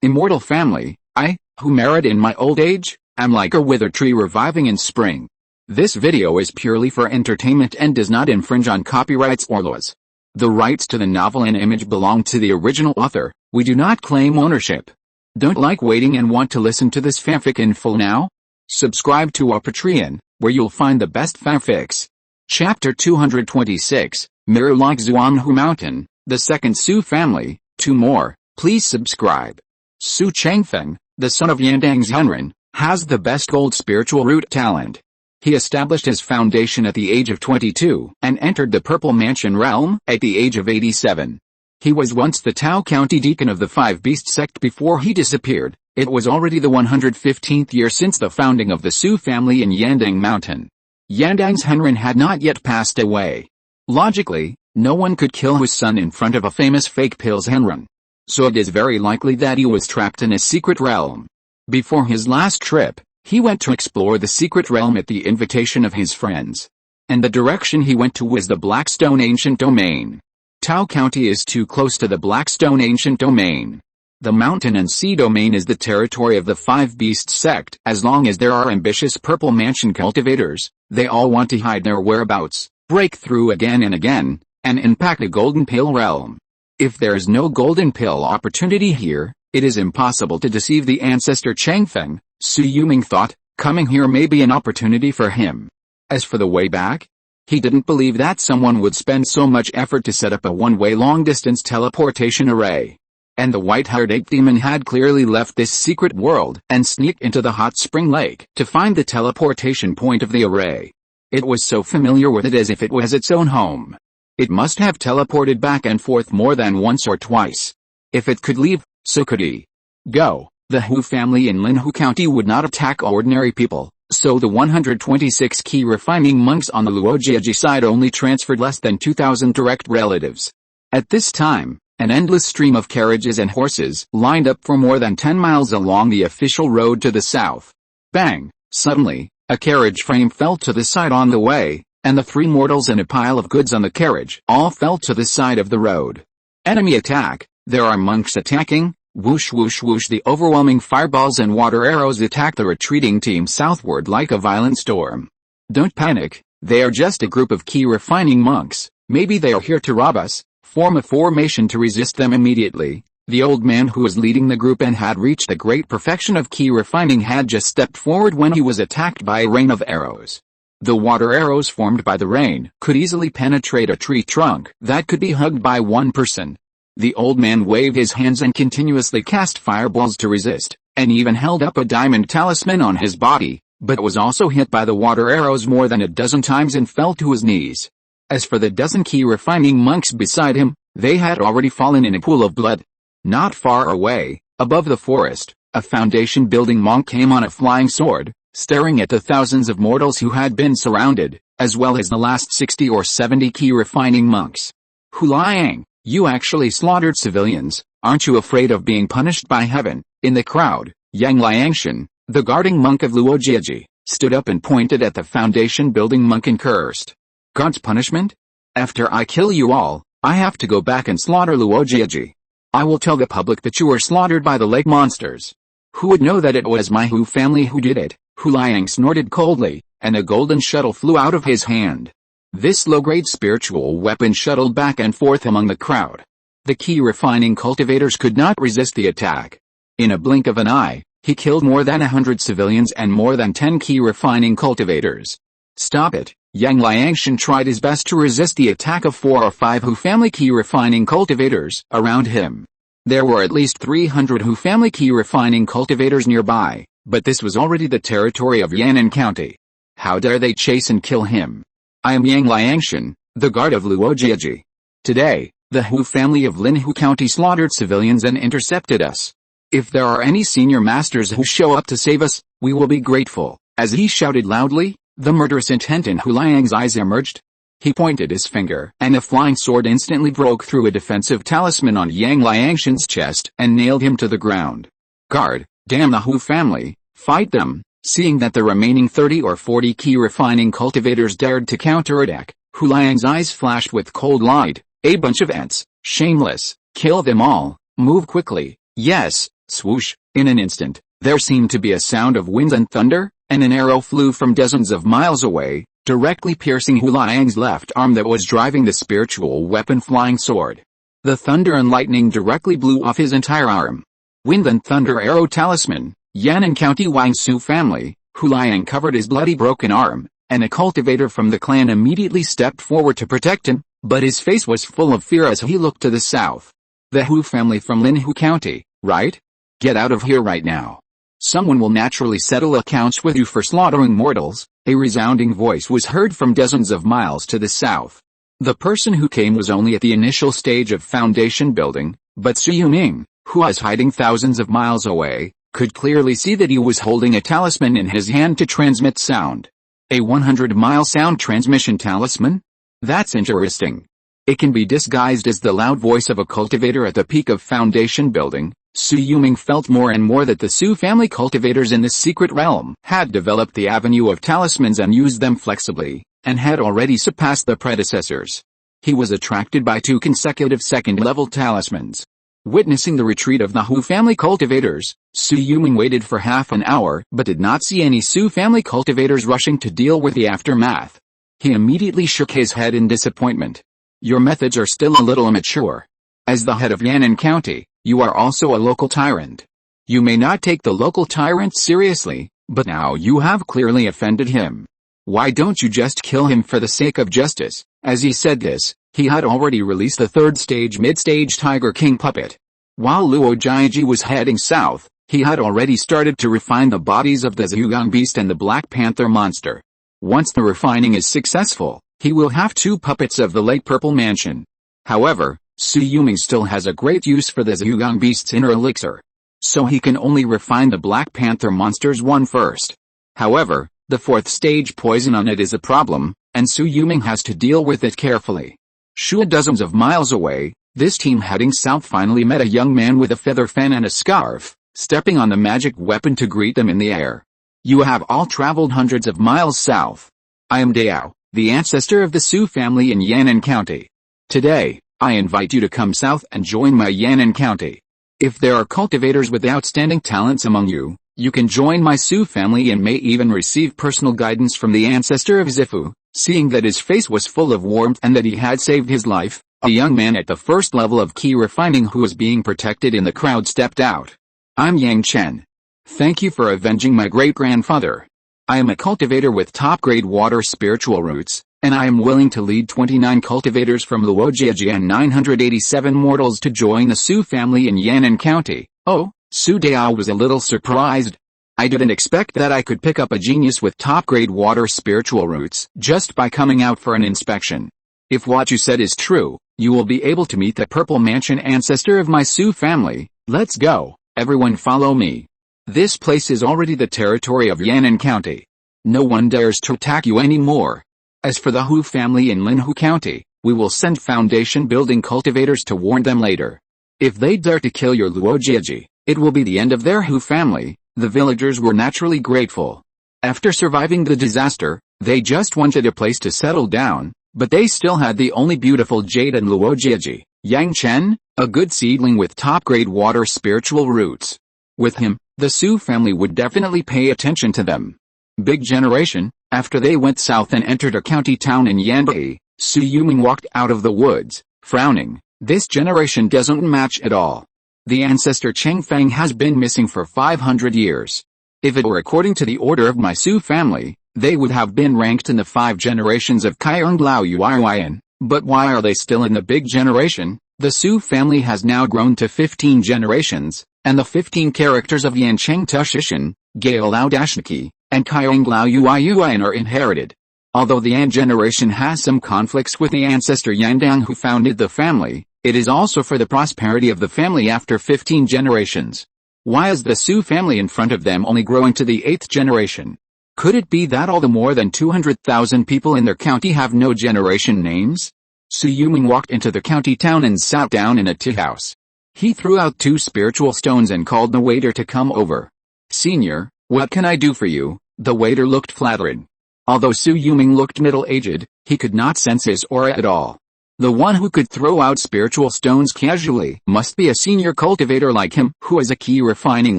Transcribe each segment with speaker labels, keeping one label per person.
Speaker 1: Immortal family, I, who merit in my old age, am like a withered tree reviving in spring. This video is purely for entertainment and does not infringe on copyrights or laws. The rights to the novel and image belong to the original author. We do not claim ownership. Don't like waiting and want to listen to this fanfic in full now? Subscribe to our Patreon, where you'll find the best fanfics. Chapter 226, Mirror Like Yandang Mountain, the second Su family, 2 more, please subscribe. Su Changfeng, the son of Yandang's Henren, has the best gold spiritual root talent. He established his foundation at the age of 22 and entered the Purple Mansion realm at the age of 87. He was once the Tao County deacon of the Five Beast sect before he disappeared. It was already the 115th year since the founding of the Su family in Yandang Mountain. Yandang's Henren had not yet passed away. Logically, no one could kill his son in front of a famous fake pills Henren. So it is very likely that he was trapped in a secret realm. Before his last trip, he went to explore the secret realm at the invitation of his friends. And the direction he went to was the Blackstone Ancient Domain. Tao County is too close to the Blackstone Ancient Domain. The Mountain and Sea Domain is the territory of the Five Beast sect. As long as there are ambitious Purple Mansion cultivators, they all want to hide their whereabouts, break through again and again, and impact the Golden Pill realm. If there is no Golden Pill opportunity here, it is impossible to deceive the ancestor Changfeng. Su Yuming thought, coming here may be an opportunity for him. As for the way back, he didn't believe that someone would spend so much effort to set up a one-way long-distance teleportation array. And the white-haired ape demon had clearly left this secret world and sneaked into the hot spring lake to find the teleportation point of the array. It was so familiar with it as if it was its own home. It must have teleported back and forth more than once or twice. If it could leave, so could he. Go. The Hu family in Linhu County would not attack ordinary people, so the 126 Qi Refining monks on the Luojiaji side only transferred less than 2,000 direct relatives. At this time, an endless stream of carriages and horses lined up for more than 10 miles along the official road to the south. Bang! Suddenly, a carriage frame fell to the side on the way, and the 3 mortals and a pile of goods on the carriage all fell to the side of the road. Enemy attack! There are monks attacking! Whoosh whoosh whoosh, the overwhelming fireballs and water arrows attack the retreating team southward like a violent storm. Don't panic, they are just a group of Qi Refining monks. Maybe they are here to rob us. Form a formation to resist them immediately. The old man who was leading the group and had reached the great perfection of Qi Refining had just stepped forward when he was attacked by a rain of arrows. The water arrows formed by the rain could easily penetrate a tree trunk that could be hugged by one person. The old man waved his hands and continuously cast fireballs to resist, and even held up a diamond talisman on his body, but was also hit by the water arrows more than a dozen times and fell to his knees. As for the dozen Qi Refining monks beside him, they had already fallen in a pool of blood. Not far away, above the forest, a foundation-building monk came on a flying sword, staring at the thousands of mortals who had been surrounded, as well as the last 60 or 70 Qi Refining monks. Hu Liang, you actually slaughtered civilians, aren't you afraid of being punished by heaven? In the crowd, Yang Liangshan, the guarding monk of Luojiaji, stood up and pointed at the foundation-building monk and cursed. God's punishment? After I kill you all, I have to go back and slaughter Luojiaji. I will tell the public that you were slaughtered by the lake monsters. Who would know that it was my Hu family who did it? Hu Liang snorted coldly, and a golden shuttle flew out of his hand. This low-grade spiritual weapon shuttled back and forth among the crowd. The Qi Refining cultivators could not resist the attack. In a blink of an eye, he killed more than 100 civilians and more than 10 Qi Refining cultivators. Stop it! Yang Liangshan tried his best to resist the attack of 4 or 5 Hu family Qi Refining cultivators around him. There were at least 300 Hu family Qi Refining cultivators nearby, but this was already the territory of Yandang County. How dare they chase and kill him? I am Yang Liangshan, the guard of Luojiaji. Today, the Hu family of Linhu County slaughtered civilians and intercepted us. If there are any senior masters who show up to save us, we will be grateful. As he shouted loudly, the murderous intent in Hu Liang's eyes emerged. He pointed his finger, and a flying sword instantly broke through a defensive talisman on Yang Liangshan's chest and nailed him to the ground. Guard, damn the Hu family, fight them! Seeing that the remaining 30 or 40 Qi Refining cultivators dared to counterattack, Hu Liang's eyes flashed with cold light. A bunch of ants, shameless, kill them all, move quickly. Yes, swoosh, in an instant, there seemed to be a sound of wind and thunder, and an arrow flew from dozens of miles away, directly piercing Huliang's left arm that was driving the spiritual weapon flying sword. The thunder and lightning directly blew off his entire arm. Wind and thunder arrow talisman, Yandang County Wangsu family. Huliang covered his bloody broken arm, and a cultivator from the clan immediately stepped forward to protect him, but his face was full of fear as he looked to the south. The Hu family from Linhu County, right? Get out of here right now. Someone will naturally settle accounts with you for slaughtering mortals. A resounding voice was heard from dozens of miles to the south. The person who came was only at the initial stage of foundation building, but Su Yuming, who was hiding thousands of miles away, could clearly see that he was holding a talisman in his hand to transmit sound. A 100-mile sound transmission talisman? That's interesting. It can be disguised as the loud voice of a cultivator at the peak of foundation building. Su Yuming felt more and more that the Su family cultivators in this secret realm had developed the avenue of talismans and used them flexibly, and had already surpassed the predecessors. He was attracted by 2 consecutive second-level talismans. Witnessing the retreat of the Hu family cultivators, Su Yuming waited for half an hour but did not see any Su family cultivators rushing to deal with the aftermath. He immediately shook his head in disappointment. Your methods are still a little immature. As the head of Yandang County, you are also a local tyrant. You may not take the local tyrant seriously, but now you have clearly offended him. Why don't you just kill him for the sake of justice? As he said this, he had already released the third-stage mid-stage Tiger King puppet. While Luo Jiaji was heading south, he had already started to refine the bodies of the Zhugang Beast and the Black Panther monster. Once the refining is successful, he will have 2 puppets of the late Purple Mansion. However, Su Yuming still has a great use for the Zhugang Beast's inner elixir. So he can only refine the Black Panther monster's one first. However, the 4th stage poison on it is a problem, and Su Yuming has to deal with it carefully. Shui dozens of miles away, this team heading south finally met a young man with a feather fan and a scarf, stepping on the magic weapon to greet them in the air. You have all traveled hundreds of miles south. I am Dao, the ancestor of the Su family in Yandang County. Today, I invite you to come south and join my Yandang County. If there are cultivators with outstanding talents among you, you can join my Su family and may even receive personal guidance from the ancestor of Zifu. Seeing that his face was full of warmth and that he had saved his life, a young man at the first level of Qi Refining who was being protected in the crowd stepped out. I'm Yang Chen. Thank you for avenging my great-grandfather. I am a cultivator with top-grade water spiritual roots, and I am willing to lead 29 cultivators from Luojiaji and 987 mortals to join the Su family in Yandang County. Oh, Su Dao was a little surprised. I didn't expect that I could pick up a genius with top-grade water spiritual roots just by coming out for an inspection. If what you said is true, you will be able to meet the Purple Mansion ancestor of my Su family. Let's go, everyone follow me. This place is already the territory of Yandang County. No one dares to attack you anymore. As for the Hu family in Linhu County, we will send foundation building cultivators to warn them later. If they dare to kill your Luojiaji, it will be the end of their Hu family. The villagers were naturally grateful. After surviving the disaster, they just wanted a place to settle down, but they still had the only beautiful jade and Luojiaji, Yang Chen, a good seedling with top-grade water spiritual roots. With him, the Su family would definitely pay attention to them. Big generation. After they went south and entered a county town in Yandang, Su Yuming walked out of the woods, frowning. This generation doesn't match at all. The ancestor Cheng Feng has been missing for 500 years. If it were according to the order of my Su family, they would have been ranked in the 5 generations of Kaiyang Lao Yuan. But why are they still in the big generation? The Su family has now grown to 15 generations, and the 15 characters of Yancheng Tushishan, Gale Lao Dashniki, and Kaiyang Lao Yuan are inherited. Although the An generation has some conflicts with the ancestor Yandang who founded the family, it is also for the prosperity of the family after 15 generations. Why is the Su family in front of them only growing to the 8th generation? Could it be that all the more than 200,000 people in their county have no generation names? Su Yuming walked into the county town and sat down in a tea house. He threw out 2 spiritual stones and called the waiter to come over. Senior, what can I do for you? The waiter looked flattering. Although Su Yuming looked middle-aged, he could not sense his aura at all. The one who could throw out spiritual stones casually must be a senior cultivator like him, who is a Qi Refining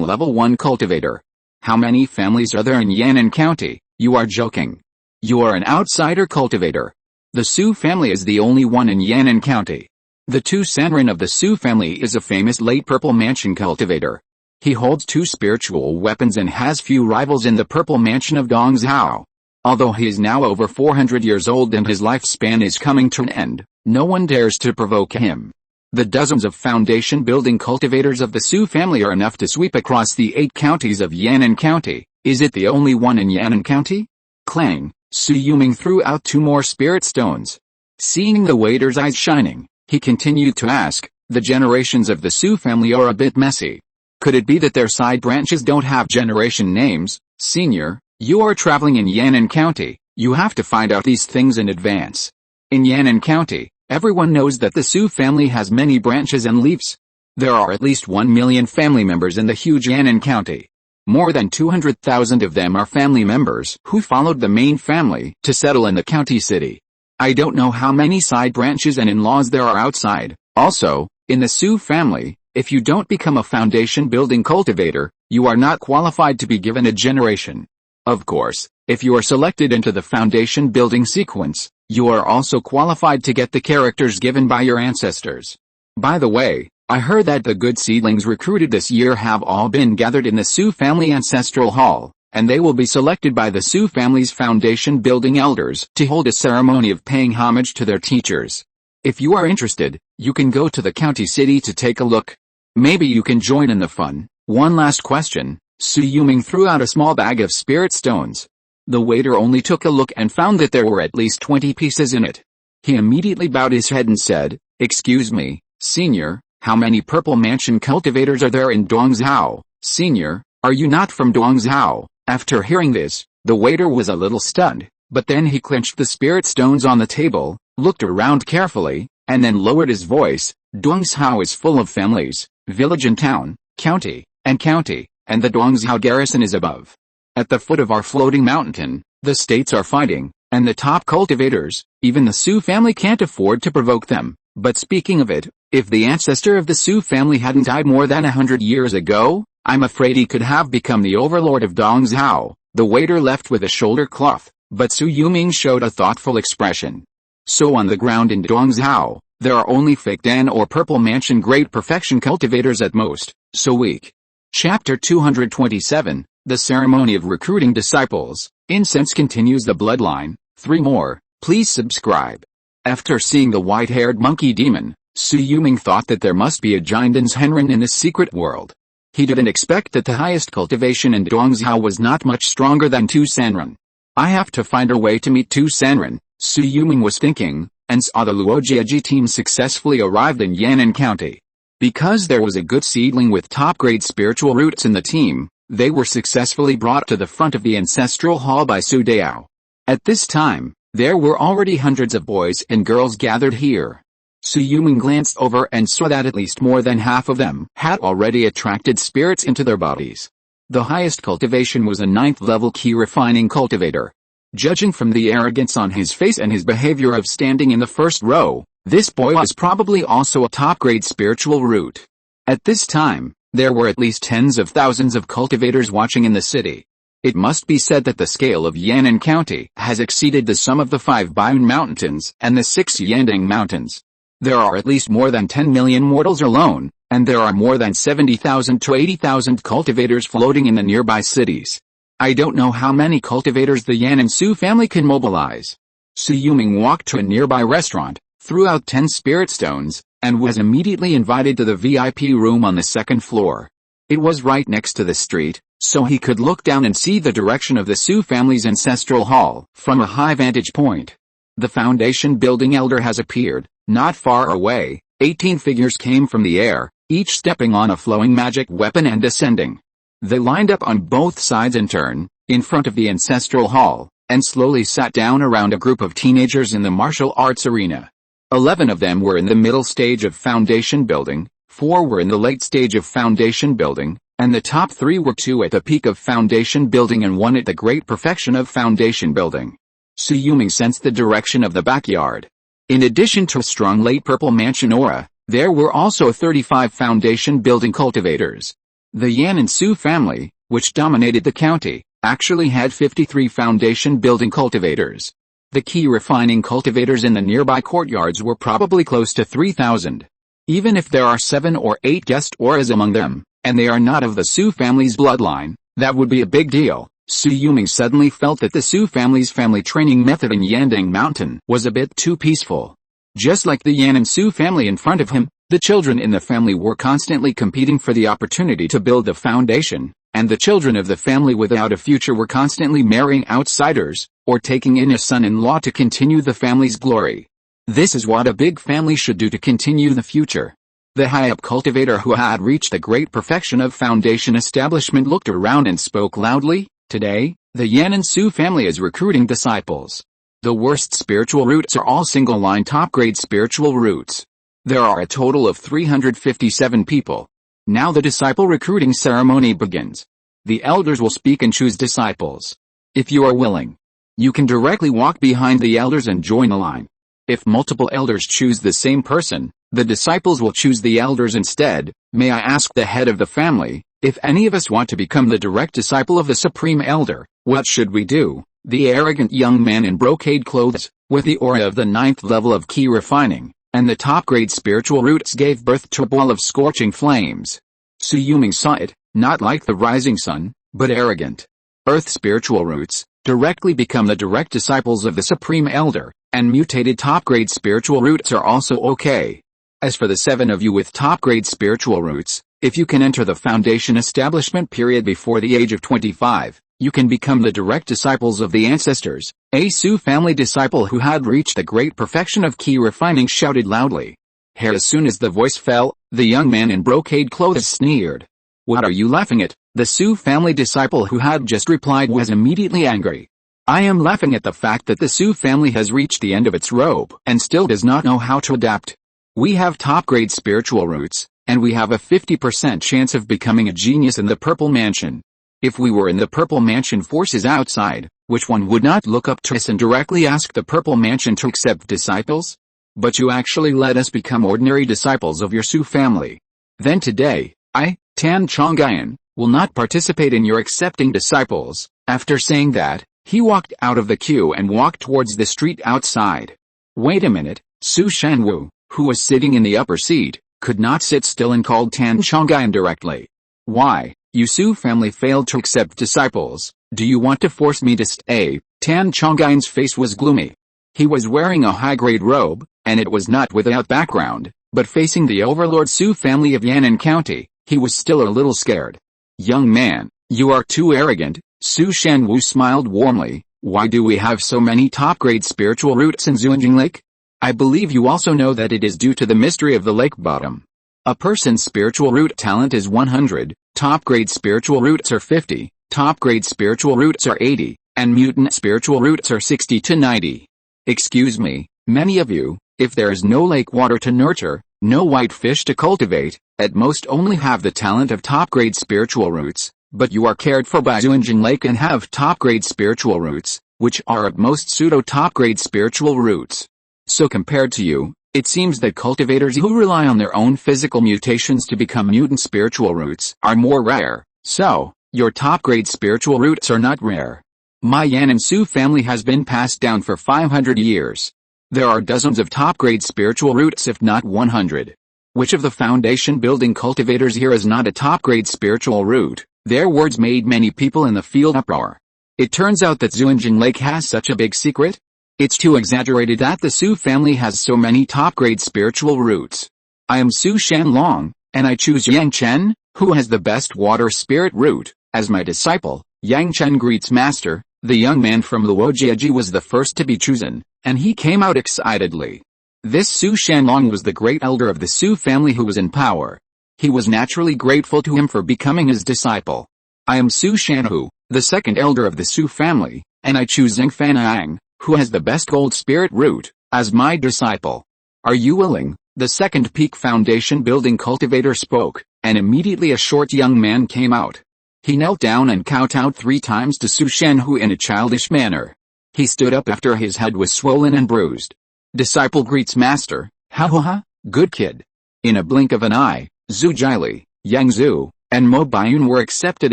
Speaker 1: level 1 cultivator. How many families are there in Yandang County? You are joking. You are an outsider cultivator. The Su family is the only one in Yandang County. The Tu Sanren of the Su family is a famous late Purple Mansion cultivator. He holds 2 spiritual weapons and has few rivals in the Purple Mansion of Dongzhao. Although he is now over 400 years old and his lifespan is coming to an end, no one dares to provoke him. The dozens of foundation building cultivators of the Su family are enough to sweep across the 8 counties of Yandang County. Is it the only one in Yandang County? Clang, Su Yuming threw out 2 more spirit stones. Seeing the waiter's eyes shining, he continued to ask, the generations of the Su family are a bit messy. Could it be that their side branches don't have generation names? Senior, you are traveling in Yandang County, you have to find out these things in advance. In Yandang County, everyone knows that the Su family has many branches and leaves. There are at least 1 million family members in the huge Yandang County. More than 200,000 of them are family members who followed the main family to settle in the county city. I don't know how many side branches and in-laws there are outside. Also, in the Su family, if you don't become a foundation building cultivator, you are not qualified to be given a generation. Of course, if you are selected into the foundation building sequence, you are also qualified to get the characters given by your ancestors. By the way, I heard that the good seedlings recruited this year have all been gathered in the Su family ancestral hall, and they will be selected by the Su family's foundation building elders to hold a ceremony of paying homage to their teachers. If you are interested, you can go to the county city to take a look. Maybe you can join in the fun. One last question. Su Yuming threw out a small bag of spirit stones. The waiter only took a look and found that there were at least 20 pieces in it. He immediately bowed his head and said, "Excuse me, Senior, how many Purple Mansion cultivators are there in Dongzhao? Senior, are you not from Dongzhao?" After hearing this, the waiter was a little stunned, but then he clenched the spirit stones on the table, looked around carefully, and then lowered his voice. Dongzhao is full of families, village and town, county, and the Dongzhao garrison is above. At the foot of our floating mountain, the states are fighting, and the top cultivators, even the Su family can't afford to provoke them. But speaking of it, if the ancestor of the Su family hadn't died more than 100 years ago, I'm afraid he could have become the overlord of Dongzhao. The waiter left with a shoulder cloth, but Su Yuming showed a thoughtful expression. So on the ground in Dongzhao, there are only fake Dan or Purple Mansion Great Perfection cultivators at most, so weak. Chapter 227, The Ceremony of Recruiting Disciples. Incense continues the bloodline. 3 more, please subscribe. After seeing the white-haired monkey demon, Su Yuming thought that there must be a Giant's Henren in this secret world. He didn't expect that the highest cultivation in Dongzhao was not much stronger than Tu Sanren. I have to find a way to meet Tu Sanren, Su Yuming was thinking, and saw the Luojiaji team successfully arrived in Yandang County. Because there was a good seedling with top-grade spiritual roots in the team, they were successfully brought to the front of the ancestral hall by Su Dao. At this time, there were already hundreds of boys and girls gathered here. Su Yuming glanced over and saw that at least more than half of them had already attracted spirits into their bodies. The highest cultivation was a 9th level Qi Refining cultivator. Judging from the arrogance on his face and his behavior of standing in the first row, this boy was probably also a top-grade spiritual root. At this time, there were at least tens of thousands of cultivators watching in the city. It must be said that the scale of Yandang County has exceeded the sum of the 5 Yandang Mountains and the 6 Yandang Mountains. There are at least more than 10 million mortals alone, and there are more than 70,000 to 80,000 cultivators floating in the nearby cities. I don't know how many cultivators the Yan and Su family can mobilize. Su Yuming walked to a nearby restaurant, threw out 10 spirit stones, and was immediately invited to the VIP room on the 2nd floor. It was right next to the street, so he could look down and see the direction of the Su family's ancestral hall from a high vantage point. The foundation building elder has appeared. Not far away, 18 figures came from the air, each stepping on a flowing magic weapon and descending. They lined up on both sides in turn, in front of the ancestral hall, and slowly sat down around a group of teenagers in the martial arts arena. 11 of them were in the middle stage of foundation building, 4 were in the late stage of foundation building, and the top 3 were 2 at the peak of foundation building and 1 at the great perfection of foundation building. Su Yuming sensed the direction of the backyard. In addition to a strong late purple mansion aura, there were also 35 foundation-building cultivators. The Yan and Su family, which dominated the county, actually had 53 foundation-building cultivators. The Qi refining cultivators in the nearby courtyards were probably close to 3,000. Even if there are 7 or 8 guest auras among them, and they are not of the Su family's bloodline, that would be a big deal. Su Yuming suddenly felt that the Su family's family training method in Yandang Mountain was a bit too peaceful. Just like the Yan and Su family in front of him, the children in the family were constantly competing for the opportunity to build the foundation, and the children of the family without a future were constantly marrying outsiders, or taking in a son-in-law to continue the family's glory. This is what a big family should do to continue the future. The high-up cultivator who had reached the great perfection of foundation establishment looked around and spoke loudly. Today, the Yan and Su family is recruiting disciples. The worst spiritual roots are all single-line top-grade spiritual roots. There are a total of 357 people. Now the disciple recruiting ceremony begins. The elders will speak and choose disciples. If you are willing, you can directly walk behind the elders and join the line. If multiple elders choose the same person, the disciples will choose the elders instead. May I ask the head of the family, if any of us want to become the direct disciple of the Supreme Elder, what should we do? The arrogant young man in brocade clothes, with the aura of the 9th level of Qi refining, and the top-grade spiritual roots gave birth to a ball of scorching flames. Su Yuming saw it, not like the rising sun, but arrogant. Earth spiritual roots directly become the direct disciples of the Supreme Elder, and mutated top-grade spiritual roots are also okay. As for the 7 of you with top-grade spiritual roots, if you can enter the foundation establishment period before the age of 25, you can become the direct disciples of the ancestors. A Su family disciple who had reached the great perfection of Qi refining shouted loudly. As soon as the voice fell, the young man in brocade clothes sneered. What are you laughing at? The Su family disciple who had just replied was immediately angry. I am laughing at the fact that the Su family has reached the end of its rope and still does not know how to adapt. We have top-grade spiritual roots, and we have a 50% chance of becoming a genius in the Purple Mansion. If we were in the Purple Mansion forces outside, which one would not look up to us and directly ask the Purple Mansion to accept disciples? But you actually let us become ordinary disciples of your Su family. Then today, I, Tan Chongayan, will not participate in your accepting disciples. After saying that, he walked out of the queue and walked towards the street outside. Wait a minute, Su Shanwu, who was sitting in the upper seat, could not sit still and called Tan Chongayan directly. Why? You Su family failed to accept disciples. Do you want to force me to stay? Tan Chongayan's face was gloomy. He was wearing a high-grade robe, and it was not without background, but facing the overlord Su family of Yan'an County, he was still a little scared. Young man, you are too arrogant. Su Shanwu smiled warmly. Why do we have so many top-grade spiritual roots in Zhuanjing Lake? I believe you also know that it is due to the mystery of the lake bottom. A person's spiritual root talent is 100, top-grade spiritual roots are 50, top-grade spiritual roots are 80, and mutant spiritual roots are 60 to 90. Excuse me, many of you, if there is no lake water to nurture, no white fish to cultivate, at most only have the talent of top-grade spiritual roots, but you are cared for by Zhuanjing Lake and have top-grade spiritual roots, which are at most pseudo-top-grade spiritual roots. So compared to you, it seems that cultivators who rely on their own physical mutations to become mutant spiritual roots are more rare. So, your top-grade spiritual roots are not rare. My Yan and Su family has been passed down for 500 years. There are dozens of top-grade spiritual roots if not 100. Which of the foundation-building cultivators here is not a top-grade spiritual root? Their words made many people in the field uproar. It turns out that Zhuanjing Lake has such a big secret? It's too exaggerated that the Su family has so many top-grade spiritual roots. I am Su Shanlong, and I choose Yang Chen, who has the best water spirit root, as my disciple. Yang Chen greets master. The young man from Luojiaji was the first to be chosen, and he came out excitedly. This Su Shanlong was the great elder of the Su family who was in power. He was naturally grateful to him for becoming his disciple. I am Su Shanhu, the second elder of the Su family, and I choose Zheng Fanang, who has the best gold spirit root, as my disciple. Are you willing? The second peak foundation building cultivator spoke, and immediately a short young man came out. He knelt down and kowtowed 3 times to Su Shanhu in a childish manner. He stood up after his head was swollen and bruised. Disciple greets master, ha ha ha, good kid. In a blink of an eye, Zhu Jili, Yang Zhu, and Mo Baiyun were accepted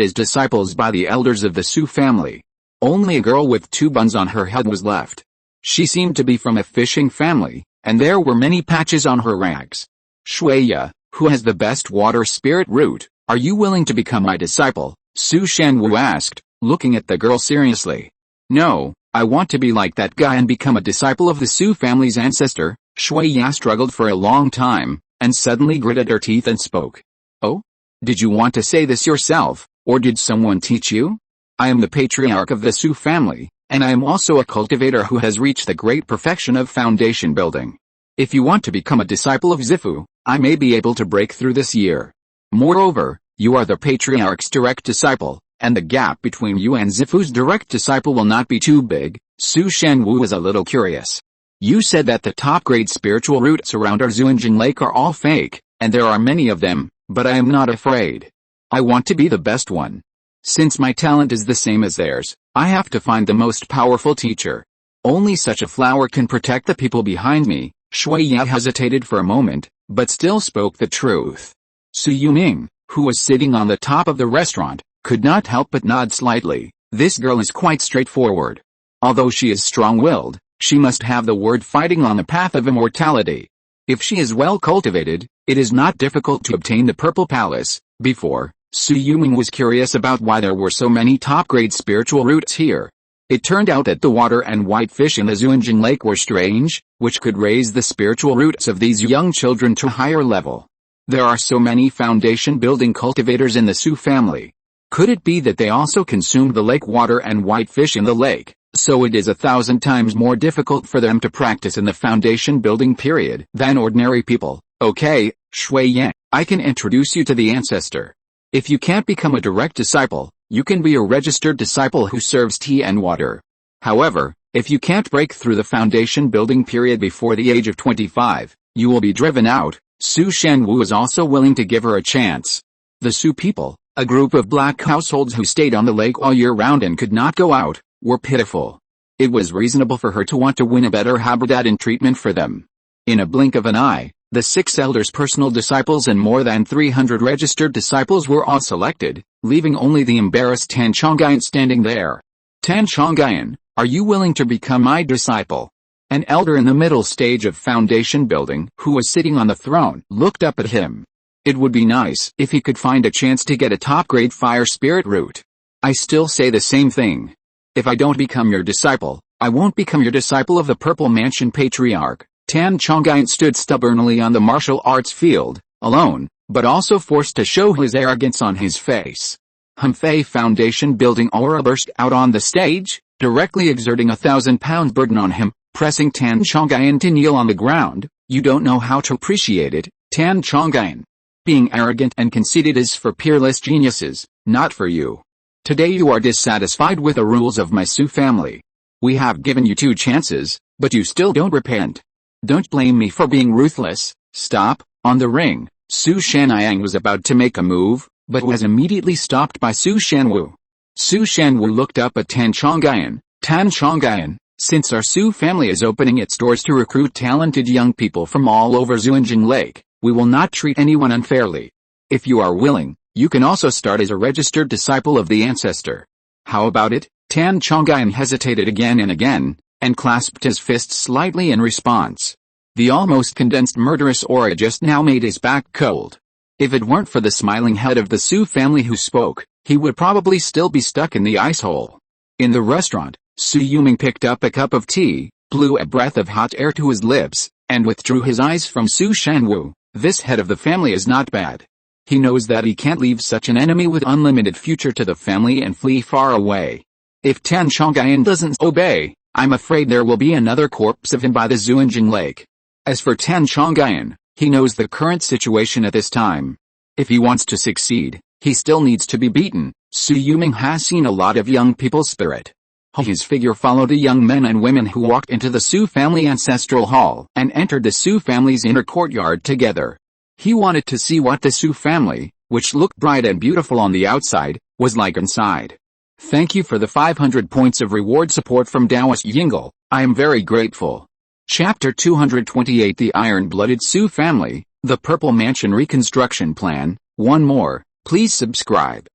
Speaker 1: as disciples by the elders of the Su family. Only a girl with 2 buns on her head was left. She seemed to be from a fishing family, and there were many patches on her rags. Shuya, who has the best water spirit root, are you willing to become my disciple? Su Shanwu asked, looking at the girl seriously. No, I want to be like that guy and become a disciple of the Su family's ancestor. Shuya struggled for a long time, and suddenly gritted her teeth and spoke. Oh? Did you want to say this yourself, or did someone teach you? I am the patriarch of the Su family, and I am also a cultivator who has reached the great perfection of foundation building. If you want to become a disciple of Zifu, I may be able to break through this year. Moreover, you are the patriarch's direct disciple, and the gap between you and Zifu's direct disciple will not be too big. Su Shanwu was a little curious. You said that the top-grade spiritual roots around our Zuanjing Lake are all fake, and there are many of them, but I am not afraid. I want to be the best one. Since my talent is the same as theirs, I have to find the most powerful teacher. Only such a flower can protect the people behind me. Shuya hesitated for a moment, but still spoke the truth. Su Yuming, who was sitting on the top of the restaurant, could not help but nod slightly. This girl is quite straightforward. Although she is strong-willed, she must have the word fighting on the path of immortality. If she is well cultivated, it is not difficult to obtain the Purple Palace. Before, Su Yuming was curious about why there were so many top-grade spiritual roots here. It turned out that the water and white fish in the Zuanjing Lake were strange, which could raise the spiritual roots of these young children to a higher level. There are so many foundation-building cultivators in the Su family. Could it be that they also consumed the lake water and white fish in the lake, so it is 1,000 times more difficult for them to practice in the foundation-building period than ordinary people? Okay, Shui Yang, I can introduce you to the ancestor. If you can't become a direct disciple, you can be a registered disciple who serves tea and water. However, if you can't break through the foundation-building period before the age of 25, you will be driven out. Su Shanwu was also willing to give her a chance. The Su people, a group of black households who stayed on the lake all year round and could not go out, were pitiful. It was reasonable for her to want to win a better habitat and treatment for them. In a blink of an eye, the 6 elders' personal disciples and more than 300 registered disciples were all selected, leaving only the embarrassed Tan Chongyuan standing there. Tan Chongyuan, are you willing to become my disciple? An elder in the middle stage of foundation building, who was sitting on the throne, looked up at him. It would be nice if he could find a chance to get a top-grade fire spirit root. I still say the same thing. If I don't become your disciple, I won't become your disciple of the Purple Mansion Patriarch. Tan Chongyuan stood stubbornly on the martial arts field, alone, but also forced to show his arrogance on his face. Humfei foundation building aura burst out on the stage, directly exerting 1,000-pound burden on him, pressing Tan Chongyuan to kneel on the ground. You don't know how to appreciate it, Tan Chongyuan. Being arrogant and conceited is for peerless geniuses, not for you. Today you are dissatisfied with the rules of my Su family. We have given you 2 chances, but you still don't repent. Don't blame me for being ruthless. Stop. On the ring, Su Shanniang was about to make a move, but was immediately stopped by Su Shanwu. Su Shanwu looked up at Tan Chongyuan. Tan Chongyuan, since our Su family is opening its doors to recruit talented young people from all over Zuanjing Lake, we will not treat anyone unfairly. If you are willing, you can also start as a registered disciple of the ancestor. How about it? Tan Chongyuan hesitated again and again, and clasped his fists slightly in response. The almost condensed murderous aura just now made his back cold. If it weren't for the smiling head of the Su family who spoke, he would probably still be stuck in the ice hole. In the restaurant, Su Yuming picked up a cup of tea, blew a breath of hot air to his lips, and withdrew his eyes from Su Shanwu. This head of the family is not bad. He knows that he can't leave such an enemy with unlimited future to the family and flee far away. If Tan Chongyuan doesn't obey, I'm afraid there will be another corpse of him by the Zuanjing Lake. As for Tan Chongyuan, he knows the current situation at this time. If he wants to succeed, he still needs to be beaten. Su Yuming has seen a lot of young people's spirit. His figure followed the young men and women who walked into the Su family ancestral hall and entered the Su family's inner courtyard together. He wanted to see what the Su family, which looked bright and beautiful on the outside, was like inside. Thank you for the 500 points of reward support from Taoist Yingle. I am very grateful. Chapter 228 The Iron-Blooded Sioux Family, The Purple Mansion Reconstruction Plan. One more, please subscribe.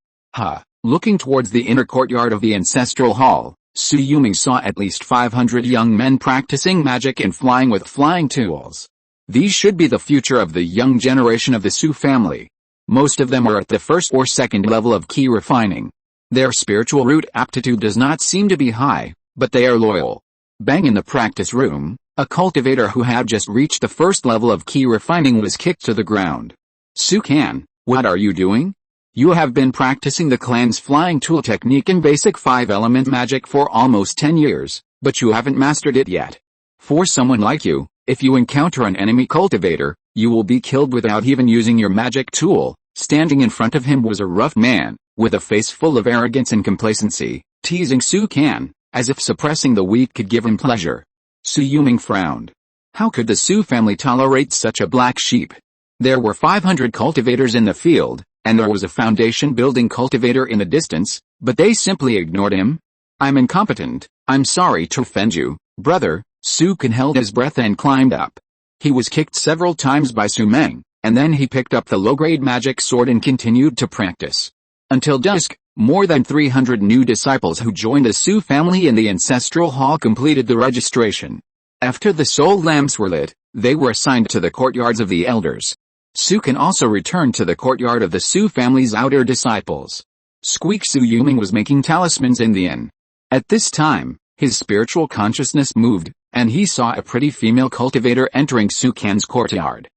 Speaker 1: Looking towards the inner courtyard of the ancestral hall, Shui Yulong saw at least 500 young men practicing magic and flying with flying tools. These should be the future of the young generation of the Sioux family. Most of them are at the first or second level of Qi Refining. Their spiritual root aptitude does not seem to be high, but they are loyal. Bang in the practice room, a cultivator who had just reached the first level of Qi Refining was kicked to the ground. Sukan, what are you doing? You have been practicing the clan's flying tool technique in basic 5-element magic for almost 10 years, but you haven't mastered it yet. For someone like you, if you encounter an enemy cultivator, you will be killed without even using your magic tool. Standing in front of him was a rough man, with a face full of arrogance and complacency, teasing Sukan, as if suppressing the weak could give him pleasure. Shui Yulong frowned. How could the Sioux family tolerate such a black sheep? There were 500 cultivators in the field, and there was a foundation-building cultivator in the distance, but they simply ignored him. I'm incompetent, I'm sorry to offend you, brother. Sukan held his breath and climbed up. He was kicked several times by Sumeng, and then he picked up the low-grade magic sword and continued to practice. Until dusk, more than 300 new disciples who joined the Sioux family in the ancestral hall completed the registration. After the soul lamps were lit, they were assigned to the courtyards of the elders. Sukan also returned to the courtyard of the Sioux family's outer disciples. Shui Yulong was making talismans in the inn. At this time, his spiritual consciousness moved, and he saw a pretty female cultivator entering Sukan's courtyard.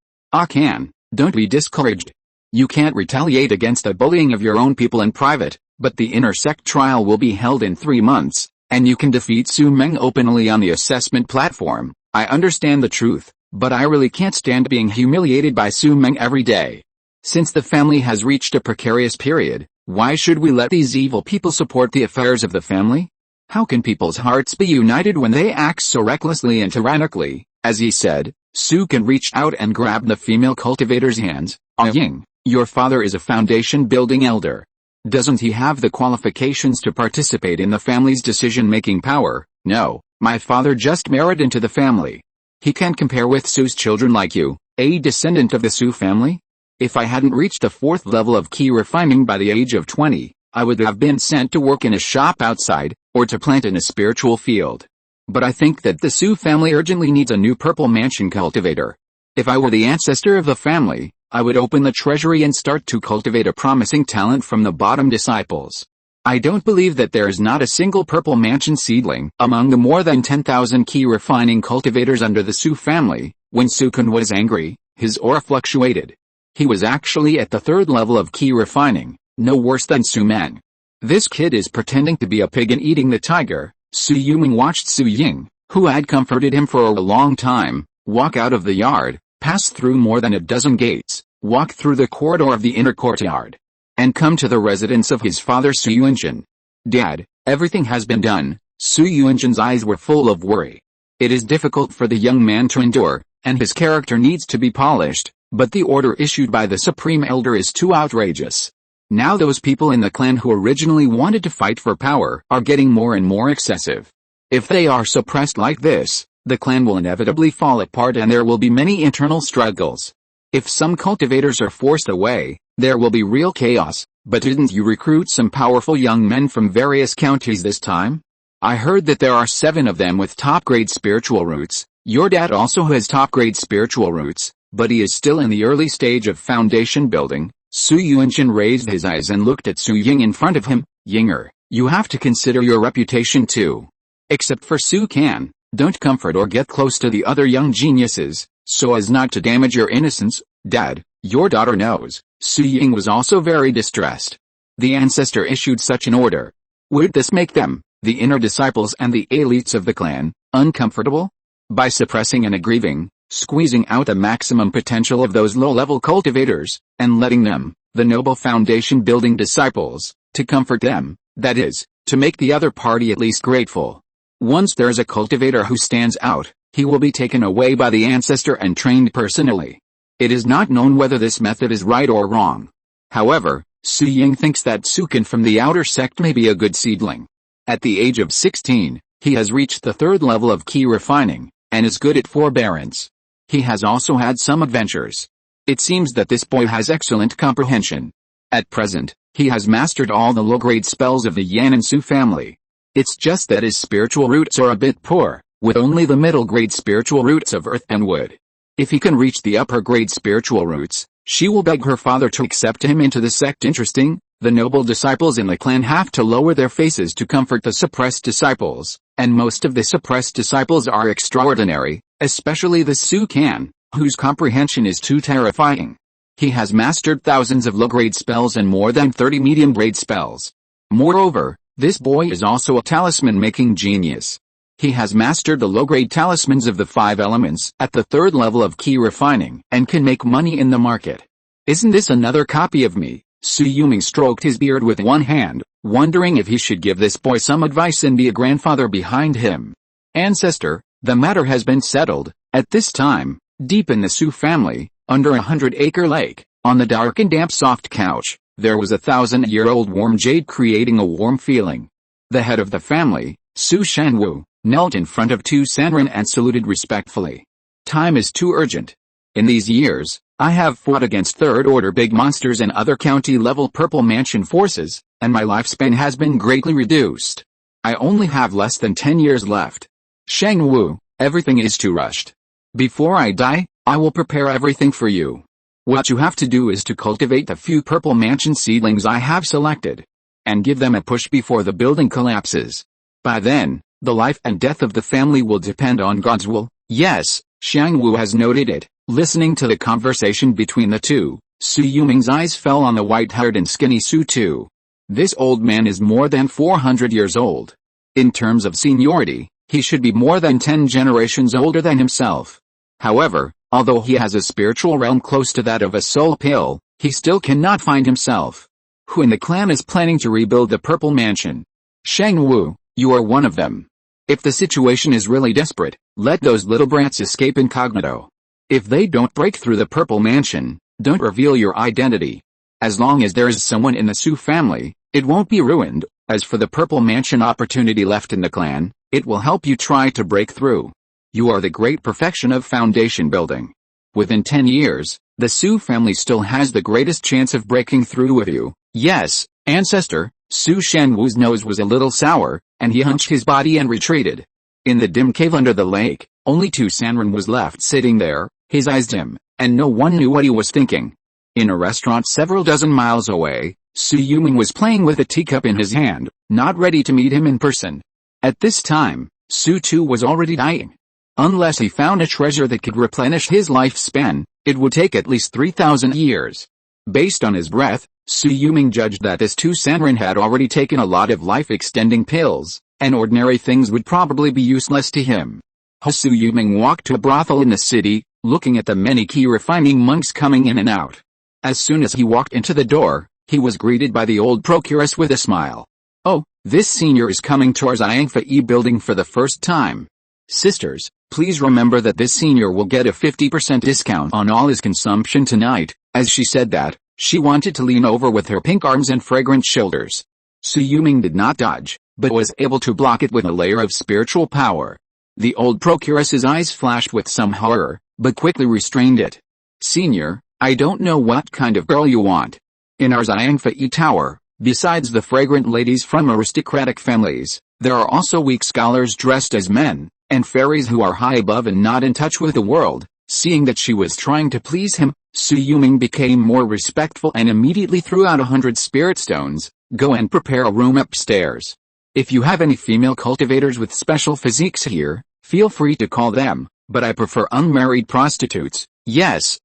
Speaker 1: Kan, don't be discouraged. You can't retaliate against the bullying of your own people in private, but the inner sect trial will be held in 3 months, and you can defeat Sumeng openly on the assessment platform. I understand the truth, but I really can't stand being humiliated by Sumeng every day. Since the family has reached a precarious period, why should we let these evil people support the affairs of the family? How can people's hearts be united when they act so recklessly and tyrannically? As he said, Sukan reached out and grabbed the female cultivator's hands. Ying, your father is a foundation-building elder. Doesn't he have the qualifications to participate in the family's decision-making power? No, my father just married into the family. He can't compare with Sue's children like you, a descendant of the Sioux family. If I hadn't reached the 4th level of Qi Refining by the age of 20, I would have been sent to work in a shop outside, or to plant in a spiritual field. But I think that the Sioux family urgently needs a new purple mansion cultivator. If I were the ancestor of the family, I would open the treasury and start to cultivate a promising talent from the bottom disciples. I don't believe that there is not a single purple mansion seedling among the more than 10,000 Qi Refining cultivators under the Sioux family. When Sukan was angry, his aura fluctuated. He was actually at the 3rd level of Qi Refining, no worse than Sumeng. This kid is pretending to be a pig and eating the tiger. Shui Yulong watched Su Ying, who had comforted him for a long time, walk out of the yard, pass through more than a dozen gates, walk through the corridor of the inner courtyard, and come to the residence of his father Sui Yunjin. Dad, everything has been done. Sui Yunjin's eyes were full of worry. It is difficult for the young man to endure, and his character needs to be polished, but the order issued by the Supreme Elder is too outrageous. Now those people in the clan who originally wanted to fight for power are getting more and more excessive. If they are suppressed like this, the clan will inevitably fall apart and there will be many internal struggles. If some cultivators are forced away, there will be real chaos. But didn't you recruit some powerful young men from various counties this time? I heard that there are 7 of them with top-grade spiritual roots. Your dad also has top-grade spiritual roots, but he is still in the early stage of foundation building. Su Yuanqin raised his eyes and looked at Su Ying in front of him. Yinger, you have to consider your reputation too. Except for Su Kan, don't comfort or get close to the other young geniuses, so as not to damage your innocence. Dad, your daughter knows. Su Ying was also very distressed. The ancestor issued such an order. Would this make them, the inner disciples and the elites of the clan, uncomfortable? By suppressing and aggrieving, squeezing out the maximum potential of those low-level cultivators, and letting them, the noble foundation-building disciples, to comfort them, that is, to make the other party at least grateful. Once there's a cultivator who stands out, he will be taken away by the ancestor and trained personally. It is not known whether this method is right or wrong. However, Su Ying thinks that Sukan from the outer sect may be a good seedling. At the age of 16, he has reached the 3rd level of Qi Refining, and is good at forbearance. He has also had some adventures. It seems that this boy has excellent comprehension. At present, he has mastered all the low-grade spells of the Yan and Su family. It's just that his spiritual roots are a bit poor, with only the middle-grade spiritual roots of earth and wood. If he can reach the upper-grade spiritual roots, she will beg her father to accept him into the sect. Interesting, the noble disciples in the clan have to lower their faces to comfort the suppressed disciples, and most of the suppressed disciples are extraordinary, especially the Su Can, whose comprehension is too terrifying. He has mastered thousands of low-grade spells and more than 30 medium-grade spells. Moreover, this boy is also a talisman-making genius. He has mastered the low-grade talismans of the 5 elements at the 3rd level of Qi Refining and can make money in the market. Isn't this another copy of me? Su Yulong stroked his beard with one hand, wondering if he should give this boy some advice and be a grandfather behind him. Ancestor, the matter has been settled. At this time, deep in the Su family, under a 100-acre lake, on the dark and damp soft couch, there was a 1,000-year-old warm jade creating a warm feeling. The head of the family, Su Shanwu, knelt in front of 2 Sanren and saluted respectfully. Time is too urgent. In these years, I have fought against third-order big monsters and other county-level Purple Mansion forces, and my lifespan has been greatly reduced. I only have less than 10 years left. Shangwu, everything is too rushed. Before I die, I will prepare everything for you. What you have to do is to cultivate the few Purple Mansion seedlings I have selected, and give them a push before the building collapses. By then, the life and death of the family will depend on God's will. Yes, Shangwu has noted it. Listening to the conversation between the two, Su Yulong's eyes fell on the white-haired and skinny Su Tu. This old man is more than 400 years old. In terms of seniority, he should be more than 10 generations older than himself. However, although he has a spiritual realm close to that of a soul pill, he still cannot find himself. Who in the clan is planning to rebuild the Purple Mansion? Shangwu, you are one of them. If the situation is really desperate, let those little brats escape incognito. If they don't break through the Purple Mansion, don't reveal your identity. As long as there is someone in the Su family, it won't be ruined. As for the Purple Mansion opportunity left in the clan, it will help you try to break through. You are the great perfection of foundation building. Within 10 years, the Su family still has the greatest chance of breaking through with you. Yes, ancestor. Su Shanwu's nose was a little sour, and he hunched his body and retreated. In the dim cave under the lake, only 2 Sanren was left sitting there, his eyes dim, and no one knew what he was thinking. In a restaurant several dozen miles away, Su Yulong was playing with a teacup in his hand, not ready to meet him in person. At this time, Su Tu was already dying. Unless he found a treasure that could replenish his lifespan, it would take at least 3,000 years. Based on his breath, Su Yulong judged that this 2 Sanren had already taken a lot of life-extending pills, and ordinary things would probably be useless to him. Su Yulong walked to a brothel in the city, looking at the many Qi Refining monks coming in and out. As soon as he walked into the door, he was greeted by the old procuress with a smile. Oh, this senior is coming to our Zhangfei building for the first time. Sisters, please remember that this senior will get a 50% discount on all his consumption tonight. As she said that, she wanted to lean over with her pink arms and fragrant shoulders. Su Yulong did not dodge, but was able to block it with a layer of spiritual power. The old procuress's eyes flashed with some horror, but quickly restrained it. Senior, I don't know what kind of girl you want. In our Zhangfei tower, besides the fragrant ladies from aristocratic families, there are also weak scholars dressed as men, and fairies who are high above and not in touch with the world. Seeing that she was trying to please him, Su Yulong became more respectful and immediately threw out 100 spirit stones. Go and prepare a room upstairs. If you have any female cultivators with special physiques here, feel free to call them, but I prefer unmarried prostitutes. Yes,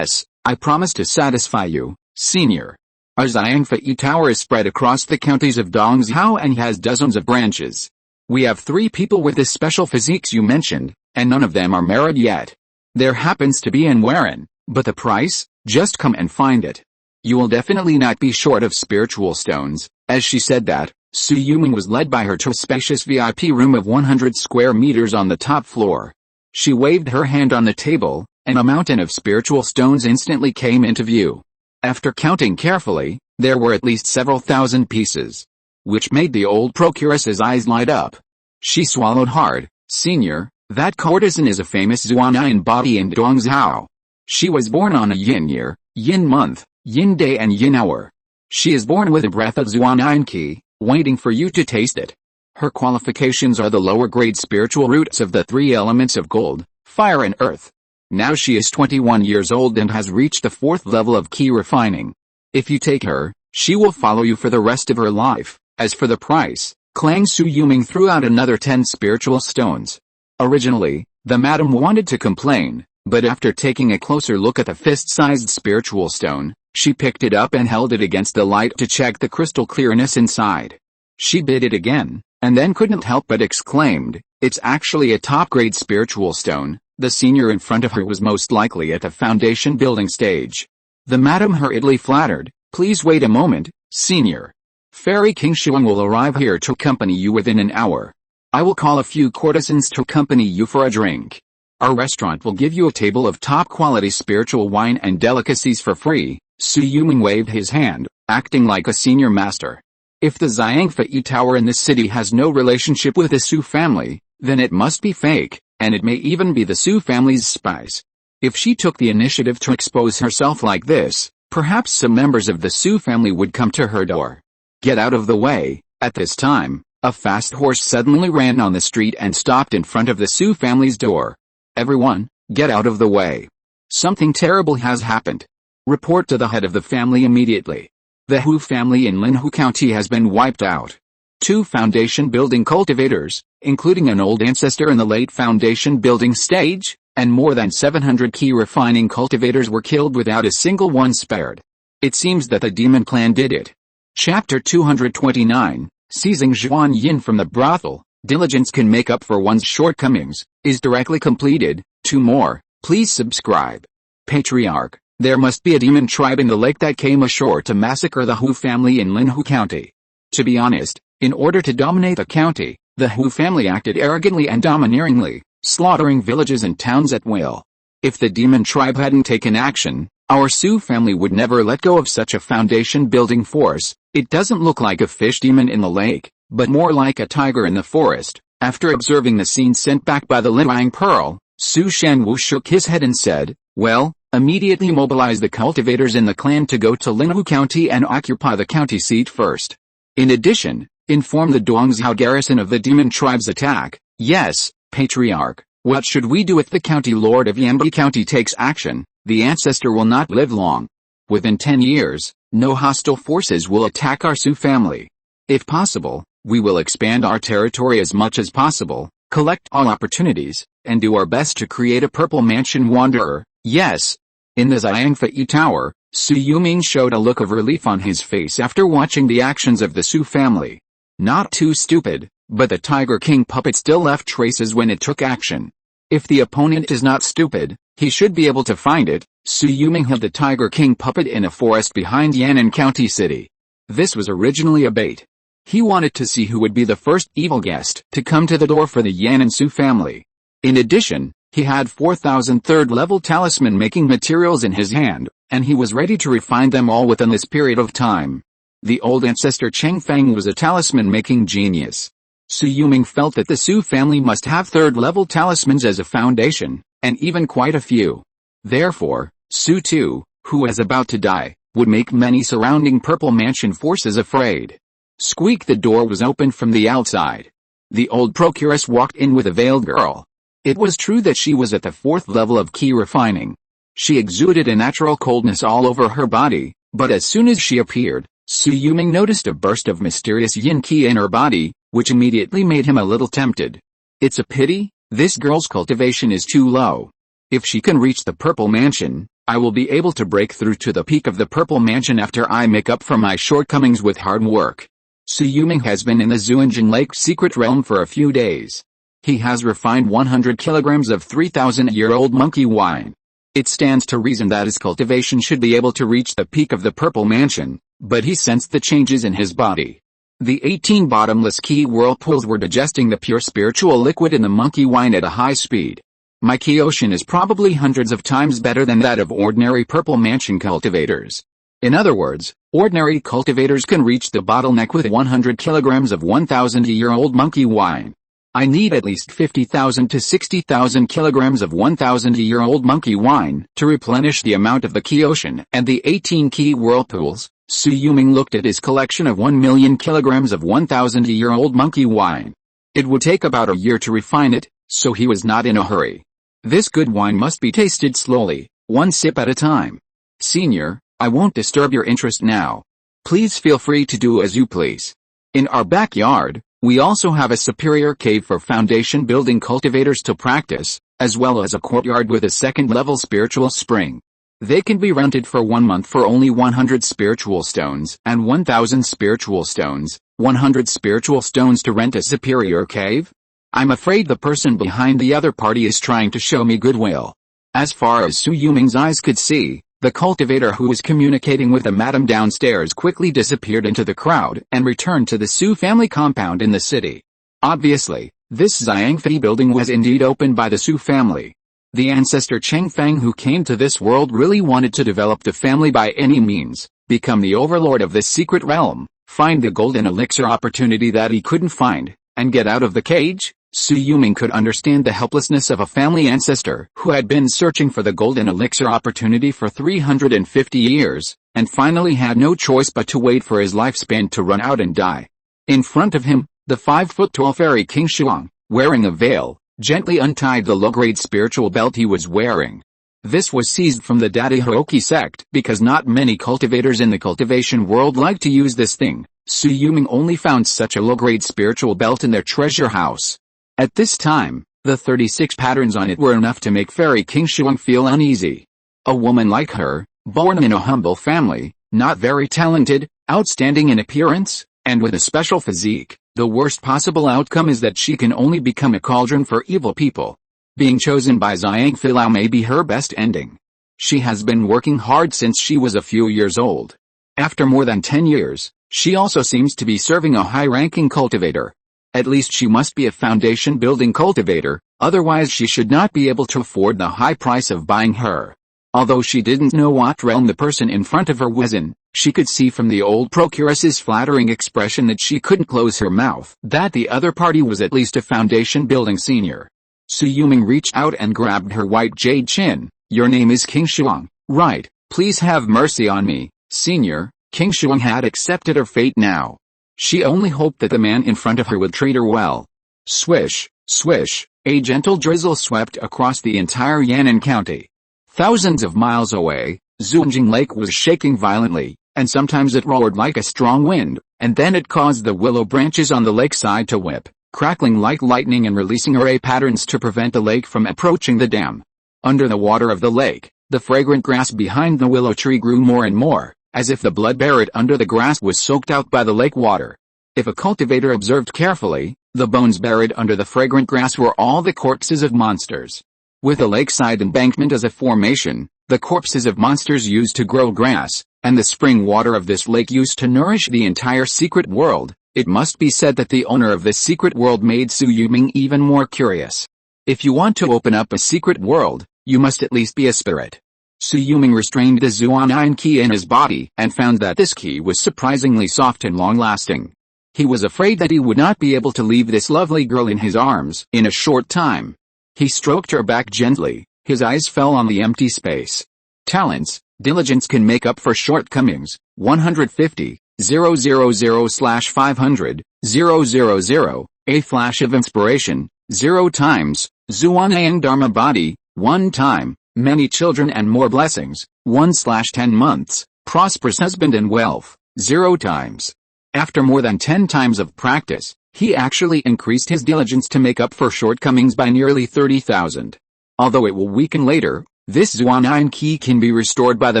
Speaker 1: I promise to satisfy you, senior. Our Zhangfei tower is spread across the counties of Dongzhou and has dozens of branches. We have 3 people with the special physiques you mentioned, and none of them are married yet. There happens to be an Warren, but the price? Just come and find it. You will definitely not be short of spiritual stones. As she said that, Su Yulong was led by her to a spacious VIP room of 100 square meters on the top floor. She waved her hand on the table, and a mountain of spiritual stones instantly came into view. After counting carefully, there were at least several thousand pieces, which made the old procuress's eyes light up. She swallowed hard. Senior, That courtesan is a famous Zuanayan body in Dongzhou. She was born on a yin year, yin month, yin day and yin hour. She is born with a breath of Zuanayan Qi, waiting for you to taste it. Her qualifications are the lower grade spiritual roots of the three elements of gold, fire and earth. Now she is 21 years old and has reached the 4th level of Qi refining. If you take her, she will follow you for the rest of her life. As for the price, Clang Su Yuming threw out another 10 spiritual stones. Originally, the madam wanted to complain, but after taking a closer look at the fist-sized spiritual stone, she picked it up and held it against the light to check the crystal clearness inside. She bid it again, and then couldn't help but exclaimed, "It's actually a top-grade spiritual stone." The senior in front of her was most likely at the foundation building stage. The madam hurriedly flattered, "Please wait a moment, senior. Fairy King Shuang will arrive here to accompany you within an hour. I will call a few courtesans to accompany you for a drink. Our restaurant will give you a table of top-quality spiritual wine and delicacies for free." Su Yuming waved his hand, acting like a senior master. If the Zhangfei Tower in this city has no relationship with the Su family, then it must be fake, and it may even be the Su family's spies. If she took the initiative to expose herself like this, perhaps some members of the Su family would come to her door. Get out of the way. At this time, a fast horse suddenly ran on the street and stopped in front of the Su family's door. "Everyone, get out of the way. Something terrible has happened. Report to the head of the family immediately. The Hu family in Linhu County has been wiped out. 2 foundation building cultivators, including an old ancestor in the late foundation building stage, and more than 700 Qi refining cultivators were killed without a single one spared. It seems that the demon clan did it." Chapter 229, Seizing Zhuan Yin from the brothel, Diligence Can Make Up for One's Shortcomings, is directly completed. 2 more, please subscribe. Patriarch, there must be a demon tribe in the lake that came ashore to massacre the Hu family in Linhu County. To be honest, in order to dominate the county, the Hu family acted arrogantly and domineeringly, slaughtering villages and towns at will. If the demon tribe hadn't taken action, our Su family would never let go of such a foundation-building force. It doesn't look like a fish demon in the lake, but more like a tiger in the forest. After observing the scene sent back by the Liang Pearl, Su Shanwu shook his head and said, "Well, immediately mobilize the cultivators in the clan to go to Linhu County and occupy the county seat first. In addition, inform the Dongzhou garrison of the demon tribe's attack." "Yes, Patriarch. What should we do if the county lord of Yandang County takes action? The ancestor will not live long. Within 10 years, no hostile forces will attack our Su family. If possible, we will expand our territory as much as possible, collect all opportunities, and do our best to create a purple mansion wanderer." "Yes." In the Zhangfei Tower, Su Yuming showed a look of relief on his face after watching the actions of the Su family. Not too stupid, but the Tiger King puppet still left traces when it took action. If the opponent is not stupid, he should be able to find it. Su Yuming hid the Tiger King puppet in a forest behind Yandang County City. This was originally a bait. He wanted to see who would be the first evil guest to come to the door for the Yandang Su family. In addition, he had 4,000 third-level talisman-making materials in his hand, and he was ready to refine them all within this period of time. The old ancestor Cheng Feng was a talisman-making genius. Su Yuming felt that the Su family must have third-level talismans as a foundation, and even quite a few. Therefore, Su Tu, who was about to die, would make many surrounding Purple Mansion forces afraid. Squeak! The door was opened from the outside. The old procuress walked in with a veiled girl. It was true that she was at the 4th level of Qi refining. She exuded a natural coldness all over her body, but as soon as she appeared, Su Yuming noticed a burst of mysterious yin Qi in her body, which immediately made him a little tempted. It's a pity, this girl's cultivation is too low. If she can reach the Purple Mansion, I will be able to break through to the peak of the Purple Mansion after I make up for my shortcomings with hard work. Su Yuming has been in the Zuanjing Lake secret realm for a few days. He has refined 100 kilograms of 3,000-year-old monkey wine. It stands to reason that his cultivation should be able to reach the peak of the Purple Mansion, but he sensed the changes in his body. The 18 bottomless Qi whirlpools were digesting the pure spiritual liquid in the monkey wine at a high speed. My Qi ocean is probably hundreds of times better than that of ordinary Purple Mansion cultivators. In other words, ordinary cultivators can reach the bottleneck with 100 kilograms of 1,000-year-old monkey wine. I need at least 50,000 to 60,000 kilograms of 1,000-year-old monkey wine to replenish the amount of the Qi Ocean and the 18 Qi whirlpools. Shui Yulong looked at his collection of 1 million kilograms of 1,000-year-old monkey wine. It would take about a year to refine it, so he was not in a hurry. This good wine must be tasted slowly, one sip at a time. Senior, I won't disturb your interest now. Please feel free to do as you please. In our backyard, we also have a superior cave for foundation building cultivators to practice, as well as a courtyard with a second-level spiritual spring. They can be rented for 1 month for only 100 spiritual stones and 1,000 spiritual stones, 100 spiritual stones to rent a superior cave? I'm afraid the person behind the other party is trying to show me goodwill. As far as Shui Yulong's eyes could see, the cultivator who was communicating with the madam downstairs quickly disappeared into the crowd and returned to the Su family compound in the city. Obviously, this Xiangfei building was indeed opened by the Su family. The ancestor Chengfeng who came to this world really wanted to develop the family by any means, become the overlord of this secret realm, find the golden elixir opportunity that he couldn't find, and get out of the cage. Shui Yulong could understand the helplessness of a family ancestor who had been searching for the golden elixir opportunity for 350 years, and finally had no choice but to wait for his lifespan to run out and die. In front of him, the 5-foot-tall fairy King Shuang, wearing a veil, gently untied the low-grade spiritual belt he was wearing. This was seized from the Dadahoki sect because not many cultivators in the cultivation world like to use this thing. Shui Yulong only found such a low-grade spiritual belt in their treasure house. At this time, the 36 patterns on it were enough to make Fairy King Shuang feel uneasy. A woman like her, born in a humble family, not very talented, outstanding in appearance, and with a special physique, the worst possible outcome is that she can only become a cauldron for evil people. Being chosen by Xiangfei Lao may be her best ending. She has been working hard since she was a few years old. After more than 10 years, she also seems to be serving a high-ranking cultivator. At least she must be a foundation-building cultivator, otherwise she should not be able to afford the high price of buying her. Although she didn't know what realm the person in front of her was in, she could see from the old procuress's flattering expression that she couldn't close her mouth that the other party was at least a foundation-building senior. Shui Yulong reached out and grabbed her white jade chin. Your name is King Shuang, right? Please have mercy on me, senior. King Shuang had accepted her fate now. She only hoped that the man in front of her would treat her well. Swish, swish, a gentle drizzle swept across the entire Yan'an County. Thousands of miles away, Zunjing Lake was shaking violently, and sometimes it roared like a strong wind, and then it caused the willow branches on the lakeside to whip, crackling like lightning and releasing array patterns to prevent the lake from approaching the dam. Under the water of the lake, the fragrant grass behind the willow tree grew more and more, as if the blood buried under the grass was soaked out by the lake water. If a cultivator observed carefully, the bones buried under the fragrant grass were all the corpses of monsters. With a lakeside embankment as a formation, the corpses of monsters used to grow grass, and the spring water of this lake used to nourish the entire secret world. It must be said that the owner of this secret world made Shui Yulong even more curious. If you want to open up a secret world, you must at least be a spirit. Shui Yulong restrained the Zuan'an Qi in his body and found that this Qi was surprisingly soft and long-lasting. He was afraid that he would not be able to leave this lovely girl in his arms in a short time. He stroked her back gently, his eyes fell on the empty space. Talents, diligence can make up for shortcomings, 150, 000/500, 000, a flash of inspiration, 0 times, Zuan'an Dharma body, 1 time, many children and more blessings, 1/10 months, prosperous husband and wealth, 0 times. After more than 10 times of practice, he actually increased his diligence to make up for shortcomings by nearly 30,000. Although it will weaken later, this Zuan'an Qi can be restored by the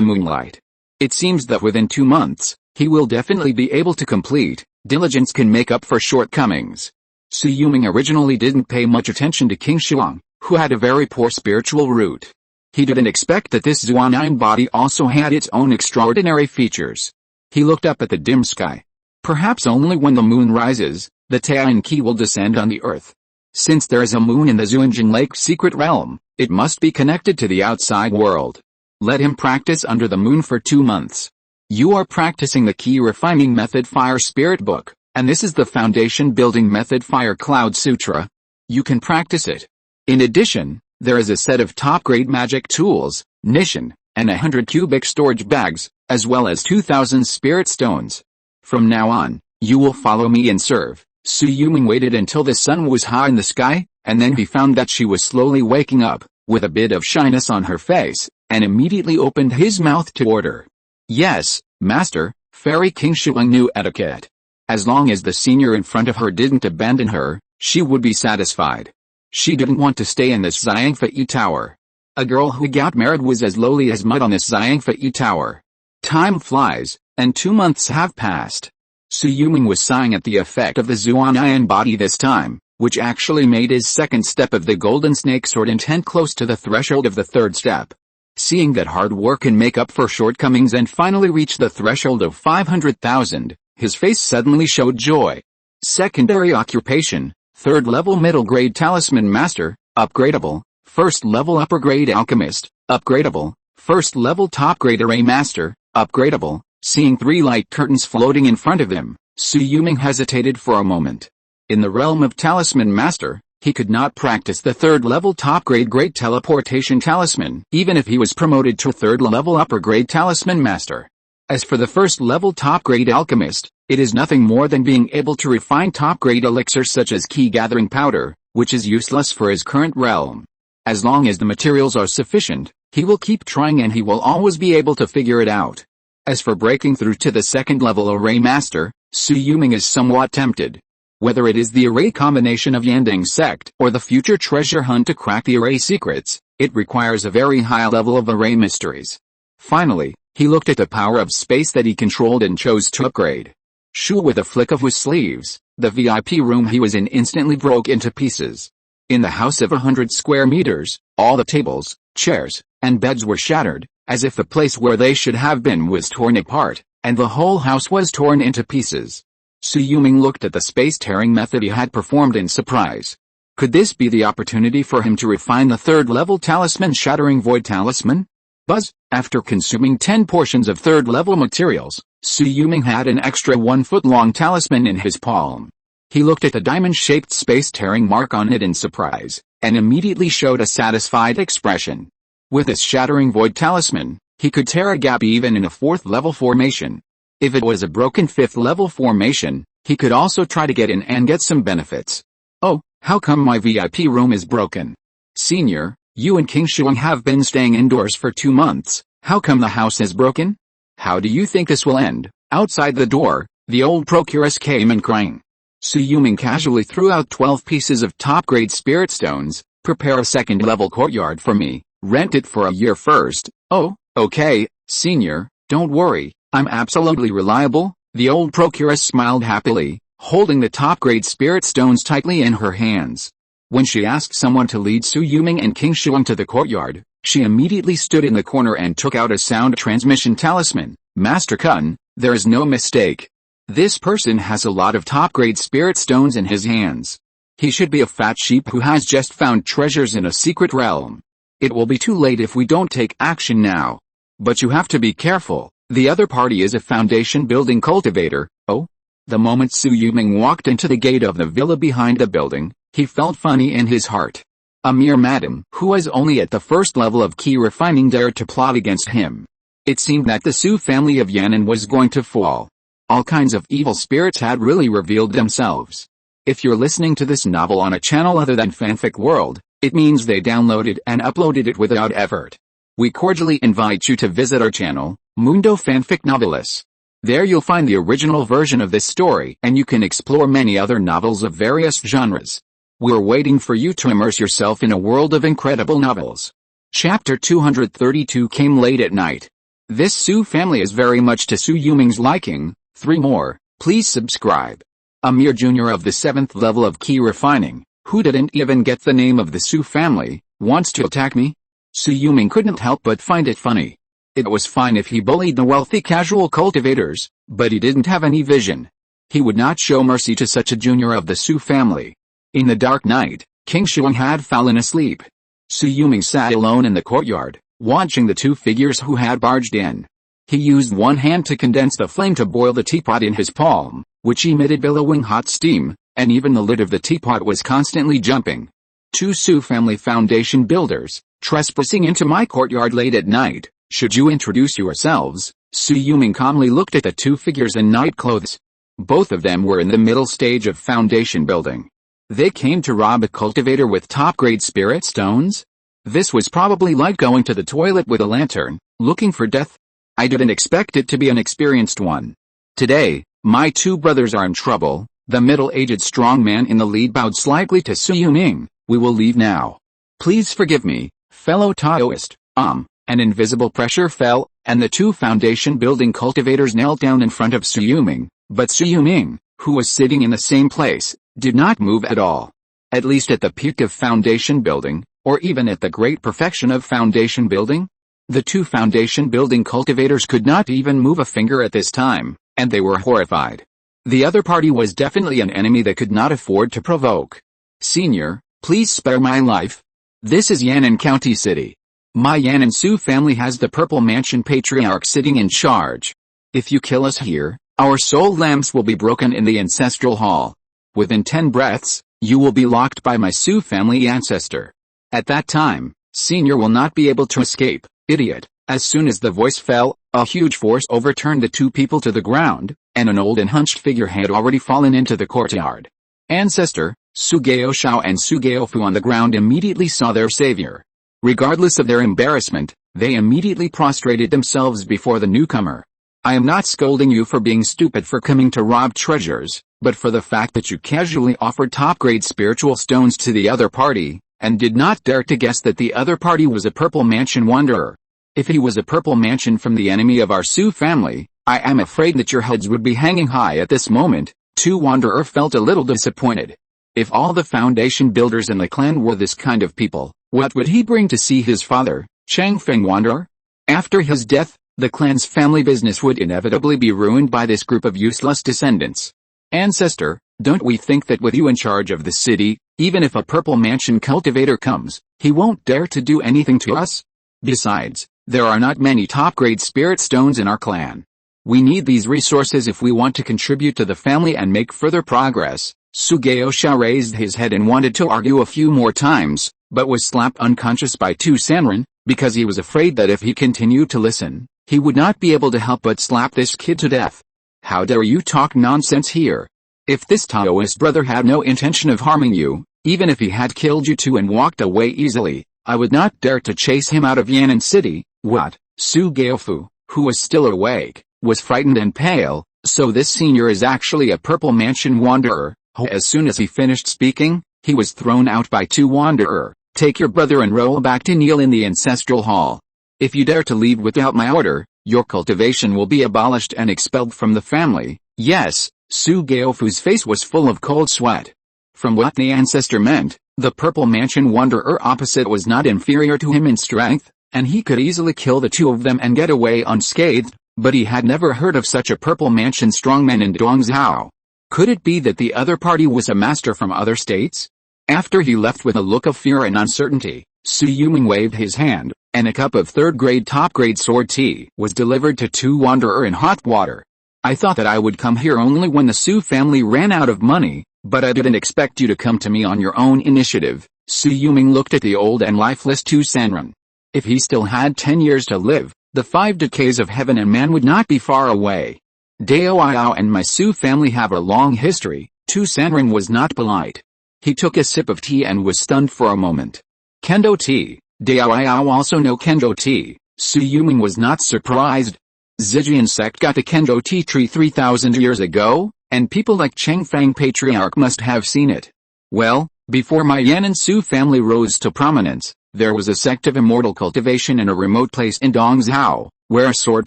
Speaker 1: moonlight. It seems that within 2 months, he will definitely be able to complete. Diligence can make up for shortcomings. Shui Yulong originally didn't pay much attention to King Shuang, who had a very poor spiritual root. He didn't expect that this Zuan'an body also had its own extraordinary features. He looked up at the dim sky. Perhaps only when the moon rises, the Tian Qi will descend on the earth. Since there is a moon in the Zunjing Lake secret realm, it must be connected to the outside world. Let him practice under the moon for 2 months. You are practicing the Qi Refining Method Fire Spirit Book, and this is the Foundation Building Method Fire Cloud Sutra. you can practice it. In addition, there is a set of top-grade magic tools, Nishan, and 100 cubic storage bags, as well as 2,000 spirit stones. From now on, you will follow me and serve. Su Yuming waited until the sun was high in the sky, and then he found that she was slowly waking up, with a bit of shyness on her face, and immediately opened his mouth to order. Yes, Master, Fairy King Yulong knew etiquette. As long as the senior in front of her didn't abandon her, she would be satisfied. She didn't want to stay in this Xiangfei tower. A girl who got married was as lowly as mud on this Xiangfei tower. Time flies, and 2 months have passed. Su Yuming was sighing at the effect of the Zuan body this time, which actually made his second step of the Golden Snake Sword intent close to the threshold of the third step. Seeing that hard work can make up for shortcomings and finally reach the threshold of 500,000, his face suddenly showed joy. Secondary occupation, 3rd level middle grade talisman master, upgradable, 1st level upper grade alchemist, upgradable, 1st level top grade array master, upgradable. Seeing 3 light curtains floating in front of him, Su Yuming hesitated for a moment. In the realm of talisman master, he could not practice the 3rd level top grade great teleportation talisman, even if he was promoted to 3rd level upper grade talisman master. As for the 1st level top grade alchemist, it is nothing more than being able to refine top grade elixirs such as key gathering powder, which is useless for his current realm. As long as the materials are sufficient, he will keep trying and he will always be able to figure it out. As for breaking through to the 2nd level array master, Su Yuming is somewhat tempted. Whether it is the array combination of Yandang sect or the future treasure hunt to crack the array secrets, it requires a very high level of array mysteries. Finally, he looked at the power of space that he controlled and chose to upgrade. Shu with a flick of his sleeves, the VIP room he was in instantly broke into pieces. In the house of 100 square meters, all the tables, chairs, and beds were shattered, as if the place where they should have been was torn apart, and the whole house was torn into pieces. Su Yuming looked at the space-tearing method he had performed in surprise. Could this be the opportunity for him to refine the 3rd level talisman Shattering Void Talisman? Buzz, after consuming 10 portions of 3rd level materials, Su Yuming had an extra 1-foot-long talisman in his palm. He looked at the diamond-shaped space-tearing mark on it in surprise, and immediately showed a satisfied expression. With his Shattering Void Talisman, he could tear a gap even in a 4th level formation. If it was a broken 5th level formation, he could also try to get in and get some benefits. Oh, how come my VIP room is broken? Senior, you and King Yulong have been staying indoors for 2 months, how come the house is broken? How do you think this will end? Outside the door, the old procuress came in crying. Su Yuming casually threw out 12 pieces of top-grade spirit stones. Prepare a 2nd level courtyard for me, rent it for a year first. Oh, okay, senior, don't worry, I'm absolutely reliable. The old procuress smiled happily, holding the top-grade spirit stones tightly in her hands. When she asked someone to lead Su Yuming and King Yulong to the courtyard, she immediately stood in the corner and took out a sound transmission talisman. Master Kun, there is no mistake. This person has a lot of top-grade spirit stones in his hands. He should be a fat sheep who has just found treasures in a secret realm. It will be too late if we don't take action now. But you have to be careful, the other party is a foundation-building cultivator. Oh? The moment Su Yuming walked into the gate of the villa behind the building, he felt funny in his heart. A mere madam who was only at the 1st level of Qi Refining dared to plot against him. It seemed that the Su family of Yan'an was going to fall. All kinds of evil spirits had really revealed themselves. If you're listening to this novel on a channel other than Fanfic World, it means they downloaded and uploaded it without effort. We cordially invite you to visit our channel, Mundo Fanfic Novelis. There you'll find the original version of this story and you can explore many other novels of various genres. We're waiting for you to immerse yourself in a world of incredible novels. Chapter 232 came late at night. This Su family is very much to Su Yuming's liking. 3 more, please subscribe. Amir Jr. of the 7th level of Qi Refining, who didn't even get the name of the Su family, wants to attack me? Su Yuming couldn't help but find it funny. It was fine if he bullied the wealthy casual cultivators, but he didn't have any vision. He would not show mercy to such a junior of the Su family. In the dark night, King Yulong had fallen asleep. Su Yuming sat alone in the courtyard, watching the 2 figures who had barged in. He used one hand to condense the flame to boil the teapot in his palm, which emitted billowing hot steam, and even the lid of the teapot was constantly jumping. Two Su family foundation builders, trespassing into my courtyard late at night. Should you introduce yourselves? Su Yuming calmly looked at the two figures in night clothes. Both of them were in the middle stage of foundation building. They came to rob a cultivator with top-grade spirit stones? This was probably like going to the toilet with a lantern, looking for death. I didn't expect it to be an experienced one. Today, my two brothers are in trouble. The middle-aged strong man in the lead bowed slightly to Su Yuming. We will leave now. Please forgive me, fellow Taoist. An invisible pressure fell, and the two foundation building cultivators knelt down in front of Su Yuming, but Su Yuming, who was sitting in the same place, did not move at all. At least at the peak of foundation building, or even at the great perfection of foundation building. The two foundation building cultivators could not even move a finger at this time, and they were horrified. The other party was definitely an enemy they could not afford to provoke. Senior, please spare my life. This is Yan'an County City. My Yan'an Su family has the Purple Mansion Patriarch sitting in charge. If you kill us here, our soul lamps will be broken in the Ancestral Hall. Within 10 breaths, you will be locked by my Su family ancestor. At that time, Senior will not be able to escape, idiot. As soon as the voice fell, a huge force overturned the two people to the ground, and an old and hunched figure had already fallen into the courtyard. Ancestor, Sugeo Shao and Sugeo Fu on the ground immediately saw their savior. Regardless of their embarrassment, they immediately prostrated themselves before the newcomer. I am not scolding you for being stupid for coming to rob treasures, but for the fact that you casually offered top-grade spiritual stones to the other party, and did not dare to guess that the other party was a Purple Mansion wanderer. If he was a Purple Mansion from the enemy of our Su family, I am afraid that your heads would be hanging high at this moment. Two Wanderer felt a little disappointed. If all the foundation builders in the clan were this kind of people, what would he bring to see his father, Changfeng Wanderer? After his death, the clan's family business would inevitably be ruined by this group of useless descendants. Ancestor, don't we think that with you in charge of the city, even if a Purple Mansion cultivator comes, he won't dare to do anything to us? Besides, there are not many top-grade spirit stones in our clan. We need these resources if we want to contribute to the family and make further progress. Sugeo Shao raised his head and wanted to argue a few more times, but was slapped unconscious by Tu Sanren, because he was afraid that if he continued to listen, he would not be able to help but slap this kid to death. How dare you talk nonsense here? If this Taoist brother had no intention of harming you, even if he had killed you two and walked away easily, I would not dare to chase him out of Yan'an City. What? Sugeo Fu, who was still awake, was frightened and pale. So this senior is actually a Purple Mansion wanderer. As soon as he finished speaking, he was thrown out by two wanderer. Take your brother and roll back to kneel in the Ancestral Hall. If you dare to leave without my order, your cultivation will be abolished and expelled from the family. Yes, Sugeo Fu's face was full of cold sweat. From what the ancestor meant, the Purple Mansion wanderer opposite was not inferior to him in strength, and he could easily kill the two of them and get away unscathed, but he had never heard of such a Purple Mansion strongman in Dongzhou. Could it be that the other party was a master from other states? After he left with a look of fear and uncertainty, Su Yuming waved his hand, and a cup of third-grade top-grade sword tea was delivered to two wanderer in hot water. I thought that I would come here only when the Su family ran out of money, but I didn't expect you to come to me on your own initiative. Su Yuming looked at the old and lifeless Tu Sanren. If he still had 10 years to live, the 5 decays of heaven and man would not be far away. Dao Iao and my Su family have a long history. Tu Sanren was not polite. He took a sip of tea and was stunned for a moment. Kendo tea. Dao Iao also know Kendo tea. Su Yuming was not surprised. Zijian sect got the Kendo tea tree 3,000 years ago, and people like Changfeng Patriarch must have seen it. Well, before my Yan'an Su family rose to prominence, there was a sect of immortal cultivation in a remote place in Dongzhou, where a sword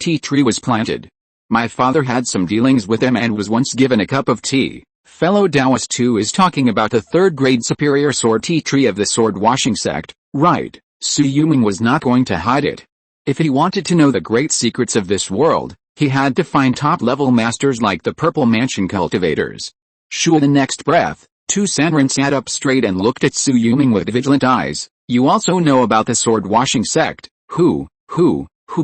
Speaker 1: tea tree was planted. My father had some dealings with them and was once given a cup of tea. Fellow Taoist 2 is talking about the third-grade superior sword tea tree of the sword washing sect, right? Su Yuming was not going to hide it. If he wanted to know the great secrets of this world, he had to find top-level masters like the Purple Mansion cultivators. Sure. The next breath, Tu Sanren sat up straight and looked at Su Yuming with vigilant eyes. You also know about the sword washing sect. Who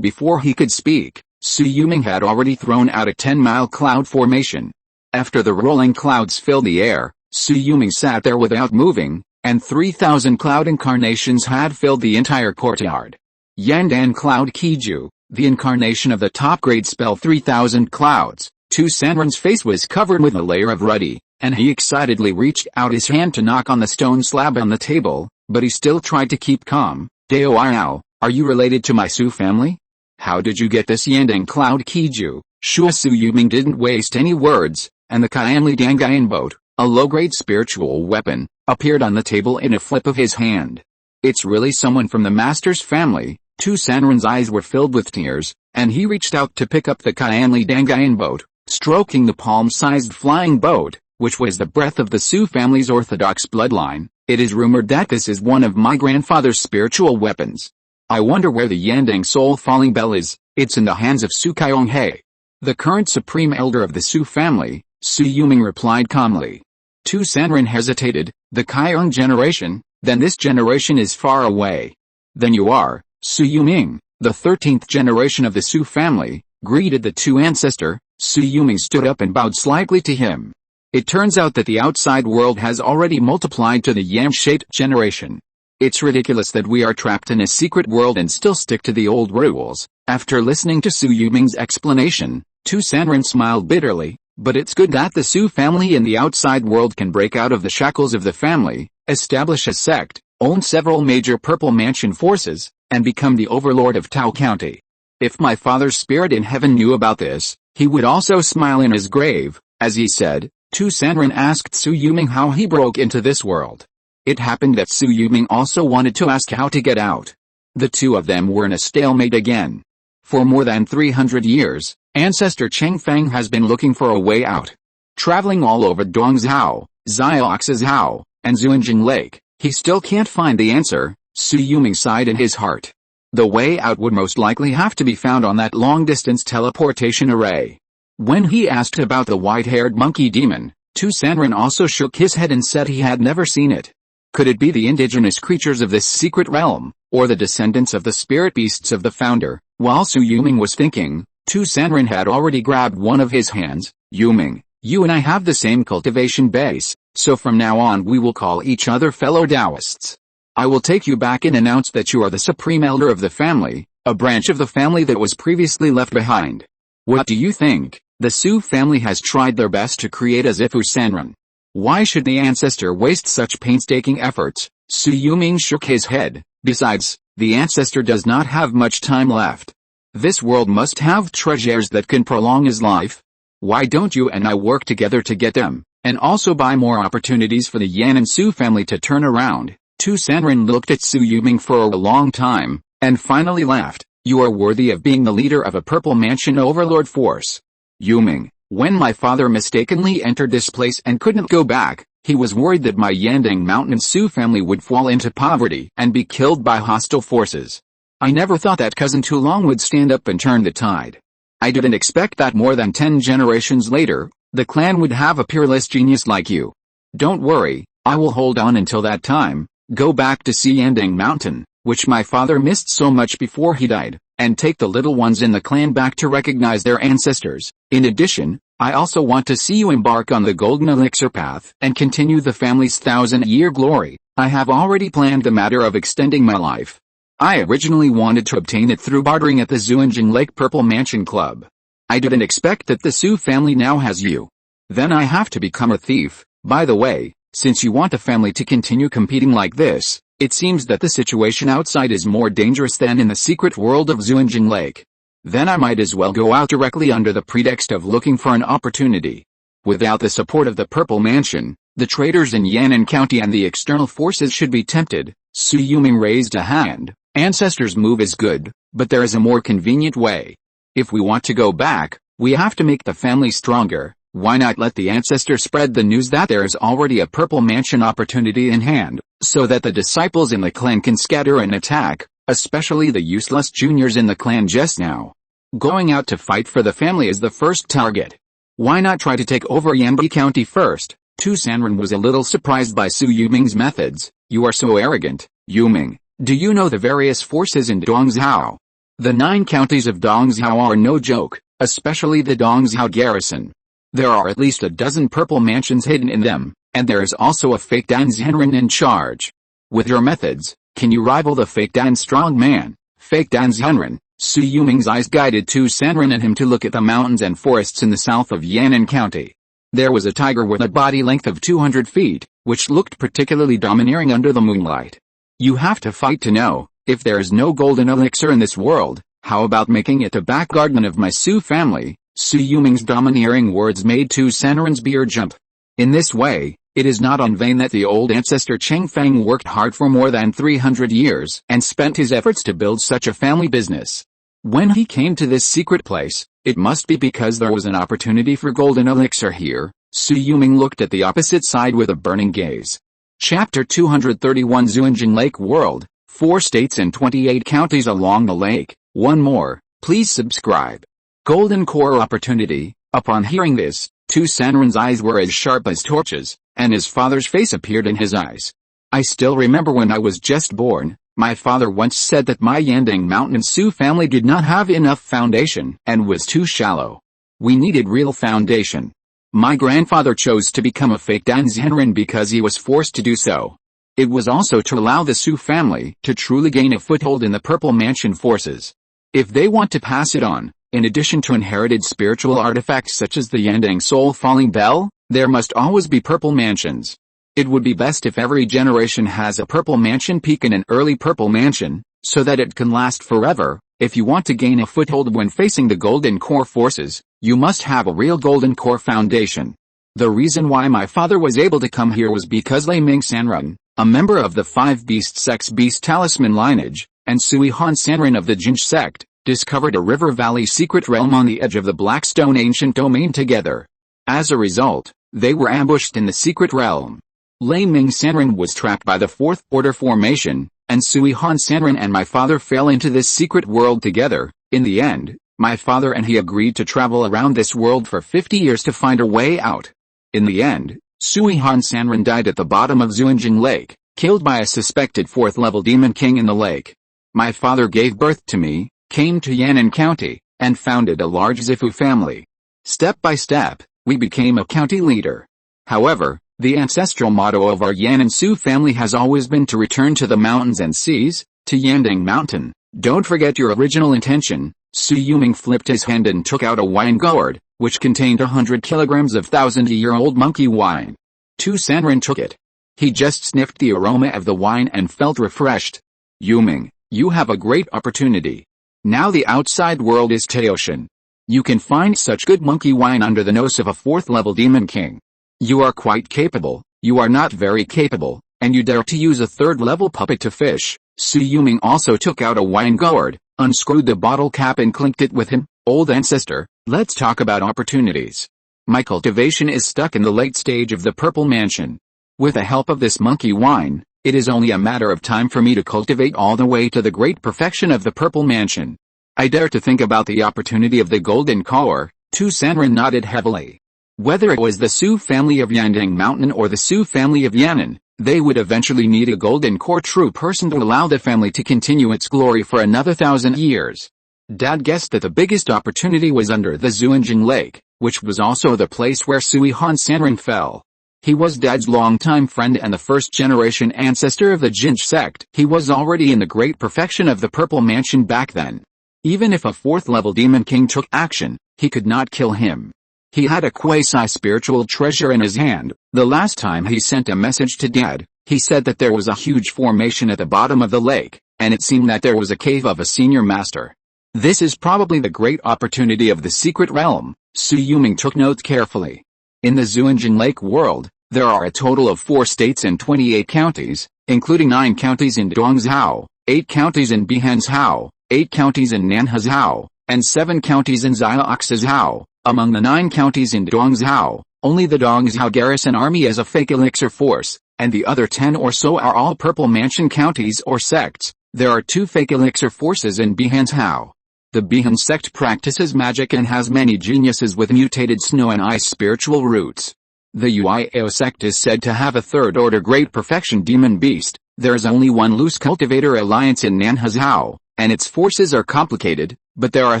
Speaker 1: before he could speak, Su Yuming had already thrown out a 10-mile cloud formation. After the rolling clouds filled the air, Su Yuming sat there without moving, and 3,000 cloud incarnations had filled the entire courtyard. Yandang Cloud Kiju, the incarnation of the top-grade spell 3,000 Clouds. Tu Sanren's face was covered with a layer of ruddy, and he excitedly reached out his hand to knock on the stone slab on the table, but he still tried to keep calm. Dao Yao, are you related to my Su family? How did you get this Yandang Cloud Kiju? Shua Su Yuming didn't waste any words, and the Qianli Dangayan boat, a low-grade spiritual weapon, appeared on the table in a flip of his hand. It's really someone from the master's family. Tu Sanren's eyes were filled with tears, and he reached out to pick up the Qianli Dangayan boat, stroking the palm-sized flying boat, which was the breath of the Su family's orthodox bloodline. It is rumored that this is one of my grandfather's spiritual weapons. I wonder where the Yandang Soul Falling Bell is. It's in the hands of Su Qionghe, the current supreme elder of the Su family, Su Yuming replied calmly. Tu Sanren hesitated. The Qiong generation? Then this generation is far away. Then you are, Su Yuming, the 13th generation of the Su family, greeted the Tu ancestor. Su Yuming stood up and bowed slightly to him. It turns out that the outside world has already multiplied to the Yam-shaped generation. It's ridiculous that we are trapped in a secret world and still stick to the old rules. After listening to Su Yuming's explanation, Tu Sanren smiled bitterly. But it's good that the Su family in the outside world can break out of the shackles of the family, establish a sect, own several major Purple Mansion forces, and become the overlord of Tao County. If my father's spirit in heaven knew about this, he would also smile in his grave. As he said, Tu Sanren asked Su Yuming how he broke into this world. It happened that Su Yuming also wanted to ask how to get out. The two of them were in a stalemate again. For more than 300 years, Ancestor Cheng Feng has been looking for a way out. Traveling all over Dongzhou, Zioxizhou, and Zhuanjing Lake, he still can't find the answer. Su Yuming sighed in his heart. The way out would most likely have to be found on that long-distance teleportation array. When he asked about the white-haired monkey demon, Tu Sanren also shook his head and said he had never seen it. Could it be the indigenous creatures of this secret realm, or the descendants of the spirit beasts of the founder? While Su Yuming was thinking, Tu Sanren had already grabbed one of his hands. Yuming, you and I have the same cultivation base, so from now on we will call each other fellow Taoists. I will take you back and announce that you are the supreme elder of the family, a branch of the family that was previously left behind. What do you think? The Su family has tried their best to create a Zifu Sanren. Why should the ancestor waste such painstaking efforts? Su Yuming shook his head. Besides, the ancestor does not have much time left. This world must have treasures that can prolong his life. Why don't you and I work together to get them, and also buy more opportunities for the Yan and Su family to turn around? Tu Sanren looked at Su Yuming for a long time, and finally laughed. You are worthy of being the leader of a Purple Mansion overlord force. Yuming, when my father mistakenly entered this place and couldn't go back, he was worried that my Yandang Mountains Su family would fall into poverty and be killed by hostile forces. I never thought that cousin Tu Long would stand up and turn the tide. I didn't expect that more than 10 generations later, the clan would have a peerless genius like you. Don't worry, I will hold on until that time, go back to see Yandang Mountain, which my father missed so much before he died, and take the little ones in the clan back to recognize their ancestors. In addition, I also want to see you embark on the Golden Elixir path and continue the family's 1,000-year glory. I have already planned the matter of extending my life. I originally wanted to obtain it through bartering at the Zhuanjing Lake Purple Mansion Club. I didn't expect that the Su family now has you. Then I have to become a thief. By the way, since you want the family to continue competing like this, it seems that the situation outside is more dangerous than in the secret world of Zhuanjing Lake. Then I might as well go out directly under the pretext of looking for an opportunity. Without the support of the Purple Mansion, the traders in Yan'an County and the external forces should be tempted. Su Yuming raised a hand. Ancestor's move is good, but there is a more convenient way. If we want to go back, we have to make the family stronger. Why not let the ancestor spread the news that there is already a Purple Mansion opportunity in hand, so that the disciples in the clan can scatter and attack, especially the useless juniors in the clan just now. Going out to fight for the family is the first target. Why not try to take over Yandang County first? Tu Sanren was a little surprised by Su Yuming's methods. You are so arrogant, Yuming. Do you know the various forces in Dongzhou? The 9 counties of Dongzhou are no joke, especially the Dongzhou garrison. There are at least a dozen Purple Mansions hidden in them. And there is also a fake Dan Zhenren in charge. With your methods, can you rival the fake Dan strongman, fake Dan Zhenren? Su Yuming's eyes guided Tu Sanren and him to look at the mountains and forests in the south of Yan'an County. There was a tiger with a body length of 200 feet, which looked particularly domineering under the moonlight. You have to fight to know, if there is no golden elixir in this world, how about making it the back garden of my Su family? Su Yuming's domineering words made Tu Sanren's beard jump. In this way, it is not in vain that the old ancestor Cheng Feng worked hard for more than 300 years and spent his efforts to build such a family business. When he came to this secret place, it must be because there was an opportunity for golden elixir here. Su Yuming looked at the opposite side with a burning gaze. Chapter 231 Zhuanjing Lake World, 4 states and 28 counties along the lake. One more, please subscribe. Golden Core Opportunity. Upon hearing this, Tu Sanren's eyes were as sharp as torches, and his father's face appeared in his eyes. I still remember when I was just born, my father once said that my Yandang Mountains Sioux family did not have enough foundation and was too shallow. We needed real foundation. My grandfather chose to become a fake Dan Zhenren because he was forced to do so. It was also to allow the Sioux family to truly gain a foothold in the Purple Mansion forces. If they want to pass it on, in addition to inherited spiritual artifacts such as the Yandang Soul Falling Bell, there must always be Purple Mansions. It would be best if every generation has a Purple Mansion peak and an early Purple Mansion, so that it can last forever. If you want to gain a foothold when facing the Golden Core forces, you must have a real Golden Core foundation. The reason why my father was able to come here was because Lei Ming Sanren, a member of the 5 Beast Sect's Beast Talisman lineage, and Sui Han Sanren of the Jinj sect, discovered a river valley secret realm on the edge of the Blackstone ancient domain together. As a result, they were ambushed in the secret realm. Lei Ming Sanren was trapped by the Fourth Order formation, and Sui Han Sanren and my father fell into this secret world together. In the end, my father and he agreed to travel around this world for 50 years to find a way out. In the end, Sui Han Sanren died at the bottom of Zhuanjing Lake, killed by a suspected 4th-level demon king in the lake. My father gave birth to me, came to Yan'an County, and founded a large Zifu family. Step by step, we became a county leader. However, the ancestral motto of our Yan'an Sioux family has always been to return to the mountains and seas, to Yandang Mountain. Don't forget your original intention. Su Yuming flipped his hand and took out a wine gourd, which contained 100 kilograms of 1,000-year-old monkey wine. Tu Sanren took it. He just sniffed the aroma of the wine and felt refreshed. Yuming, you have a great opportunity. Now the outside world is Taoshan. You can find such good monkey wine under the nose of a 4th-level demon king. You are quite capable, you are not very capable, and you dare to use a 3rd-level puppet to fish. Su Yuming also took out a wine gourd, unscrewed the bottle cap and clinked it with him. Old ancestor, let's talk about opportunities. My cultivation is stuck in the late stage of the Purple Mansion. With the help of this monkey wine, it is only a matter of time for me to cultivate all the way to the great perfection of the Purple Mansion. I dare to think about the opportunity of the Golden Core. Tu Sanren nodded heavily. Whether it was the Sioux family of Yandang Mountain or the Sioux family of Yan'an, they would eventually need a Golden Core true person to allow the family to continue its glory for another 1,000 years. Dad guessed that the biggest opportunity was under the Zhuanjing Lake, which was also the place where Sui Han Sanren fell. He was Dad's longtime friend and the first-generation ancestor of the Jinj sect. He was already in the great perfection of the Purple Mansion back then. Even if a 4th-level demon king took action, he could not kill him. He had a quasi-spiritual treasure in his hand. The last time he sent a message to Dad, he said that there was a huge formation at the bottom of the lake, and it seemed that there was a cave of a senior master. This is probably the great opportunity of the secret realm. Su Yuming took note carefully. In the Zhuanjing Lake world, there are a total of 4 states and 28 counties, including 9 counties in Dongzhou, 8 counties in Bihanzhou, 8 counties in Nanhezhou, and 7 counties in Xiaoxizhou. Among the 9 counties in Dongzhou, only the Dongzhou garrison army is a fake elixir force, and the other 10 or so are all Purple Mansion counties or sects. There are 2 fake elixir forces in Bihanzhou. The Bihan sect practices magic and has many geniuses with mutated snow and ice spiritual roots. The Uiao sect is said to have a 3rd-order great perfection demon beast. There is only one loose cultivator alliance in Nanhezhou, and its forces are complicated, but there are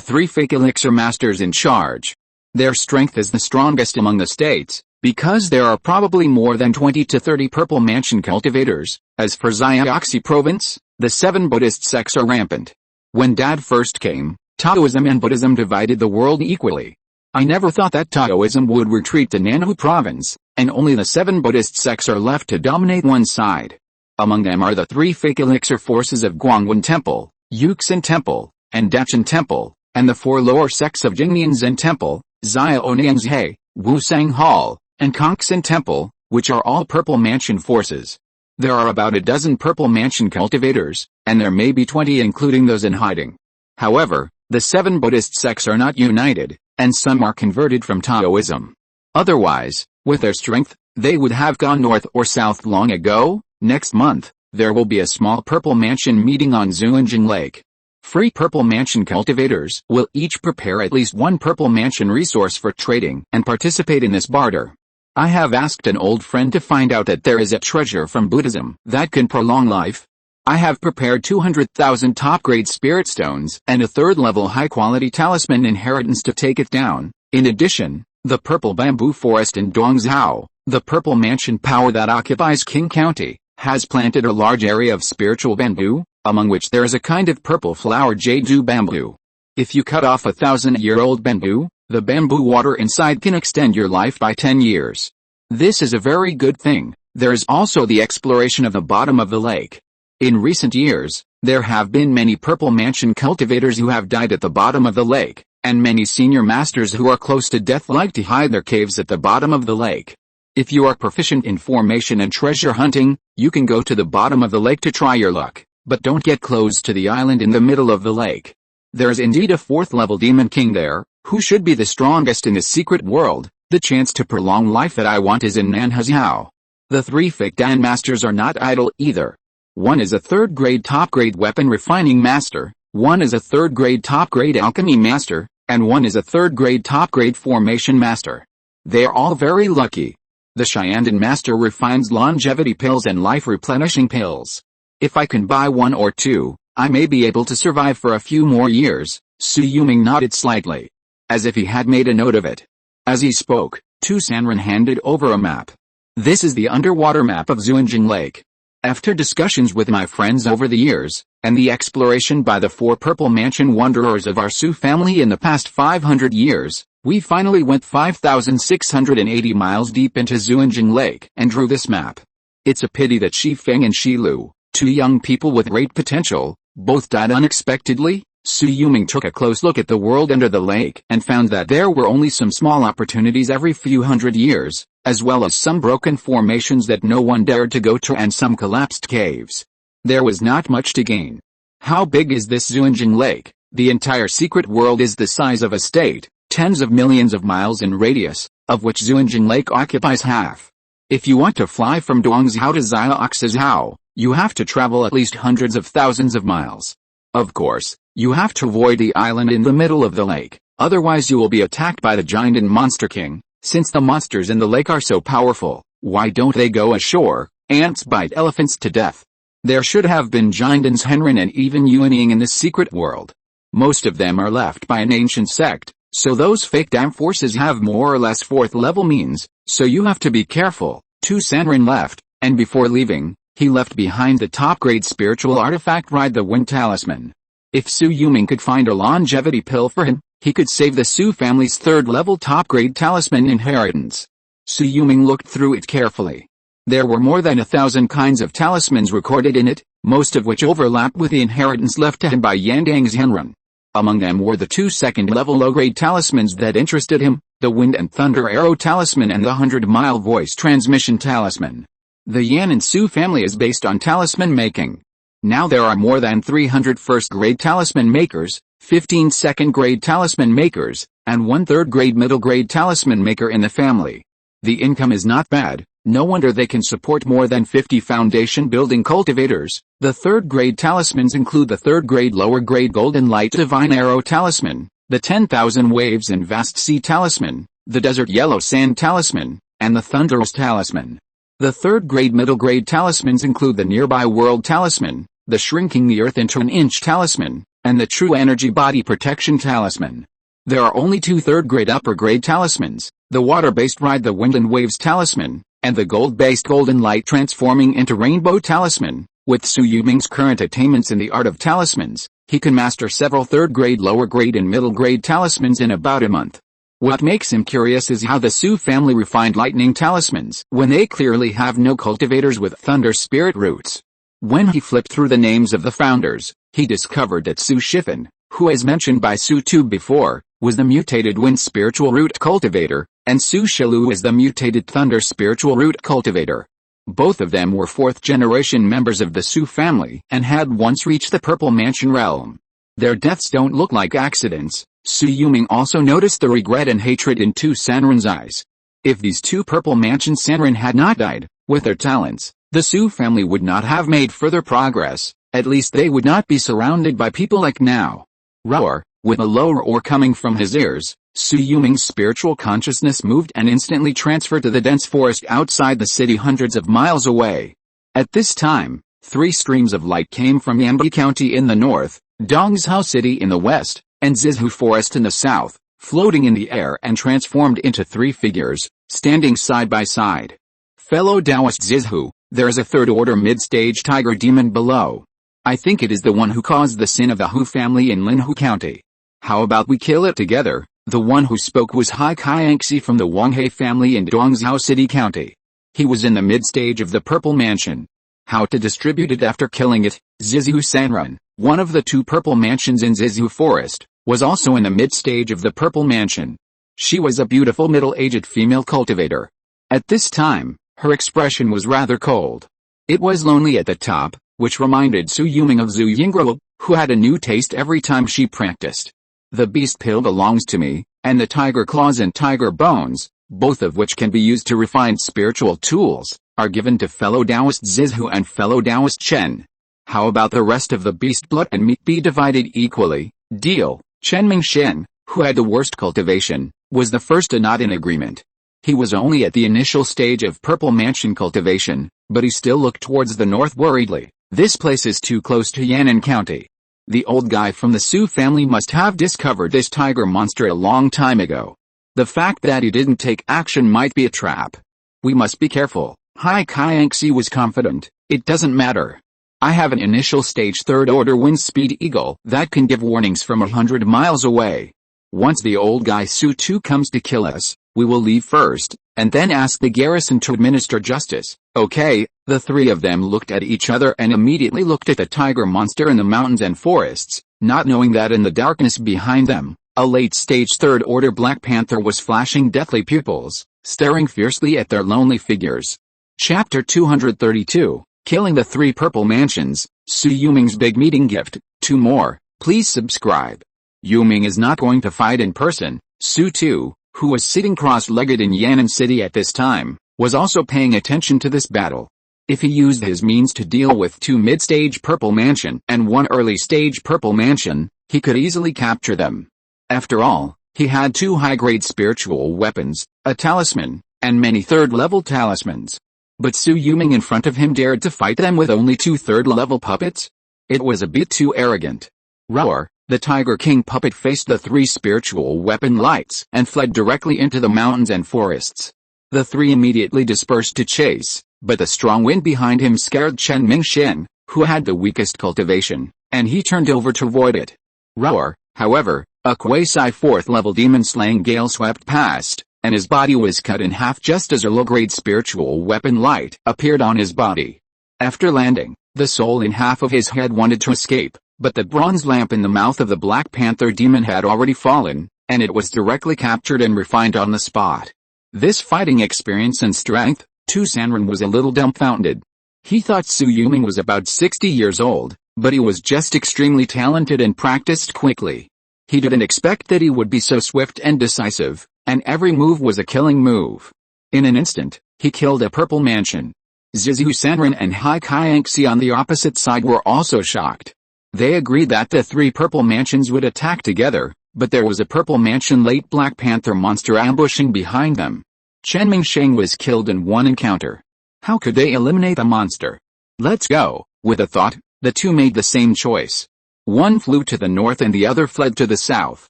Speaker 1: 3 fake elixir masters in charge. Their strength is the strongest among the states, Because there are probably more than 20 to 30 Purple Mansion cultivators, as for Xiaoxi province, the 7 Buddhist sects are rampant. When Dad first came, Taoism and Buddhism divided the world equally. I never thought that Taoism would retreat to Nanhu province, and only the 7 Buddhist sects are left to dominate one side. Among them are the 3 fake elixir forces of Guangwen Temple, Yuxin Temple, and Dachin Temple, and the 4 lower sects of Jingnian Zen Temple, Xiaonianzhe, Wusang Hall, and Kongxin Temple, which are all Purple Mansion forces. There are about a dozen Purple Mansion cultivators, and there may be 20 including those in hiding. However, the 7 Buddhist sects are not united, and some are converted from Taoism. Otherwise, with their strength, they would have gone north or south long ago. Next month, there will be a small Purple Mansion meeting on Xuanjing Lake. Free Purple Mansion cultivators will each prepare at least 1 Purple Mansion resource for trading and participate in this barter. I have asked an old friend to find out that there is a treasure from Buddhism that can prolong life. I have prepared 200,000 top-grade spirit stones and a 3rd-level high-quality talisman inheritance to take it down. In addition, the Purple Bamboo Forest in Duangzhou, the Purple Mansion power that occupies Qing County, has planted a large area of spiritual bamboo, among which there is a kind of purple flower jade bamboo. If you cut off a 1,000-year-old bamboo, the bamboo water inside can extend your life by 10 years. This is a very good thing. There is also the exploration of the bottom of the lake. In recent years, there have been many Purple Mansion cultivators who have died at the bottom of the lake, and many senior masters who are close to death like to hide their caves at the bottom of the lake. If you are proficient in formation and treasure hunting, you can go to the bottom of the lake to try your luck, but don't get close to the island in the middle of the lake. There is indeed a 4th-level demon king there, who should be the strongest in the secret world. The chance to prolong life that I want is in Nanhaxiao. The 3 fake Dan masters are not idle either. One is a 3rd-grade top-grade weapon refining master, one is a 3rd-grade top-grade alchemy master, and one is a 3rd-grade top-grade formation master. They are all very lucky. The Shyandin master refines longevity pills and life-replenishing pills. If I can buy 1 or 2, I may be able to survive for a few more years. Su Yuming nodded slightly, as if he had made a note of it. As he spoke, Tu Sanren handed over a map. This is the underwater map of Xuanjing Lake. After discussions with my friends over the years, and the exploration by the 4 Purple Mansion wanderers of our Su family in the past 500 years, we finally went 5,680 miles deep into Xuanjing Lake and drew this map. It's a pity that Shi Feng and Shi Lu, 2 young people with great potential, both died unexpectedly. Su Yuming took a close look at the world under the lake and found that there were only some small opportunities every few hundred years, as well as some broken formations that no one dared to go to and some collapsed caves. There was not much to gain. How big is this Xuanjing Lake? The entire secret world is the size of a state, tens of millions of miles in radius, of which Xuanjing Lake occupies half. If you want to fly from Duangzhou to Xiaoxizhou, you have to travel at least hundreds of thousands of miles. Of course, you have to avoid the island in the middle of the lake, otherwise you will be attacked by the giant and monster king. Since the monsters in the lake are so powerful, why don't they go ashore? Ants bite elephants to death. There should have been giants Henrin and even Yuanying in this secret world. Most of them are left by an ancient sect, so those fake dam forces have more or less 4th-level means, so you have to be careful. Tu Sanren left, and before leaving, he left behind the top-grade spiritual artifact Ride the Wind Talisman. If Su Yuming could find a longevity pill for him, he could save the Su family's 3rd-level top-grade talisman inheritance. Su Yuming looked through it carefully. There were more than 1,000 kinds of talismans recorded in it, most of which overlapped with the inheritance left to him by Yandang Mountains. Among them were the 2 2nd-level low-grade talismans that interested him, the Wind and Thunder Arrow Talisman and the 100-mile Voice Transmission Talisman. The Yan and Su family is based on talisman making. Now there are more than 300 1st-grade talisman makers, 15 2nd-grade talisman makers, and 1 3rd-grade middle-grade talisman maker in the family. The income is not bad, no wonder they can support more than 50 foundation-building cultivators. The 3rd-grade talismans include the 3rd-grade lower-grade Golden Light Divine Arrow Talisman, the 10,000 Waves and Vast Sea Talisman, the Desert Yellow Sand Talisman, and the Thunderous Talisman. The 3rd-grade middle-grade talismans include the Nearby World Talisman, the Shrinking the Earth into an Inch Talisman, and the True Energy Body Protection Talisman. There are only 2 3rd-grade upper-grade talismans, the water-based Ride the Wind and Waves talisman, and the gold-based Golden Light transforming into Rainbow talisman. With Su Yuming's current attainments in the art of talismans, he can master several third-grade, lower-grade and middle-grade talismans in about a month. What makes him curious is how the Su family refined lightning talismans when they clearly have no cultivators with thunder spirit roots. When he flipped through the names of the founders, he discovered that Su Shifan, who as mentioned by Su Tu before, was the mutated wind spiritual root cultivator, and Su Shilu is the mutated thunder spiritual root cultivator. Both of them were fourth-generation members of the Su family and had once reached the Purple Mansion realm. Their deaths don't look like accidents. Su Yuming also noticed the regret and hatred in Tu Sanren's eyes. If these two Purple Mansion Sanren had not died, with their talents, the Su family would not have made further progress. At least they would not be surrounded by people like now. Roar, with a low roar coming from his ears, Su Yuming's spiritual consciousness moved and instantly transferred to the dense forest outside the city hundreds of miles away. At this time, 3 streams of light came from Yandang County in the north, Dongzhou City in the west, and Zizhu Forest in the south, floating in the air and transformed into 3 figures, standing side by side. Fellow Taoist Zizhu, there is a third-order mid-stage tiger demon below. I think it is the one who caused the sin of the Hu family in Linhu County. How about we kill it together? The one who spoke was Hai Kaiangxi from the Wanghe family in Dongzhou City County. He was in the mid-stage of the Purple Mansion. How to distribute it after killing it? Zizhu Sanren, one of the 2 Purple Mansions in Zizhu Forest, was also in the mid-stage of the Purple Mansion. She was a beautiful middle-aged female cultivator. At this time, her expression was rather cold. It was lonely at the top, which reminded Su Yuming of Zhu Yingguo, who had a new taste every time she practiced. The beast pill belongs to me, and the tiger claws and tiger bones, both of which can be used to refine spiritual tools, are given to fellow Taoist Zizhu and fellow Taoist Chen. How about the rest of the beast blood and meat be divided equally? Deal. Chen Mingxian, who had the worst cultivation, was the first to nod in agreement. He was only at the initial stage of Purple Mansion cultivation, but he still looked towards the north worriedly. This place is too close to Yandang County. The old guy from the Su family must have discovered this tiger monster a long time ago. The fact that he didn't take action might be a trap. We must be careful. Hai Kaiangxi was confident. It doesn't matter. I have an initial stage third-order wind speed eagle that can give warnings from 100 miles away. Once the old guy Su Tu comes to kill us, we will leave first, and then ask the garrison to administer justice. Okay, the 3 of them looked at each other and immediately looked at the tiger monster in the mountains and forests, not knowing that in the darkness behind them, a late-stage third-order black panther was flashing deathly pupils, staring fiercely at their lonely figures. Chapter 232, Killing the 3 Purple Mansions, Su Yuming's Big Meeting Gift. 2 more, please subscribe. Yuming is not going to fight in person. Su Tu, who was sitting cross-legged in Yandang City at this time, was also paying attention to this battle. If he used his means to deal with 2 mid-stage Purple Mansion and 1 early-stage Purple Mansion, he could easily capture them. After all, he had 2 high-grade spiritual weapons, a talisman, and many third-level talismans. But Su Yuming in front of him dared to fight them with only 2 third-level puppets? It was a bit too arrogant. Roar, the Tiger King puppet faced the 3 spiritual weapon lights and fled directly into the mountains and forests. The 3 immediately dispersed to chase, but the strong wind behind him scared Chen Mingxian, who had the weakest cultivation, and he turned over to avoid it. Roar, however, a quasi 4th-level demon-slaying gale swept past, and his body was cut in half just as a low-grade spiritual weapon light appeared on his body. After landing, the soul in half of his head wanted to escape, but the bronze lamp in the mouth of the Black Panther demon had already fallen, and it was directly captured and refined on the spot. This fighting experience and strength, Tu Sanren was a little dumbfounded. He thought Su Yuming was about 60 years old, but he was just extremely talented and practiced quickly. He didn't expect that he would be so swift and decisive, and every move was a killing move. In an instant, he killed a Purple Mansion. Zizhu Sanren and Hai Kaiangxi on the opposite side were also shocked. They agreed that the 3 Purple Mansions would attack together, but there was a Purple Mansion late Black Panther monster ambushing behind them. Chen Mingxian was killed in one encounter. How could they eliminate the monster? Let's go. With a thought, the 2 made the same choice. One flew to the north and the other fled to the south.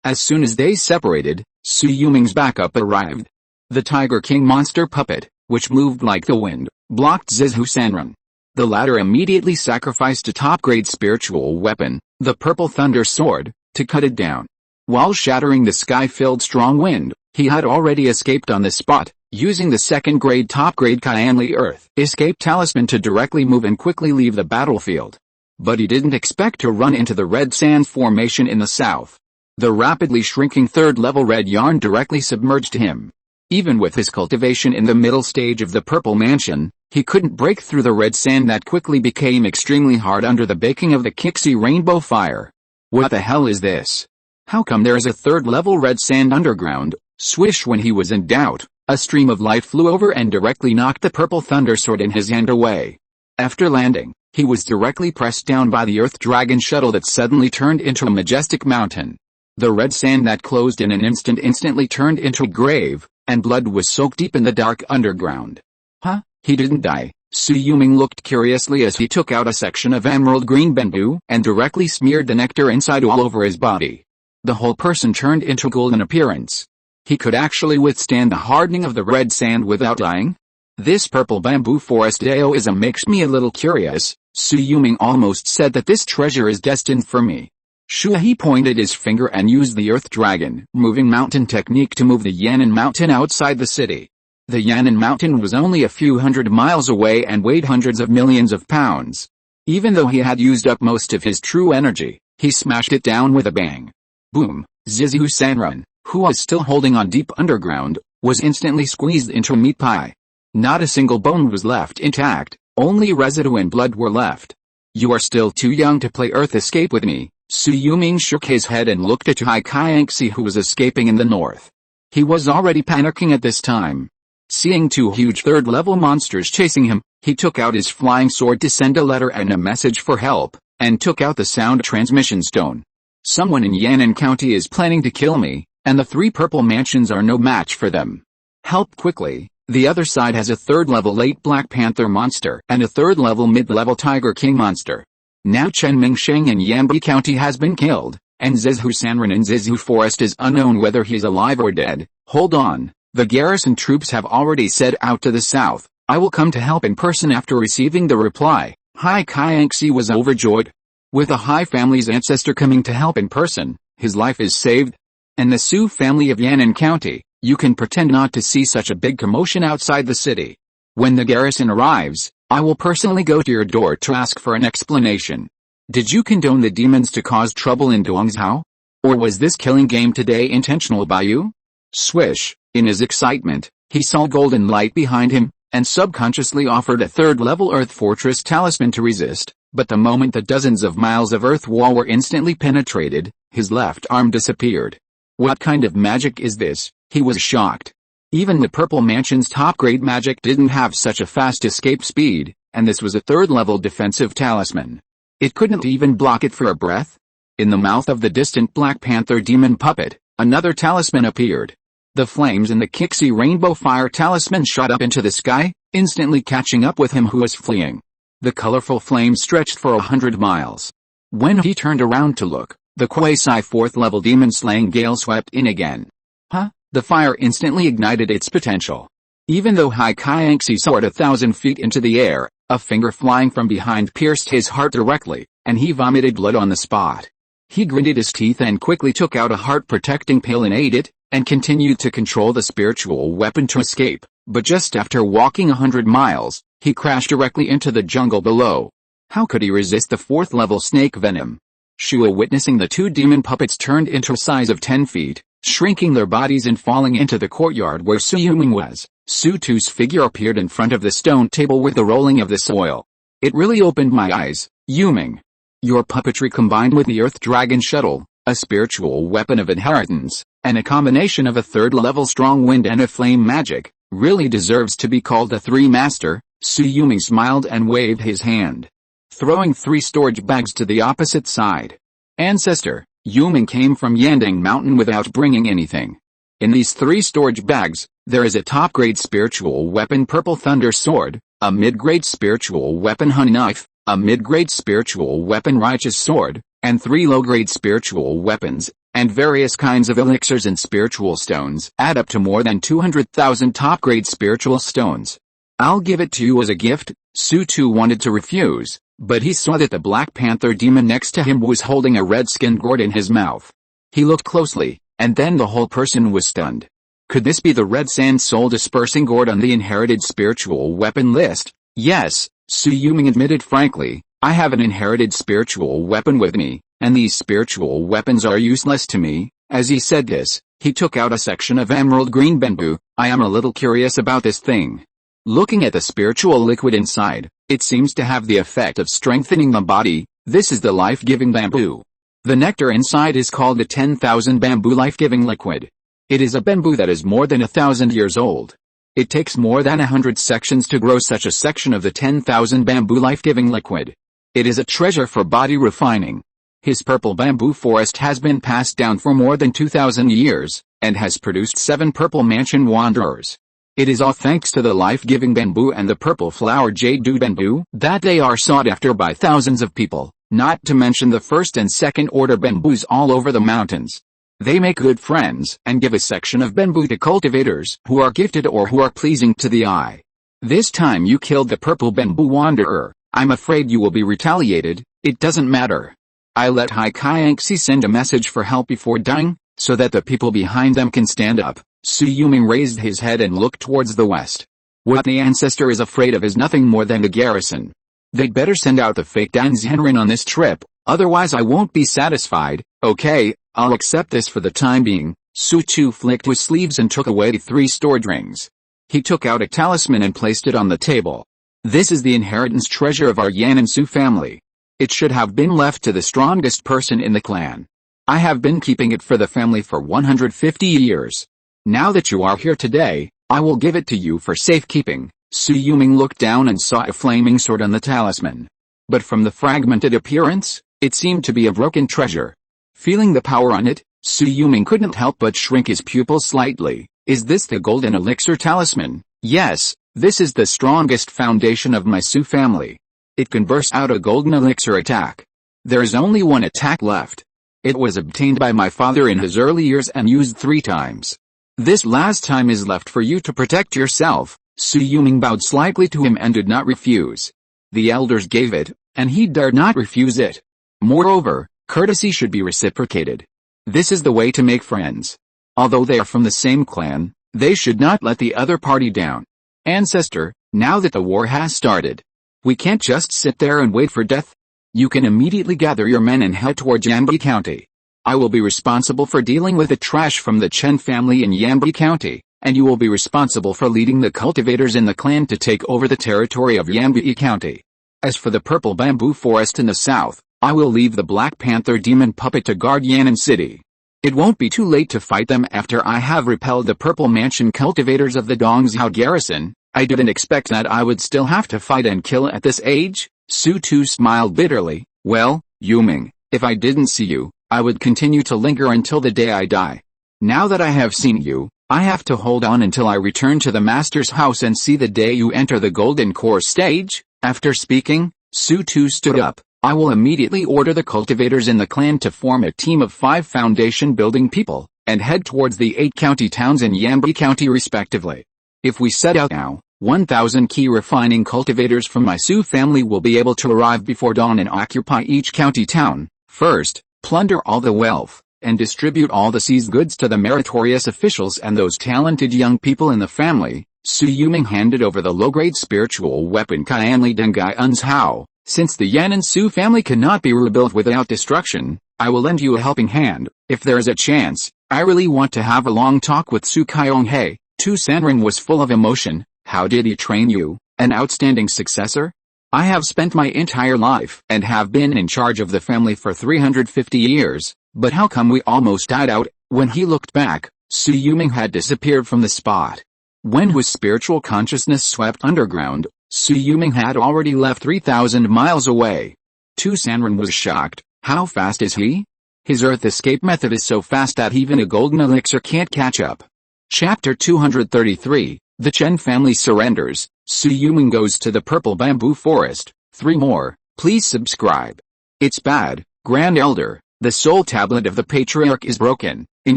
Speaker 1: As soon as they separated, Su Yuming's backup arrived, The Tiger King monster puppet, which moved like the wind, blocked Zizhu Sanran. The latter immediately sacrificed a top-grade spiritual weapon, the Purple Thunder Sword, to cut it down. While shattering the sky-filled strong wind, he had already escaped on the spot, using the second-grade top-grade Qianli Earth escape talisman to directly move and quickly leave the battlefield. But he didn't expect to run into the red sand formation in the south. The rapidly shrinking third-level red yarn directly submerged him. Even with his cultivation in the middle stage of the Purple Mansion, he couldn't break through the red sand that quickly became extremely hard under the baking of the Qi rainbow fire. What the hell is this? How come there is a third-level red sand underground? Swish! When he was in doubt, a stream of light flew over and directly knocked the Purple Thunder Sword in his hand away. After landing, he was directly pressed down by the Earth Dragon shuttle that suddenly turned into a majestic mountain. The red sand that closed in an instant instantly turned into a grave, and blood was soaked deep in the dark underground. Huh? He didn't die. Shui Yulong looked curiously as he took out a section of emerald green bamboo and directly smeared the nectar inside all over his body. The whole person turned into golden appearance. He could actually withstand the hardening of the red sand without dying? This purple bamboo forest Daoism makes me a little curious. Shui Yulong almost said that this treasure is destined for me. He pointed his finger and used the Earth Dragon moving mountain technique to move the Yandang Mountain outside the city. The Yandang Mountain was only a few hundred miles away and weighed hundreds of millions of pounds. Even though he had used up most of his true energy, he smashed it down with a bang. Boom! Zizhu Sanran, who was still holding on deep underground, was instantly squeezed into a meat pie. Not a single bone was left intact, only residue and blood were left. You are still too young to play Earth Escape with me. Shui Yulong shook his head and looked at Hai Qianxi, who was escaping in the north. He was already panicking at this time. Seeing two huge third-level monsters chasing him, he took out his flying sword to send a letter and a message for help, and took out the sound transmission stone. Someone in Yandang County is planning to kill me, and the three purple mansions are no match for them. Help quickly. The other side has a third-level late Black Panther monster and a third-level mid-level Tiger King monster. Now Chen Mingsheng in Yambi County has been killed, and Zizhu Sanran in Zizhu Forest is unknown whether he's alive or dead. Hold on, the garrison troops have already set out to the south. I will come to help in person. After receiving the reply, Hai Qianxi was overjoyed. With the Hai family's ancestor coming to help in person, his life is saved. And the Su family of Yandang County, you can pretend not to see such a big commotion outside the city. When the garrison arrives, I will personally go to your door to ask for an explanation. Did you condone the demons to cause trouble in Duangzhou? Or was this killing game today intentional by you? Swish! In his excitement, he saw golden light behind him, and subconsciously offered a third-level Earth Fortress talisman to resist, but the moment the dozens of miles of Earth wall were instantly penetrated, his left arm disappeared. What kind of magic is this? He was shocked. Even the Purple Mansion's top-grade magic didn't have such a fast escape speed, and this was a third-level defensive talisman. It couldn't even block it for a breath. In the mouth of the distant Black Panther demon puppet, another talisman appeared. The flames in the Qi rainbow fire talisman shot up into the sky, instantly catching up with him who was fleeing. The colorful flame stretched for 100 miles. When he turned around to look, the quasi fourth-level demon-slaying gale swept in again. Huh? The fire instantly ignited its potential. Even though Hai Qianxi soared 1,000 feet into the air, a finger flying from behind pierced his heart directly, and he vomited blood on the spot. He gritted his teeth and quickly took out a heart-protecting pill and ate it, and continued to control the spiritual weapon to escape, but just after walking 100 miles, he crashed directly into the jungle below. How could he resist the fourth-level snake venom? Shua, witnessing the two demon puppets turned into a size of 10 feet, shrinking their bodies and falling into the courtyard where Shui Yulong was, Su Tu's figure appeared in front of the stone table with the rolling of the soil. It really opened my eyes, Yulong. Your puppetry combined with the Earth Dragon shuttle, a spiritual weapon of inheritance, and a combination of a third-level strong wind and a flame magic, really deserves to be called a three-master. Shui Yulong smiled and waved his hand, throwing 3 storage bags to the opposite side. Ancestor, Yulong came from Yandang Mountain without bringing anything. In these 3 storage bags, there is a top-grade spiritual weapon Purple Thunder Sword, a mid-grade spiritual weapon Hun Knife, a mid-grade spiritual weapon Righteous Sword, and 3 low-grade spiritual weapons, and various kinds of elixirs and spiritual stones add up to more than 200,000 top-grade spiritual stones. I'll give it to you as a gift. Su Tu wanted to refuse, but he saw that the Black Panther demon next to him was holding a red-skinned gourd in his mouth. He looked closely, and then the whole person was stunned. Could this be the red sand soul dispersing gourd on the inherited spiritual weapon list? Yes, Su Yulong admitted frankly, I have an inherited spiritual weapon with me, and these spiritual weapons are useless to me. As he said this, he took out a section of emerald green bamboo. I am a little curious about this thing. Looking at the spiritual liquid inside, it seems to have the effect of strengthening the body. This is the life-giving bamboo. The nectar inside is called the 10,000 bamboo life-giving liquid. It is a bamboo that is more than 1,000 years old. It takes more than 100 sections to grow such a section of the 10,000 bamboo life-giving liquid. It is a treasure for body refining. His purple bamboo forest has been passed down for more than 2,000 years, and has produced 7 purple mansion wanderers. It is all thanks to the life-giving bamboo and the purple flower jade bamboo that they are sought after by thousands of people, not to mention the first and second order bamboos all over the mountains. They make good friends and give a section of bamboo to cultivators who are gifted or who are pleasing to the eye. This time you killed the purple bamboo wanderer. I'm afraid you will be retaliated. It doesn't matter. I let Hai Kaianxi send a message for help before dying, so that the people behind them can stand up. Su Yulong raised his head and looked towards the west. What the ancestor is afraid of is nothing more than the garrison. They'd better send out the fake Danzhenrin on this trip, otherwise I won't be satisfied. Okay, I'll accept this for the time being. Su Tu flicked his sleeves and took away 3 stored rings. He took out a talisman and placed it on the table. This is the inheritance treasure of our Yan and Su family. It should have been left to the strongest person in the clan. I have been keeping it for the family for 150 years. Now that you are here today, I will give it to you for safekeeping. Su Yulong looked down and saw a flaming sword on the talisman. But from the fragmented appearance, it seemed to be a broken treasure. Feeling the power on it, Su Yulong couldn't help but shrink his pupils slightly. Is this the golden elixir talisman? Yes, this is the strongest foundation of my Su family. It can burst out a golden elixir attack. There is only one attack left. It was obtained by my father in his early years and used 3 times. This last time is left for you to protect yourself. Su Yulong bowed slightly to him and did not refuse. The elders gave it, and he dared not refuse it. Moreover, courtesy should be reciprocated. This is the way to make friends. Although they are from the same clan, they should not let the other party down. Ancestor, now that the war has started, we can't just sit there and wait for death. You can immediately gather your men and head toward Yandang County. I will be responsible for dealing with the trash from the Chen family in Yandang County, and you will be responsible for leading the cultivators in the clan to take over the territory of Yandang County. As for the purple bamboo forest in the south, I will leave the Black Panther demon puppet to guard Yan'an City. It won't be too late to fight them after I have repelled the purple mansion cultivators of the Dongzhou garrison. I didn't expect that I would still have to fight and kill at this age. Su Tu smiled bitterly. Well, Yulong, if I didn't see you, I would continue to linger until the day I die. Now that I have seen you, I have to hold on until I return to the master's house and see the day you enter the golden core stage. After speaking, Su Tu stood up. I will immediately order the cultivators in the clan to form a team of 5 foundation-building people, and head towards the 8 county towns in Yandang County respectively. If we set out now, 1,000 Qi refining cultivators from my Su family will be able to arrive before dawn and occupy each county town. First, plunder all the wealth, and distribute all the seized goods to the meritorious officials and those talented young people in the family. Su Yulong handed over the low-grade spiritual weapon Qianli Dengai Un's Hao. Since the Yan and Su family cannot be rebuilt without destruction, I will lend you a helping hand. If there is a chance, I really want to have a long talk with Su Qianghai. Tu Sanren was full of emotion. How did he train you, an outstanding successor? I have spent my entire life and have been in charge of the family for 350 years, but how come we almost died out? When he looked back, Su Yulong had disappeared from the spot. When his spiritual consciousness swept underground, Su Yulong had already left 3,000 miles away. Tu Sanren was shocked. How fast is he? His Earth escape method is so fast that even a golden elixir can't catch up. Chapter 233, The Chen family surrenders. Su Yulong goes to the purple bamboo forest. 3 more, please subscribe. It's bad, Grand Elder. The soul tablet of the patriarch is broken. In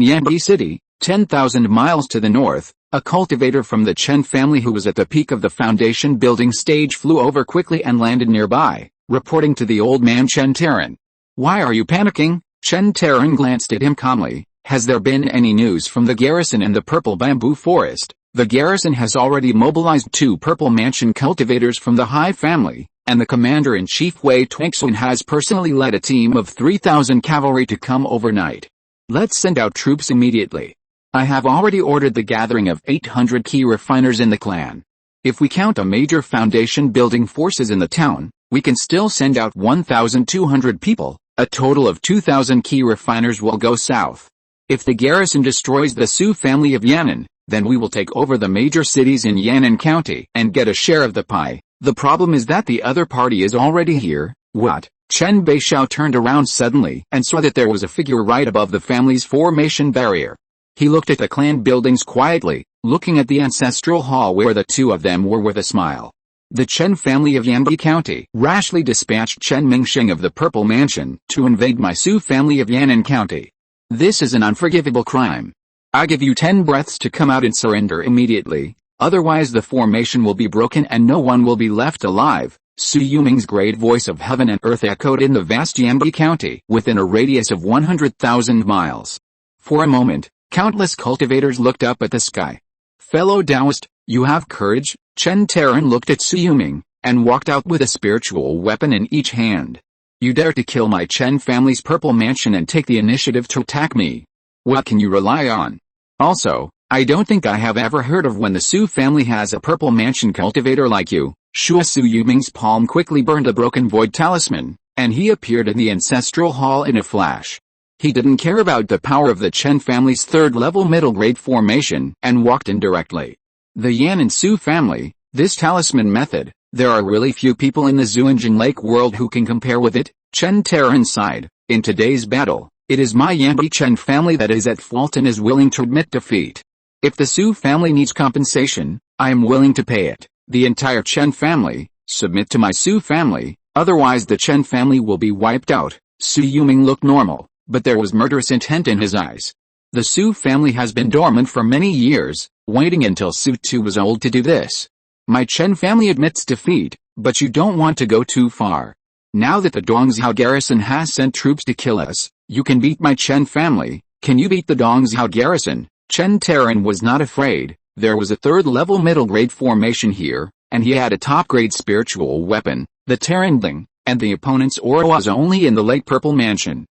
Speaker 1: Yandang City, 10,000 miles to the north, a cultivator from the Chen family who was at the peak of the foundation building stage flew over quickly and landed nearby, reporting to the old man Chen Taran. "Why are you panicking?" Chen Taran glanced at him calmly. "Has there been any news from the garrison in the Purple Bamboo Forest?" The garrison has already mobilized 2 Purple Mansion cultivators from the Hai family, and the commander-in-chief Wei Tuangxun has personally led a team of 3,000 cavalry to come overnight. Let's send out troops immediately. I have already ordered the gathering of 800 Qi refiners in the clan. If we count a major foundation building forces in the town, we can still send out 1,200 people. A total of 2,000 Qi refiners will go south. If the garrison destroys the Su family of Yan'an, then we will take over the major cities in Yandang County and get a share of the pie. The problem is that the other party is already here. What? Chen Beixiao turned around suddenly and saw that there was a figure right above the family's formation barrier. He looked at the clan buildings quietly, looking at the ancestral hall where the 2 of them were with a smile. The Chen family of Yandang County rashly dispatched Chen Mingxing of the Purple Mansion to invade my Su family of Yandang County. This is an unforgivable crime. I give you 10 breaths to come out and surrender immediately, otherwise the formation will be broken and no one will be left alive. Su Yuming's great voice of heaven and earth echoed in the vast Yandang County within a radius of 100,000 miles. For a moment, countless cultivators looked up at the sky. "Fellow Taoist, you have courage." Chen Taran looked at Su Yuming, and walked out with a spiritual weapon in each hand. "You dare to kill my Chen family's Purple Mansion and take the initiative to attack me? What can you rely on? Also, I don't think I have ever heard of when the Su family has a Purple Mansion cultivator like you." Su Yuming's palm quickly burned a broken void talisman, and he appeared in the ancestral hall in a flash. He didn't care about the power of the Chen family's 3rd-level middle-grade formation, and walked in directly. The Yan and Su family, this talisman method, there are really few people in the Zuanjing Lake world who can compare with it. Chen Taran sighed. "In today's battle, it is my Yandang Chen family that is at fault and is willing to admit defeat. If the Su family needs compensation, I am willing to pay it. The entire Chen family, submit to my Su family, otherwise the Chen family will be wiped out." Su Yuming looked normal, but there was murderous intent in his eyes. The Su family has been dormant for many years, waiting until Su Tu was old to do this. My Chen family admits defeat, but you don't want to go too far. Now that the Dongzhou garrison has sent troops to kill us, you can beat my Chen family. Can you beat the Dongzhou garrison? Chen Taran was not afraid. There was a 3rd-level middle-grade formation here, and he had a top-grade spiritual weapon, the Tarandling, and the opponent's aura was only in the Lake Purple Mansion.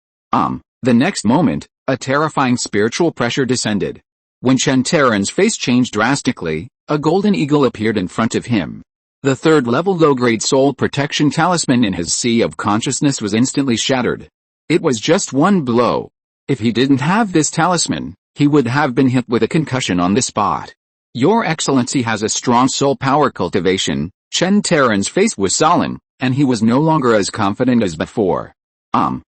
Speaker 1: The next moment, a terrifying spiritual pressure descended. When Chen Taran's face changed drastically, a golden eagle appeared in front of him. The 3rd-level low-grade soul protection talisman in his sea of consciousness was instantly shattered. It was just one blow. If he didn't have this talisman, he would have been hit with a concussion on the spot. "Your Excellency has a strong soul power cultivation." Chen Taran's face was solemn, and he was no longer as confident as before.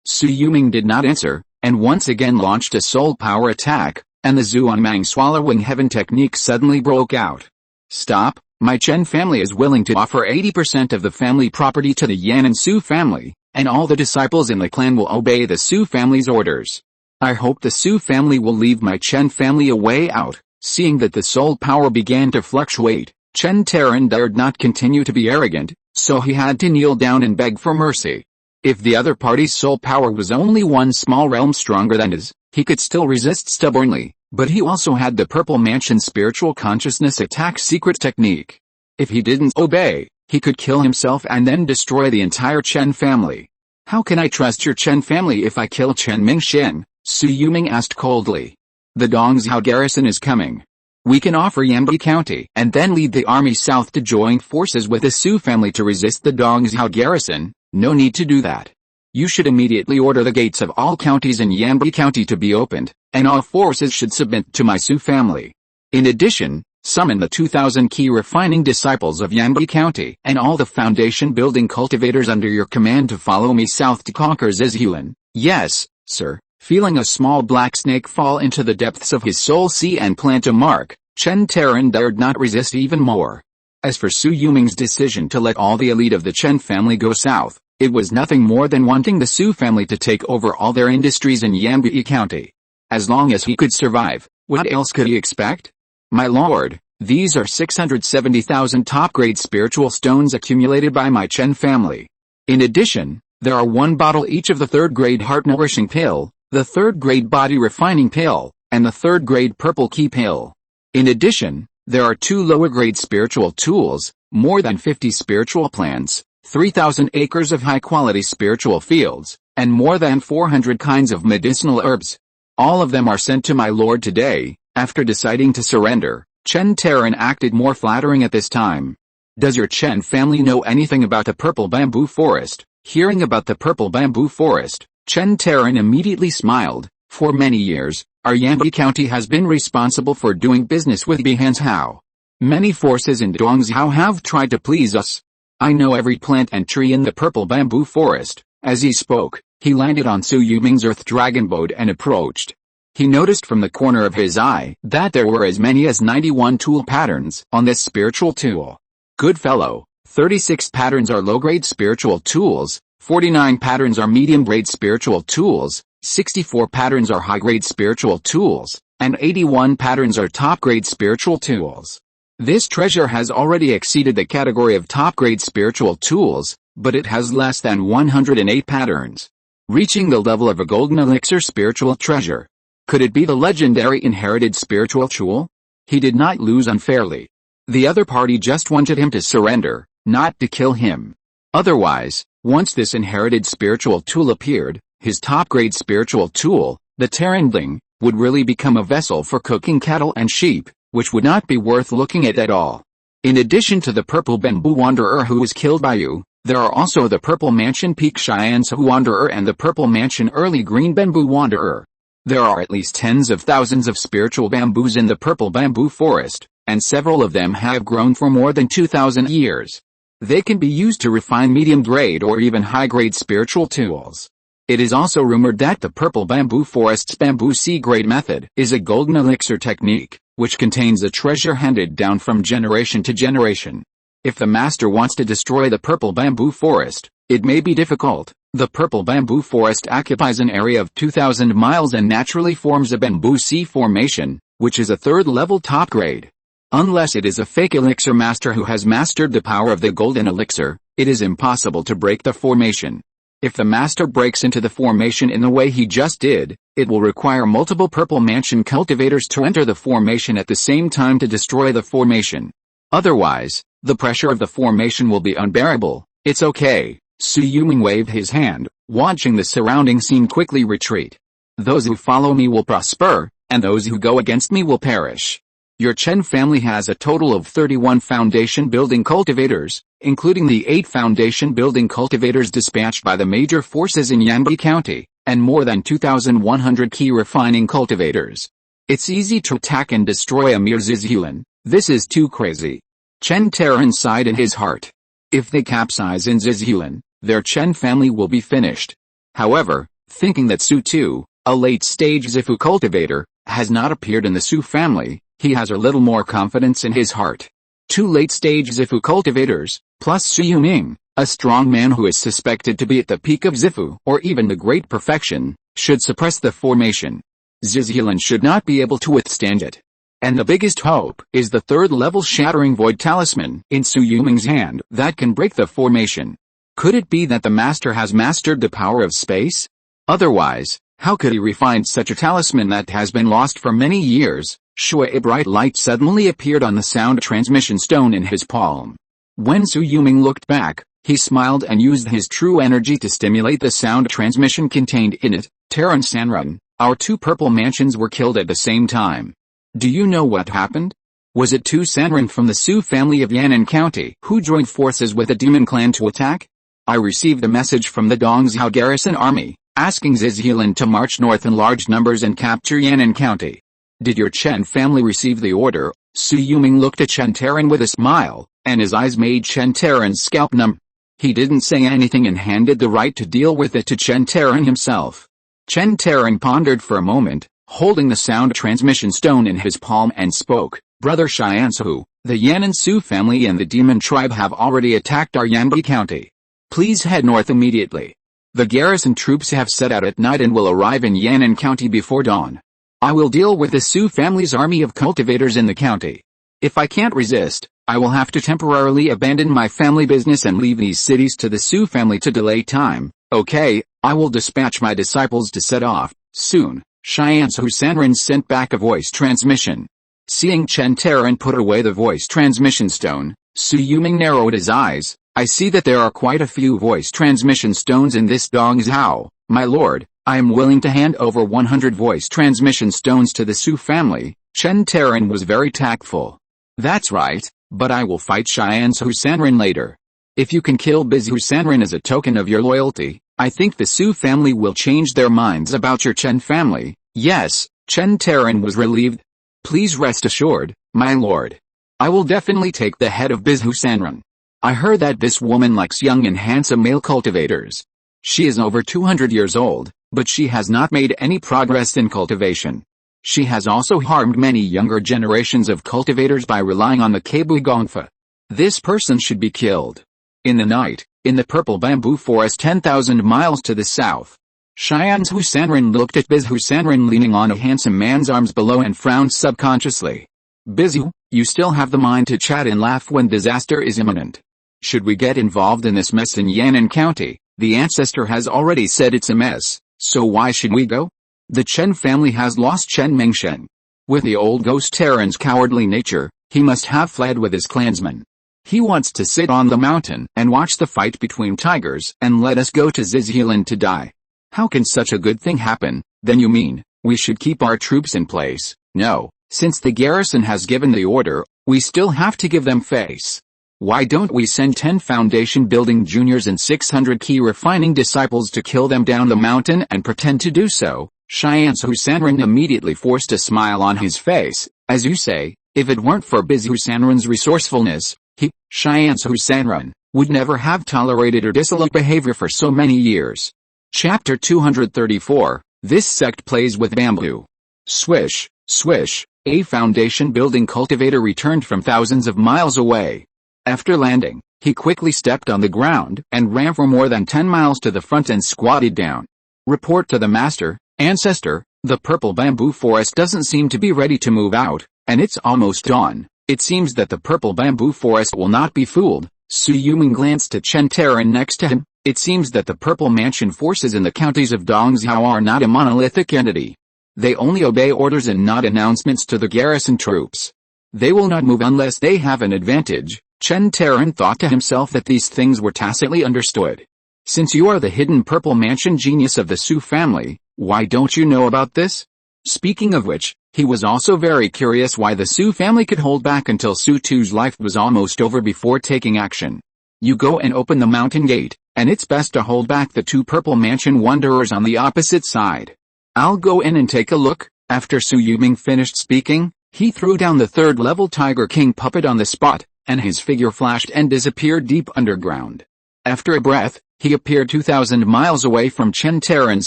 Speaker 1: Su Yuming did not answer, and once again launched a soul power attack, and the Zuanmang swallowing heaven technique suddenly broke out. "Stop, my Chen family is willing to offer 80% of the family property to the Yan and Su family, and all the disciples in the clan will obey the Su family's orders. I hope the Su family will leave my Chen family a way out." Seeing that the soul power began to fluctuate, Chen Taran dared not continue to be arrogant, so he had to kneel down and beg for mercy. If the other party's soul power was only one small realm stronger than his, he could still resist stubbornly, but he also had the Purple Mansion spiritual consciousness attack secret technique. If he didn't obey, he could kill himself and then destroy the entire Chen family. "How can I trust your Chen family if I kill Chen Mingxing?" Su Yuming asked coldly. "The Dongzhou garrison is coming. We can offer Yandang County and then lead the army south to join forces with the Su family to resist the Dongzhou garrison. No need to do that. You should immediately order the gates of all counties in Yandang County to be opened, and all forces should submit to my Su family. In addition, summon the 2,000 Qi refining disciples of Yandang County and all the foundation building cultivators under your command to follow me south to conquer Zizhuan." "Yes, sir." Feeling a small black snake fall into the depths of his soul sea and plant a mark, Chen Taran dared not resist even more. As for Su Yuming's decision to let all the elite of the Chen family go south, It was nothing more than wanting the Su family to take over all their industries in Yandang County. As long as he could survive, what else could he expect? My lord, these are 670,000 top-grade spiritual stones accumulated by my Chen family. In addition, there are 1 bottle each of the 3rd-grade heart-nourishing pill, the 3rd-grade body-refining pill, and the 3rd-grade purple Qi pill. In addition, there are 2 lower-grade spiritual tools, more than 50 spiritual plants, 3,000 acres of high-quality spiritual fields, and more than 400 kinds of medicinal herbs. All of them are sent to my lord today. After deciding to surrender, Chen Terran acted more flattering at this time. Does your Chen family know anything about the purple bamboo forest? Hearing about the purple bamboo forest, Chen Terran immediately smiled. For many years, our Yandang County has been responsible for doing business with Bihanzhou. Many forces in Dongzhou have tried to please us. I know every plant and tree in the purple bamboo forest. As he spoke, he landed on Su Yuming's earth dragon boat and approached. He noticed from the corner of his eye that there were as many as 91 tool patterns on this spiritual tool. Good fellow, 36 patterns are low-grade spiritual tools, 49 patterns are medium-grade spiritual tools, 64 patterns are high-grade spiritual tools, and 81 patterns are top-grade spiritual tools. This treasure has already exceeded the category of top-grade spiritual tools, but it has less than 108 patterns, reaching the level of a golden elixir spiritual treasure. Could it be the legendary inherited spiritual tool? He did not lose unfairly. The other party just wanted him to surrender, not to kill him. Otherwise, once this inherited spiritual tool appeared, his top-grade spiritual tool, the Terrandling, would really become a vessel for cooking cattle and sheep, which would not be worth looking at all. In addition to the purple bamboo wanderer who was killed by you, there are also the purple mansion peak Cheyenne-Su wanderer and the purple mansion early green bamboo wanderer. There are at least tens of thousands of spiritual bamboos in the purple bamboo forest, and several of them have grown for more than 2,000 years. They can be used to refine medium-grade or even high-grade spiritual tools. It is also rumored that the purple bamboo forest's bamboo C-grade method is a golden elixir technique, which contains a treasure handed down from generation to generation. If the master wants to destroy the purple bamboo forest, it may be difficult. The purple bamboo forest occupies an area of 2,000 miles and naturally forms a bamboo C formation, which is a 3rd-level top grade. Unless it is a fake elixir master who has mastered the power of the golden elixir, it is impossible to break the formation. If the master breaks into the formation in the way he just did, it will require multiple purple mansion cultivators to enter the formation at the same time to destroy the formation. Otherwise, the pressure of the formation will be unbearable. It's okay. Su Yuming waved his hand, watching the surrounding scene quickly retreat. Those who follow me will prosper, and those who go against me will perish. Your Chen family has a total of 31 foundation building cultivators, including the 8 foundation building cultivators dispatched by the major forces in Yandang County, and more than 2,100 Qi refining cultivators. It's easy to attack and destroy a mere Zizhulan. This is too crazy. Chen Terran sighed in his heart. If they capsize in Zizhulan, their Chen family will be finished. However, thinking that Su Tu, a late-stage Zifu cultivator, has not appeared in the Su family, he has a little more confidence in his heart. 2 late-stage Zifu cultivators, plus Su Yuming, a strong man who is suspected to be at the peak of Zifu or even the great perfection, should suppress the formation. Zizhulan should not be able to withstand it. And the biggest hope is the 3rd-level shattering void talisman in Su Yuming's hand that can break the formation. Could it be that the master has mastered the power of space? Otherwise, how could he refine such a talisman that has been lost for many years? A bright light suddenly appeared on the sound transmission stone in his palm. When Su Yuming looked back, he smiled and used his true energy to stimulate the sound transmission contained in it. Terran Sanrun, our 2 purple mansions were killed at the same time. Do you know what happened? Was it 2 Sanrun from the Su family of Yandang County who joined forces with the demon clan to attack? I received a message from the Dongzhou garrison army, asking Zizhulan to march north in large numbers and capture Yandang County. Did your Chen family receive the order? Su Yuming looked at Chen Terran with a smile, and his eyes made Chen Terran's scalp numb. He didn't say anything and handed the right to deal with it to Chen Terran himself. Chen Terran pondered for a moment, holding the sound transmission stone in his palm and spoke. Brother Cheyenne-Su, the Yan and Su family and the demon tribe have already attacked our Yandang County. Please head north immediately. The garrison troops have set out at night and will arrive in Yandang County before dawn. I will deal with the Su family's army of cultivators in the county. If I can't resist, I will have to temporarily abandon my family business and leave these cities to the Su family to delay time. Okay, I will dispatch my disciples to set off. Soon, Su Sanren sent back a voice transmission. Seeing Chen Taran put away the voice transmission stone, Su Yuming narrowed his eyes. I see that there are quite a few voice transmission stones in this Dongzhou. My lord, I am willing to hand over 100 voice transmission stones to the Su family. Chen Taran was very tactful. That's right, but I will fight Su Sanren later. If you can kill Bizu Sanren as a token of your loyalty, I think the Su family will change their minds about your Chen family. Yes, Chen Taran was relieved. Please rest assured, my lord. I will definitely take the head of Bizu Sanren. I heard that this woman likes young and handsome male cultivators. She is over 200 years old, but she has not made any progress in cultivation. She has also harmed many younger generations of cultivators by relying on the Kebu Gongfa. This person should be killed. In the night, in the purple bamboo forest 10,000 miles to the south, Su Sanren looked at Bizu Sanren leaning on a handsome man's arms below and frowned subconsciously. Bizu, you still have the mind to chat and laugh when disaster is imminent. Should we get involved in this mess in Yandang County? The ancestor has already said it's a mess, so why should we go? The Chen family has lost Chen Mengshen. With the old ghost Terran's cowardly nature, he must have fled with his clansmen. He wants to sit on the mountain and watch the fight between tigers and let us go to Zizhilan to die. How can such a good thing happen? Then you mean, we should keep our troops in place? No, since the garrison has given the order, we still have to give them face. Why don't we send 10 foundation building juniors and 600 Qi refining disciples to kill them down the mountain and pretend to do so? Su Sanren immediately forced a smile on his face. As you say, if it weren't for Bizu Sanren's resourcefulness, Su Sanren, would never have tolerated her dissolute behavior for so many years. Chapter 234, This Sect Plays with Bamboo. Swish, swish, a foundation building cultivator returned from thousands of miles away. After landing, he quickly stepped on the ground and ran for more than 10 miles to the front and squatted down. Report to the master, ancestor, the purple bamboo forest doesn't seem to be ready to move out, and it's almost dawn. It seems that the purple bamboo forest will not be fooled. Su Yuming glanced at Chen Taran next to him. It seems that the purple mansion forces in the counties of Dongzhou are not a monolithic entity. They only obey orders and not announcements to the garrison troops. They will not move unless they have an advantage. Chen Taran thought to himself that these things were tacitly understood. Since you are the hidden purple mansion genius of the Su family, why don't you know about this? Speaking of which, he was also very curious why the Su family could hold back until Su Tu's life was almost over before taking action. You go and open the mountain gate, and it's best to hold back the 2 purple mansion wanderers on the opposite side. I'll go in and take a look. After Su Yuming finished speaking, he threw down the 3rd level Tiger King puppet on the spot, and his figure flashed and disappeared deep underground. After a breath, he appeared 2,000 miles away from Chen Taran's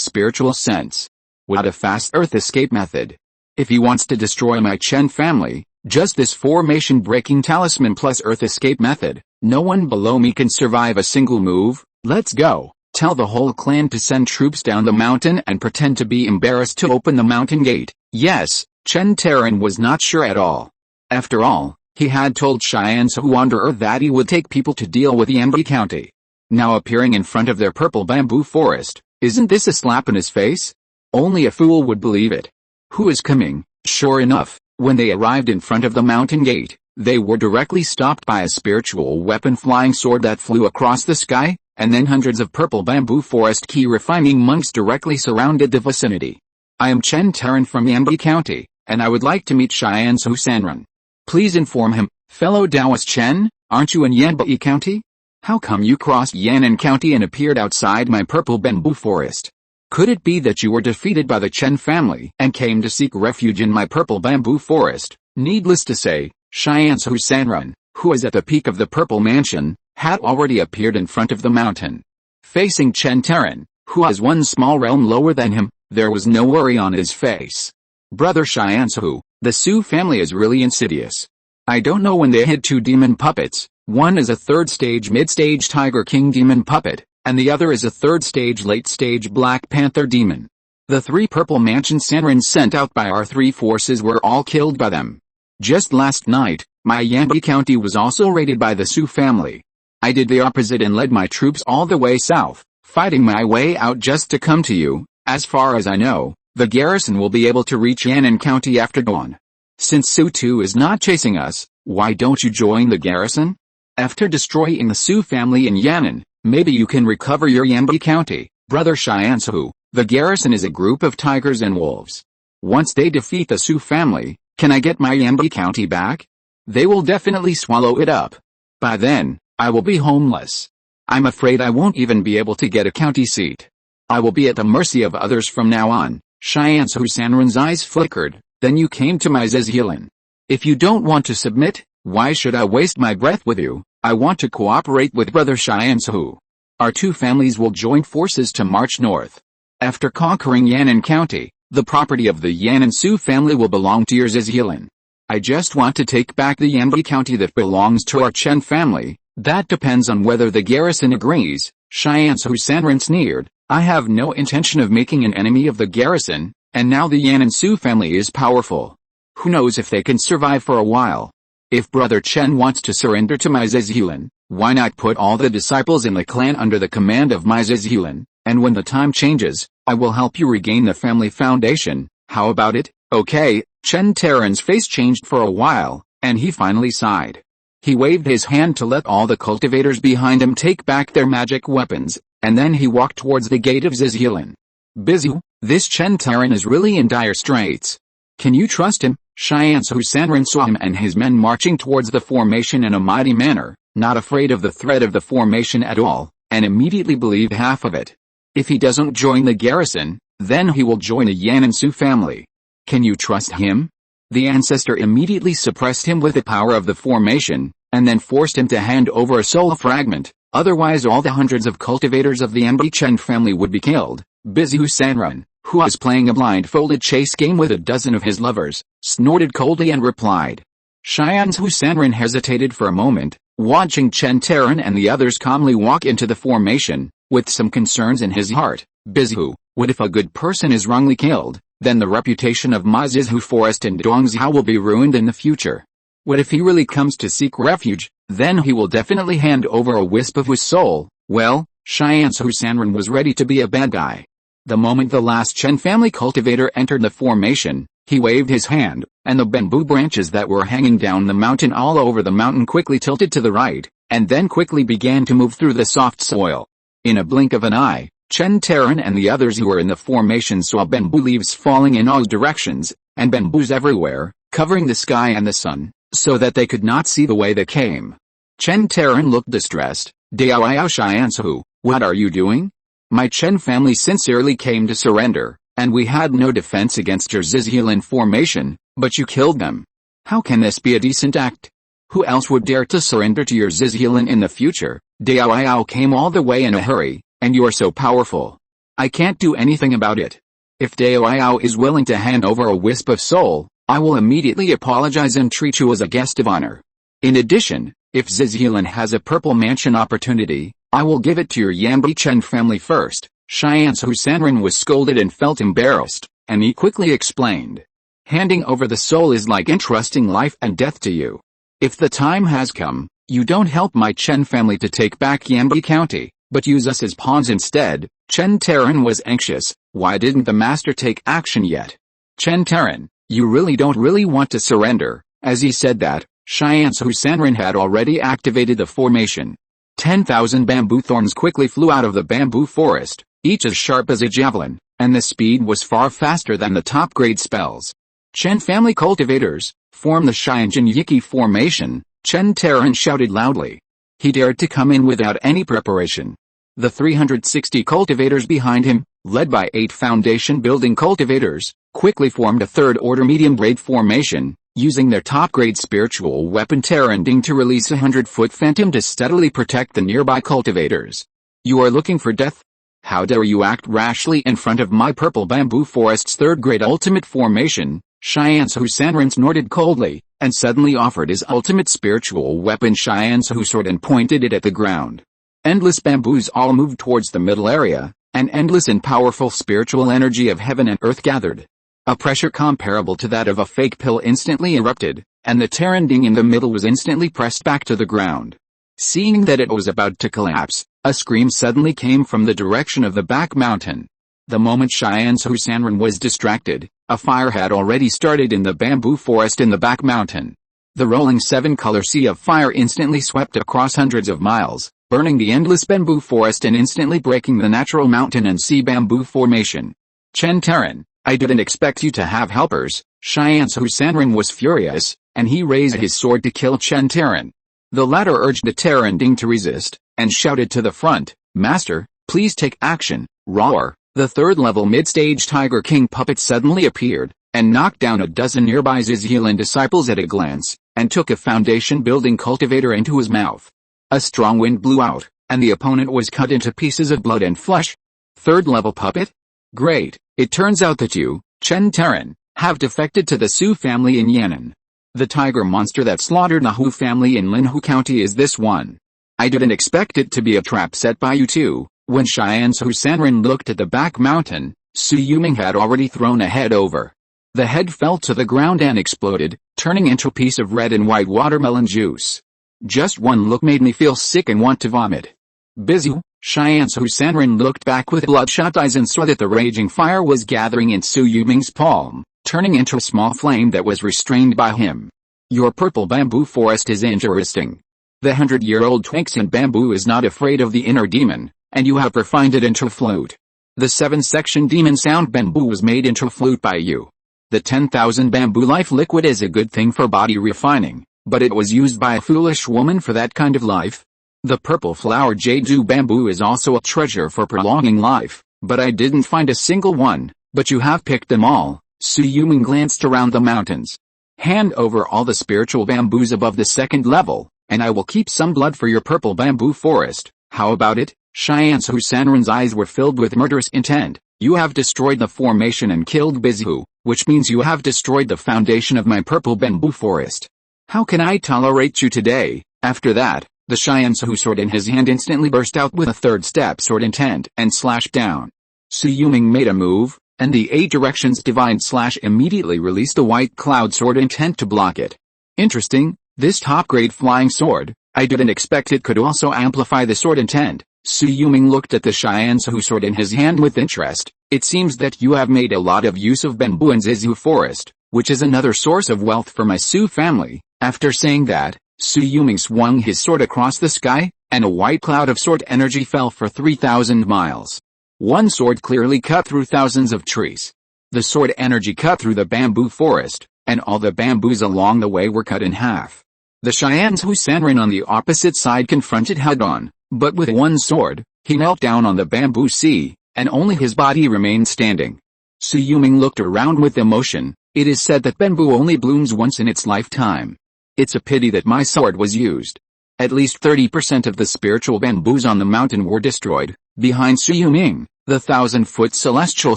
Speaker 1: spiritual sense. What a fast earth escape method. If he wants to destroy my Chen family, just this formation-breaking talisman plus earth escape method, no one below me can survive a single move. Let's go. Tell the whole clan to send troops down the mountain and pretend to be embarrassed to open the mountain gate. Yes, Chen Taran was not sure at all. After all, he had told Su Wanderer that he would take people to deal with Yandang County. Now appearing in front of their purple bamboo forest, isn't this a slap in his face? Only a fool would believe it. Who is coming? Sure enough, when they arrived in front of the mountain gate, they were directly stopped by a spiritual weapon flying sword that flew across the sky, and then hundreds of purple bamboo forest Qi refining monks directly surrounded the vicinity. I am Chen Taran from Yandang County, and I would like to meet Su Sanren. Please inform him, fellow Taoist Chen, aren't you in Yandang County? How come you crossed Yandang County and appeared outside my purple bamboo forest? Could it be that you were defeated by the Chen family and came to seek refuge in my purple bamboo forest? Needless to say, Su Sanren, who was at the peak of the purple mansion, had already appeared in front of the mountain. Facing Chen Taran, who was one small realm lower than him, there was no worry on his face. Brother Su, the Su family is really insidious. I don't know when they hid 2 demon puppets, One is a third-stage mid-stage Tiger King demon puppet, and the other is a third-stage late-stage Black Panther demon. The 3 purple mansion Sanrins sent out by our 3 forces were all killed by them. Just last night, my Yandang County was also raided by the Sioux family. I did the opposite and led my troops all the way south, fighting my way out just to come to you. As far as I know, the garrison will be able to reach Yandang County after dawn. Since Sioux 2 is not chasing us, why don't you join the garrison? After destroying the Sioux family in Yandang, maybe you can recover your Yandang County, Brother Xiansu. The garrison is a group of tigers and wolves. Once they defeat the Sioux family, can I get my Yandang County back? They will definitely swallow it up. By then, I will be homeless. I'm afraid I won't even be able to get a county seat. I will be at the mercy of others from now on. Xiansu Sanrin's eyes flickered. Then you came to my Zizhilan. If you don't want to submit, why should I waste my breath with you? I want to cooperate with Brother Xiansu. Our 2 families will join forces to march north. After conquering Yandang County, the property of the Yan and Sioux family will belong to your Zizhilan. I just want to take back the Yandang County that belongs to our Chen family. That depends on whether the garrison agrees. Xiansu Sanrin sneered. I have no intention of making an enemy of the garrison, and now the Yan and Sioux family is powerful. Who knows if they can survive for a while. If Brother Chen wants to surrender to my Zizhilan, why not put all the disciples in the clan under the command of my Zizhilan, and when the time changes, I will help you regain the family foundation. How about it? Okay. Chen Terran's face changed for a while, and he finally sighed. He waved his hand to let all the cultivators behind him take back their magic weapons, and then he walked towards the gate of Zizhilan. Bizu, this Chen Terran is really in dire straits. Can you trust him? Xiansu Sanrin saw him and his men marching towards the formation in a mighty manner, not afraid of the threat of the formation at all, and immediately believed half of it. If he doesn't join the garrison, then he will join the Yan and Sioux family. Can you trust him? The ancestor immediately suppressed him with the power of the formation, and then forced him to hand over a soul fragment, otherwise all the hundreds of cultivators of the Mb Chen family would be killed. Bizu Sanrun, who was playing a blindfolded chase game with a dozen of his lovers, snorted coldly and replied. Xiansu Sanrun hesitated for a moment, watching Chen Terran and the others calmly walk into the formation, with some concerns in his heart. Bizu, what if a good person is wrongly killed? Then the reputation of Ma Zizhu Forest and Dongzhou will be ruined in the future. What if he really comes to seek refuge? Then he will definitely hand over a wisp of his soul. Well, Xiansu Sanrun was ready to be a bad guy. The moment the last Chen family cultivator entered the formation, he waved his hand, and the bamboo branches that were hanging down the mountain all over the mountain quickly tilted to the right, and then quickly began to move through the soft soil. In a blink of an eye, Chen Terran and the others who were in the formation saw bamboo leaves falling in all directions, and bamboos everywhere, covering the sky and the sun, so that they could not see the way they came. Chen Terran looked distressed. Dao Xiansu, what are you doing? My Chen family sincerely came to surrender, and we had no defense against your Zizhilan formation, but you killed them. How can this be a decent act? Who else would dare to surrender to your Zizhilan in the future? Dao came all the way in a hurry, and you are so powerful. I can't do anything about it. If Dao is willing to hand over a wisp of soul, I will immediately apologize and treat you as a guest of honor. In addition, if Zizhilan has a purple mansion opportunity, I will give it to your Yambi Chen family first. Xiansu Sanrun was scolded and felt embarrassed, and he quickly explained. Handing over the soul is like entrusting life and death to you. If the time has come, you don't help my Chen family to take back Yambi County, but use us as pawns instead. Chen Terran was anxious. Why didn't the master take action yet? Chen Terran, you don't really want to surrender. As he said that, Xiansu Sanrun had already activated the formation. 10,000 bamboo thorns quickly flew out of the bamboo forest, each as sharp as a javelin, and the speed was far faster than the top-grade spells. Chen family cultivators, form the Xianjin Yiki formation. Chen Terran shouted loudly. He dared to come in without any preparation. The 360 cultivators behind him, led by 8 foundation-building cultivators, quickly formed a third-order medium-grade formation, using their top-grade spiritual weapon Terranding to release a 100-foot phantom to steadily protect the nearby cultivators. You are looking for death? How dare you act rashly in front of my purple bamboo forest's third-grade ultimate formation? Shiansu Sanren snorted coldly, and suddenly offered his ultimate spiritual weapon Shiansu sword and pointed it at the ground. Endless bamboos all moved towards the middle area, and endless and powerful spiritual energy of heaven and earth gathered. A pressure comparable to that of a fake pill instantly erupted, and the Terranding in the middle was instantly pressed back to the ground. Seeing that it was about to collapse, a scream suddenly came from the direction of the back mountain. The moment Shiansu Sanren was distracted, a fire had already started in the bamboo forest in the back mountain. The rolling seven-color sea of fire instantly swept across hundreds of miles, burning the endless bamboo forest and instantly breaking the natural mountain and sea bamboo formation. Chen Terran, I didn't expect you to have helpers. Shiansu Sanren was furious, and he raised his sword to kill Chen Terran. The latter urged the Terranding to resist, and shouted to the front, Master, please take action. Roar! The third-level mid-stage Tiger King puppet suddenly appeared, and knocked down a dozen nearby Zizhilan disciples at a glance, and took a foundation-building cultivator into his mouth. A strong wind blew out, and the opponent was cut into pieces of blood and flesh. Third-level puppet? Great, it turns out that you, Chen Terran, have defected to the Su family in Yan'an. The tiger monster that slaughtered the Hu family in Linhu County is this one. I didn't expect it to be a trap set by you two. When Shiansu Sanren looked at the back mountain, Su Yuming had already thrown a head over. The head fell to the ground and exploded, turning into a piece of red and white watermelon juice. Just one look made me feel sick and want to vomit. Bizu, Shiansu Sanren looked back with bloodshot eyes and saw that the raging fire was gathering in Su Yuming's palm, turning into a small flame that was restrained by him. Your purple bamboo forest is interesting. The 100-year-old Twinks bamboo is not afraid of the inner demon, and you have refined it into a flute. The 7-section demon sound bamboo was made into a flute by you. The 10,000 bamboo life liquid is a good thing for body refining, but it was used by a foolish woman for that kind of life. The purple flower Jade bamboo is also a treasure for prolonging life, but I didn't find a single one, but you have picked them all. Su Yuming glanced around the mountains. Hand over all the spiritual bamboos above the second level, and I will keep some blood for your purple bamboo forest. How about it? Shiansu Sanren's eyes were filled with murderous intent. You have destroyed the formation and killed Bizu, which means you have destroyed the foundation of my purple bamboo forest. How can I tolerate you today? After that, the Shiansu sword in his hand instantly burst out with a third step sword intent and slashed down. Su Yuming made a move, and the 8 directions divine slash immediately released a white cloud sword intent to block it. Interesting, this top-grade flying sword, I didn't expect it could also amplify the sword intent. Su Yuming looked at the Shiansu sword in his hand with interest. It seems that you have made a lot of use of bamboo and Zizu forest, which is another source of wealth for my Su family. After saying that, Su Yuming swung his sword across the sky, and a white cloud of sword energy fell for 3,000 miles. One sword clearly cut through thousands of trees. The sword energy cut through the bamboo forest, and all the bamboos along the way were cut in half. The Shiansu Sanren on the opposite side confronted head-on, but with one sword, he knelt down on the bamboo sea, and only his body remained standing. Su Yuming looked around with emotion. It is said that bamboo only blooms once in its lifetime. It's a pity that my sword was used. At least 30% of the spiritual bamboos on the mountain were destroyed. Behind Su Yuming, the 1,000-foot celestial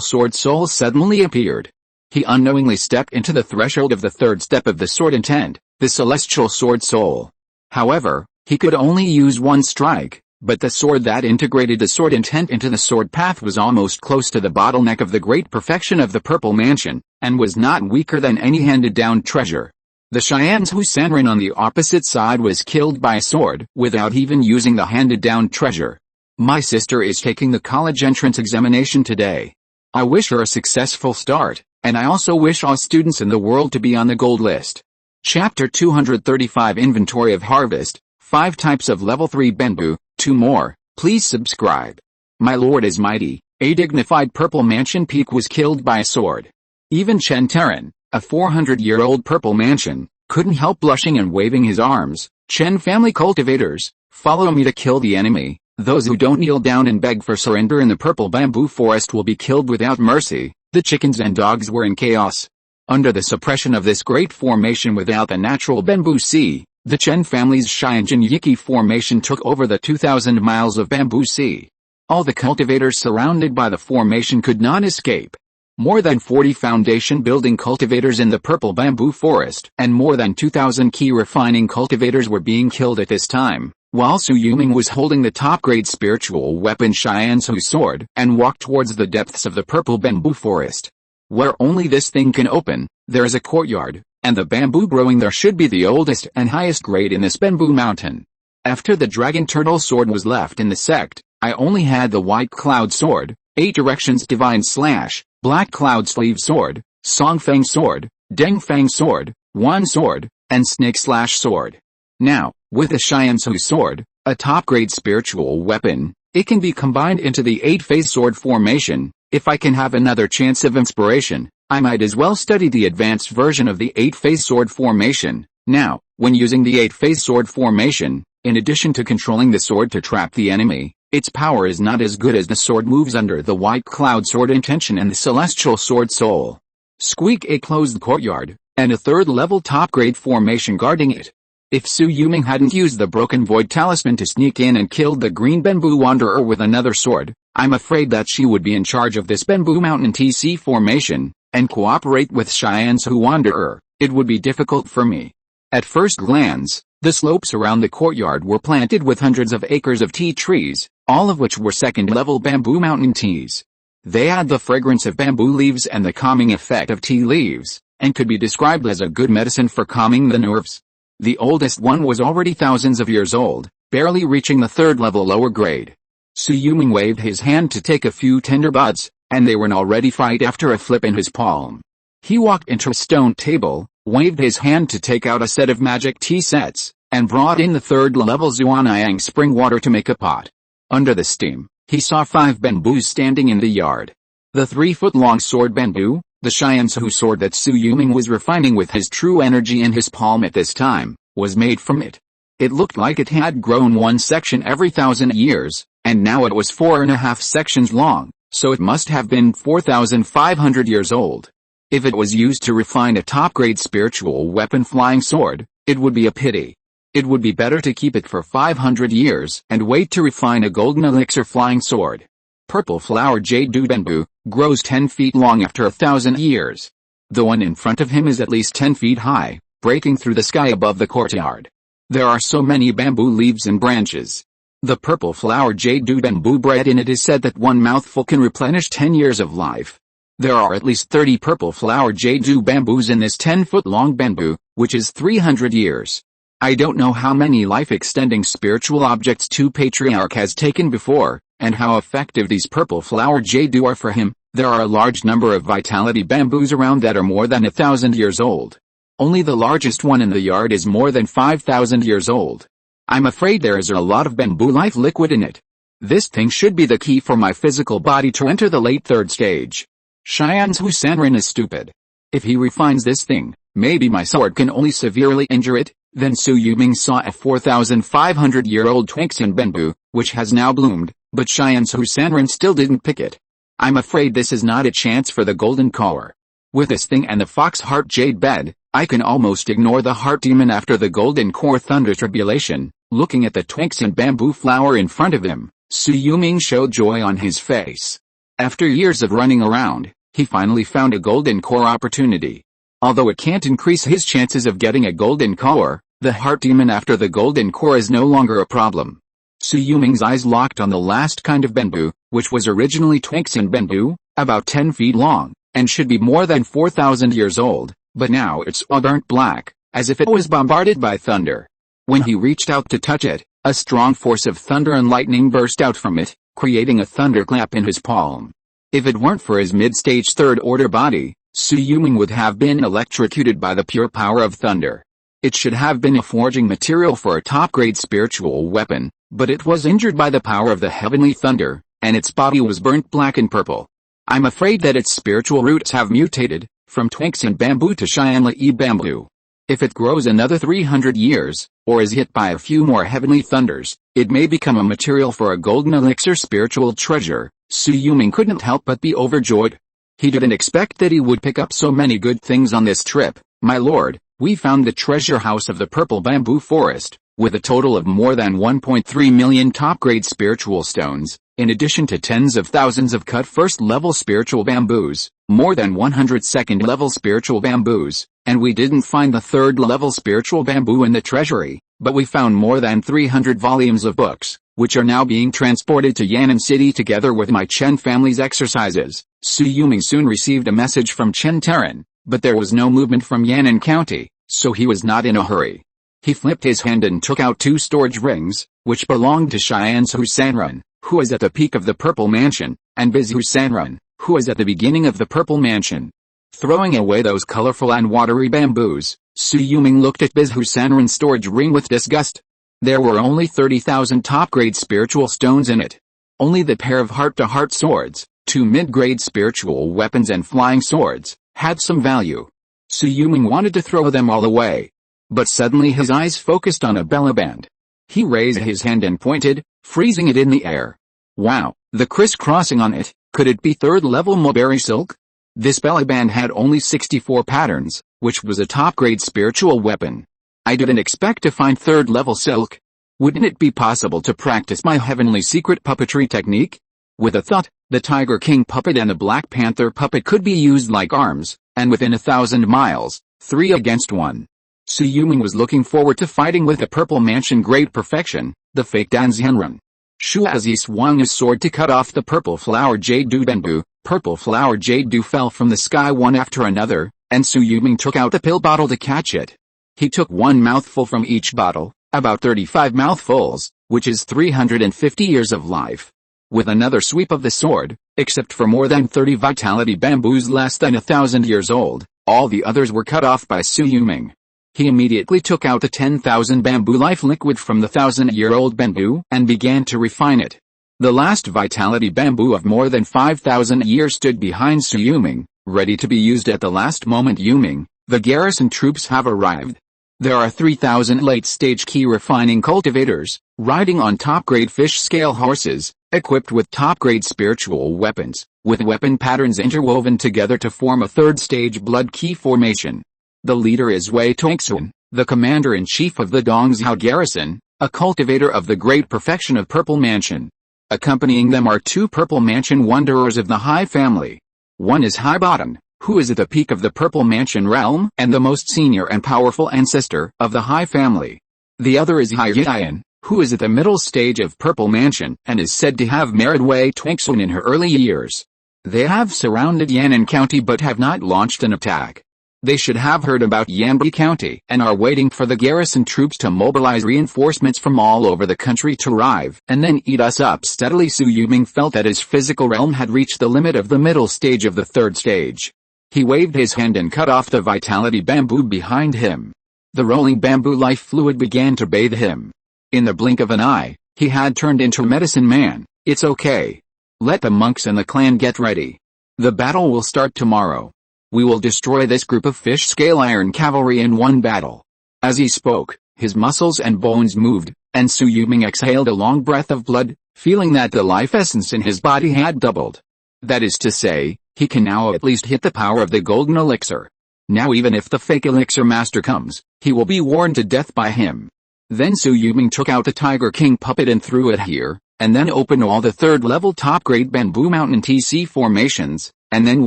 Speaker 1: sword soul suddenly appeared. He unknowingly stepped into the threshold of the third step of the sword intent, the celestial sword soul. However, he could only use one strike, but the sword that integrated the sword intent into the sword path was almost close to the bottleneck of the great perfection of the purple mansion, and was not weaker than any handed-down treasure. The Shiansu Sanren on the opposite side was killed by a sword, without even using the handed-down treasure. My sister is taking the college entrance examination today. I wish her a successful start, and I also wish all students in the world to be on the gold list. Chapter 235 Inventory of Harvest, 5 types of level 3 bamboo, 2 more, please subscribe. My lord is mighty, a dignified purple mansion peak was killed by a sword. Even Chen Terran, a 400-year-old purple mansion, couldn't help blushing and waving his arms. Chen family cultivators, follow me to kill the enemy. Those who don't kneel down and beg for surrender in the purple bamboo forest will be killed without mercy. The chickens and dogs were in chaos. Under the suppression of this great formation without the natural bamboo sea, the Chen family's Xianjin Yiki formation took over the 2,000 miles of bamboo sea. All the cultivators surrounded by the formation could not escape. More than 40 foundation-building cultivators in the purple bamboo forest, and more than 2,000 Qi refining cultivators were being killed at this time, while Su Yuming was holding the top-grade spiritual weapon Xianzu's sword, and walked towards the depths of the purple bamboo forest. Where only this thing can open, there is a courtyard, and the bamboo growing there should be the oldest and highest grade in this bamboo mountain. After the dragon turtle sword was left in the sect, I only had the white cloud sword, 8 directions divine slash, black cloud sleeve sword, song fang sword, deng fang sword, one sword, and snake slash sword. Now, with the Xianzu sword, a top-grade spiritual weapon, it can be combined into the 8-phase sword formation. If I can have another chance of inspiration, I might as well study the advanced version of the 8-phase sword formation. Now, when using the 8-phase sword formation, in addition to controlling the sword to trap the enemy, its power is not as good as the sword moves under the white cloud sword intention and the celestial sword soul. Squeak a closed courtyard, and a 3rd-level top-grade formation guarding it. If Su Yuming hadn't used the Broken Void Talisman to sneak in and killed the Green Bamboo Wanderer with another sword, I'm afraid that she would be in charge of this Bamboo Mountain TC formation, and cooperate with Xianzu Wanderer. It would be difficult for me. At first glance, the slopes around the courtyard were planted with hundreds of acres of tea trees, all of which were 2nd-level Bamboo Mountain teas. They had the fragrance of bamboo leaves and the calming effect of tea leaves, and could be described as a good medicine for calming the nerves. The oldest one was already thousands of years old, barely reaching the 3rd-level lower grade. Su Yuming waved his hand to take a few tender buds, and they were already fried after a flip in his palm. He walked into a stone table, waved his hand to take out a set of magic tea sets, and brought in the 3rd-level Zuanyang spring water to make a pot. Under the steam, he saw 5 bamboos standing in the yard. The 3-foot-long sword bamboo, the Xianzu sword that Su Yuming was refining with his true energy in his palm at this time, was made from it. It looked like it had grown 1 section every 1,000 years, and now it was 4.5 sections long, so it must have been 4,500 years old. If it was used to refine a top-grade spiritual weapon flying sword, it would be a pity. It would be better to keep it for 500 years and wait to refine a golden elixir flying sword. Purple flower jade bamboo grows 10 feet long after 1,000 years. The one in front of him is at least 10 feet high, breaking through the sky above the courtyard. There are so many bamboo leaves and branches. The purple flower jade bamboo bred in it is said that one mouthful can replenish 10 years of life. There are at least 30 purple flower jade bamboos in this 10-foot-long bamboo, which is 300 years. I don't know how many life-extending spiritual objects two Patriarch has taken before, and how effective these purple flower jade are for him. There are a large number of vitality bamboos around that are more than 1,000 years old. Only the largest one in the yard is more than 5,000 years old. I'm afraid there is a lot of bamboo life liquid in it. This thing should be the key for my physical body to enter the late 3rd stage. Xianzu Sanren is stupid. If he refines this thing, maybe my sword can only severely injure it. Then Su Yuming saw a 4,500-year-old Twinksin bamboo, which has now bloomed, but Xianzu Sanren still didn't pick it. I'm afraid this is not a chance for the golden collar. With this thing and the fox heart jade bed, I can almost ignore the heart demon after the golden core thunder tribulation. Looking at the Twinksin bamboo flower in front of him, Su Yuming showed joy on his face. After years of running around, he finally found a golden core opportunity. Although it can't increase his chances of getting a golden core, the heart demon after the golden core is no longer a problem. Su Yuming's eyes locked on the last kind of bamboo, which was originally Twinksin bamboo, about 10 feet long, and should be more than 4,000 years old, but now it's all burnt black, as if it was bombarded by thunder. When he reached out to touch it, a strong force of thunder and lightning burst out from it, creating a thunderclap in his palm. If it weren't for his mid-stage 3rd-order body, Su Yuming would have been electrocuted by the pure power of thunder. It should have been a forging material for a top-grade spiritual weapon, but it was injured by the power of the heavenly thunder, and its body was burnt black and purple. I'm afraid that its spiritual roots have mutated, from Twinksin bamboo to Xianli bamboo. If it grows another 300 years, or is hit by a few more heavenly thunders, it may become a material for a golden elixir spiritual treasure. Su Yuming couldn't help but be overjoyed. He didn't expect that he would pick up so many good things on this trip. My lord, we found the treasure house of the purple bamboo forest, with a total of more than 1.3 million top-grade spiritual stones, In addition to tens of thousands of cut first-level spiritual bamboos, more than 100 second-level spiritual bamboos, and we didn't find the third-level spiritual bamboo in the treasury, but we found more than 300 volumes of books, which are now being transported to Yan'an City together with my Chen family's exercises. Su Yuming soon received a message from Chen Terran, but there was no movement from Yan'an County, so he was not in a hurry. He flipped his hand and took out 2 storage rings, which belonged to Cheyenne Husanrun, who is at the peak of the Purple Mansion, and Biz Husanrun, who is at the beginning of the Purple Mansion. Throwing away those colorful and watery bamboos, Su Yuming looked at Biz Husanrun's storage ring with disgust. There were only 30,000 top-grade spiritual stones in it. Only the pair of heart-to-heart swords, 2 mid-grade spiritual weapons and flying swords, had some value. Su Yuming wanted to throw them all away. But suddenly his eyes focused on a bellaband. He raised his hand and pointed, freezing it in the air. Wow, the crisscrossing on it, could it be third-level mulberry silk? This bellaband had only 64 patterns, which was a top-grade spiritual weapon. I didn't expect to find third-level silk. Wouldn't it be possible to practice my heavenly secret puppetry technique? With a thought, the Tiger King puppet and the Black Panther puppet could be used like arms, and within 1,000 miles, 3 against 1. Su Yuming was looking forward to fighting with the Purple Mansion Great Perfection, the fake Danzianrun. Shu as he swung his sword to cut off the Purple Flower Jade Du bamboo, Purple Flower Jade Du fell from the sky one after another, and Su Yuming took out the pill bottle to catch it. He took 1 mouthful from each bottle, about 35 mouthfuls, which is 350 years of life. With another sweep of the sword, except for more than 30 vitality bamboos less than 1,000 years old, all the others were cut off by Su Yuming. He immediately took out the 10,000 bamboo life liquid from the 1,000-year-old bamboo and began to refine it. The last vitality bamboo of more than 5,000 years stood behind Su Yuming, ready to be used at the last moment. Yuming, the garrison troops have arrived. There are 3,000 late-stage Qi refining cultivators, riding on top-grade fish-scale horses, equipped with top-grade spiritual weapons, with weapon patterns interwoven together to form a third-stage blood Qi formation. The leader is Wei Tongxun, the commander-in-chief of the Dongzhou garrison, a cultivator of the great perfection of Purple Mansion. Accompanying them are 2 Purple Mansion wanderers of the High family. One is High Bottom, who is at the peak of the Purple Mansion realm and the most senior and powerful ancestor of the High family. The other is High Yian, who is at the middle stage of Purple Mansion and is said to have married Wei Tongxun in her early years. They have surrounded Yan'an County but have not launched an attack. They should have heard about Yanbi County and are waiting for the garrison troops to mobilize reinforcements from all over the country to arrive and then eat us up steadily. Su Yuming felt that his physical realm had reached the limit of the middle stage of the third stage. He waved his hand and cut off the vitality bamboo behind him. The rolling bamboo life fluid began to bathe him. In the blink of an eye, he had turned into Medicine Man. It's okay. Let the monks and the clan get ready. The battle will start tomorrow. We will destroy this group of fish-scale iron cavalry in one battle. As he spoke, his muscles and bones moved, and Su Yuming exhaled a long breath of blood, feeling that the life essence in his body had doubled. That is to say, he can now at least hit the power of the golden elixir. Now even if the fake elixir master comes, he will be worn to death by him. Then Su Yuming took out the Tiger King puppet and threw it here, and then opened all the third-level top-grade Bamboo Mountain TC formations, and then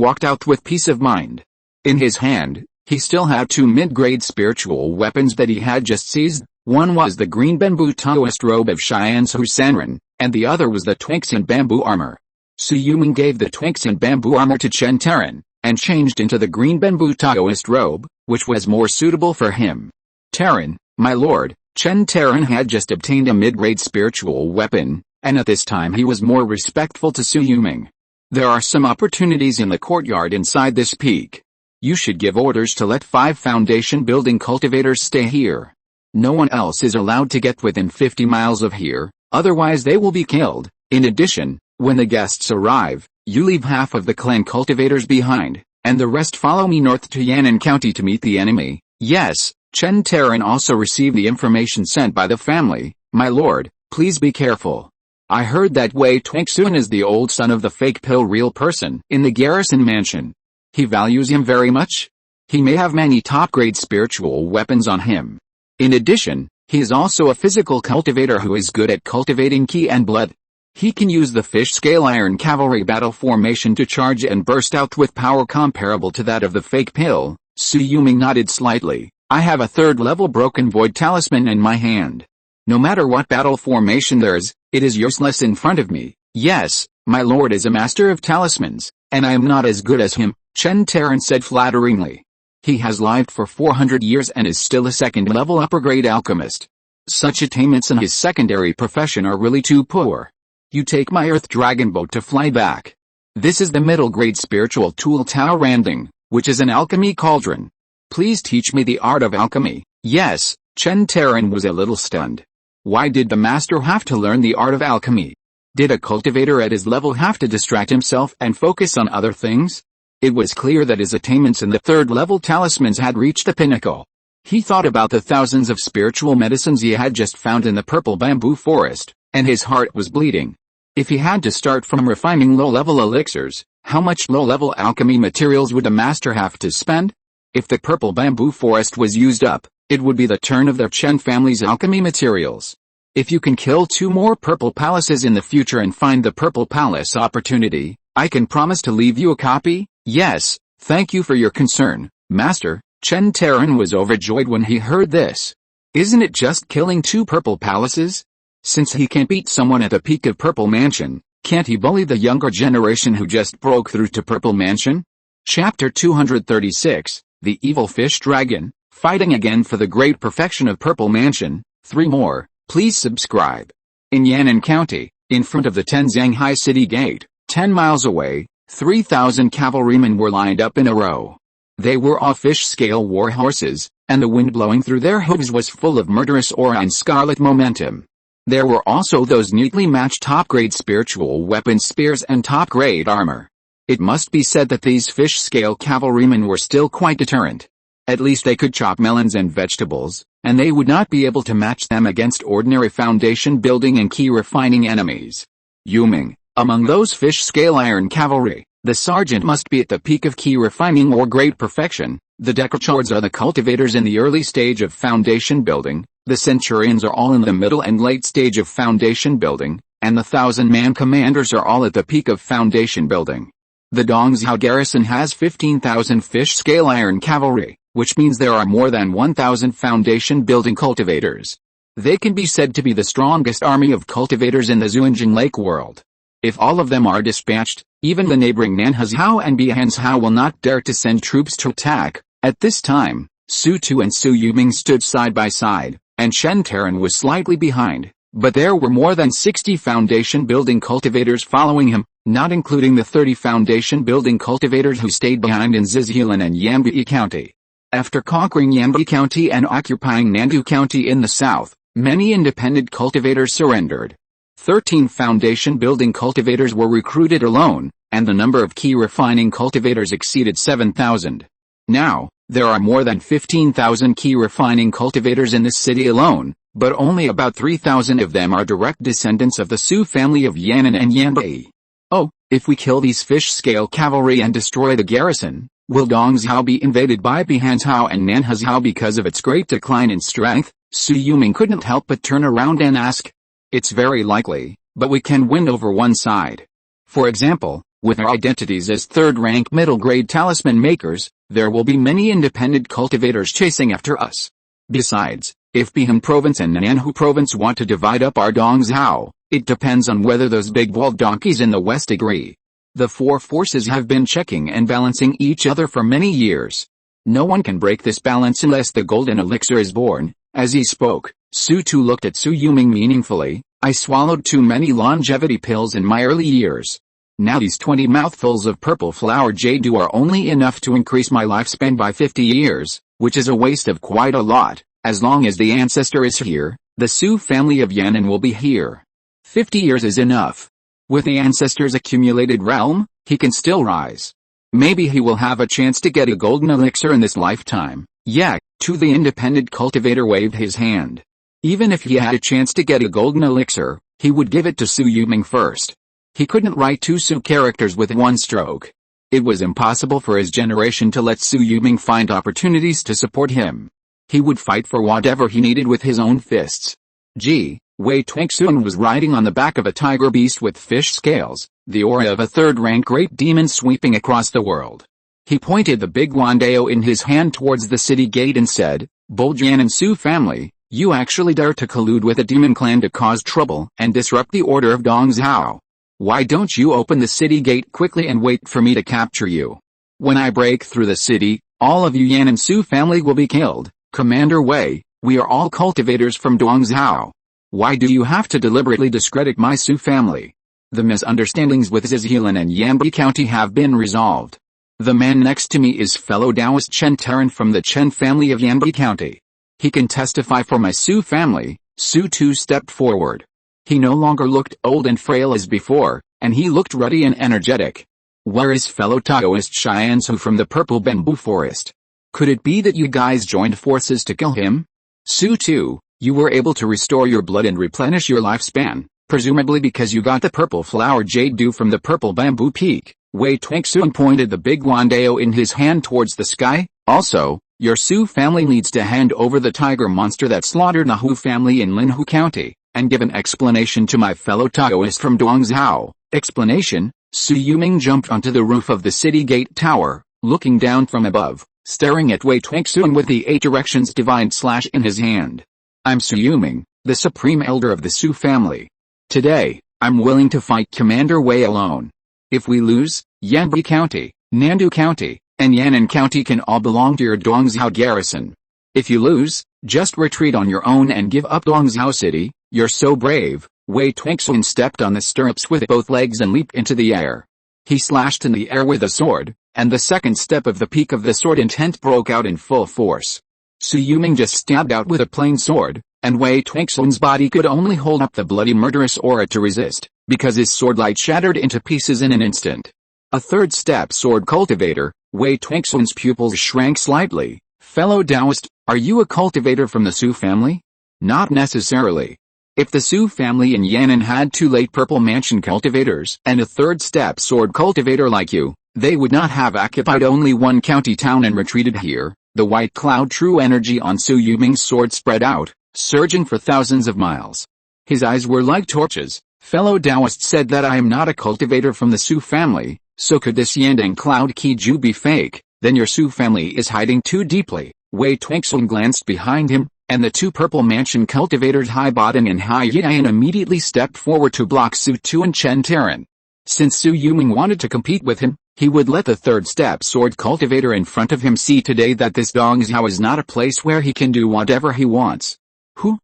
Speaker 1: walked out with peace of mind. In his hand, he still had 2 mid-grade spiritual weapons that he had just seized. One was the green bamboo Taoist robe of Cheyenne Husanrun, and the other was the Twinksin bamboo armor. Su Yuming gave the Twinksin bamboo armor to Chen Terran, and changed into the green bamboo Taoist robe, which was more suitable for him. Terran, my lord, Chen Terran had just obtained a mid-grade spiritual weapon, and at this time he was more respectful to Su Yuming. There are some opportunities in the courtyard inside this peak. You should give orders to let 5 foundation building cultivators stay here. No one else is allowed to get within 50 miles of here, otherwise they will be killed. In addition, when the guests arrive, you leave half of the clan cultivators behind, and the rest follow me north to Yan'an County to meet the enemy. Yes, Chen Terran also received the information sent by the family. My lord, please be careful. I heard that Wei Tongxun is the old son of the fake pill real person in the garrison mansion. He values him very much. He may have many top-grade spiritual weapons on him. In addition, he is also a physical cultivator who is good at cultivating Qi and blood. He can use the fish scale iron cavalry battle formation to charge and burst out with power comparable to that of the fake pill. Su Yuming nodded slightly. I have a 3rd level broken void talisman in my hand. No matter what battle formation there is, it is useless in front of me. Yes, my lord is a master of talismans, and I am not as good as him, Chen Taran said flatteringly. He has lived for 400 years and is still a 2nd level upper grade alchemist. Such attainments in his secondary profession are really too poor. You take my earth dragon boat to fly back. This is the middle grade spiritual tool Tao Randing, which is an alchemy cauldron. Please teach me the art of alchemy. Yes, Chen Taran was a little stunned. Why did the master have to learn the art of alchemy? Did a cultivator at his level have to distract himself and focus on other things? It was clear that his attainments in the 3rd level talismans had reached the pinnacle. He thought about the thousands of spiritual medicines he had just found in the purple bamboo forest, and his heart was bleeding. If he had to start from refining low-level elixirs, how much low-level alchemy materials would the master have to spend? If the purple bamboo forest was used up, it would be the turn of their Chen family's alchemy materials. If you can kill 2 more purple palaces in the future and find the purple palace opportunity, I can promise to leave you a copy. Yes, thank you for your concern, master. Chen Taran was overjoyed when he heard this. Isn't it just killing 2 purple palaces? Since he can't beat someone at the peak of Purple Mansion, can't he bully the younger generation who just broke through to Purple Mansion? Chapter 236, The Evil Fish Dragon, Fighting Again for the Great Perfection of Purple Mansion. 3 more, please subscribe. In Yan'an County, in front of the Tenzanghai City Gate, 10 miles away, 3,000 cavalrymen were lined up in a row. They were all fish-scale war horses, and the wind blowing through their hooves was full of murderous aura and scarlet momentum. There were also those neatly matched top-grade spiritual weapon spears and top-grade armor. It must be said that these fish-scale cavalrymen were still quite deterrent. At least they could chop melons and vegetables, and they would not be able to match them against ordinary foundation building and Qi refining enemies. Yuming, among those fish-scale iron cavalry, the sergeant must be at the peak of Qi refining or great perfection. The decachards are the cultivators in the early stage of foundation building. The centurions are all in the middle and late stage of foundation building, and the 1,000-man commanders are all at the peak of foundation building. The Dongzhou garrison has 15,000 fish-scale iron cavalry, which means there are more than 1,000 foundation building cultivators. They can be said to be the strongest army of cultivators in the Zhuanjing Lake world. If all of them are dispatched, even the neighboring Nanhezhou and Bihanzhou will not dare to send troops to attack. At this time, Su Tu and Su Yuming stood side by side, and Chen Taran was slightly behind, but there were more than 60 foundation building cultivators following him, not including the 30 foundation building cultivators who stayed behind in Zizhulan and Yambi County. After conquering Yambi County and occupying Nandu County in the south, many independent cultivators surrendered. 13 foundation building cultivators were recruited alone, and the number of Qi refining cultivators exceeded 7,000. Now, there are more than 15,000 Qi refining cultivators in this city alone, but only about 3,000 of them are direct descendants of the Su family of Yan'an and Yanbai. Oh, if we kill these fish-scale cavalry and destroy the garrison, will Dongzhou be invaded by Bihanzhou and Nanhezhou because of its great decline in strength? Su Yuming couldn't help but turn around and ask. It's very likely, but we can win over one side. For example, with our identities as third-rank middle-grade talisman makers, there will be many independent cultivators chasing after us. Besides, if Bihan province and Nanhu province want to divide up our Dongzhou, it depends on whether those big-walled donkeys in the west agree. The 4 forces have been checking and balancing each other for many years. No one can break this balance unless the golden elixir is born. As he spoke, Su Tu looked at Su Yuming meaningfully. I swallowed too many longevity pills in my early years. Now these 20 mouthfuls of purple flower jade are only enough to increase my lifespan by 50 years, which is a waste of quite a lot. As long as the ancestor is here, the Su family of Yan'an will be here. 50 years is enough. With the ancestor's accumulated realm, he can still rise. Maybe he will have a chance to get a golden elixir in this lifetime. Yeah, the independent cultivator waved his hand. Even if he had a chance to get a golden elixir, he would give it to Su Yuming first. He couldn't write 2 Su characters with one stroke. It was impossible for his generation to let Su Yuming find opportunities to support him. He would fight for whatever he needed with his own fists. Gee, Wei Tuanxun was riding on the back of a tiger beast with fish scales, the aura of a third-rank great demon sweeping across the world. He pointed the big Wandao in his hand towards the city gate and said, "Bold Yan and Su family, you actually dare to collude with the demon clan to cause trouble and disrupt the order of Dongzhao. Why don't you open the city gate quickly and wait for me to capture you? When I break through the city, all of you Yan and Su family will be killed. Commander Wei, we are all cultivators from Dongzhao. Why do you have to deliberately discredit my Su family? The misunderstandings with Zizhelan and Yanbi County have been resolved. The man next to me is fellow Taoist Chen Terran from the Chen family of Yanbi County. He can testify for my Su family." Su Tu stepped forward. He no longer looked old and frail as before, and he looked ruddy and energetic. "Where is fellow Taoist Cheyenne Su from the Purple Bamboo Forest? Could it be that you guys joined forces to kill him? Su Tu, you were able to restore your blood and replenish your lifespan, presumably because you got the purple flower jade dew from the Purple Bamboo Peak." Wei Tuanxun pointed the big Wandao in his hand towards the sky. "Also, your Su family needs to hand over the tiger monster that slaughtered Nahu family in Linhu County, and give an explanation to my fellow Taoist from Dongzhao." Explanation? Su Yuming jumped onto the roof of the city gate tower, looking down from above, staring at Wei Tuanxun with the 8 directions divine slash in his hand. "I'm Su Yuming, the supreme elder of the Su family. Today, I'm willing to fight Commander Wei alone. If we lose, Yanbi County, Nandu County, and Yan'an County can all belong to your Dongzhao garrison. If you lose, just retreat on your own and give up Dongzhao City. You're so brave." Wei Tuanxun stepped on the stirrups with both legs and leaped into the air. He slashed in the air with a sword, and the second step of the peak of the sword intent broke out in full force. Su Yuming just stabbed out with a plain sword, and Wei Tuanxun's body could only hold up the bloody murderous aura to resist, because his sword light shattered into pieces in an instant. A third step sword cultivator. Wei Tuanxun's pupils shrank slightly. "Fellow Taoist, are you a cultivator from the Su family?" "Not necessarily. If the Su family in Yan'an had 2 late Purple Mansion cultivators and a third step sword cultivator like you, they would not have occupied only one county town and retreated here." The white cloud true energy on Su Yuming's sword spread out, surging for thousands of miles. His eyes were like torches. "Fellow Taoist said that I am not a cultivator from the Su family, so could this Yandang cloud Qiju be fake? Then your Su family is hiding too deeply." Wei Tuanxun glanced behind him, and the 2 Purple Mansion cultivators Hai Bottom and Hai Yian immediately stepped forward to block Su Tu and Chen Terran. Since Su Yuming wanted to compete with him, he would let the third step sword cultivator in front of him see today that this Dongzhao is not a place where he can do whatever he wants. Who?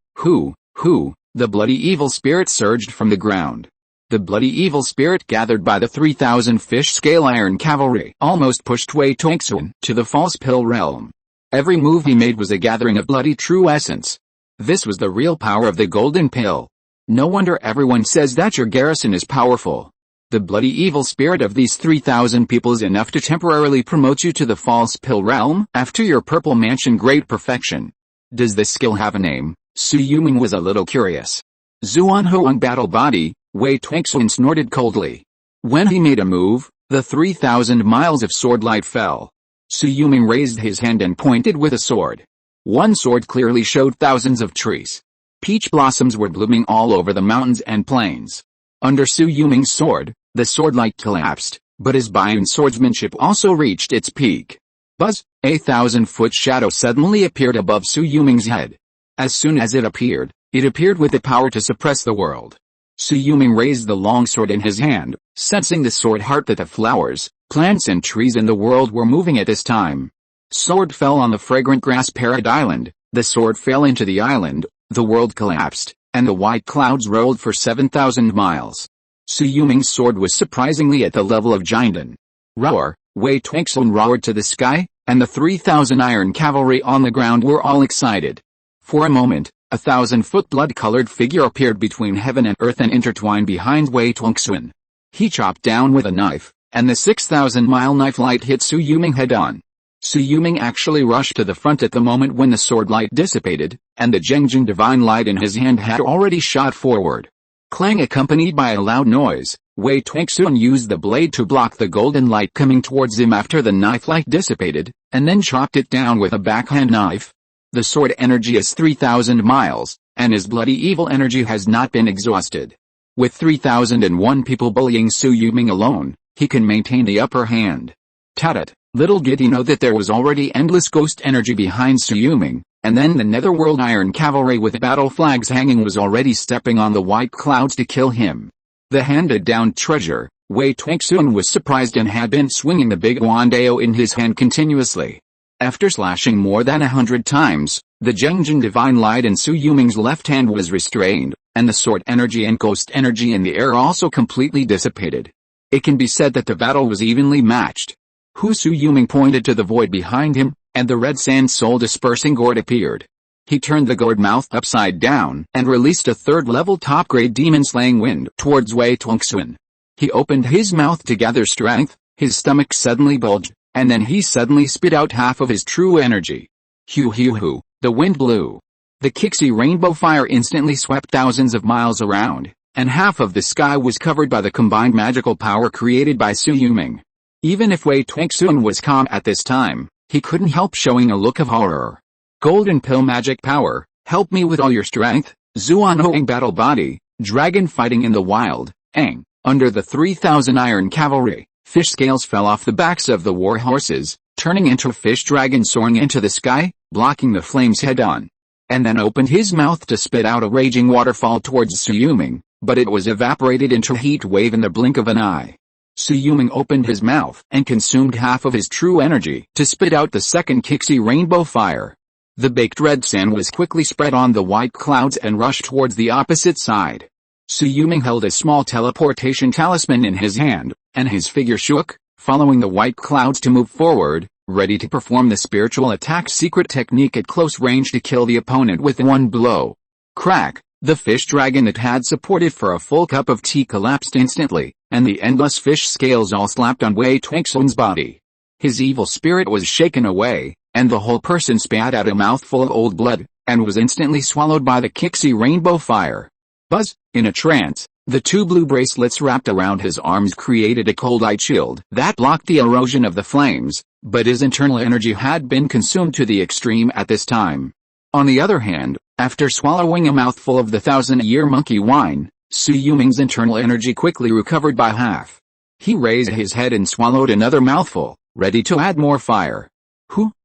Speaker 1: The bloody evil spirit surged from the ground. The bloody evil spirit gathered by the 3,000 fish scale iron cavalry almost pushed Wei Tuanxun to the false pill realm. Every move he made was a gathering of bloody true essence. This was the real power of the golden pill. No wonder everyone says that your garrison is powerful. The bloody evil spirit of these 3,000 people is enough to temporarily promote you to the false pill realm after your Purple Mansion great perfection. Does this skill have a name? Su Yuming was a little curious. Zuan Hoang battle body. Wei Tuanxun snorted coldly. When he made a move, the 3,000 miles of sword light fell. Su Yuming raised his hand and pointed with a sword. One sword clearly showed thousands of trees. Peach blossoms were blooming all over the mountains and plains. Under Su Yuming's sword, the sword light collapsed, but his Baian swordsmanship also reached its peak. Buzz! A 1,000-foot shadow suddenly appeared above Su Yuming's head. As soon as it appeared with the power to suppress the world. Su Yuming raised the long sword in his hand, sensing the sword heart that the flowers, plants and trees in the world were moving at this time. Sword fell on the fragrant grass parrot island, the sword fell into the island, the world collapsed, and the white clouds rolled for 7,000 miles. Su Yuming's sword was surprisingly at the level of Jindan. Roar! Wei Tuanxun roared to the sky, and the 3,000 iron cavalry on the ground were all excited. For a moment, a 1,000-foot blood-colored figure appeared between heaven and earth and intertwined behind Wei Tuanxun. He chopped down with a knife, and the 6,000-mile knife light hit Su Yuming head-on. Su Yuming actually rushed to the front at the moment when the sword light dissipated, and the Zhengjing divine light in his hand had already shot forward. Clang accompanied by a loud noise, Wei Tuanxun used the blade to block the golden light coming towards him after the knife light dissipated, and then chopped it down with a backhand knife. The sword energy is 3,000 miles, and his bloody evil energy has not been exhausted. With 3001 people bullying Su Yuming alone, he can maintain the upper hand. Tut, little did he know that there was already endless ghost energy behind Su Yuming, and then the Netherworld Iron Cavalry with battle flags hanging was already stepping on the white clouds to kill him. The handed-down treasure, Wei Tuanxun was surprised and had been swinging the big Wandao in his hand continuously. After slashing more than 100 times, the Zhengjin Divine Light in Su Yuming's left hand was restrained, and the sword energy and ghost energy in the air also completely dissipated. It can be said that the battle was evenly matched. Su Yuming pointed to the void behind him, and the red sand soul dispersing gourd appeared. He turned the gourd mouth upside down and released a third-level top-grade demon-slaying wind towards Wei Tuanxun. He opened his mouth to gather strength, his stomach suddenly bulged, and then he suddenly spit out half of his true energy. Hu, the wind blew. The Qi rainbow fire instantly swept thousands of miles around, and half of the sky was covered by the combined magical power created by Su Yuming. Even if Wei Tuanxun was calm at this time, he couldn't help showing a look of horror. Golden pill magic power, help me with all your strength, Zuan battle body, dragon fighting in the wild, Ang. Under the 3,000 iron cavalry, fish scales fell off the backs of the war horses, turning into a fish dragon soaring into the sky, blocking the flames head-on. And then opened his mouth to spit out a raging waterfall towards Su Yuming, but it was evaporated into a heat wave in the blink of an eye. Su Yuming opened his mouth and consumed half of his true energy to spit out the second Qi rainbow fire. The baked red sand was quickly spread on the white clouds and rushed towards the opposite side. Su Yuming held a small teleportation talisman in his hand, and his figure shook, following the white clouds to move forward, ready to perform the spiritual attack secret technique at close range to kill the opponent with one blow. Crack! The fish dragon that had supported for a full cup of tea collapsed instantly, and the endless fish scales all slapped on Wei Tuanxun's body. His evil spirit was shaken away, and the whole person spat out a mouthful of old blood, and was instantly swallowed by the Qi rainbow fire. Buzz! In a trance, the two blue bracelets wrapped around his arms created a cold-eye shield that blocked the erosion of the flames, but his internal energy had been consumed to the extreme at this time. On the other hand, after swallowing a mouthful of the 1,000-year monkey wine, Su Yuming's internal energy quickly recovered by half. He raised his head and swallowed another mouthful, ready to add more fire.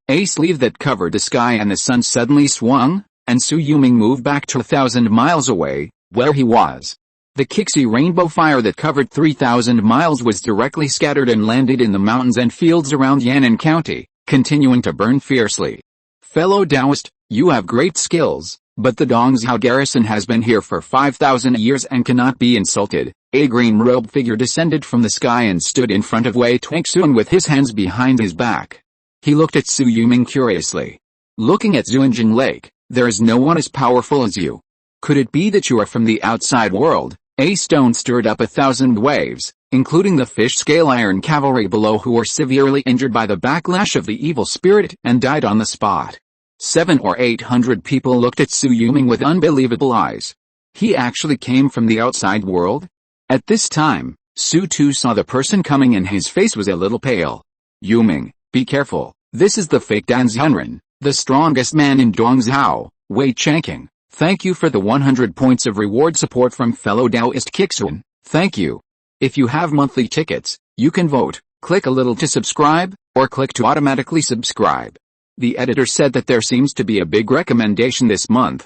Speaker 1: A sleeve that covered the sky and the sun suddenly swung, and Su Yuming moved back to 1,000 miles away, where he was. The Qi rainbow fire that covered 3,000 miles was directly scattered and landed in the mountains and fields around Yandang County, continuing to burn fiercely. Fellow Taoist, you have great skills, but the Dongzhou garrison has been here for 5,000 years and cannot be insulted. A green-robed figure descended from the sky and stood in front of Wei Tuanxun with his hands behind his back. He looked at Su Yuming curiously. Looking at Zhuanjing Lake, there is no one as powerful as you. Could it be that you are from the outside world? A stone stirred up 1,000 waves, including the fish scale iron cavalry below who were severely injured by the backlash of the evil spirit and died on the spot. 700 or 800 people looked at Su Yuming with unbelievable eyes. He actually came from the outside world? At this time, Su too saw the person coming and his face was a little pale. Yuming, be careful, this is the fake Dan Zhenren, the strongest man in Dongzhou, Wei Changqing. Thank you for the 100 points of reward support from fellow Taoist Kixun, thank you. If you have monthly tickets, you can vote, click a little to subscribe, or click to automatically subscribe. The editor said that there seems to be a big recommendation this month.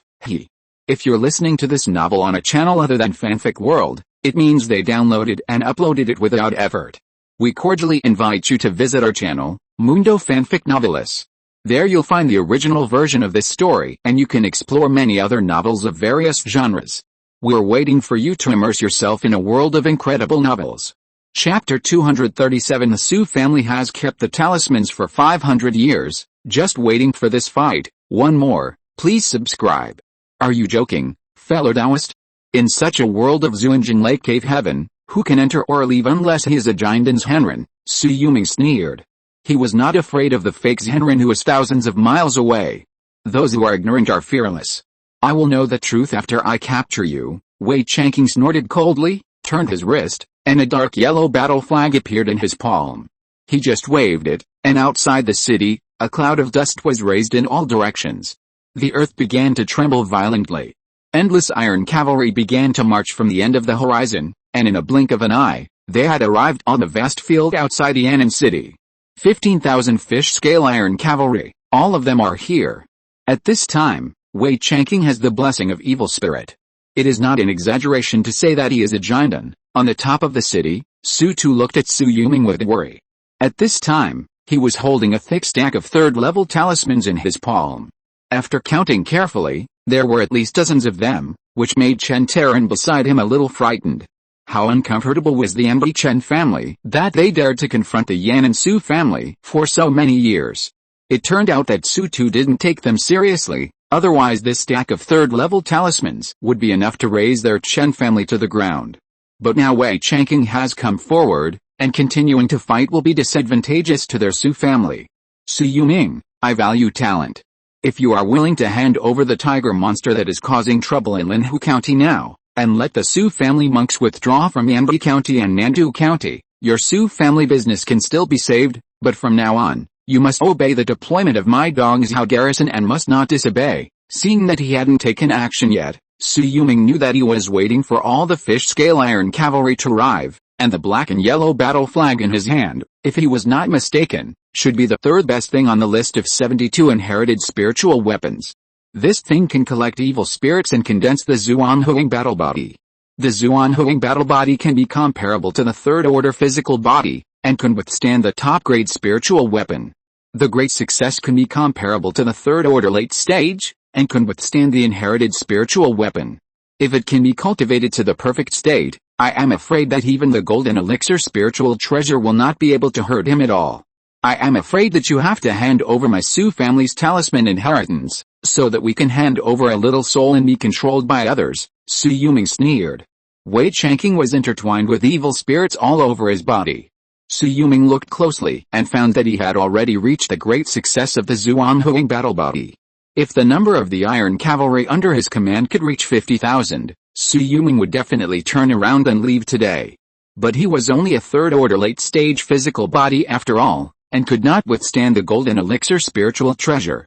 Speaker 1: If you're listening to this novel on a channel other than Fanfic World, it means they downloaded and uploaded it without effort. We cordially invite you to visit our channel, Mundo Fanfic Novelis. There you'll find the original version of this story and you can explore many other novels of various genres. We're waiting for you to immerse yourself in a world of incredible novels. Chapter 237. The Su family has kept the talismans for 500 years, just waiting for this fight. One more, please subscribe. Are you joking, fellow Taoist? In such a world of Zhuanjing Lake Cave Heaven, who can enter or leave unless he is a Jinden Zhenren? Su Yuming sneered. He was not afraid of the fake Zhenren who is thousands of miles away. Those who are ignorant are fearless. I will know the truth after I capture you. Wei Changqing snorted coldly, turned his wrist, and a dark yellow battle flag appeared in his palm. He just waved it, and outside the city, a cloud of dust was raised in all directions. The earth began to tremble violently. Endless iron cavalry began to march from the end of the horizon, and in a blink of an eye, they had arrived on the vast field outside Yan'an City. 15,000 fish-scale iron cavalry, all of them are here. At this time, Wei Changqing has the blessing of evil spirit. It is not an exaggeration to say that he is a giant. On the top of the city, Su Tu looked at Su Yuming with worry. At this time, he was holding a thick stack of third-level talismans in his palm. After counting carefully, there were at least dozens of them, which made Chen Taran beside him a little frightened. How uncomfortable was the MD Chen family that they dared to confront the Yan and Su family for so many years. It turned out that Su Tu didn't take them seriously, otherwise this stack of third-level talismans would be enough to raise their Chen family to the ground. But now Wei Changqing has come forward, and continuing to fight will be disadvantageous to their Su family. Su Yuming, I value talent. If you are willing to hand over the tiger monster that is causing trouble in Linhu County now, and let the Su family monks withdraw from Yanbi County and Nandu County, your Su family business can still be saved, but from now on, you must obey the deployment of my Dongzhou garrison and must not disobey. Seeing that he hadn't taken action yet, Su Yuming knew that he was waiting for all the fish-scale iron cavalry to arrive, and the black and yellow battle flag in his hand, if he was not mistaken, should be the third best thing on the list of 72 inherited spiritual weapons. This thing can collect evil spirits and condense the Zhuanghuang battle body. The Zhuanghuang battle body can be comparable to the third-order physical body, and can withstand the top-grade spiritual weapon. The great success can be comparable to the third-order late stage, and can withstand the inherited spiritual weapon. If it can be cultivated to the perfect state, I am afraid that even the golden elixir spiritual treasure will not be able to hurt him at all. I am afraid that you have to hand over my Su family's talisman inheritance, so that we can hand over a little soul and be controlled by others, Su Yuming sneered. Wei Changqing was intertwined with evil spirits all over his body. Su Yuming looked closely and found that he had already reached the great success of the Zhuanghuang battle body. If the number of the iron cavalry under his command could reach 50,000, Su Yuming would definitely turn around and leave today. But he was only a third-order late-stage physical body after all, and could not withstand the golden elixir spiritual treasure.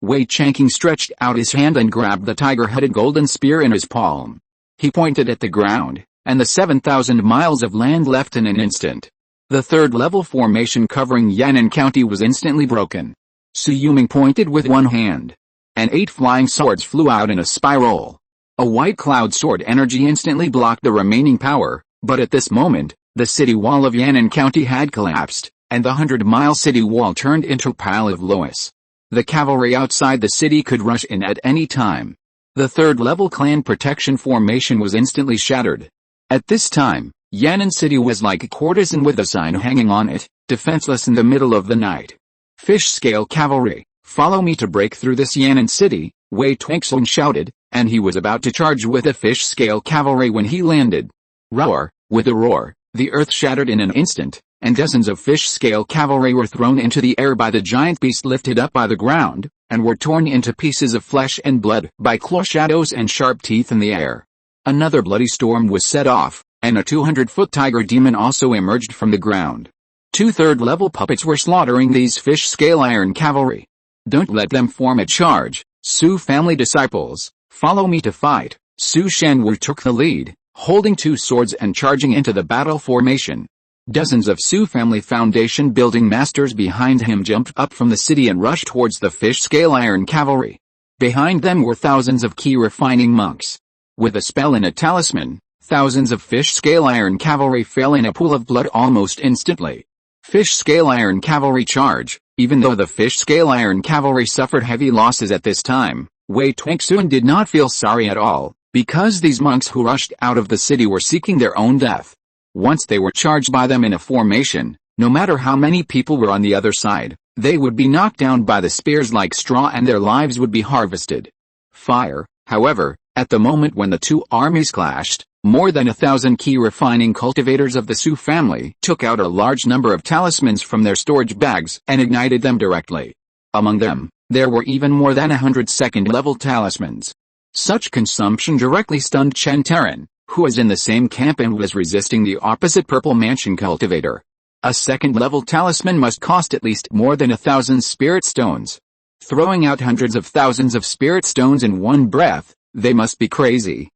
Speaker 1: Wei Changqing stretched out his hand and grabbed the tiger-headed golden spear in his palm. He pointed at the ground, and the 7,000 miles of land left in an instant. The third-level formation covering Yan'an County was instantly broken. Su Yuming pointed with one hand, and 8 flying swords flew out in a spiral. A white cloud sword energy instantly blocked the remaining power, but at this moment, the city wall of Yan'an County had collapsed, and the 100-mile city wall turned into a pile of loess. The cavalry outside the city could rush in at any time. The third-level clan protection formation was instantly shattered. At this time, Yan'an City was like a courtesan with a sign hanging on it, defenseless in the middle of the night. Fish-scale cavalry, follow me to break through this Yan'an City, Wei Changqing shouted, and he was about to charge with the fish-scale cavalry when he landed. Roar! With a roar, the earth shattered in an instant, and dozens of fish-scale cavalry were thrown into the air by the giant beast lifted up by the ground, and were torn into pieces of flesh and blood by claw shadows and sharp teeth in the air. Another bloody storm was set off, and a 200-foot tiger demon also emerged from the ground. 2 third-level puppets were slaughtering these fish-scale iron cavalry. Don't let them form a charge, Su family disciples, follow me to fight. Su Shenwu took the lead, holding 2 swords and charging into the battle formation. Dozens of Su family foundation building masters behind him jumped up from the city and rushed towards the fish-scale iron cavalry. Behind them were thousands of Qi Refining monks. With a spell and a talisman, thousands of fish-scale iron cavalry fell in a pool of blood almost instantly. Fish-scale iron cavalry charge. Even though the fish-scale iron cavalry suffered heavy losses at this time, Wei Changqing did not feel sorry at all, because these monks who rushed out of the city were seeking their own death. Once they were charged by them in a formation, no matter how many people were on the other side, they would be knocked down by the spears like straw and their lives would be harvested. Fire, however, at the moment when the 2 armies clashed, more than 1,000 Qi Refining cultivators of the Su family took out a large number of talismans from their storage bags and ignited them directly. Among them, there were even more than 100 second-level talismans. Such consumption directly stunned Chen Taran, who was in the same camp and was resisting the opposite Purple Mansion cultivator. A second-level talisman must cost at least more than 1,000 spirit stones. Throwing out hundreds of thousands of spirit stones in one breath, They must be crazy.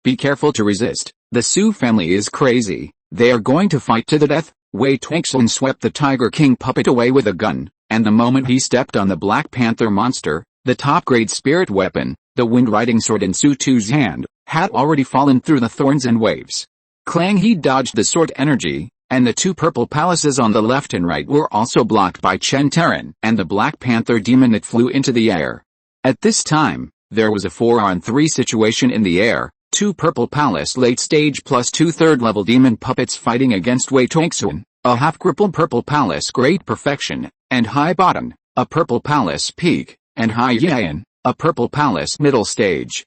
Speaker 1: Be careful to resist. The Su family is crazy. They are going to fight to the death. Wei Tuanxun swept the Tiger King puppet away with a gun, and the moment he stepped on the Black Panther monster, the top-grade spirit weapon, the wind-riding sword in Su Tu's hand, had already fallen through the thorns and waves. Clang He dodged the sword energy, and the two purple palaces on the left and right were also blocked by Chen Terran and the Black Panther demon that flew into the air. At this time, there was a 4-on-3 situation in the air, 2 Purple Palace late-stage plus 2 third-level demon puppets fighting against Wei Tuanxun, a half-crippled Purple Palace Great Perfection, and High Bottom, a Purple Palace Peak, and High Yan, a Purple Palace Middle Stage.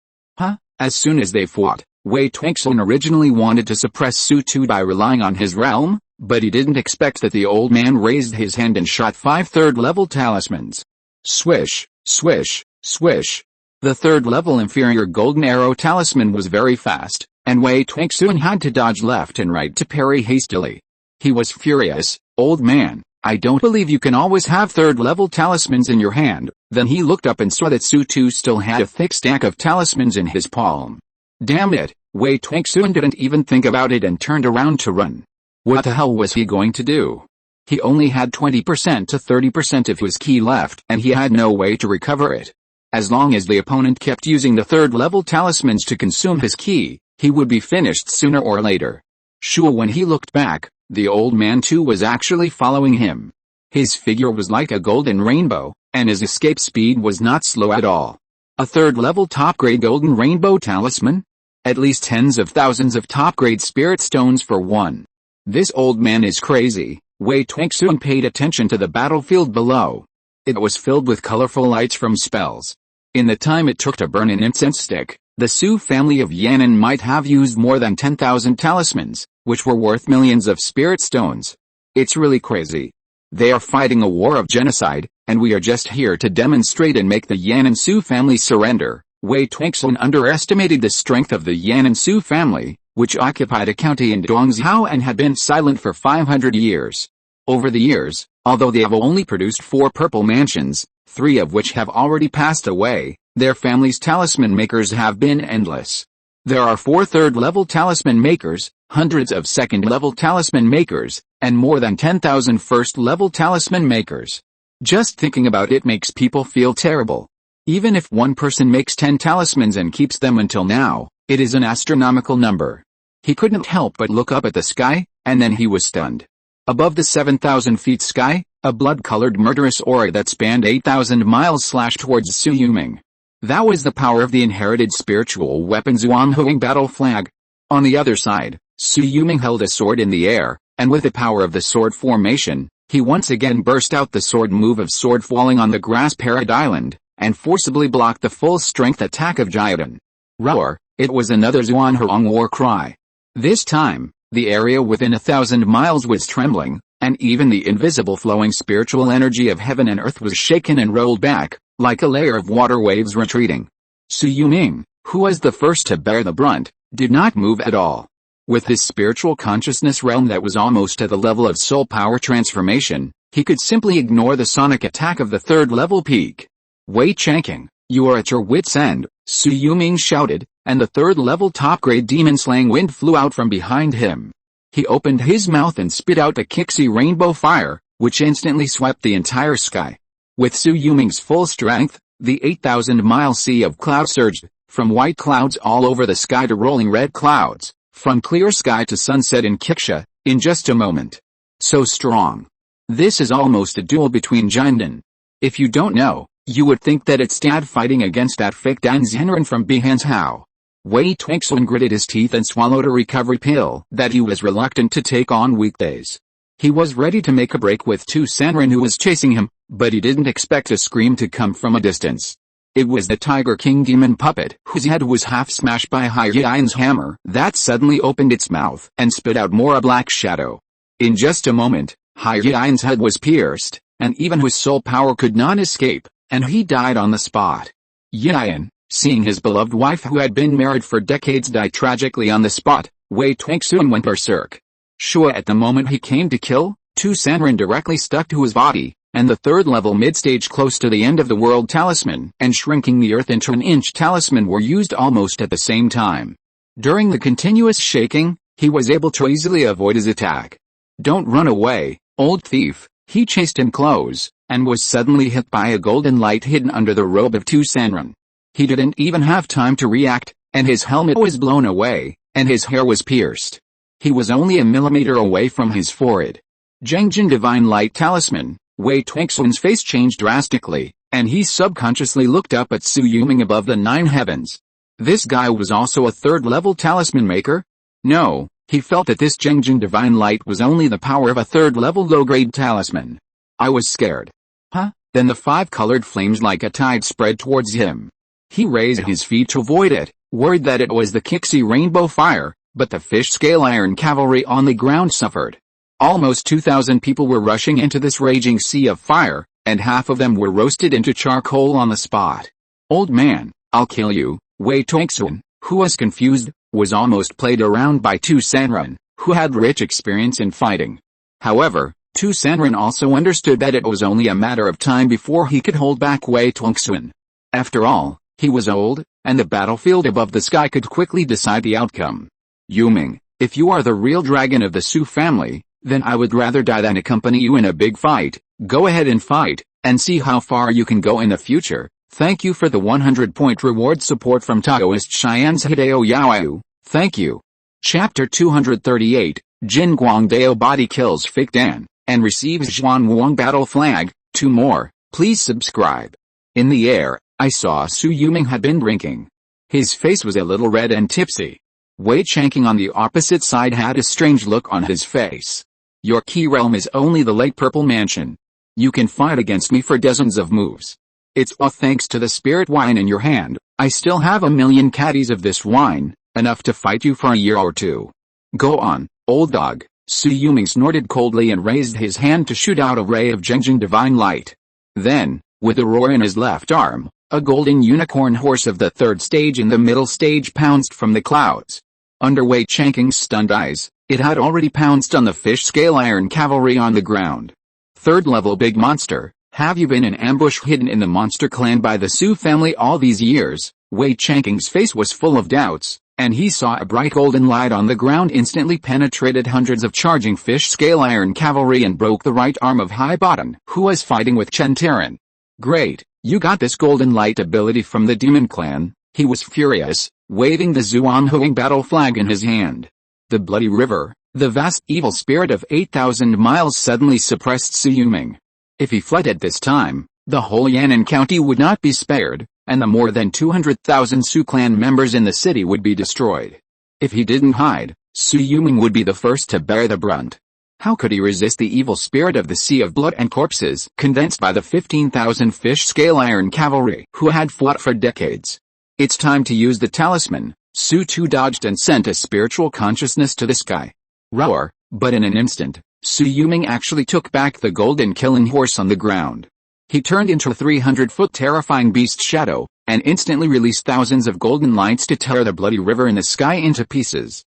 Speaker 1: As soon as they fought, Wei Tuanxun originally wanted to suppress Su Tu by relying on his realm, but he didn't expect that the old man raised his hand and shot 5 third-level talismans. Swish, swish, swish. The third-level inferior golden arrow talisman was very fast, and Wei Tuanxun had to dodge left and right to parry hastily. He was furious. "Old man, I don't believe you can always have third-level talismans in your hand." Then he looked up and saw that Su Tu still had a thick stack of talismans in his palm. Damn it, Wei Tuanxun didn't even think about it and turned around to run. What the hell was he going to do? He only had 20% to 30% of his ki left, and he had no way to recover it. As long as the opponent kept using the third-level talismans to consume his ki, he would be finished sooner or later. Sure, when he looked back, the old man too was actually following him. His figure was like a golden rainbow, and his escape speed was not slow at all. A third-level top-grade golden rainbow talisman? At least tens of thousands of top-grade spirit stones for one. This old man is crazy. Wei Tuanxun paid attention to the battlefield below. It was filled with colorful lights from spells. In the time it took to burn an incense stick, the Su family of Yan'an might have used more than 10,000 talismans, which were worth millions of spirit stones. It's really crazy. They are fighting a war of genocide, and we are just here to demonstrate and make the Yan'an Su family surrender. Wei Tuanxun underestimated the strength of the Yan'an Su family, which occupied a county in Dongzhou and had been silent for 500 years. Over the years, although they have only produced 4 purple mansions, 3 of which have already passed away, their family's talisman makers have been endless. There are 4 third-level talisman makers, hundreds of second-level talisman makers, and more than 10,000 first-level talisman makers. Just thinking about it makes people feel terrible. Even if one person makes 10 talismans and keeps them until now, it is an astronomical number. He couldn't help but look up at the sky, and then he was stunned. Above the 7,000 feet sky, a blood-colored murderous aura that spanned 8,000 miles slashed towards Su Yuming. That was the power of the inherited spiritual weapon Zhuanghuang battle flag. On the other side, Su Yuming held a sword in the air, and with the power of the sword formation, he once again burst out the sword move of sword falling on the grass parrot island, and forcibly blocked the full-strength attack of Jiadan. Roar! It was another Zhuanghuang war cry. This time, the area within 1,000 miles was trembling, and even the invisible flowing spiritual energy of heaven and earth was shaken and rolled back, like a layer of water waves retreating. Su Yuming, who was the first to bear the brunt, did not move at all. With his spiritual consciousness realm that was almost at the level of soul power transformation, he could simply ignore the sonic attack of the third-level peak. Wei Changqing, you are at your wit's end, Su Yuming shouted, and the third-level top-grade demon-slaying wind flew out from behind him. He opened his mouth and spit out a Qixi rainbow fire, which instantly swept the entire sky. With Su Yuming's full strength, the 8,000-mile sea of clouds surged, from white clouds all over the sky to rolling red clouds, from clear sky to sunset in Qixia, in just a moment. So strong. This is almost a duel between Jiadan. If you don't know, you would think that it's Dad fighting against that fake Dan Zhenren from Bihanzhou. Wei Tuanxun gritted his teeth and swallowed a recovery pill that he was reluctant to take on weekdays. He was ready to make a break with Tu Sanren who was chasing him, but he didn't expect a scream to come from a distance. It was the Tiger King demon puppet, whose head was half smashed by Hai Yan's hammer, that suddenly opened its mouth and spit out more a black shadow. In just a moment, Hai Yan's head was pierced, and even his soul power could not escape, and he died on the spot. Yan, seeing his beloved wife who had been married for decades die tragically on the spot, Wei Tuanxun went berserk. Sure, at the moment he came to kill, Tu Sanren directly stuck to his body, and the third-level mid-stage close to the end of the world talisman and shrinking the earth into an inch talisman were used almost at the same time. During the continuous shaking, he was able to easily avoid his attack. "Don't run away, old thief," he chased him close, and was suddenly hit by a golden light hidden under the robe of Tu Sanren. He didn't even have time to react, and his helmet was blown away, and his hair was pierced. He was only a millimeter away from his forehead. Zhengjin Divine Light Talisman. Wei Tuanxuan's face changed drastically, and he subconsciously looked up at Su Yuming above the 9 heavens. This guy was also a third-level talisman maker? No, he felt that this Zhengjin Divine Light was only the power of a third-level low-grade talisman. I was scared. Huh? Then the 5 colored flames like a tide spread towards him. He raised his feet to avoid it, worried that it was the Qixi rainbow fire, but the fish scale iron cavalry on the ground suffered. Almost 2,000 people were rushing into this raging sea of fire, and half of them were roasted into charcoal on the spot. "Old man, I'll kill you." Wei Tuanxuan, who was confused, was almost played around by Tu Sanren, who had rich experience in fighting. However, Tu Sanren also understood that it was only a matter of time before he could hold back Wei Tuanxuan. After all, he was old, and the battlefield above the sky could quickly decide the outcome. "Yuming, if you are the real dragon of the Su family, then I would rather die than accompany you in a big fight. Go ahead and fight, and see how far you can go in the future. Thank you for the 100-point reward support from Taoist Cheyenne's Hideo Yaoyu. Thank you." Chapter 238, Jin Guangdao body kills Fake Dan, and receives Zhuan Wang battle flag. 2 more, please subscribe. In the air, I saw Su Yuming had been drinking. His face was a little red and tipsy. Wei Changqing on the opposite side had a strange look on his face. "Your key realm is only the light purple mansion. You can fight against me for dozens of moves. It's all thanks to the spirit wine in your hand. I still have 1,000,000 caddies of this wine, enough to fight you for a year or 2. Go on, old dog." Su Yuming snorted coldly and raised his hand to shoot out a ray of Zhengjin Divine Light. Then, with a roar in his left arm, a golden unicorn horse of the 3rd stage in the middle stage pounced from the clouds. Under Wei Changqing's stunned eyes, it had already pounced on the fish scale iron cavalry on the ground. "3rd-level big monster, have you been in ambush hidden in the monster clan by the Su family all these years?" Wei Changqing's face was full of doubts, and he saw a bright golden light on the ground instantly penetrated hundreds of charging fish scale iron cavalry and broke the right arm of Hai Batan, who was fighting with Chen Taran. "Great, you got this golden light ability from the demon clan." He was furious, waving the Zhuan Huang battle flag in his hand. The bloody river, the vast evil spirit of 8,000 miles suddenly suppressed Su Yuming. If he fled at this time, the whole Yan'an county would not be spared, and the more than 200,000 Su clan members in the city would be destroyed. If he didn't hide, Su Yuming would be the first to bear the brunt. How could he resist the evil spirit of the sea of blood and corpses condensed by the 15,000 fish scale iron cavalry who had fought for decades? "It's time to use the talisman." Su Tu dodged and sent a spiritual consciousness to the sky. Roar, but in an instant, Su Yuming actually took back the golden killing horse on the ground. He turned into a 300-foot terrifying beast shadow, and instantly released thousands of golden lights to tear the bloody river in the sky into pieces.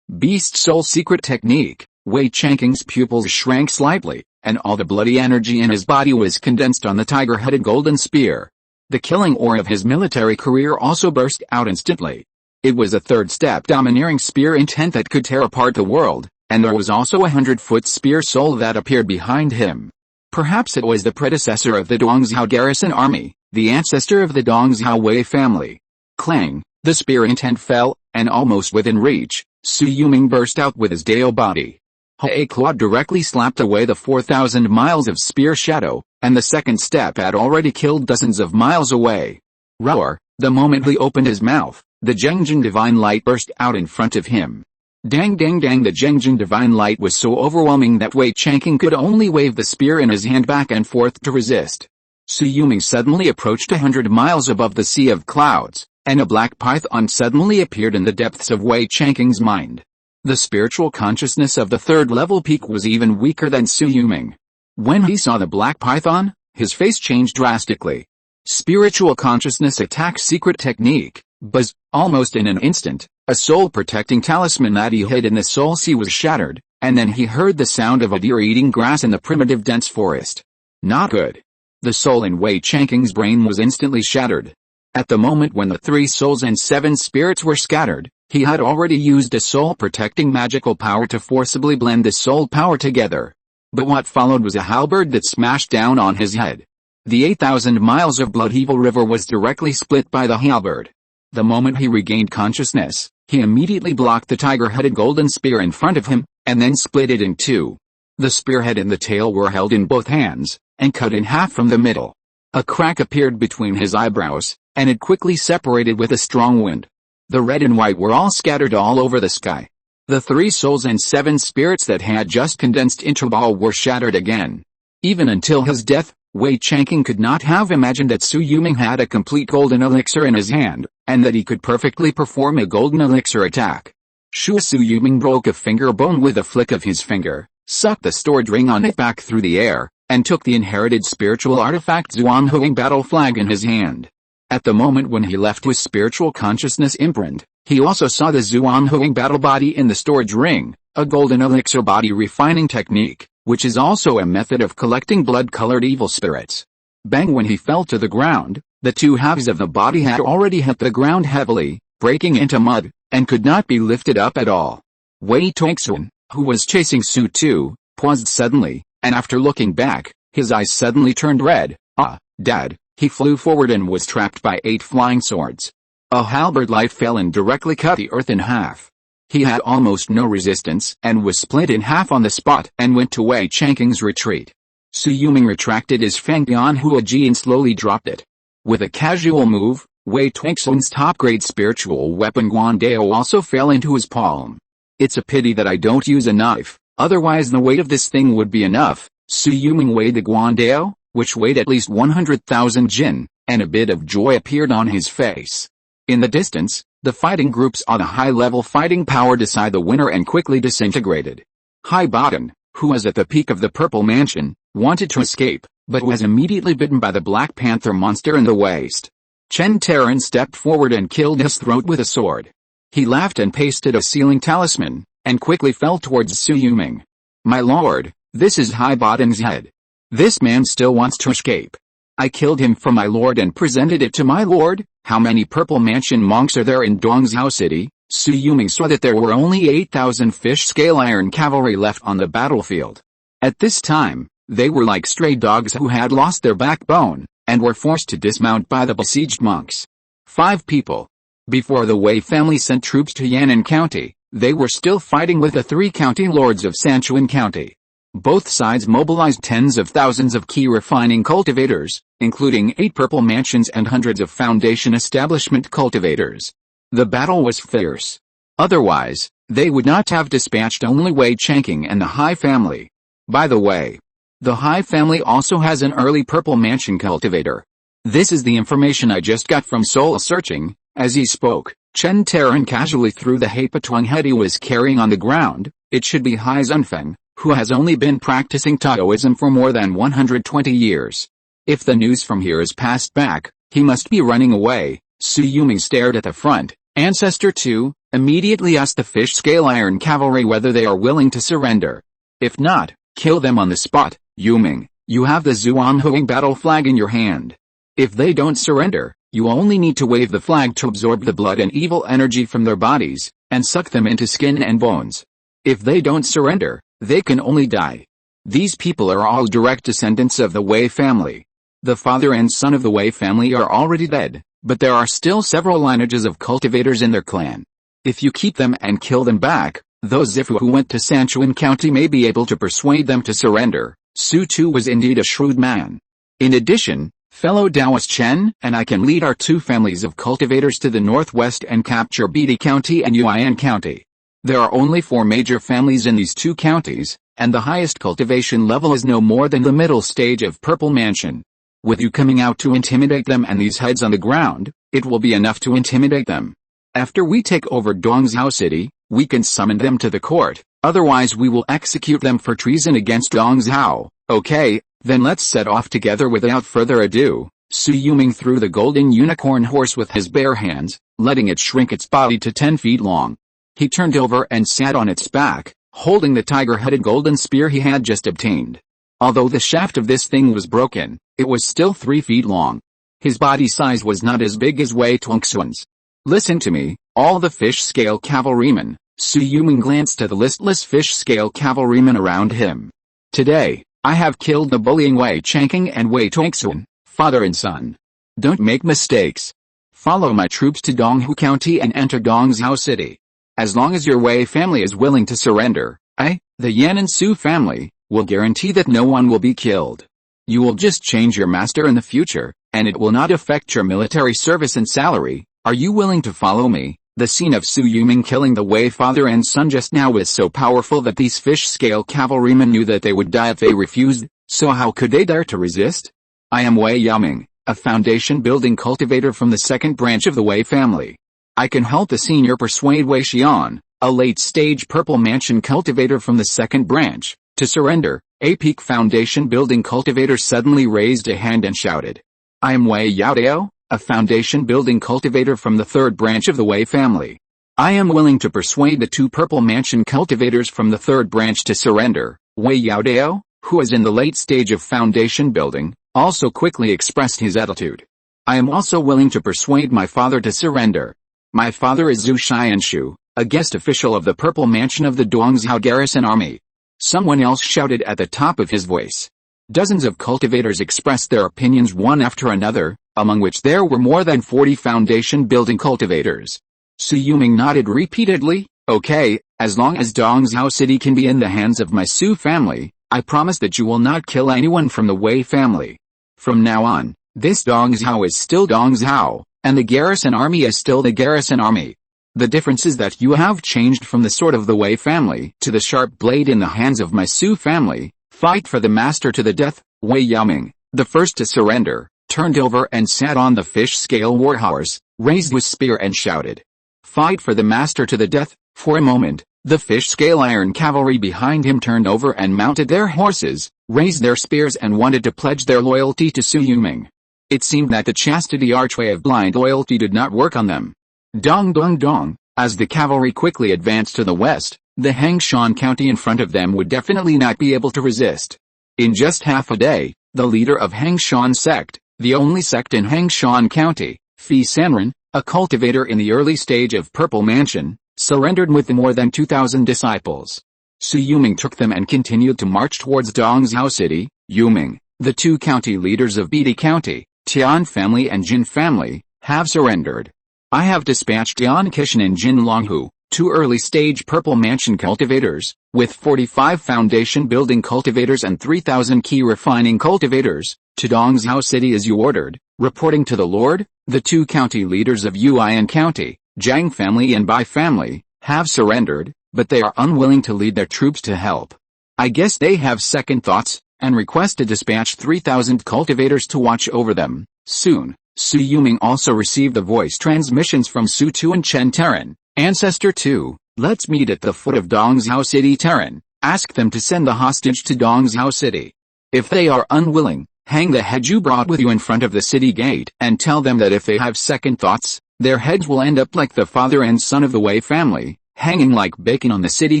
Speaker 1: Beast Soul Secret Technique. Wei Changqing's pupils shrank slightly, and all the bloody energy in his body was condensed on the tiger-headed golden spear. The killing ore of his military career also burst out instantly. It was a 3rd-step domineering spear intent that could tear apart the world, and there was also a 100-foot spear soul that appeared behind him. Perhaps it was the predecessor of the Dongzhao garrison army, the ancestor of the Dongzhao Wei family. Clang, the spear intent fell, and almost within reach, Su Yuming burst out with his Dao body. He Claw directly slapped away the 4,000 miles of spear shadow, and the 2nd step had already killed dozens of miles away. Roar, the moment he opened his mouth, the Zhengjin Divine Light burst out in front of him. Dang dang dang, the Zhengjin Divine Light was so overwhelming that Wei Changqing could only wave the spear in his hand back and forth to resist. Su Yuming suddenly approached 100 miles above the sea of clouds, and a black python suddenly appeared in the depths of Wei Changqing's mind. The spiritual consciousness of the 3rd-level peak was even weaker than Su Yuming. When he saw the black python, his face changed drastically. Spiritual consciousness attack secret technique. Buzz, almost in an instant, a soul-protecting talisman that he hid in the soul sea was shattered, and then he heard the sound of a deer eating grass in the primitive dense forest. Not good. The soul in Wei Changqing's brain was instantly shattered. At the moment when the 3 souls and 7 spirits were scattered, he had already used a soul-protecting magical power to forcibly blend the soul power together. But what followed was a halberd that smashed down on his head. The 8,000 miles of blood evil river was directly split by the halberd. The moment he regained consciousness, he immediately blocked the tiger-headed golden spear in front of him, and then split it in 2. The spearhead and the tail were held in both hands, and cut in half from the middle. A crack appeared between his eyebrows, and it quickly separated with a strong wind. The red and white were all scattered all over the sky. The 3 souls and 7 spirits that had just condensed into ball were shattered again. Even until his death, Wei Changqing could not have imagined that Su Yuming had a complete golden elixir in his hand, and that he could perfectly perform a golden elixir attack. Su Yuming broke a finger bone with a flick of his finger, sucked the stored ring on it back through the air, and took the inherited spiritual artifact Zhuanghuang battle flag in his hand. At the moment when he left his spiritual consciousness imprint, he also saw the Zhuanghuang battle body in the storage ring, a golden elixir body refining technique, which is also a method of collecting blood-colored evil spirits. Bang! When he fell to the ground, the 2 halves of the body had already hit the ground heavily, breaking into mud, and could not be lifted up at all. Wei Tongxun, who was chasing Su Tu, paused suddenly, and after looking back, his eyes suddenly turned red. Ah, Dad! He flew forward and was trapped by 8 flying swords. A halberd light fell and directly cut the earth in half. He had almost no resistance and was split in half on the spot and went to Wei Changqing's retreat. Su Yuming retracted his Fang Bian Hua Ji and slowly dropped it. With a casual move, Wei Tongxun's top-grade spiritual weapon Guandao also fell into his palm. It's a pity that I don't use a knife, otherwise the weight of this thing would be enough. Su Yuming weighed the Guandao, which weighed at least 100,000 jin, and a bit of joy appeared on his face. In the distance, the fighting groups on a high-level fighting power decide the winner and quickly disintegrated. Hai Batan, who was at the peak of the Purple Mansion, wanted to escape, but was immediately bitten by the Black Panther monster in the waist. Chen Taran stepped forward and killed his throat with a sword. He laughed and pasted a sealing talisman, and quickly fell towards Su Yuming. My lord, this is Hai Batan's head. This man still wants to escape. I killed him for my lord and presented it to my lord. How many Purple Mansion monks are there in Dongzhou City? Su Yuming saw that there were only 8,000 fish-scale iron cavalry left on the battlefield. At this time, they were like stray dogs who had lost their backbone, and were forced to dismount by the besieged monks. 5 people. Before the Wei family sent troops to Yan'an County, they were still fighting with the 3 county lords of Sanchuan County. Both sides mobilized tens of thousands of Qi refining cultivators, including 8 Purple Mansions and hundreds of Foundation establishment cultivators. The battle was fierce. Otherwise, they would not have dispatched only Wei Changqing and the Hai family. By the way, the Hai family also has an early Purple Mansion cultivator. This is the information I just got from Soul Searching. As he spoke, Chen Taran casually threw the Heipatuang head he was carrying on the ground. It should be Hai Zunfeng, who has only been practicing Taoism for more than 120 years. If the news from here is passed back, he must be running away. Su Yuming stared at the front. Ancestor 2, immediately asked the fish-scale iron cavalry whether they are willing to surrender. If not, kill them on the spot. Yuming, you have the Zhuanghuang battle flag in your hand. If they don't surrender, you only need to wave the flag to absorb the blood and evil energy from their bodies, and suck them into skin and bones. If they don't surrender, they can only die. These people are all direct descendants of the Wei family. The father and son of the Wei family are already dead, but there are still several lineages of cultivators in their clan. If you keep them and kill them back, those Zifu who went to Sanchuan County may be able to persuade them to surrender. Su Tu was indeed a shrewd man. In addition, fellow Taoist Chen and I can lead our 2 families of cultivators to the northwest and capture Bidi County and Yuan County. There are only 4 major families in these 2 counties, and the highest cultivation level is no more than the middle stage of Purple Mansion. With you coming out to intimidate them and these heads on the ground, it will be enough to intimidate them. After we take over Dongzhou City, we can summon them to the court, otherwise we will execute them for treason against Dongzhou. Okay, then let's set off together without further ado. Su Yuming threw the golden unicorn horse with his bare hands, letting it shrink its body to 10 feet long. He turned over and sat on its back, holding the tiger-headed golden spear he had just obtained. Although the shaft of this thing was broken, it was still 3 feet long. His body size was not as big as Wei Tongxuan's. Listen to me, all the fish-scale cavalrymen. Su Yuming glanced to the listless fish-scale cavalrymen around him. Today, I have killed the bullying Wei Changqing and Wei Tongxuan, father and son. Don't make mistakes. Follow my troops to Donghu County and enter Dongzhou City. As long as your Wei family is willing to surrender, I, the Yan and Su family, will guarantee that no one will be killed. You will just change your master in the future, and it will not affect your military service and salary. Are you willing to follow me? The scene of Su Yuming killing the Wei father and son just now was so powerful that these fish-scale cavalrymen knew that they would die if they refused, so how could they dare to resist? I am Wei Yuming, a foundation-building cultivator from the second branch of the Wei family. I can help the senior persuade Wei Xian, a late-stage purple mansion cultivator from the second branch, to surrender. A peak foundation-building cultivator suddenly raised a hand and shouted. I am Wei Yaodao, a foundation-building cultivator from the third branch of the Wei family. I am willing to persuade the 2 purple mansion cultivators from the third branch to surrender. Wei Yaodao, who is in the late stage of foundation building, also quickly expressed his attitude. I am also willing to persuade my father to surrender. My father is Zhu Xianshu, a guest official of the purple mansion of the Dongzhou Garrison Army. Someone else shouted at the top of his voice. Dozens of cultivators expressed their opinions one after another, among which there were more than 40 foundation-building cultivators. Su Yuming nodded repeatedly. Okay, as long as Dongzhou City can be in the hands of my Su family, I promise that you will not kill anyone from the Wei family. From now on, this Dongzhou is still Dongzhou, and the garrison army is still the garrison army. The difference is that you have changed from the sword of the Wei family to the sharp blade in the hands of my Su family. Fight for the master to the death. Wei Yuming, the first to surrender, turned over and sat on the fish-scale warhorse, raised his spear and shouted. Fight for the master to the death. For a moment, the fish-scale iron cavalry behind him turned over and mounted their horses, raised their spears and wanted to pledge their loyalty to Su Yuming. It seemed that the chastity archway of blind loyalty did not work on them. Dong dong dong, as the cavalry quickly advanced to the west, the Hangshan County in front of them would definitely not be able to resist. In just half a day, the leader of Hangshan sect, the only sect in Hangshan County, Fi Sanren, a cultivator in the early stage of Purple Mansion, surrendered with more than 2,000 disciples. Su Yuming took them and continued to march towards Dongzhou City. Yuming, the 2 county leaders of Bidi County, Tian family and Jin family, have surrendered. I have dispatched Tian Kishan and Jin Longhu, 2 early-stage Purple Mansion cultivators, with 45 foundation-building cultivators and 3,000 Qi Refining cultivators, to Dongzhou City as you ordered, reporting to the Lord. The 2 county leaders of Yuan County, Zhang family and Bai family, have surrendered, but they are unwilling to lead their troops to help. I guess they have second thoughts, and request to dispatch 3,000 cultivators to watch over them, soon. Su Yuming also received the voice transmissions from Su Tu and Chen Terran, Ancestor 2, let's meet at the foot of Dongzhou City Terran, ask them to send the hostage to Dongzhou City. If they are unwilling, hang the head you brought with you in front of the city gate, and tell them that if they have second thoughts, their heads will end up like the father and son of the Wei family, hanging like bacon on the city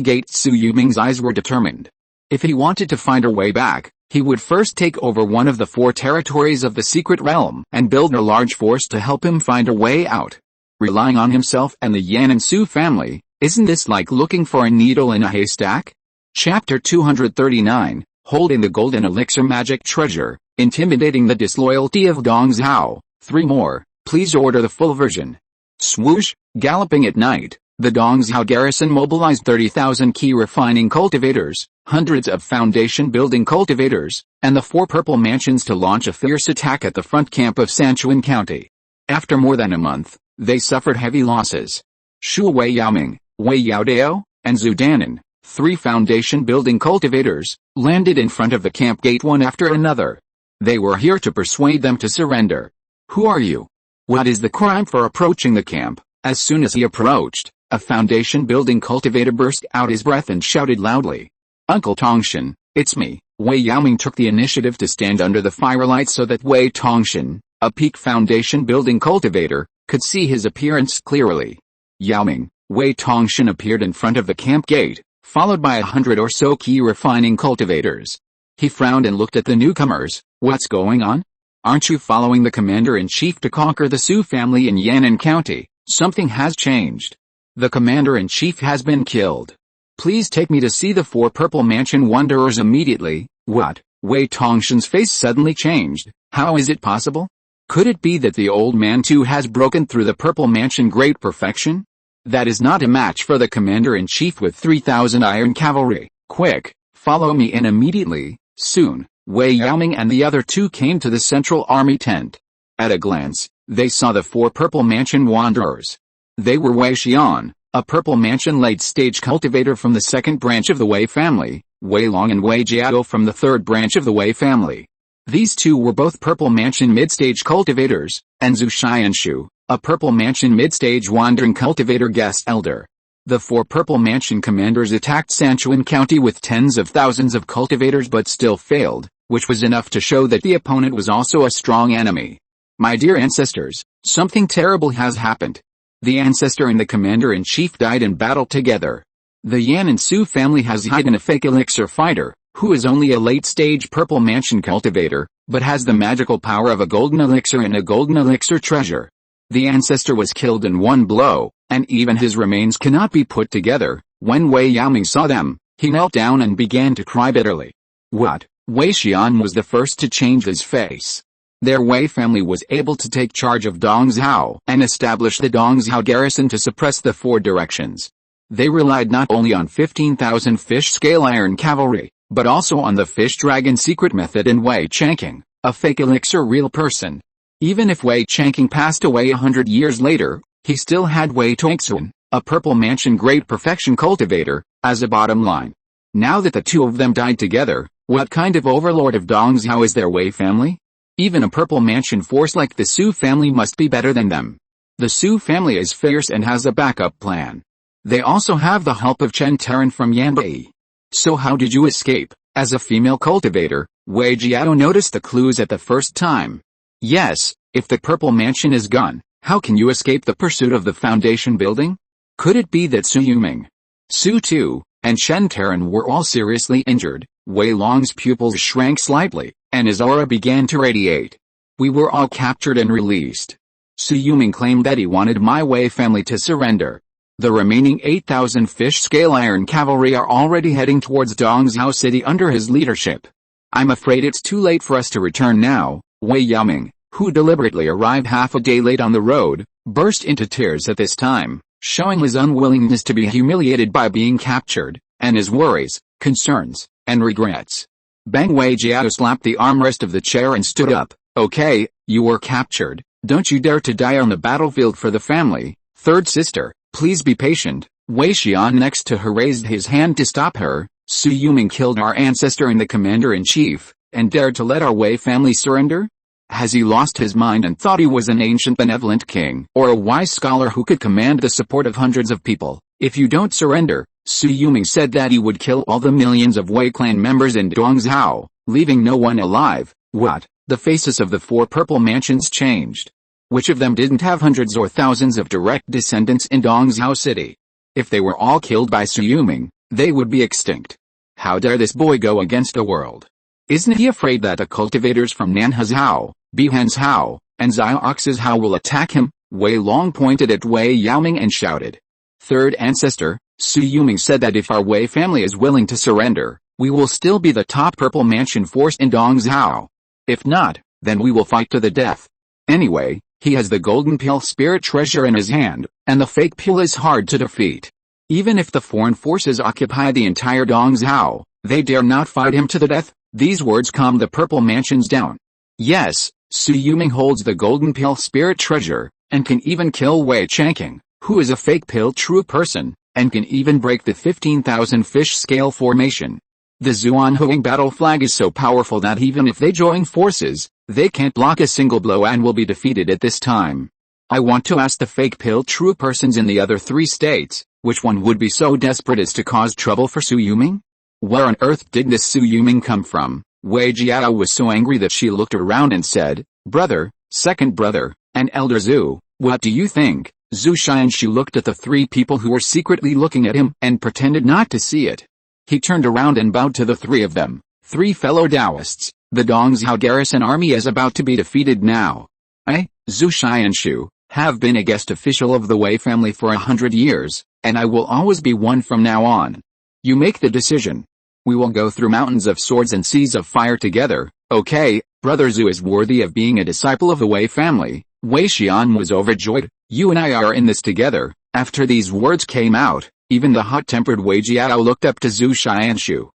Speaker 1: gate. Su Yuming's eyes were determined. If he wanted to find a way back, he would first take over one of the 4 territories of the secret realm and build a large force to help him find a way out. Relying on himself and the Yan and Su family, isn't this like looking for a needle in a haystack? Chapter 239, Holding the Golden Elixir Magic Treasure, Intimidating the Disloyalty of Dongzhou. 3 more, please order the full version. Swoosh, galloping at night, the Dongzhou garrison mobilized 30,000 Qi Refining cultivators, hundreds of foundation-building cultivators, and the 4 purple mansions to launch a fierce attack at the front camp of Sanchuan County. After more than a month, they suffered heavy losses. Shu Wei Yaoming, Wei Yaodao, and Zhu Danan, 3 foundation-building cultivators, landed in front of the camp gate one after another. They were here to persuade them to surrender. Who are you? What is the crime for approaching the camp? As soon as he approached, a foundation-building cultivator burst out his breath and shouted loudly. Uncle Tongshan, it's me. Wei Yaoming took the initiative to stand under the firelight so that Wei Tongshan, a peak foundation-building cultivator, could see his appearance clearly. Yaoming, Wei Tongshan appeared in front of the camp gate, followed by 100 or so Qi Refining cultivators. He frowned and looked at the newcomers. What's going on? Aren't you following the commander-in-chief to conquer the Su family in Yandang County? Something has changed. The commander-in-chief has been killed. Please take me to see the 4 Purple Mansion Wanderers immediately. What? Wei Tongshan's face suddenly changed. How is it possible? Could it be that the old man too has broken through the Purple Mansion great perfection? That is not a match for the commander-in-chief with 3,000 iron cavalry. Quick, follow me in immediately. Soon, Wei Yaoming and the other 2 came to the central army tent. At a glance, they saw the 4 Purple Mansion Wanderers. They were Wei Xian, a Purple Mansion late-stage cultivator from the 2nd branch of the Wei family, Wei Long and Wei Jiao from the 3rd branch of the Wei family. These 2 were both Purple Mansion mid-stage cultivators, and Zhu Xianshu, a Purple Mansion mid-stage wandering cultivator guest elder. The 4 Purple Mansion commanders attacked Sanchuan County with tens of thousands of cultivators but still failed, which was enough to show that the opponent was also a strong enemy. My dear ancestors, something terrible has happened. The ancestor and the commander-in-chief died in battle together. The Yan and Su family has hidden a fake elixir fighter, who is only a late-stage Purple Mansion cultivator, but has the magical power of a golden elixir and a golden elixir treasure. The ancestor was killed in one blow, and even his remains cannot be put together. When Wei Yaoming saw them, he knelt down and began to cry bitterly. What? Wei Xian was the first to change his face. Their Wei family was able to take charge of Dongzhou and establish the Dongzhou garrison to suppress the 4 directions. They relied not only on 15,000 fish-scale iron cavalry, but also on the fish-dragon secret method in Wei Changqing, a fake elixir real person. Even if Wei Changqing passed away 100 years later, he still had Wei Tongxuan, a Purple Mansion great perfection cultivator, as a bottom line. Now that the 2 of them died together, what kind of overlord of Dongzhou is their Wei family? Even a Purple Mansion force like the Su family must be better than them. The Su family is fierce and has a backup plan. They also have the help of Chen Taran from Yanbai. So how did you escape? As a female cultivator, Wei Jiao noticed the clues at the first time. Yes, if the Purple Mansion is gone, how can you escape the pursuit of the foundation building? Could it be that Su Yuming, Su Tu, and Chen Taran were all seriously injured? Wei Long's pupils shrank slightly, and his aura began to radiate. We were all captured and released. Su Yuming claimed that he wanted my Wei family to surrender. The remaining 8,000 fish-scale iron cavalry are already heading towards Dongzhou City under his leadership. I'm afraid it's too late for us to return now. Wei Yaoming, who deliberately arrived half a day late on the road, burst into tears at this time, showing his unwillingness to be humiliated by being captured, and his worries, concerns, and regrets. Bang Wei Jiao slapped the armrest of the chair and stood up. Okay, you were captured. Don't you dare to die on the battlefield for the family. Third sister, please be patient. Wei Xian next to her raised his hand to stop her. Su Yuming killed our ancestor and the commander-in-chief, and dared to let our Wei family surrender? Has he lost his mind and thought he was an ancient benevolent king, or a wise scholar who could command the support of hundreds of people? If you don't surrender, Su Yuming said that he would kill all the millions of Wei clan members in Dongzhou, leaving no one alive. What? The faces of the 4 Purple Mansions changed. Which of them didn't have hundreds or thousands of direct descendants in Dongzhou City? If they were all killed by Su Yuming, they would be extinct. How dare this boy go against the world? Isn't he afraid that the cultivators from Nanhazhou, Bihanzhou, and Xiaoxizhou will attack him? Wei Long pointed at Wei Yaoming and shouted. Third ancestor, Su Yuming said that if our Wei family is willing to surrender, we will still be the top Purple Mansion force in Dongzhou. If not, then we will fight to the death. Anyway, he has the golden pill spirit treasure in his hand, and the fake pill is hard to defeat. Even if the foreign forces occupy the entire Dongzhou, they dare not fight him to the death. These words calmed the Purple Mansions down. Yes, Su Yuming holds the golden pill spirit treasure, and can even kill Wei Changqing, who is a fake pill true person, and can even break the 15,000 fish scale formation. The Zuanhuang battle flag is so powerful that even if they join forces, they can't block a single blow and will be defeated at this time. I want to ask the fake pill true persons in the other 3 states, which one would be so desperate as to cause trouble for Su Yuming? Where on earth did this Su Yuming come from? Wei Jiao was so angry that she looked around and said, Brother, second brother, and Elder Zhu, what do you think? Zhu Xianshu looked at the 3 people who were secretly looking at him and pretended not to see it. He turned around and bowed to the 3 of them. Three fellow Taoists, the Dongzhao garrison army is about to be defeated now. I, Zhu Xianshu, have been a guest official of the Wei family for 100 years, and I will always be one from now on. You make the decision. We will go through mountains of swords and seas of fire together, okay? Brother Zhu is worthy of being a disciple of the Wei family. Wei Xian was overjoyed. You and I are in this together. After these words came out, even the hot-tempered Wei Jiao looked up to Zhu Xianshu.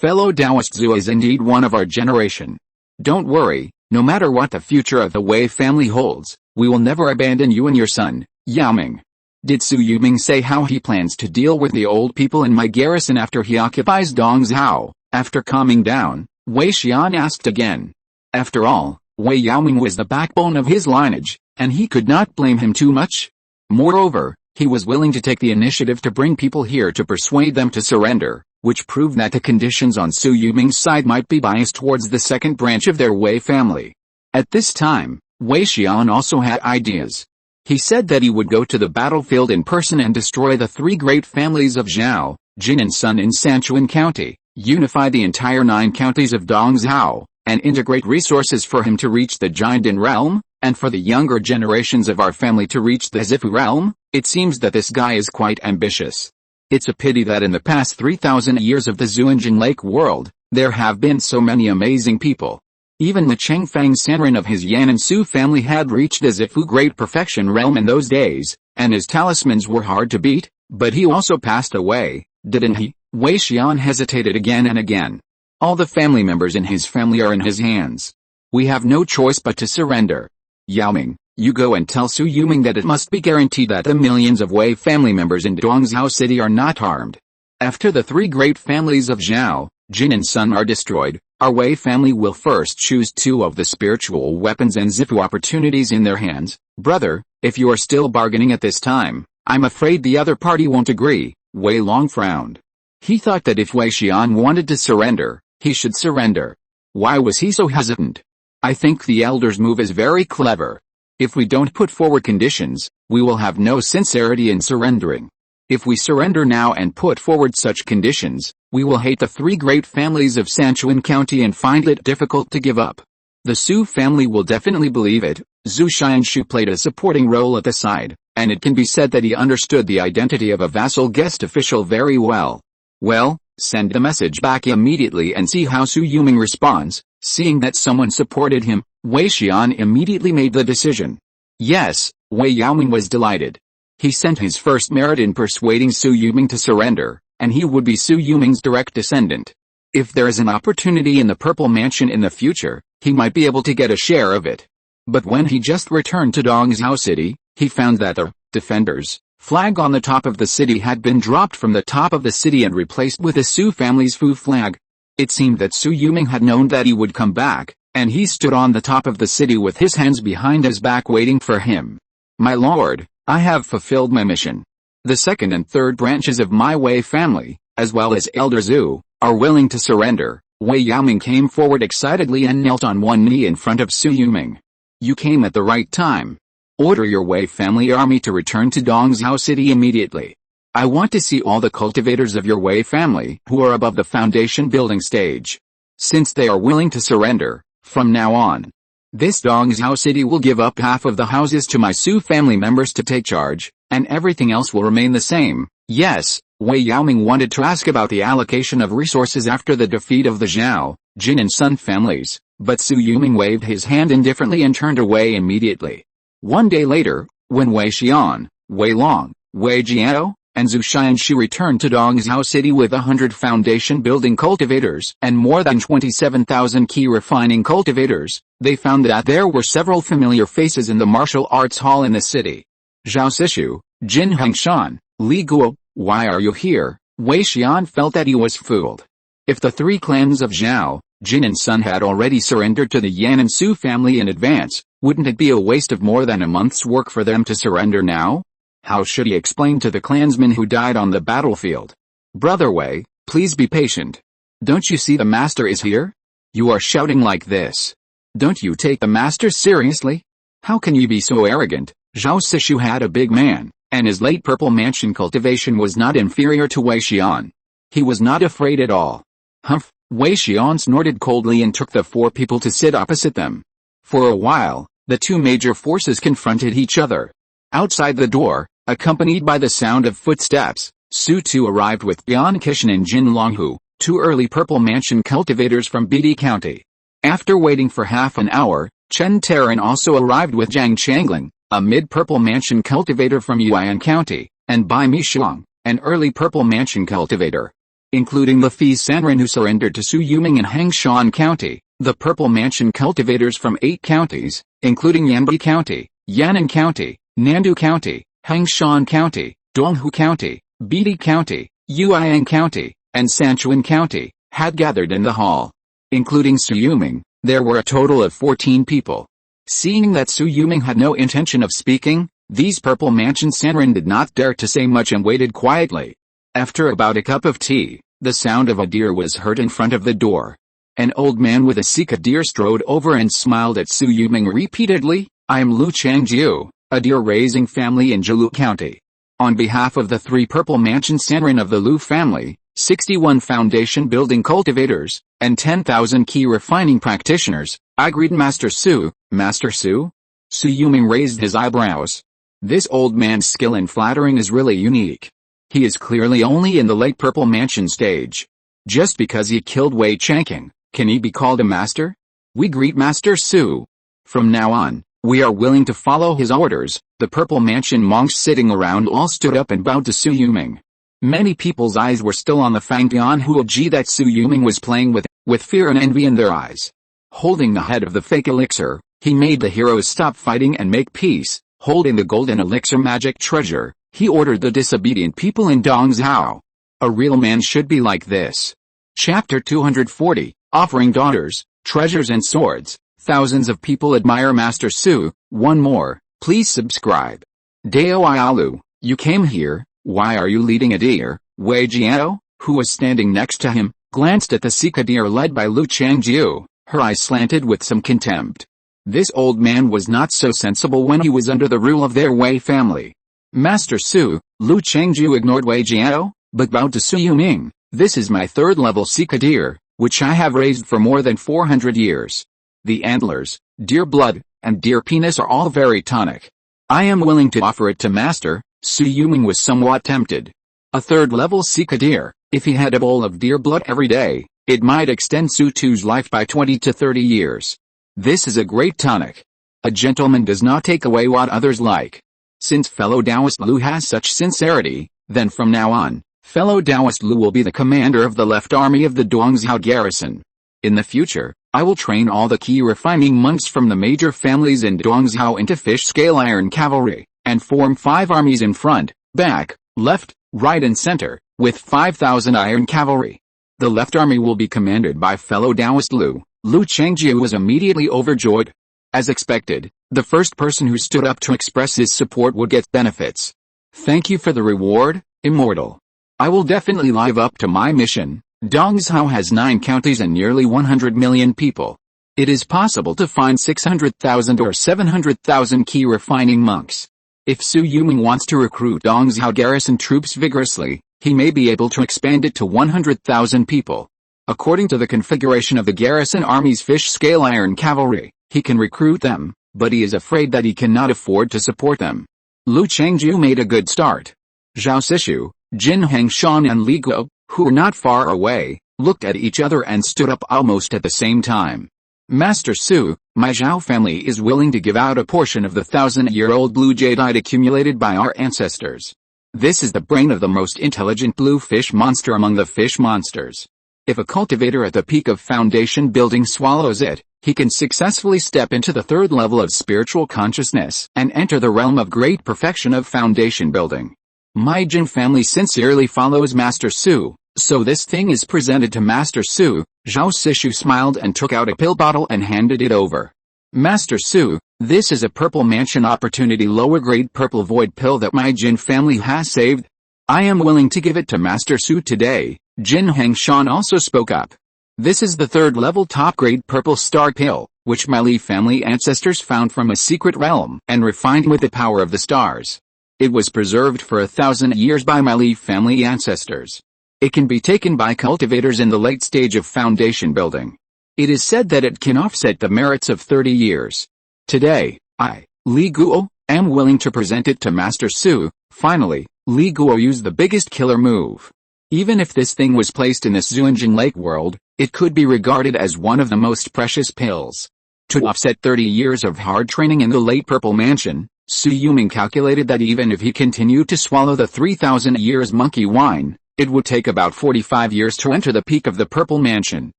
Speaker 1: Fellow Taoist, Zhu is indeed one of our generation. Don't worry, no matter what the future of the Wei family holds, we will never abandon you and your son, Yaoming. Did Su Yuming say how he plans to deal with the old people in my garrison after he occupies Dongzhao? After calming down, Wei Xian asked again. After all, Wei Yaoming was the backbone of his lineage, and he could not blame him too much. Moreover, he was willing to take the initiative to bring people here to persuade them to surrender, which proved that the conditions on Su Yuming's side might be biased towards the second branch of their Wei family. At this time, Wei Xian also had ideas. He said that he would go to the battlefield in person and destroy the three great families of Zhao, Jin and Sun in Sichuan County, unify the entire 9 counties of Dongzhao, and integrate resources for him to reach the Jiandin realm, and for the younger generations of our family to reach the Zifu realm. It seems that this guy is quite ambitious. It's a pity that in the past 3,000 years of the Zuanjin Lake world, there have been so many amazing people. Even the Chengfang Sanren of his Yan and Su family had reached the Zifu Great Perfection realm in those days, and his talismans were hard to beat, but he also passed away, didn't he? Wei Xian hesitated again and again. All the family members in his family are in his hands. We have no choice but to surrender. Yaoming, you go and tell Su Yuming that it must be guaranteed that the millions of Wei family members in Dongzhao City are not harmed. After the three great families of Zhao, Jin and Sun are destroyed, our Wei family will first choose 2 of the spiritual weapons and Zifu opportunities in their hands. Brother, if you are still bargaining at this time, I'm afraid the other party won't agree. Wei Long frowned. He thought that if Wei Xian wanted to surrender, he should surrender. Why was he so hesitant? I think the elder's move is very clever. If we don't put forward conditions, we will have no sincerity in surrendering. If we surrender now and put forward such conditions, we will hate the three great families of Sichuan County and find it difficult to give up. The Su family will definitely believe it. Zhu Xianshu played a supporting role at the side, and it can be said that he understood the identity of a vassal guest official very well. Well, send the message back immediately and see how Su Yuming responds. Seeing that someone supported him, Wei Xian immediately made the decision. Yes, Wei Yaoming was delighted. He sent his first merit in persuading Su Yuming to surrender, and he would be Su Yuming's direct descendant. If there is an opportunity in the Purple Mansion in the future, he might be able to get a share of it. But when he just returned to Dongzhao City, he found that the Defenders flag on the top of the city had been dropped from the top of the city and replaced with the Su family's Fu flag. It seemed that Su Yuming had known that he would come back, and he stood on the top of the city with his hands behind his back waiting for him. My lord, I have fulfilled my mission. The second and third branches of my Wei family, as well as Elder Zhu, are willing to surrender. Wei Yaoming came forward excitedly and knelt on one knee in front of Su Yuming. You came at the right time. Order your Wei family army to return to Dongzhao City immediately. I want to see all the cultivators of your Wei family who are above the foundation building stage. Since they are willing to surrender, from now on, this Dongzhao City will give up half of the houses to my Su family members to take charge, and everything else will remain the same. Yes, Wei Yaoming wanted to ask about the allocation of resources after the defeat of the Zhao, Jin and Sun families, but Su Yuming waved his hand indifferently and turned away immediately. One day later, when Wei Xian, Wei Long, Wei Jiao, and Zhu Xianshu returned to Dongzhao City with 100 foundation-building cultivators and more than 27,000 Qi refining cultivators, they found that there were several familiar faces in the martial arts hall in the city. Zhao Sishu, Jin Hengshan, Li Guo, why are you here? Wei Xian felt that he was fooled. If the three clans of Zhao, Jin and Sun had already surrendered to the Yan and Su family in advance, wouldn't it be a waste of more than a month's work for them to surrender now? How should he explain to the clansmen who died on the battlefield? Brother Wei, please be patient. Don't you see the master is here? You are shouting like this. Don't you take the master seriously? How can you be so arrogant? Zhao Sishu had a big man, and his late Purple Mansion cultivation was not inferior to Wei Xian. He was not afraid at all. Humph, Wei Xian snorted coldly and took the 4 people to sit opposite them. For a while, the 2 major forces confronted each other. Outside the door, accompanied by the sound of footsteps, Su Tu arrived with Bian Qishan and Jin Longhu, 2 early Purple Mansion cultivators from Bidi County. After waiting for half an hour, Chen Taran also arrived with Zhang Changling, a mid-Purple Mansion cultivator from Yuan County, and Bai Mishuang, an early Purple Mansion cultivator. Including the Fi Sanren who surrendered to Su Yuming in Hengshan County, the Purple Mansion cultivators from 8 counties, including Yanbi County, Yan'an County, Nandu County, Hengshan County, Donghu County, Bidi County, Yuan County, and Sanchuan County, had gathered in the hall. Including Su Yuming, there were a total of 14 people. Seeing that Su Yuming had no intention of speaking, these Purple Mansion Sanren did not dare to say much and waited quietly. After about a cup of tea, the sound of a deer was heard in front of the door. An old man with a Sika deer strode over and smiled at Su Yuming repeatedly. I am Lu Changjiu, a deer-raising family in Jilu County. On behalf of the 3 Purple Mansion Sanren of the Lu family, 61 foundation building cultivators, and 10,000 Qi refining practitioners, I greet Master Su. Master Su? Su Yuming raised his eyebrows. This old man's skill in flattering is really unique. He is clearly only in the late Purple Mansion stage. Just because he killed Wei Changqing, can he be called a master? We greet Master Su. From now on, we are willing to follow his orders. The Purple Mansion monks sitting around all stood up and bowed to Su Yuming. Many people's eyes were still on the Fangtian Huoji that Su Yuming was playing with fear and envy in their eyes. Holding the head of the fake elixir, he made the heroes stop fighting and make peace. Holding the golden elixir magic treasure, he ordered the disobedient people in Dongzhou. A real man should be like this. Chapter 240, Offering Daughters, Treasures and Swords. Thousands of people admire Master Su. One more, please subscribe. Dao Ialu, you came here, why are you leading a deer? Wei Jiao, who was standing next to him, glanced at the Sika deer led by Lu Changjiu, her eyes slanted with some contempt. This old man was not so sensible when he was under the rule of their Wei family. Master Su, Lu Changjiu ignored Wei Jiao, but bowed to Su Yuming. This is my 3rd level Sika deer, which I have raised for more than 400 years. The antlers, deer blood, and deer penis are all very tonic. I am willing to offer it to Master. Su Yuming was somewhat tempted. A 3rd level Sika deer, if he had a bowl of deer blood every day, it might extend Su Tu's life by 20 to 30 years. This is a great tonic. A gentleman does not take away what others like. Since fellow Taoist Lu has such sincerity, then from now on, fellow Taoist Lu will be the commander of the left army of the Dongzhou garrison. In the future, I will train all the Qi refining monks from the major families in Dongzhou into fish-scale iron cavalry, and form 5 armies in front, back, left, right and center, with 5,000 iron cavalry. The left army will be commanded by fellow Taoist Lu. Lu Changjiu was immediately overjoyed. As expected, the first person who stood up to express his support would get benefits. Thank you for the reward, Immortal. I will definitely live up to my mission. Dongzhou has 9 counties and nearly 100 million people. It is possible to find 600,000 or 700,000 Qi refining monks. If Su Yuming wants to recruit Dongzhou garrison troops vigorously, he may be able to expand it to 100,000 people. According to the configuration of the garrison army's fish-scale iron cavalry, he can recruit them, but he is afraid that he cannot afford to support them. Lu Changjiu made a good start. Zhao Sishu, Jin Hengshan and Li Guo, who were not far away, looked at each other and stood up almost at the same time. Master Su, my Zhao family is willing to give out a portion of the 1,000-year-old blue jadeite accumulated by our ancestors. This is the brain of the most intelligent blue fish monster among the fish monsters. If a cultivator at the peak of foundation building swallows it, he can successfully step into the 3rd level of spiritual consciousness and enter the realm of great perfection of foundation building. My Jin family sincerely follows Master Su, so this thing is presented to Master Su. Zhao Sishu smiled and took out a pill bottle and handed it over. Master Su, this is a Purple Mansion opportunity lower grade purple void pill that my Jin family has saved. I am willing to give it to Master Su today. Jin Hengshan also spoke up. This is the 3rd level top grade purple star pill, which my Li family ancestors found from a secret realm and refined with the power of the stars. It was preserved for 1,000 years by my Li family ancestors. It can be taken by cultivators in the late stage of foundation building. It is said that it can offset the merits of 30 years. Today, I, Li Guo, am willing to present it to Master Su. Finally, Li Guo used the biggest killer move. Even if this thing was placed in this Zhuanjing Lake world, it could be regarded as one of the most precious pills. To offset 30 years of hard training in the late Purple Mansion, Su Yuming calculated that even if he continued to swallow the 3,000 years monkey wine, it would take about 45 years to enter the peak of the Purple Mansion.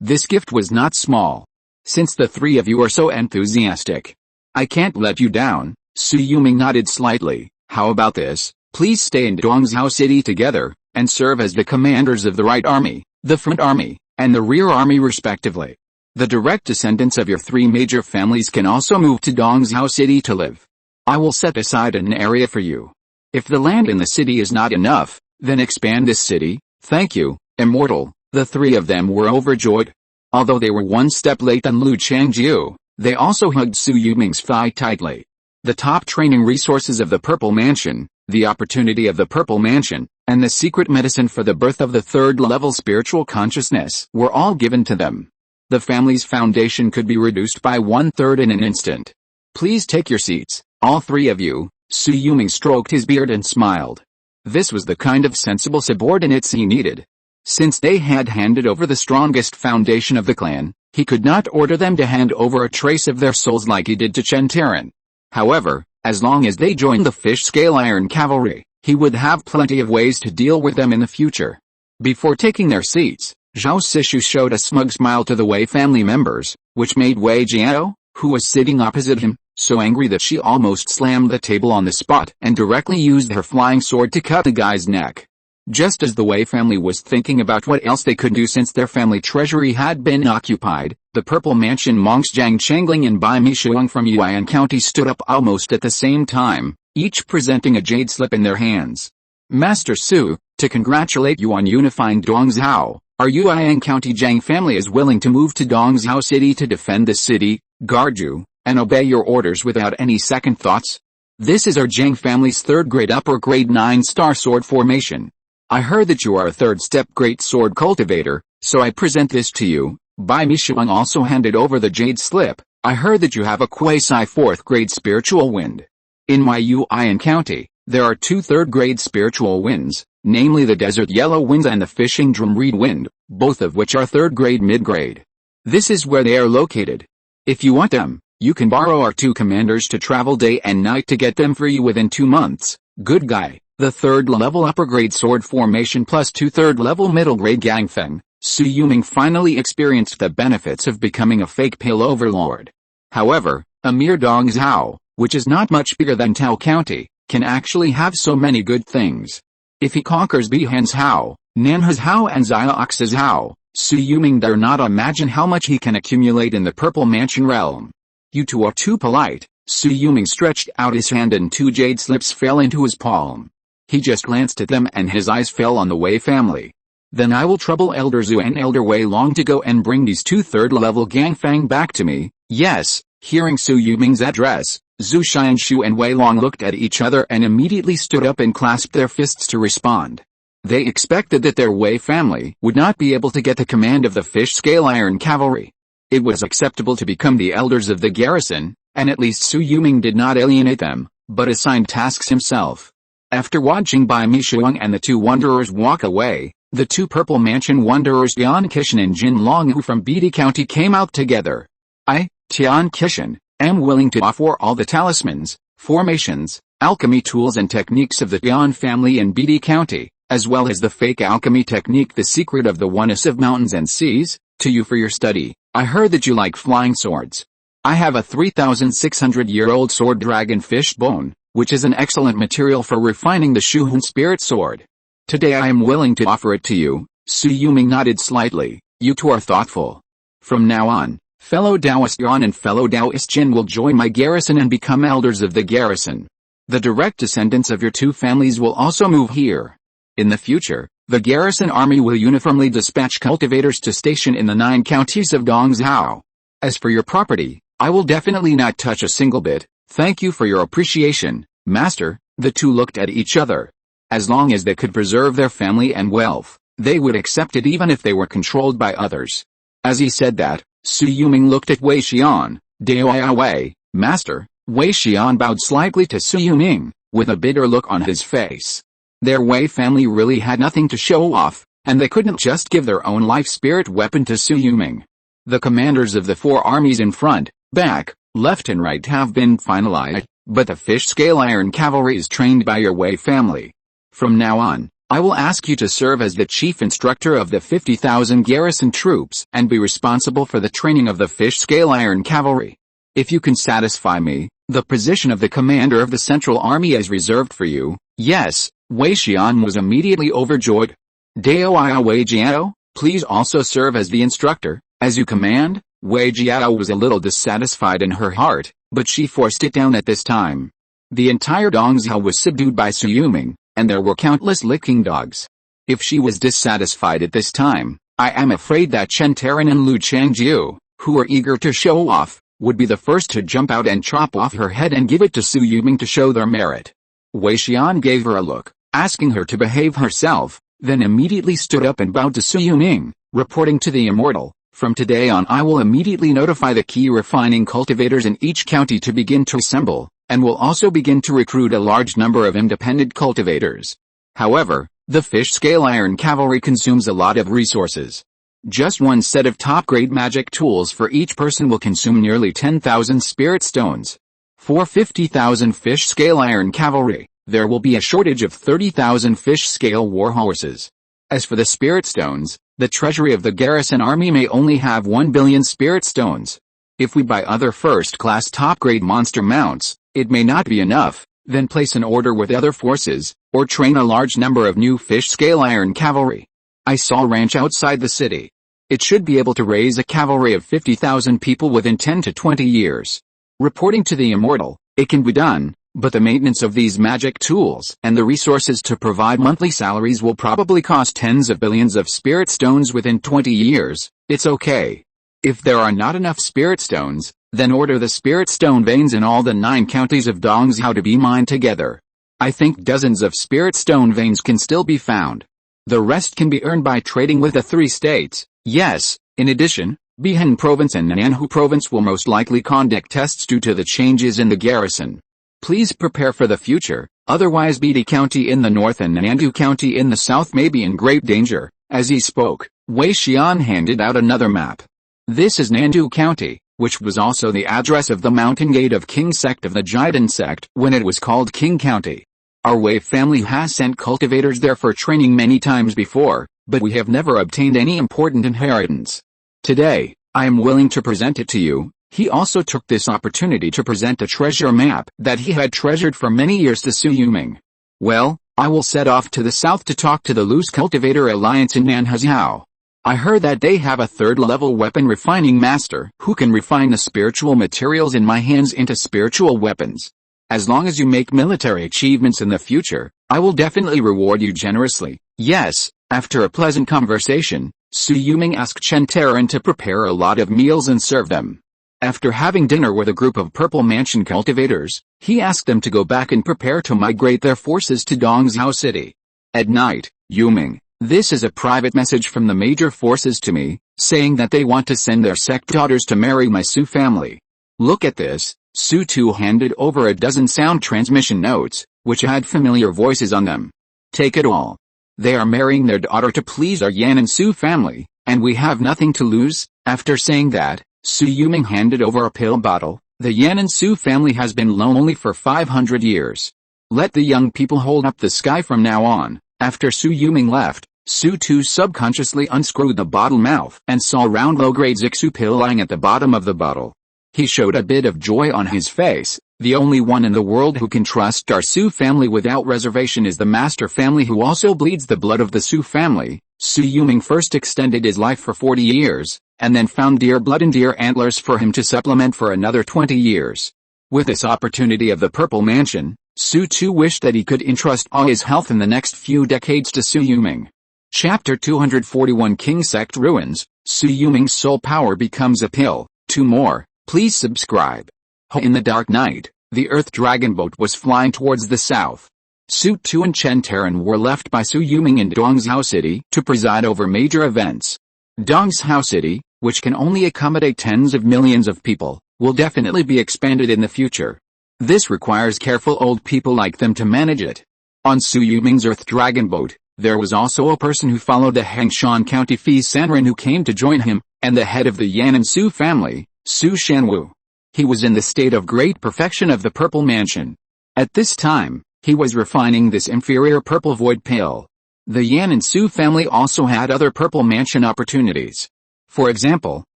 Speaker 1: This gift was not small. Since the three of you are so enthusiastic, I can't let you down. Su Yuming nodded slightly. How about this? Please stay in Dongzhou City together, and serve as the commanders of the right army, the front army, and the rear army respectively. The direct descendants of your three major families can also move to Dongzhou City to live. I will set aside an area for you. If the land in the city is not enough, then expand this city. Thank you, Immortal. The three of them were overjoyed. Although they were one step late than Lu Changjiu, they also hugged Su Yuming's thigh tightly. The top training resources of the Purple Mansion, the opportunity of the Purple Mansion, and the secret medicine for the birth of the third-level spiritual consciousness were all given to them. The family's foundation could be reduced by 1/3 in an instant. Please take your seats, all three of you. Su Yuming stroked his beard and smiled. This was the kind of sensible subordinates he needed. Since they had handed over the strongest foundation of the clan, he could not order them to hand over a trace of their souls like he did to Chen Taran. However, as long as they joined the Fish Scale Iron Cavalry, he would have plenty of ways to deal with them in the future. Before taking their seats, Zhao Sishu showed a smug smile to the Wei family members, which made Wei Jiao, who was sitting opposite him, so angry that she almost slammed the table on the spot and directly used her flying sword to cut the guy's neck. Just as the Wei family was thinking about what else they could do since their family treasury had been occupied, the Purple Mansion monks Zhang Changling and Bai Mishuang from Yuan County stood up almost at the same time, each presenting a jade slip in their hands. Master Su, to congratulate you on unifying Dongzhou, our Yuan County Zhang family is willing to move to Dongzhou City to defend the city, guard you, and obey your orders without any second thoughts. This is our Zhang family's third-grade upper grade 9-star sword formation. I heard that you are a third-step great sword cultivator, so I present this to you. Bai Mishuang also handed over the jade slip. I heard that you have a quasi fourth-grade spiritual wind. In my Yuan County, there are two third-grade spiritual winds, namely the Desert Yellow Winds and the Fishing Drum Reed Wind, both of which are third-grade mid-grade. This is where they are located. If you want them, you can borrow our two commanders to travel day and night to get them for you within 2 months. Good guy. The third-level upper-grade sword formation plus 2 third-level middle-grade gangfeng, Su Yuming finally experienced the benefits of becoming a fake pale overlord. However, a mere Dongzhou, which is not much bigger than Tao County, can actually have so many good things. If he conquers Bihanzhou, Nanhazhou and Xiaoxizhou, Su Yuming dare not imagine how much he can accumulate in the Purple Mansion realm. You two are too polite. Su Yuming stretched out his hand and 2 jade slips fell into his palm. He just glanced at them and his eyes fell on the Wei family. Then I will trouble Elder Zhu and Elder Wei Long to go and bring these 2 third-level gangfang back to me. Yes. Hearing Su Yuming's address, Zhu Xianshu and Wei Long looked at each other and immediately stood up and clasped their fists to respond. They expected that their Wei family would not be able to get the command of the Fish Scale Iron Cavalry. It was acceptable to become the elders of the garrison, and at least Su Yuming did not alienate them, but assigned tasks himself. After watching Bai Mishuang and the 2 wanderers walk away, the 2 Purple Mansion wanderers Tian Qishan and Jin Longhu from Bidi County came out together. I, Tian Qishan, am willing to offer all the talismans, formations, alchemy tools and techniques of the Tian family in Bidi County, as well as the fake alchemy technique The Secret of the Oneness of Mountains and Seas, to you for your study. I heard that you like flying swords. I have a 3,600-year-old sword dragonfish bone, which is an excellent material for refining the Shuhun spirit sword. Today I am willing to offer it to you. Su Yuming nodded slightly. You two are thoughtful. From now on, fellow Taoist Yuan and fellow Taoist Jin will join my garrison and become elders of the garrison. The direct descendants of your 2 families will also move here. In the future, the garrison army will uniformly dispatch cultivators to station in the 9 counties of Dongzhou. As for your property, I will definitely not touch a single bit. Thank you for your appreciation, Master. The 2 looked at each other. As long as they could preserve their family and wealth, They would accept it even if they were controlled by others. As he said that, Su Yuming looked at Wei Xian. "Dao Wei, Master." Wei Xian bowed slightly to Su Yuming, with a bitter look on his face. Their Wei family really had nothing to show off, and they couldn't just give their own life spirit weapon to Su Yuming. The commanders of the 4 armies in front, back, left and right have been finalized, but the fish-scale iron cavalry is trained by your Wei family. From now on, I will ask you to serve as the chief instructor of the 50,000 garrison troops and be responsible for the training of the fish-scale iron cavalry. If you can satisfy me, the position of the commander of the Central Army is reserved for you." "Yes." Wei Xian was immediately overjoyed. "Dao Wei Jiao, please also serve as the instructor, as you command." Wei Jiao was a little dissatisfied in her heart, but she forced it down at this time. The entire Dongzhou was subdued by Su Yuming, and there were countless licking dogs. If she was dissatisfied at this time, I am afraid that Chen Taran and Lu Changjiu, who were eager to show off, would be the first to jump out and chop off her head and give it to Su Yuming to show their merit. Wei Xian gave her a look, asking her to behave herself, then immediately stood up and bowed to Su Yuming, reporting to the Immortal. "From today on I will immediately notify the Qi refining cultivators in each county to begin to assemble, and will also begin to recruit a large number of independent cultivators. However, the fish-scale iron cavalry consumes a lot of resources. Just one set of top-grade magic tools for each person will consume nearly 10,000 spirit stones. For 50,000 fish-scale iron cavalry, there will be a shortage of 30,000 fish-scale war horses. As for the spirit stones, the treasury of the garrison army may only have 1 billion spirit stones. If we buy other first-class top-grade monster mounts, it may not be enough, then place an order with other forces, or train a large number of new fish-scale iron cavalry. I saw a ranch outside the city. It should be able to raise a cavalry of 50,000 people within 10 to 20 years. Reporting to the Immortal, it can be done, but the maintenance of these magic tools and the resources to provide monthly salaries will probably cost tens of billions of spirit stones within 20 years. It's okay. If there are not enough spirit stones, then order the spirit stone veins in all the 9 counties of Dongzhou to be mined together. I think dozens of spirit stone veins can still be found. The rest can be earned by trading with the 3 states. Yes, in addition, Bihan Province and Nanhu Province will most likely conduct tests due to the changes in the garrison. Please prepare for the future, otherwise Bidi County in the north and Nandu County in the south may be in great danger." As he spoke, Wei Xian handed out another map. This is Nandu County, which was also the address of the mountain gate of King sect of the Jidan sect when it was called King County. Our Wei family has sent cultivators there for training many times before, but we have never obtained any important inheritance. Today, I am willing to present it to you. He also took this opportunity to present a treasure map that he had treasured for many years to Su Yuming. "Well, I will set off to the south to talk to the Loose Cultivator Alliance in Nanhazhou. I heard that they have a 3rd-level weapon refining master who can refine the spiritual materials in my hands into spiritual weapons. As long as you make military achievements in the future, I will definitely reward you generously." "Yes." After a pleasant conversation, Su Yuming asked Chen Taran to prepare a lot of meals and serve them. After having dinner with a group of Purple Mansion cultivators, he asked them to go back and prepare to migrate their forces to Dongzhou City. At night, Yuming, this is a private message from the major forces to me, saying that they want to send their sect daughters to marry my Su family. Look at this. Su Tu handed over a dozen sound transmission notes, which had familiar voices on them. Take it all. They are marrying their daughter to please our Yan and Su family, and we have nothing to lose. After saying that, Su Yuming handed over a pill bottle. The Yan and Su family has been lonely for 500 years. Let the young people hold up the sky from now on. After Su Yuming left, Su Tu subconsciously unscrewed the bottle mouth and saw round low-grade Zixu pill lying at the bottom of the bottle. He showed a bit of joy on his face. The only one in the world who can trust our Su family without reservation is the master family who also bleeds the blood of the Su family. Su Yuming first extended his life for 40 years, and then found deer blood and deer antlers for him to supplement for another 20 years. With this opportunity of the Purple Mansion, Su Tu wished that he could entrust all his health in the next few decades to Su Yuming. Chapter 241 King Sect Ruins, Su Yuming's soul power becomes a pill. 2 more, please subscribe. In the dark night, the Earth Dragon boat was flying towards the south. Su Tu and Chen Taran were left by Su Yuming in Dongzhou City to preside over major events. Dongzhou City, which can only accommodate tens of millions of people, will definitely be expanded in the future. This requires careful old people like them to manage it. On Su Yuming's Earth Dragon boat, there was also a person who followed the Hengshan County Fei Sanren who came to join him, and the head of the Yan and Su family, Su Shanwu. He was in the state of great perfection of the Purple Mansion. At this time, he was refining this inferior purple void pill. The Yan and Su family also had other Purple Mansion opportunities. For example,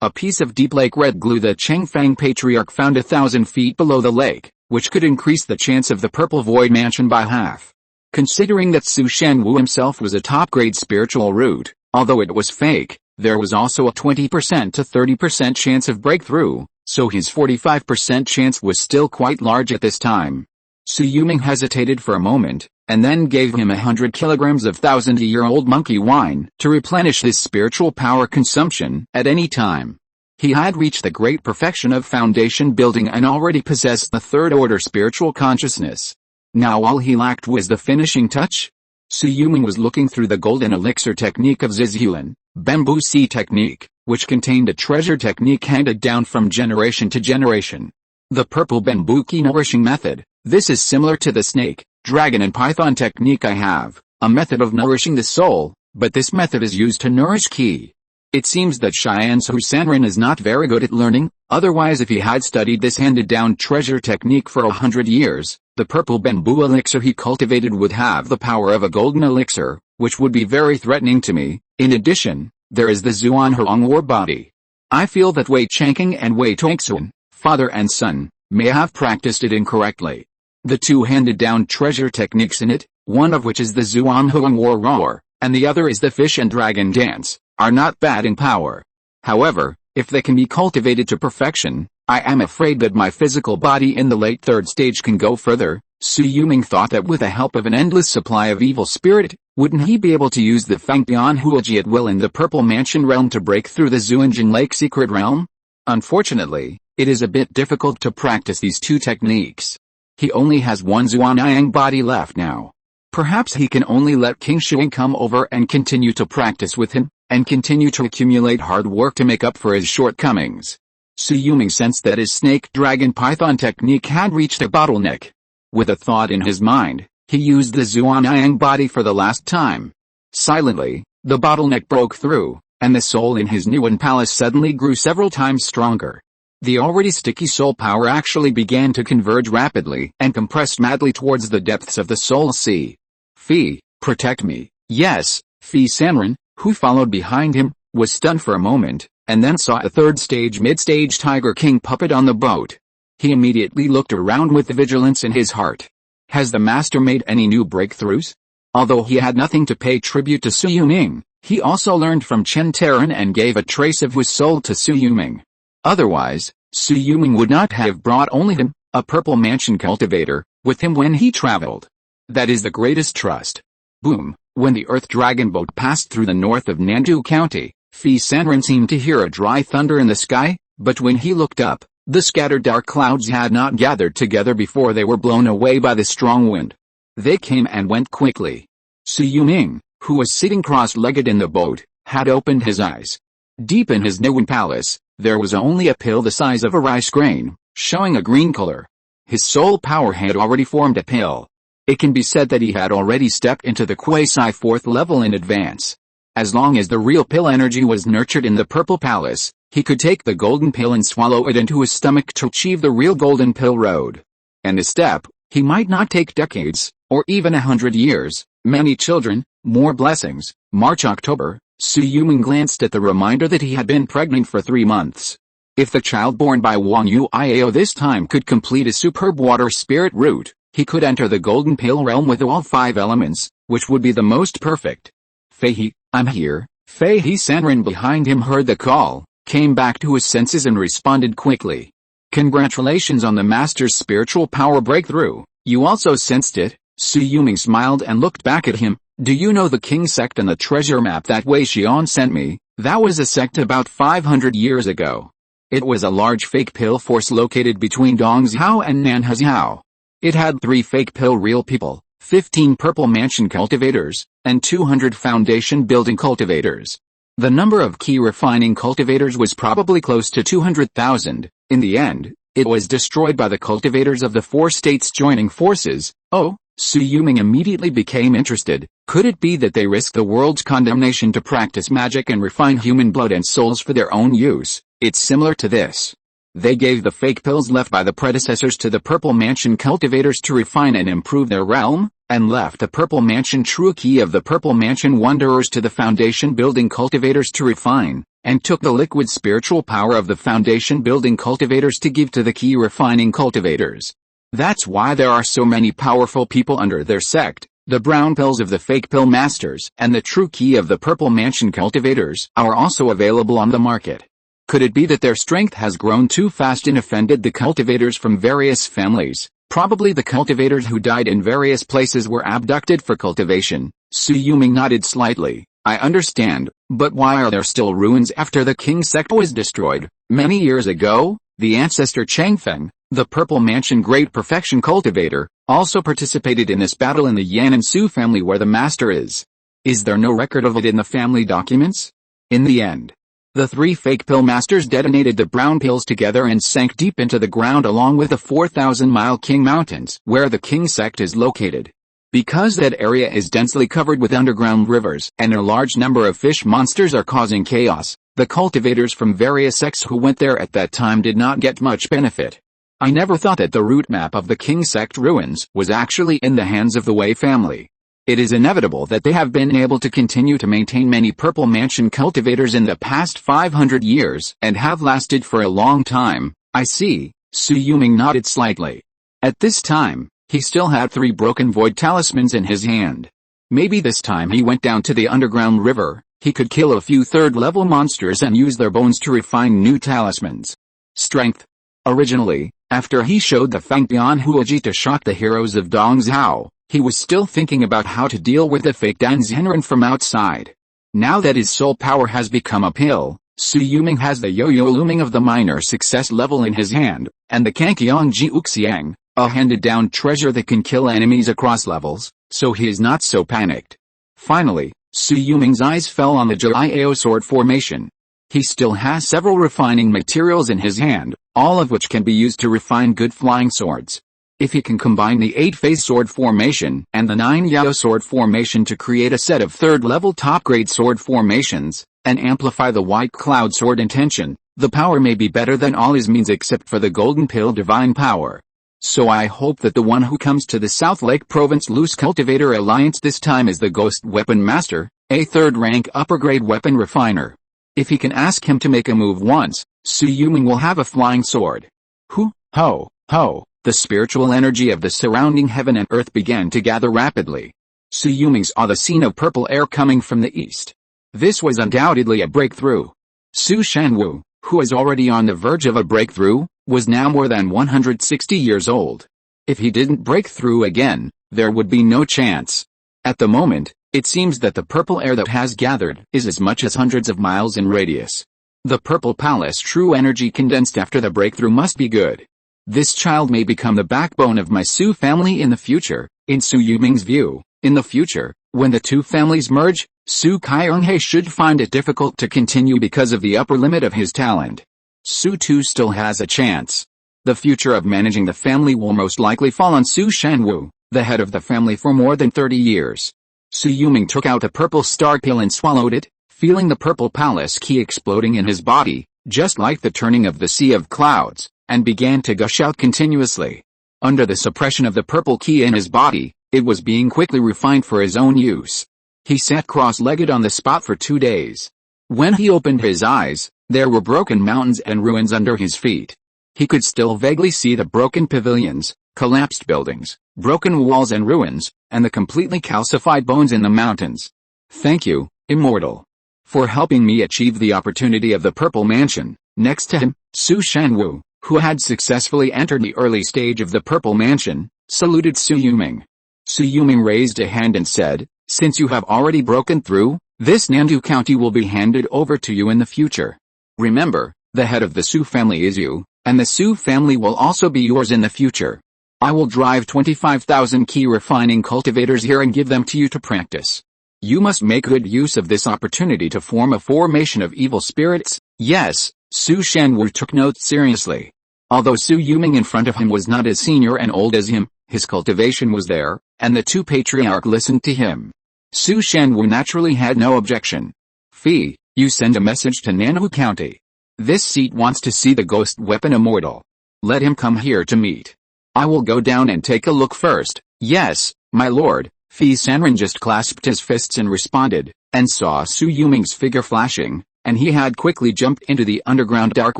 Speaker 1: a piece of deep lake red glue the Chengfang Patriarch found 1,000 feet below the lake, which could increase the chance of the Purple Void Mansion by half. Considering that Su Shanwu himself was a top-grade spiritual root, although it was fake, there was also a 20% to 30% chance of breakthrough, so his 45% chance was still quite large at this time. Su Yuming hesitated for a moment, and then gave him 100 kilograms of 1,000-year-old monkey wine to replenish his spiritual power consumption at any time. He had reached the great perfection of foundation building and already possessed the third-order spiritual consciousness. Now all he lacked was the finishing touch. Su Yuming was looking through the golden elixir technique of Zizhuan, bamboo sea technique, which contained a treasure technique handed down from generation to generation. The purple bamboo key nourishing method. This is similar to the snake, dragon and python technique I have, a method of nourishing the soul, but this method is used to nourish Qi. It seems that Cheyenne Su Sanren is not very good at learning, otherwise if he had studied this handed-down treasure technique for 100 years, the purple bamboo elixir he cultivated would have the power of a golden elixir, which would be very threatening to me. In addition, there is the Zhuan Hong war body. I feel that Wei Changqing and Wei Tongxuan, father and son, may have practiced it incorrectly. The two handed-down treasure techniques in it, one of which is the Zhuan Hong war roar, and the other is the fish and dragon dance, are not bad in power. However, if they can be cultivated to perfection, I am afraid that my physical body in the late third stage can go further. Su Yuming thought that with the help of an endless supply of evil spirit, wouldn't he be able to use the Fangbian Huoji at will in the Purple Mansion realm to break through the Zhuanjin Lake secret realm? Unfortunately, it is a bit difficult to practice these two techniques. He only has one Zhuanyang body left now. Perhaps he can only let King Shuang come over and continue to practice with him, and continue to accumulate hard work to make up for his shortcomings. Su Yuming sensed that his snake dragon python technique had reached a bottleneck. With a thought in his mind, he used the Zhuanyang body for the last time. Silently, the bottleneck broke through, and the soul in his Nuan palace suddenly grew several times stronger. The already sticky soul power actually began to converge rapidly and compressed madly towards the depths of the soul sea. Fei, protect me. Yes, Fei Sanren, who followed behind him, was stunned for a moment, and then saw a third-stage mid-stage Tiger King puppet on the boat. He immediately looked around with vigilance in his heart. Has the master made any new breakthroughs? Although he had nothing to pay tribute to Su Yuming, he also learned from Chen Taran and gave a trace of his soul to Su Yuming. Otherwise, Su Yuming would not have brought only him, a Purple Mansion cultivator, with him when he traveled. That is the greatest trust. Boom! When the Earth Dragon boat passed through the north of Nandu County, Fei Sanren seemed to hear a dry thunder in the sky, but when he looked up, the scattered dark clouds had not gathered together before they were blown away by the strong wind. They came and went quickly. Su Yuming, who was sitting cross-legged in the boat, had opened his eyes. Deep in his Nuan palace, there was only a pill the size of a rice grain, showing a green color. His soul power had already formed a pill. It can be said that he had already stepped into the quasi-fourth level in advance. As long as the real pill energy was nurtured in the Purple Palace, he could take the golden pill and swallow it into his stomach to achieve the real golden pill road. And a step, he might not take decades, or even 100 years, many children, more blessings. March-October, Su Yuming glanced at the reminder that he had been pregnant for 3 months. If the child born by Wang Yuiao this time could complete a superb water spirit route, he could enter the golden pill realm with all 5 elements, which would be the most perfect. Fei, I'm here. Fei Sanren behind him heard the call, came back to his senses and responded quickly. Congratulations on the master's spiritual power breakthrough. You also sensed it? Su Yuming smiled and looked back at him. Do you know the king sect and the treasure map that Wei Xian sent me? That was a sect about 500 years ago. It was a large fake pill force located between Dongzhou and Nanhezhou. It had 3 fake pill real people, 15 Purple Mansion cultivators, and 200 Foundation Building cultivators. The number of Qi Refining cultivators was probably close to 200,000. In the end, it was destroyed by the cultivators of the 4 states joining forces. Oh, Sui Yulong immediately became interested. Could it be that they risked the world's condemnation to practice magic and refine human blood and souls for their own use? It's similar to this. They gave the fake pills left by the predecessors to the Purple Mansion cultivators to refine and improve their realm, and left the Purple Mansion true key of the Purple Mansion wanderers to the Foundation Building cultivators to refine, and took the liquid spiritual power of the Foundation Building cultivators to give to the Qi Refining cultivators. That's why there are so many powerful people under their sect. The brown pills of the fake pill masters and the true key of the Purple Mansion cultivators are also available on the market. Could it be that their strength has grown too fast and offended the cultivators from various families? Probably the cultivators who died in various places were abducted for cultivation. Sui Yulong nodded slightly. I understand, but why are there still ruins after the King sect was destroyed? Many years ago, the ancestor Changfeng, the Purple Mansion Great Perfection cultivator, also participated in this battle in the Yan and Su family where the master is. Is there no record of it in the family documents? In the end, the 3 fake pill masters detonated the brown pills together and sank deep into the ground along with the 4,000-mile King Mountains, where the King sect is located. Because that area is densely covered with underground rivers and a large number of fish monsters are causing chaos, the cultivators from various sects who went there at that time did not get much benefit. I never thought that the route map of the King sect ruins was actually in the hands of the Wei family. It is inevitable that they have been able to continue to maintain many Purple Mansion cultivators in the past 500 years and have lasted for a long time. I see. Sui Yulong nodded slightly. At this time, he still had 3 broken void talismans in his hand. Maybe this time he went down to the underground river, he could kill a few 3rd-level monsters and use their bones to refine new talismans. Strength. Originally, after he showed the Fangbian Huoji to shock the heroes of Dongzhou, he was still thinking about how to deal with the fake Dan Zhenren from outside. Now that his soul power has become a pill, Sui Yulong has the Yo-Yo Looming of the minor success level in his hand, and the Kankiang Ji Uxiang, a handed-down treasure that can kill enemies across levels, so he is not so panicked. Finally, Sui Yulong's eyes fell on the Jiao sword formation. He still has several refining materials in his hand, all of which can be used to refine good flying swords. If he can combine the 8-phase sword formation and the 9 Yao sword formation to create a set of 3rd-level top-grade sword formations, and amplify the White Cloud sword intention, the power may be better than all his means except for the Golden Pill divine power. So I hope that the one who comes to the South Lake Province Loose Cultivator Alliance this time is the Ghost Weapon Master, a 3rd-rank upper-grade weapon refiner. If he can ask him to make a move once, Sui Yulong will have a flying sword. Hu, ho, ho. The spiritual energy of the surrounding heaven and earth began to gather rapidly. Sui Yulong saw the scene of purple air coming from the east. This was undoubtedly a breakthrough. Su Shanwu, who is already on the verge of a breakthrough, was now more than 160 years old. If he didn't break through again, there would be no chance. At the moment, it seems that the purple air that has gathered is as much as hundreds of miles in radius. The Purple Palace true energy condensed after the breakthrough must be good. This child may become the backbone of my Su family in the future. In Sui Yulong's view, in the future, when the 2 families merge, Su Kaiyonghe should find it difficult to continue because of the upper limit of his talent. Su too still has a chance. The future of managing the family will most likely fall on Su Shanwu, the head of the family for more than 30 years. Sui Yulong took out a purple star pill and swallowed it, feeling the Purple Palace key exploding in his body, just like the turning of the Sea of Clouds, and began to gush out continuously. Under the suppression of the purple key in his body, it was being quickly refined for his own use. He sat cross-legged on the spot for 2 days. When he opened his eyes, there were broken mountains and ruins under his feet. He could still vaguely see the broken pavilions, collapsed buildings, broken walls and ruins, and the completely calcified bones in the mountains. Thank you, Immortal, for helping me achieve the opportunity of the Purple Mansion. Next to him, Su Shanwu, who had successfully entered the early stage of the Purple Mansion, saluted Sui Yulong. Sui Yulong raised a hand and said, since you have already broken through, this Nandu County will be handed over to you in the future. Remember, the head of the Su family is you, and the Su family will also be yours in the future. I will drive 25,000 Qi refining cultivators here and give them to you to practice. You must make good use of this opportunity to form a formation of evil spirits. Yes, Su Shanwu took notes seriously. Although Su Yuming in front of him was not as senior and old as him, his cultivation was there, and the two patriarchs listened to him. Su Shanwu naturally had no objection. Fee, you send a message to Nanhu County. This seat wants to see the ghost weapon Immortal. Let him come here to meet. I will go down and take a look first. Yes, my lord. Fee Sanren just clasped his fists and responded, and saw Su Yuming's figure flashing, and he had quickly jumped into the underground dark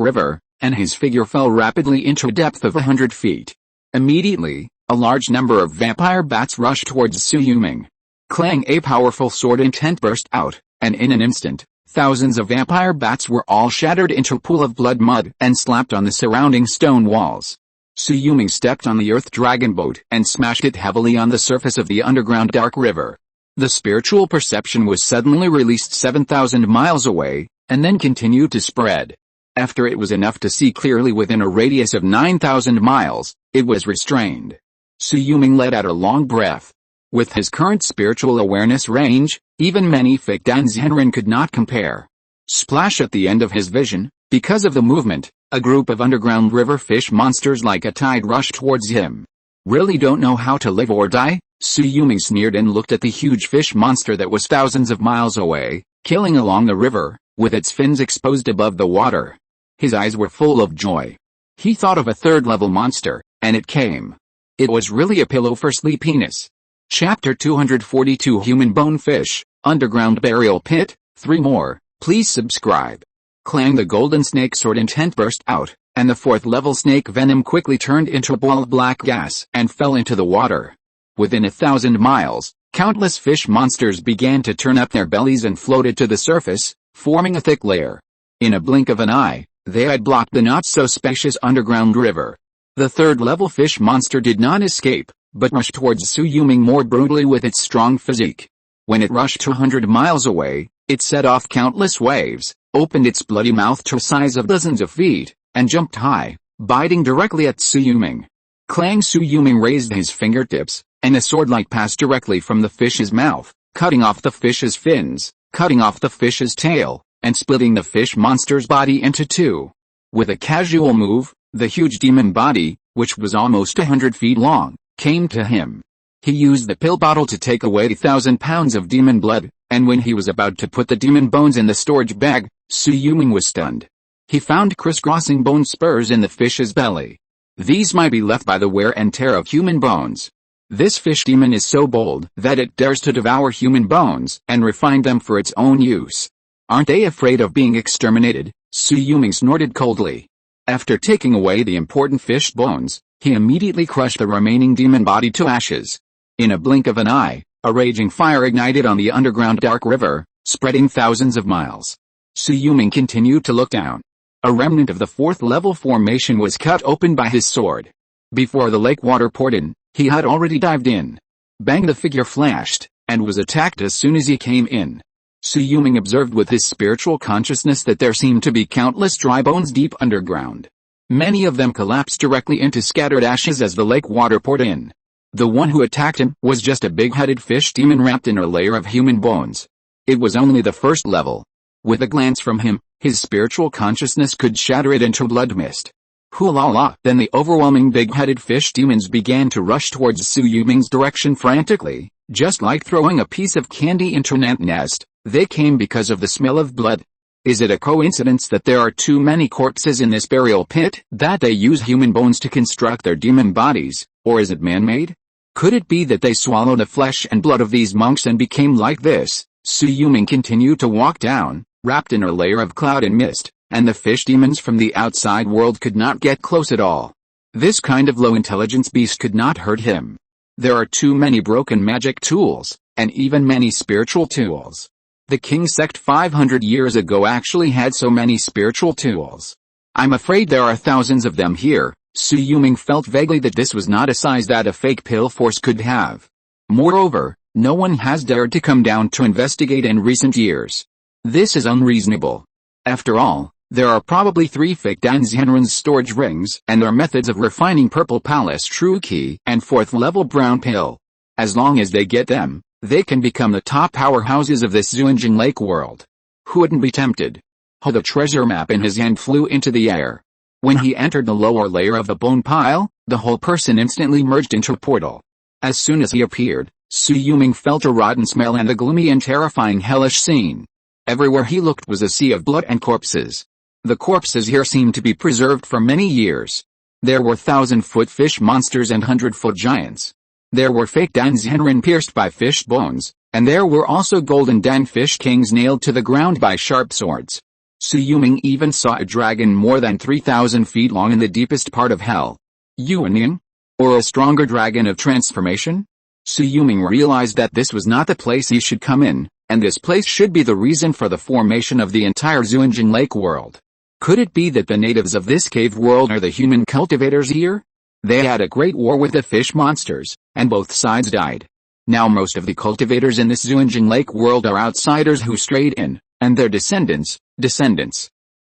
Speaker 1: river, and his figure fell rapidly into a depth of 100 feet. Immediately, a large number of vampire bats rushed towards Su Yuming. Clang, a powerful sword intent burst out, and in an instant, thousands of vampire bats were all shattered into a pool of blood mud and slapped on the surrounding stone walls. Su Yuming stepped on the earth dragon boat and smashed it heavily on the surface of the underground dark river. The spiritual perception was suddenly released 7,000 miles away, and then continued to spread. After it was enough to see clearly within a radius of 9,000 miles, it was restrained. Su Yuming let out a long breath. With his current spiritual awareness range, even many fake Danzhenren could not compare. Splash at the end of his vision, because of the movement, a group of underground river fish monsters like a tide rushed towards him. Really don't know how to live or die? Su Yuming sneered and looked at the huge fish monster that was thousands of miles away, killing along the river, with its fins exposed above the water. His eyes were full of joy. He thought of a third-level monster, and it came. It was really a pillow for sleepiness. Chapter 242 Human Bone Fish, Underground Burial Pit, 3 more, please subscribe. Clang, the golden snake sword intent burst out, and the 4th-level snake venom quickly turned into a ball of black gas and fell into the water. Within 1,000 miles, countless fish monsters began to turn up their bellies and floated to the surface, forming a thick layer. In a blink of an eye, they had blocked the not-so-spacious underground river. The 3rd-level fish monster did not escape, but rushed towards Su Yuming more brutally with its strong physique. When it rushed 200 miles away, it set off countless waves, opened its bloody mouth to a size of dozens of feet, and jumped high, biting directly at Su Yuming. Clang, Su Yuming raised his fingertips, and a sword-like passed directly from the fish's mouth, cutting off the fish's fins, cutting off the fish's tail, and splitting the fish monster's body into 2. With a casual move, the huge demon body, which was almost 100 feet long, came to him. He used the pill bottle to take away 1,000 pounds of demon blood, and when he was about to put the demon bones in the storage bag, Su Yuming was stunned. He found crisscrossing bone spurs in the fish's belly. These might be left by the wear and tear of human bones. This fish demon is so bold that it dares to devour human bones and refine them for its own use. Aren't they afraid of being exterminated? Su Yuming snorted coldly. After taking away the important fish bones, he immediately crushed the remaining demon body to ashes. In a blink of an eye, a raging fire ignited on the underground dark river, spreading thousands of miles. Su Yuming continued to look down. A remnant of the 4th-level formation was cut open by his sword. Before the lake water poured in, he had already dived in. Bang, the figure flashed, and was attacked as soon as he came in. Su Yuming observed with his spiritual consciousness that there seemed to be countless dry bones deep underground. Many of them collapsed directly into scattered ashes as the lake water poured in. The one who attacked him was just a big-headed fish demon wrapped in a layer of human bones. It was only the 1st level. With a glance from him, his spiritual consciousness could shatter it into blood mist. Hoo-la-la! Then the overwhelming big-headed fish demons began to rush towards Su Yuming's direction frantically, just like throwing a piece of candy into an ant nest. They came because of the smell of blood. Is it a coincidence that there are too many corpses in this burial pit, that they use human bones to construct their demon bodies, or is it man-made? Could it be that they swallowed the flesh and blood of these monks and became like this? Su Yuming continued to walk down, wrapped in a layer of cloud and mist, and the fish demons from the outside world could not get close at all. This kind of low-intelligence beast could not hurt him. There are too many broken magic tools, and even many spiritual tools. The King sect 500 years ago actually had so many spiritual tools. I'm afraid there are thousands of them here. Su Yuming felt vaguely that this was not a size that a fake pill force could have. Moreover, no one has dared to come down to investigate in recent years. This is unreasonable. After all, There are probably 3 fake Danzhenren's storage rings and their methods of refining Purple Palace True Key and 4th level Brown Pill. As long as they get them, they can become the top powerhouses of this Zhuanjing Lake world. Who wouldn't be tempted? The treasure map in his hand flew into the air. When he entered the lower layer of the bone pile, the whole person instantly merged into a portal. As soon as he appeared, Su Yuming felt a rotten smell and a gloomy and terrifying hellish scene. Everywhere he looked was a sea of blood and corpses. The corpses here seemed to be preserved for many years. There were 1,000-foot fish monsters and 100-foot giants. There were fake Danzhenren pierced by fish bones, and there were also golden Dan fish kings nailed to the ground by sharp swords. Su Yuming even saw a dragon more than 3,000 feet long in the deepest part of hell. Yuanying? Or a stronger dragon of transformation? Su Yuming realized that this was not the place he should come in, and this place should be the reason for the formation of the entire Zhuanjing Lake world. Could it be that the natives of this cave world are the human cultivators here? They had a great war with the fish monsters, and both sides died. Now most of the cultivators in this Zhuanjing Lake world are outsiders who strayed in, and their descendants.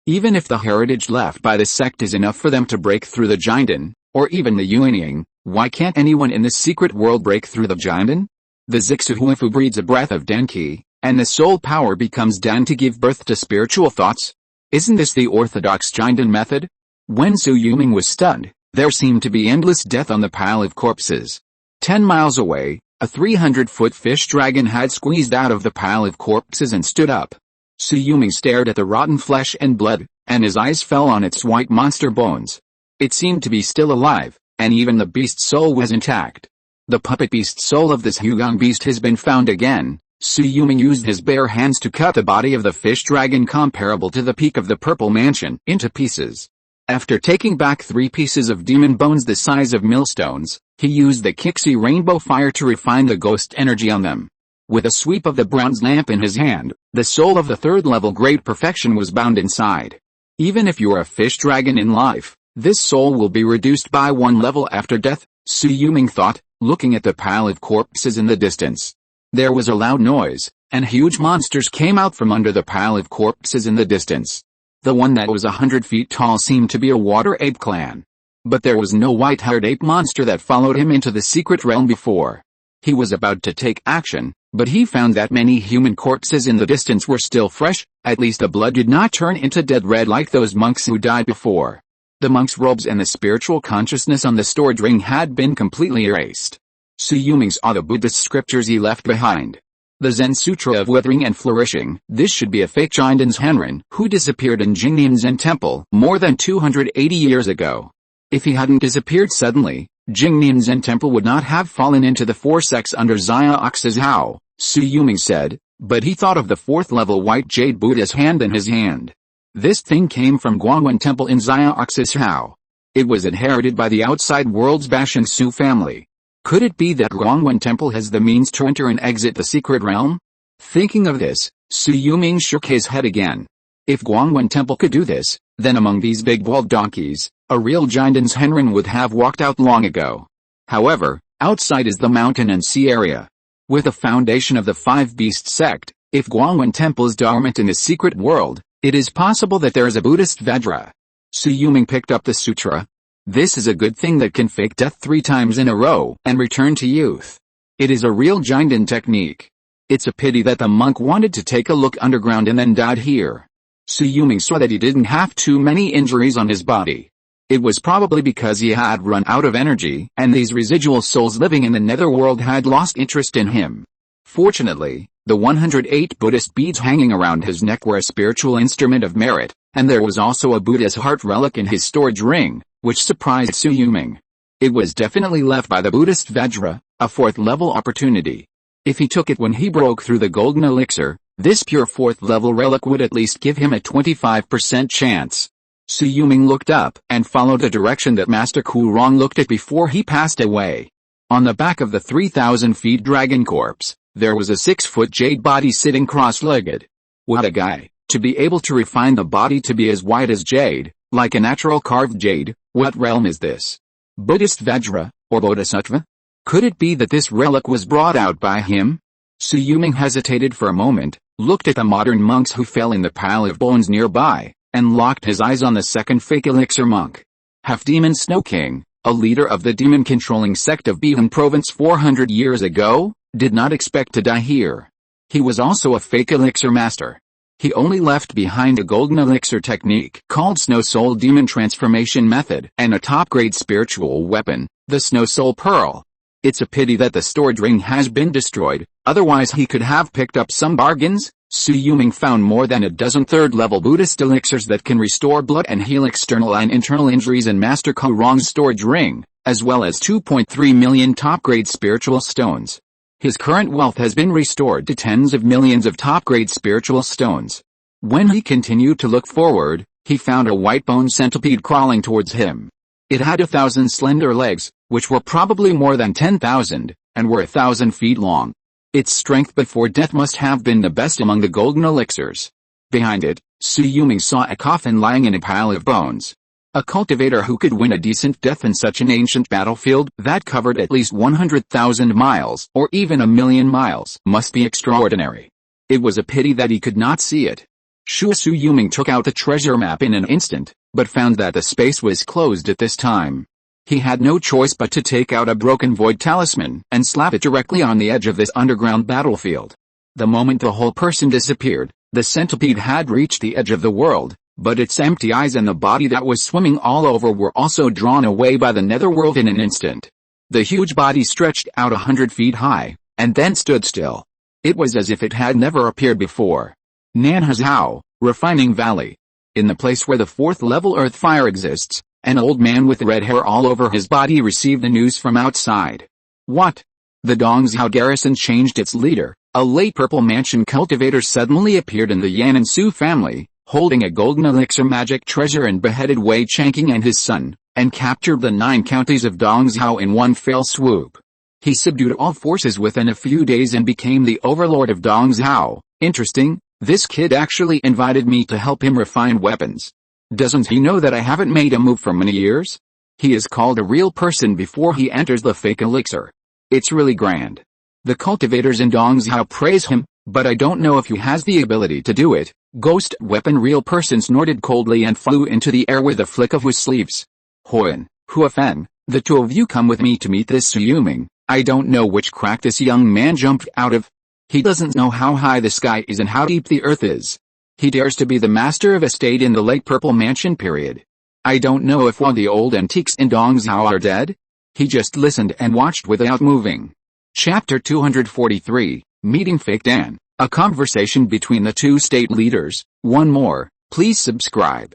Speaker 1: Even if the heritage left by the sect is enough for them to break through the Jiandan, or even the Yuanying, why can't anyone in this secret world break through the Jiandan? The Zixuhuifu breeds a breath of Dan Qi, and the soul power becomes Dan to give birth to spiritual thoughts. Isn't this the orthodox Jiandan method? When Su Yuming was stunned, there seemed to be endless death on the pile of corpses. 10 miles away, a 300-foot fish dragon had squeezed out of the pile of corpses and stood up. Su Yuming stared at the rotten flesh and blood, and his eyes fell on its white monster bones. It seemed to be still alive, and even the beast's soul was intact. The puppet beast soul of this Huyang beast has been found again. Su Yuming used his bare hands to cut the body of the fish dragon comparable to the peak of the purple mansion into pieces. After taking back 3 pieces of demon bones the size of millstones, he used the Qixi rainbow fire to refine the ghost energy on them. With a sweep of the bronze lamp in his hand, the soul of the 3rd level great perfection was bound inside. Even if you're a fish dragon in life, this soul will be reduced by 1 level after death, Su Yuming thought, looking at the pile of corpses in the distance. There was a loud noise, and huge monsters came out from under the pile of corpses in the distance. The one that was 100 feet tall seemed to be a water ape clan. But there was no white-haired ape monster that followed him into the secret realm before. He was about to take action, but he found that many human corpses in the distance were still fresh, at least the blood did not turn into dead red like those monks who died before. The monks' robes and the spiritual consciousness on the storage ring had been completely erased. Su Yuming saw the Buddhist scriptures he left behind. The Zen Sutra of Withering and Flourishing. This should be a fake Jiandan Henren who disappeared in Jingnian Zen Temple more than 280 years ago. If he hadn't disappeared suddenly, Jingnian Zen Temple would not have fallen into the 4 sects under Xia Ox's Hao, Su Yuming said, but he thought of the 4th level white jade Buddha's hand in his hand. This thing came from Guangwen Temple in Xia Ox's Hao. It was inherited by the outside world's Bashan Su family. Could it be that Guangwen Temple has the means to enter and exit the secret realm? Thinking of this, Su Yuming shook his head again. If Guangwen Temple could do this, then among these big walled donkeys, a real Jiandan's Henren would have walked out long ago. However, outside is the mountain and sea area. With the foundation of the 5 Beast sect, if Guangwen Temple is dormant in the secret world, it is possible that there is a Buddhist Vajra. Su Yuming picked up the sutra. This is a good thing that can fake death 3 times in a row and return to youth. It is a real Jiandan technique. It's a pity that the monk wanted to take a look underground and then died here. Su Yuming saw that he didn't have too many injuries on his body. It was probably because he had run out of energy, and these residual souls living in the netherworld had lost interest in him. Fortunately, the 108 Buddhist beads hanging around his neck were a spiritual instrument of merit, and there was also a Buddha's heart relic in his storage ring, which surprised Su Yuming. It was definitely left by the Buddhist Vajra, a 4th level opportunity. If he took it when he broke through the golden elixir, this pure 4th level relic would at least give him a 25% chance. Su Yuming looked up and followed the direction that Master Kurong looked at before he passed away. On the back of the 3,000 feet dragon corpse, there was a 6-foot jade body sitting cross-legged. What a guy, to be able to refine the body to be as white as jade, like a natural carved jade. What realm is this? Buddhist Vajra, or Bodhisattva? Could it be that this relic was brought out by him? Su Yuming hesitated for a moment, looked at the modern monks who fell in the pile of bones nearby, and locked his eyes on the second fake elixir monk. Half-demon Snow King, a leader of the demon-controlling sect of Biham Province 400 years ago, did not expect to die here. He was also a fake elixir master. He only left behind a golden elixir technique called Snow Soul Demon Transformation Method and a top-grade spiritual weapon, the Snow Soul Pearl. It's a pity that the storage ring has been destroyed, otherwise he could have picked up some bargains. Su Yuming found more than a dozen third-level Buddhist elixirs that can restore blood and heal external and internal injuries in Master Ko Rong's storage ring, as well as 2.3 million top-grade spiritual stones. His current wealth has been restored to tens of millions of top-grade spiritual stones. When he continued to look forward, he found a white-boned centipede crawling towards him. It had 1,000 slender legs, which were probably more than 10,000, and were 1,000 feet long. Its strength before death must have been the best among the golden elixirs. Behind it, Su Yuming saw a coffin lying in a pile of bones. A cultivator who could win a decent death in such an ancient battlefield that covered at least 100,000 miles or even 1,000,000 miles must be extraordinary. It was a pity that he could not see it. Su Yuming took out the treasure map in an instant, but found that the space was closed at this time. He had no choice but to take out a broken void talisman and slap it directly on the edge of this underground battlefield. The moment the whole person disappeared, the centipede had reached the edge of the world, but its empty eyes and the body that was swimming all over were also drawn away by the netherworld in an instant. The huge body stretched out 100 feet high, and then stood still. It was as if it had never appeared before. Nanhazhao, Refining Valley. In the place where the fourth-level earth fire exists, an old man with red hair all over his body received the news from outside. What? The Dongzhao garrison changed its leader. A late purple mansion cultivator suddenly appeared in the Yan and Su family, holding a golden elixir magic treasure, and beheaded Wei Changqing and his son, and captured the 9 counties of Dongzhao in one fell swoop. He subdued all forces within a few days and became the overlord of Dongzhao. Interesting, this kid actually invited me to help him refine weapons. Doesn't he know that I haven't made a move for many years? He is called a real person before he enters the fake elixir. It's really grand. The cultivators in Dongzhao praise him, but I don't know if he has the ability to do it. Ghost weapon real person snorted coldly and flew into the air with a flick of his sleeves. Huan, Huafen, the two of you come with me to meet this Su Yuming. I don't know which crack this young man jumped out of. He doesn't know how high the sky is and how deep the earth is. He dares to be the master of a state in the late purple mansion period. I don't know if all the old antiques in Dongzhao are dead. He just listened and watched without moving. Chapter 243, Meeting Fake Dan, a conversation between the two state leaders. One more, please subscribe.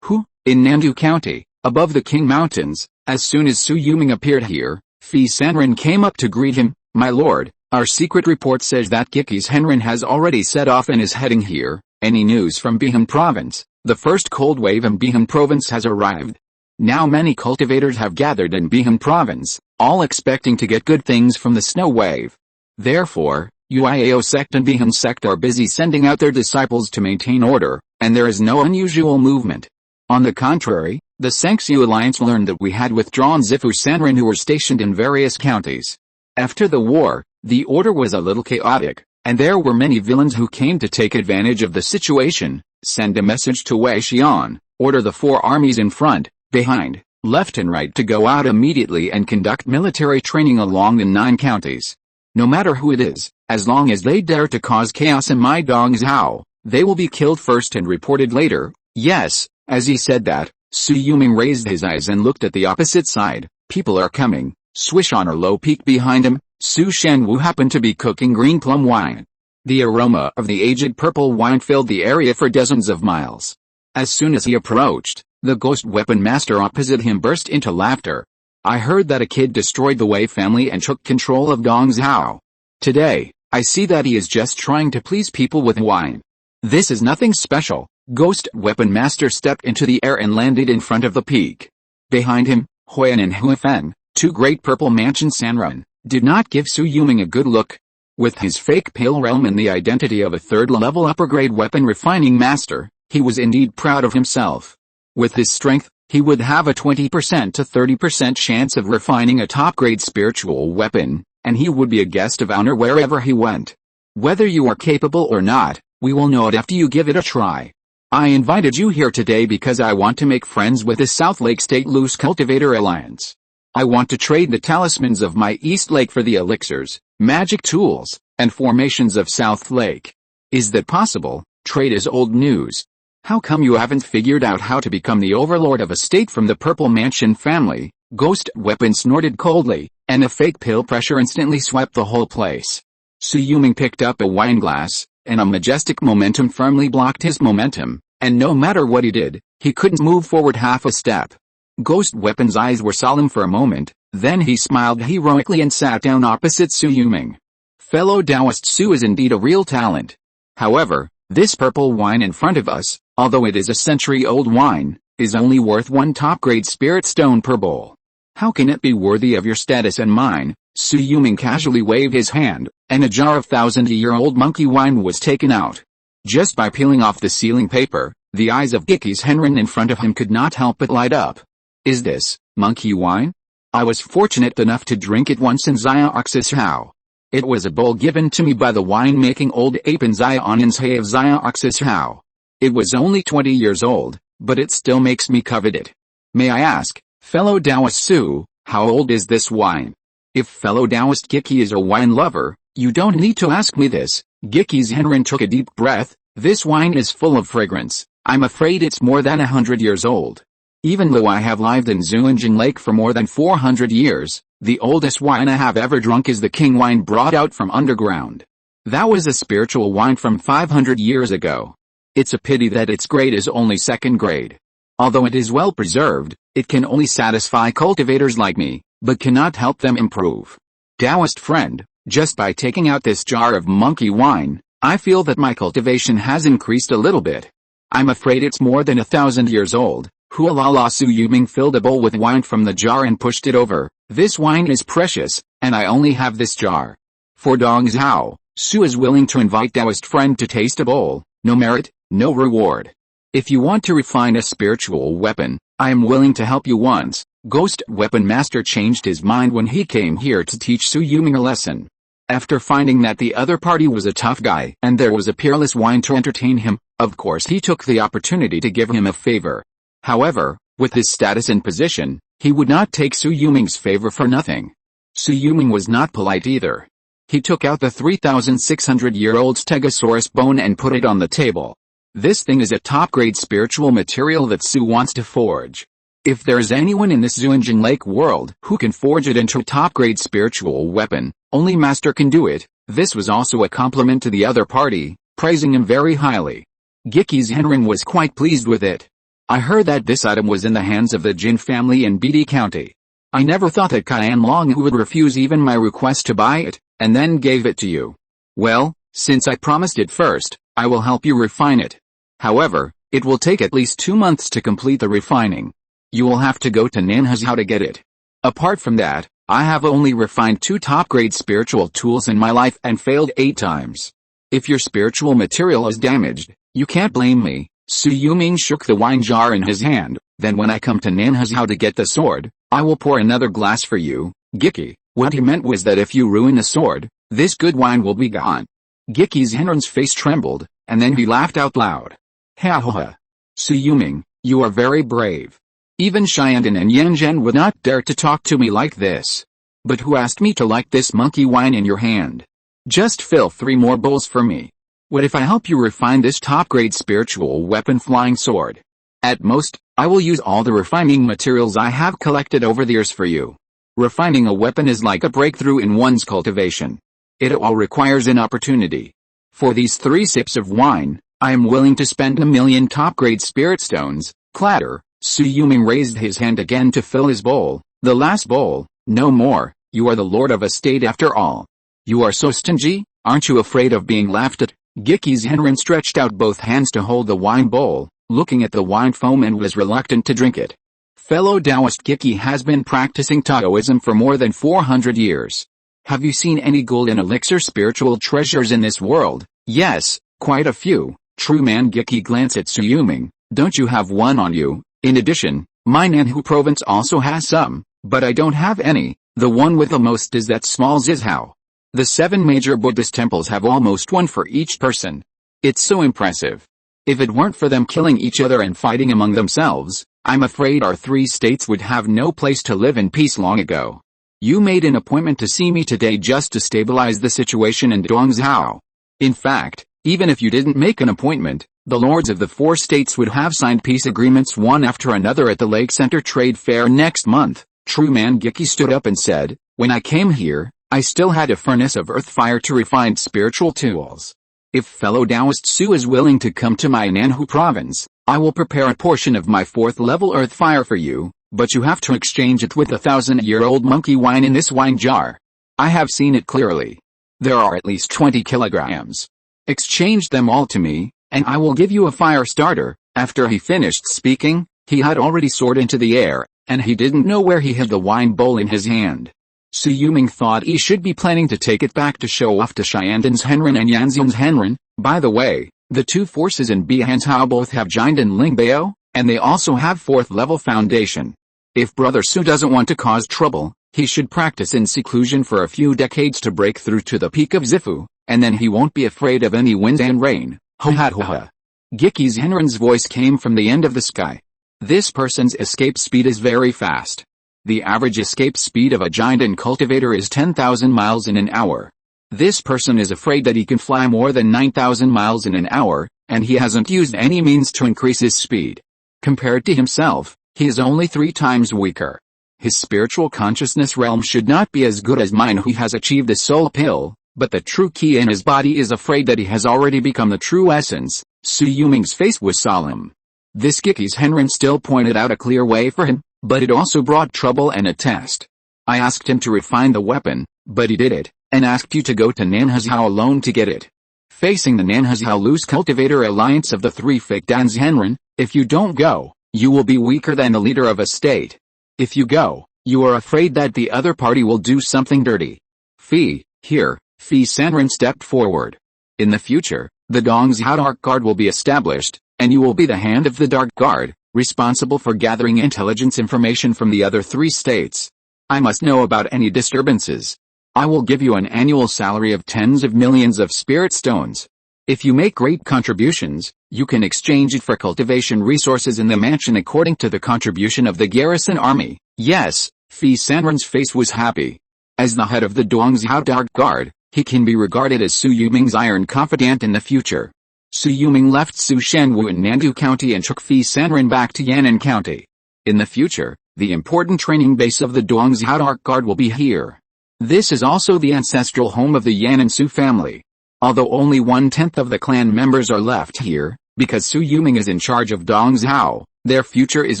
Speaker 1: In Nandu County, above the Qing Mountains, as soon as Su Yuming appeared here, Fi Sanren came up to greet him. My lord, our secret report says that Giki's Henren has already set off and is heading here. Any news from Biham Province? The first cold wave in Biham Province has arrived. Now many cultivators have gathered in Biham Province, all expecting to get good things from the snow wave. Therefore, Uiao sect and Biham sect are busy sending out their disciples to maintain order, and there is no unusual movement. On the contrary, the Sangxiu Alliance learned that we had withdrawn Zifu Sanren who were stationed in various counties. After the war, the order was a little chaotic, and there were many villains who came to take advantage of the situation. Send a message to Wei Xian, order the 4 armies in front, behind, left and right to go out immediately and conduct military training along the 9 counties. No matter who it is, as long as they dare to cause chaos in my Dongzhao, they will be killed first and reported later. Yes, as he said that, Su Yuming raised his eyes and looked at the opposite side. People are coming. Swish on a low peak behind him, Su Shanwu happened to be cooking green plum wine. The aroma of the aged purple wine filled the area for dozens of miles. As soon as he approached, the ghost weapon master opposite him burst into laughter. I heard that a kid destroyed the Wei family and took control of Dongzhao. Today, I see that he is just trying to please people with wine. This is nothing special. Ghost weapon master stepped into the air and landed in front of the peak. Behind him, Huan and Huafen, 2 great purple mansion Sanren, did not give Su Yuming a good look. With his fake pale realm and the identity of a 3rd-level upper-grade weapon refining master, he was indeed proud of himself. With his strength, he would have a 20% to 30% chance of refining a top-grade spiritual weapon, and he would be a guest of honor wherever he went. Whether you are capable or not, we will know it after you give it a try. I invited you here today because I want to make friends with the South Lake State Loose Cultivator Alliance. I want to trade the talismans of my East Lake for the elixirs, magic tools, and formations of South Lake. Is that possible? Trade is old news. How come you haven't figured out how to become the overlord of a state from the Purple Mansion family? Ghost Weapon snorted coldly, and a fake pill pressure instantly swept the whole place. Shui Yulong picked up a wine glass, and a majestic momentum firmly blocked his momentum, and no matter what he did, he couldn't move forward half a step. Ghost Weapon's eyes were solemn for a moment, then he smiled heroically and sat down opposite Shui Yulong. Fellow Taoist Su is indeed a real talent. However, this purple wine in front of us, although it is a century-old wine, is only worth 1 top-grade spirit stone per bowl. How can it be worthy of your status and mine? Shui Yulong casually waved his hand, and a jar of 1,000-year-old monkey wine was taken out. Just by peeling off the sealing paper, the eyes of Gicky's Henrin in front of him could not help but light up. Is this monkey wine? I was fortunate enough to drink it once in Xiaoxishao. It was a bowl given to me by the wine-making old ape in Xiaonanshe of Xiaoxishao. It was only 20 years old, but it still makes me covet it. May I ask, fellow Taoist Su, how old is this wine? If fellow Taoist Gicky is a wine lover, you don't need to ask me this. Gicky's Henrin took a deep breath. This wine is full of fragrance. I'm afraid it's more than 100 years old. Even though I have lived in Zhuanjing Lake for more than 400 years, the oldest wine I have ever drunk is the king wine brought out from underground. That was a spiritual wine from 500 years ago. It's a pity that its grade is only 2nd grade. Although it is well preserved, it can only satisfy cultivators like me, but cannot help them improve. Taoist friend, just by taking out this jar of monkey wine, I feel that my cultivation has increased a little bit. I'm afraid it's more than 1,000 years old. Hualala. Shui Yulong filled a bowl with wine from the jar and pushed it over. This wine is precious, and I only have this jar. For Dong Zhao, Su is willing to invite Taoist friend to taste a bowl. No merit, no reward. If you want to refine a spiritual weapon, I am willing to help you once. Ghost Weapon Master changed his mind when he came here to teach Shui Yulong a lesson. After finding that the other party was a tough guy and there was a peerless wine to entertain him, of course he took the opportunity to give him a favor. However, with his status and position, he would not take Shui Yulong's favor for nothing. Shui Yulong was not polite either. He took out the 3,600-year-old Stegosaurus bone and put it on the table. This thing is a top-grade spiritual material that Su wants to forge. If there is anyone in this Zhuanjing Lake world who can forge it into a top-grade spiritual weapon, only Master can do it. This was also a compliment to the other party, praising him very highly. Gicky's Henrin was quite pleased with it. I heard that this item was in the hands of the Jin family in BD County. I never thought that Qianlong would refuse even my request to buy it, and then gave it to you. Well, since I promised it first, I will help you refine it. However, it will take at least 2 months to complete the refining. You will have to go to Nanhazhou to get it. Apart from that, I have only refined 2 top-grade spiritual tools in my life and failed 8 times. If your spiritual material is damaged, you can't blame me. Shui Yulong shook the wine jar in his hand. Then when I come to Nanhazhou to get the sword, I will pour another glass for you, Gicky. What he meant was that if you ruin the sword, this good wine will be gone. Gicky's Henrin's face trembled, and then he laughed out loud. Ha ha ha. Shui Yulong, you are very brave. Even Xiandan and Yanzhen would not dare to talk to me like this. But who asked me to like this monkey wine in your hand? Just fill 3 more bowls for me. What if I help you refine this top-grade spiritual weapon flying sword? At most, I will use all the refining materials I have collected over the years for you. Refining a weapon is like a breakthrough in one's cultivation. It all requires an opportunity. For these 3 sips of wine, I am willing to spend 1,000,000 top-grade spirit stones. Clatter. Shui Yulong raised his hand again to fill his bowl. The last bowl. No more. You are the lord of a state after all. You are so stingy, aren't you afraid of being laughed at? Gicky's Henrin stretched out both hands to hold the wine bowl, looking at the wine foam and was reluctant to drink it. Fellow Taoist Gicky has been practicing Taoism for more than 400 years. Have you seen any gold and elixir spiritual treasures in this world? Yes, quite a few. True man. Gicky glanced at Shui Yulong. Don't you have one on you? In addition, my Nanhu province also has some, but I don't have any. The one with the most is that small Zizhao. The 7 major Buddhist temples have almost one for each person. It's so impressive. If it weren't for them killing each other and fighting among themselves, I'm afraid our 3 states would have no place to live in peace long ago. You made an appointment to see me today just to stabilize the situation in Guangzhou. In fact, even if you didn't make an appointment, the lords of the 4 states would have signed peace agreements one after another at the Lake Center Trade Fair next month. True man Giki stood up and said, when I came here, I still had a furnace of earth fire to refine spiritual tools. If fellow Taoist Su is willing to come to my Nanhu province, I will prepare a portion of my 4th level earth fire for you, but you have to exchange it with a 1,000-year-old monkey wine in this wine jar. I have seen it clearly. There are at least 20 kilograms. Exchange them all to me, and I will give you a fire starter. After he finished speaking, he had already soared into the air, and he didn't know where he had the wine bowl in his hand. Su Yuming thought he should be planning to take it back to show off to Xiandan's Henren and Yanxian's Henren. By the way, the 2 forces in Bihanzhou both have Jind and Lingbao, and they also have 4th level foundation. If Brother Su doesn't want to cause trouble, he should practice in seclusion for a few decades to break through to the peak of Zifu, and then he won't be afraid of any wind and rain. Ho ha ho ha. Giki's Henren's voice came from the end of the sky. This person's escape speed is very fast. The average escape speed of a giant cultivator is 10,000 miles in an hour. This person is afraid that he can fly more than 9,000 miles in an hour, and he hasn't used any means to increase his speed. Compared to himself, he is only 3 times weaker. His spiritual consciousness realm should not be as good as mine who has achieved a soul pill, but the true Qi in his body is afraid that he has already become the true essence. Su Yuming's face was solemn. This Giki's Henren still pointed out a clear way for him, but it also brought trouble and a test. I asked him to refine the weapon, but he did it, and asked you to go to Nanhazhou alone to get it. Facing the Nanhazhou loose cultivator alliance of the 3 fake Dan's Henren, if you don't go, you will be weaker than the leader of a state. If you go, you are afraid that the other party will do something dirty. Fi Sanren stepped forward. In the future, the Dongzhou Dark Guard will be established, and you will be the hand of the Dark Guard, responsible for gathering intelligence information from the other 3 states. I must know about any disturbances. I will give you an annual salary of tens of millions of spirit stones. If you make great contributions, you can exchange it for cultivation resources in the mansion according to the contribution of the garrison army. Yes, Fi Sanren's face was happy. As the head of the Dongzhou Dark Guard, he can be regarded as Su Yuming's iron confidant in the future. Su Yuming left Su Shanwu in Nandu County and took Fi Sanren back to Yan'an County. In the future, the important training base of the Dongzhou Dark Guard will be here. This is also the ancestral home of the Yan'an Su family. Although only 1/10 of the clan members are left here, because Su Yuming is in charge of Dongzhou, their future is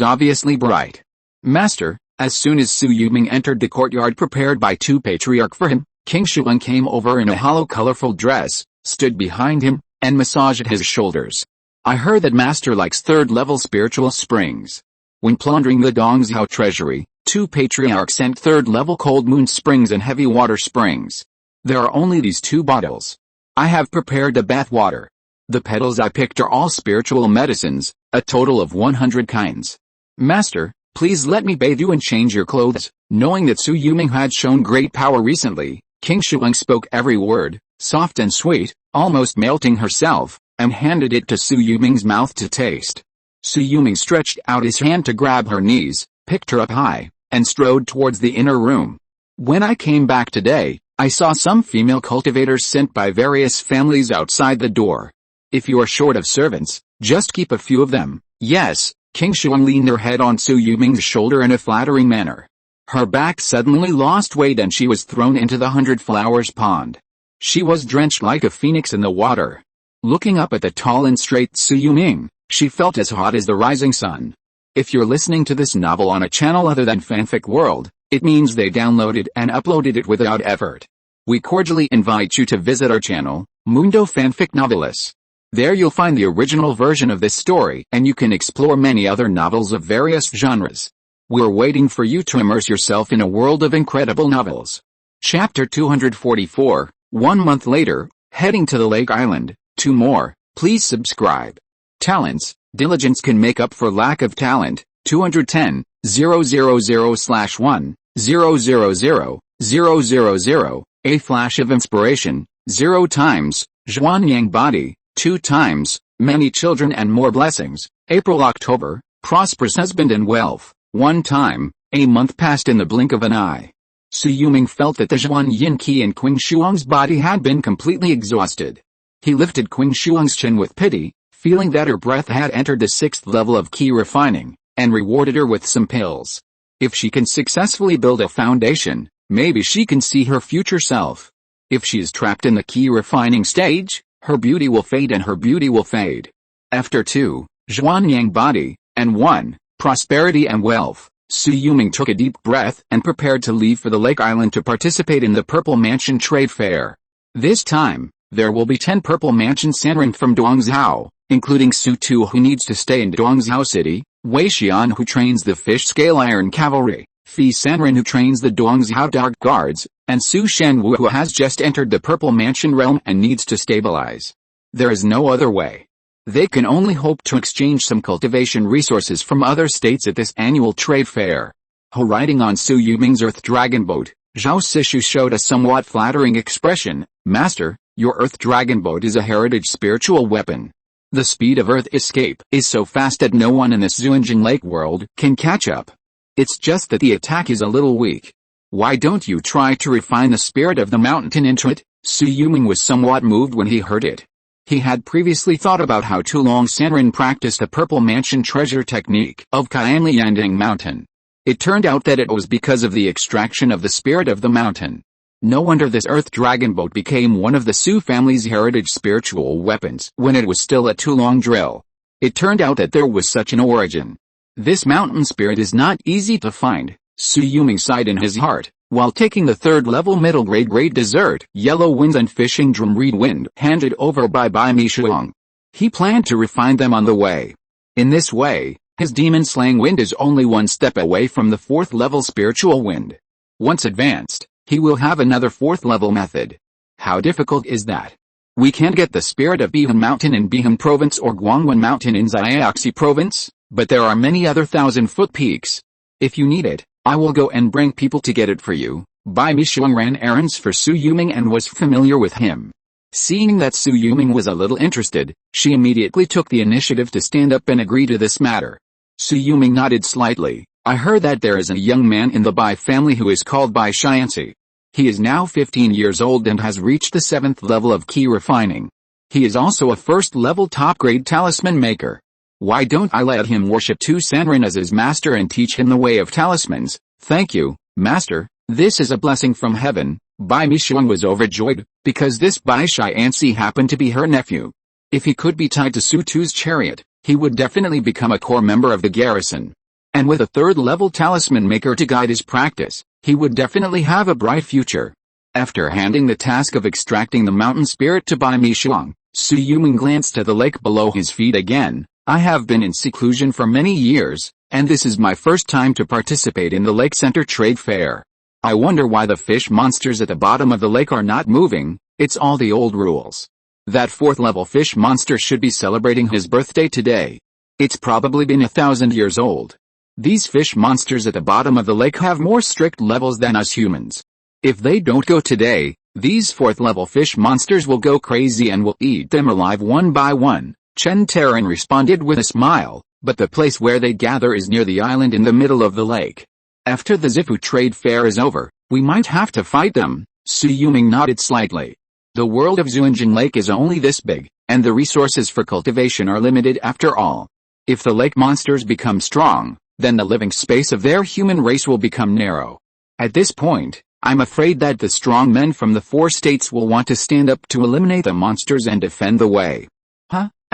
Speaker 1: obviously bright. Master, as soon as Su Yuming entered the courtyard prepared by 2 patriarch for him, King Shuang came over in a hollow colorful dress, stood behind him, and massaged his shoulders. I heard that Master likes 3rd level spiritual springs. When plundering the Dongzhou treasury, 2 patriarchs sent 3rd level cold moon springs and heavy water springs. There are only these 2 bottles. I have prepared the bath water. The petals I picked are all spiritual medicines, a total of 100 kinds. Master, please let me bathe you and change your clothes. Knowing that Su Yuming had shown great power recently, King Shuang spoke every word, soft and sweet, almost melting herself, and handed it to Su Yuming's mouth to taste. Su Yuming stretched out his hand to grab her knees, picked her up high, and strode towards the inner room. When I came back today, I saw some female cultivators sent by various families outside the door. If you are short of servants, just keep a few of them. Yes, King Shuang leaned her head on Su Yuming's shoulder in a flattering manner. Her back suddenly lost weight and she was thrown into the 100 Flowers pond. She was drenched like a phoenix in the water. Looking up at the tall and straight Su Yuming, she felt as hot as the rising sun. If you're listening to this novel on a channel other than Fanfic World, it means they downloaded and uploaded it without effort. We cordially invite you to visit our channel, Mundo Fanfic Novelis. There you'll find the original version of this story and you can explore many other novels of various genres. We're waiting for you to immerse yourself in a world of incredible novels. Chapter 244, 1 month later, heading to the Lake Island. 2 more, please subscribe. Talents, diligence can make up for lack of talent. 210, 000/1, 000, a flash of inspiration, 0 times, Zhuan Yang body, 2 times, Many children and more blessings. April-October, prosperous husband and wealth. One time, a month passed in the blink of an eye. Su Yuming felt that the Zhuan Yin Qi in Qing Shuang's body had been completely exhausted. He lifted Qing Shuang's chin with pity, feeling that her breath had entered the 6th level of Qi refining, and rewarded her with some pills. If she can successfully build a foundation, maybe she can see her future self. If she is trapped in the Qi refining stage, her beauty will fade and her beauty will fade. After 2, Zhuan Yang body, and 1, prosperity and wealth, Su Yuming took a deep breath and prepared to leave for the Lake Island to participate in the Purple Mansion Trade Fair. This time, there will be 10 Purple Mansion Sanren from Duangzhou, including Su Tu who needs to stay in Duangzhou City, Wei Xian who trains the Fish Scale Iron Cavalry, Fi Sanren who trains the Duangzhou Dark Guards, and Su Shenwu who has just entered the Purple Mansion realm and needs to stabilize. There is no other way. They can only hope to exchange some cultivation resources from other states at this annual trade fair. Riding on Su Yuming's Earth Dragon boat, Zhao Sishu showed a somewhat flattering expression. Master, your Earth Dragon boat is a heritage spiritual weapon. The speed of Earth escape is so fast that no one in this Zhuanjing Lake world can catch up. It's just that the attack is a little weak. Why don't you try to refine the spirit of the mountain into it? Su Yuming was somewhat moved when he heard it. He had previously thought about how Tulong Sanren practiced a Purple Mansion treasure technique of Qianli Yandang Mountain. It turned out that it was because of the extraction of the spirit of the mountain. No wonder this Earth Dragon boat became one of the Su family's heritage spiritual weapons when it was still a Tulong drill. It turned out that there was such an origin. This mountain spirit is not easy to find, Su Yuming sighed in his heart, while taking the 3rd level middle grade great dessert, Yellow Winds and Fishing Drum Reed Wind, handed over by Mi Shuang. He planned to refine them on the way. In this way, his demon slaying wind is only 1 step away from the 4th level spiritual wind. Once advanced, he will have another 4th level method. How difficult is that? We can't get the spirit of Bihun Mountain in Bihun Province or Guangwen Mountain in Xiaoxi Province, but there are many other 1,000-foot peaks. If you need it, I will go and bring people to get it for you. Bai Mishuang ran errands for Su Yuming and was familiar with him. Seeing that Su Yuming was a little interested, she immediately took the initiative to stand up and agree to this matter. Su Yuming nodded slightly. I heard that there is a young man in the Bai family who is called Bai Xianxi. He is now 15 years old and has reached the 7th level of Qi refining. He is also a 1st level top grade talisman maker. Why don't I let him worship Tu Sanren as his master and teach him the way of talismans? Thank you, master, this is a blessing from heaven. Bai Mishuang was overjoyed, because this Bai Xianxi happened to be her nephew. If he could be tied to Su Tu's chariot, he would definitely become a core member of the garrison. And with a 3rd level talisman maker to guide his practice, he would definitely have a bright future. After handing the task of extracting the mountain spirit to Bai Mishuang, Su Yuming glanced at the lake below his feet again. I have been in seclusion for many years, and this is my first time to participate in the Lake Center Trade Fair. I wonder why the fish monsters at the bottom of the lake are not moving. It's all the old rules. That 4th level fish monster should be celebrating his birthday today. It's probably been 1,000 years old. These fish monsters at the bottom of the lake have more strict levels than us humans. If they don't go today, these 4th level fish monsters will go crazy and will eat them alive one by one. Chen Taran responded with a smile, but the place where they gather is near the island in the middle of the lake. After the Zifu trade fair is over, we might have to fight them. Su Yuming nodded slightly. The world of Zhuanjing Lake is only this big, and the resources for cultivation are limited after all. If the lake monsters become strong, then the living space of their human race will become narrow. At this point, I'm afraid that the strong men from the 4 states will want to stand up to eliminate the monsters and defend the way.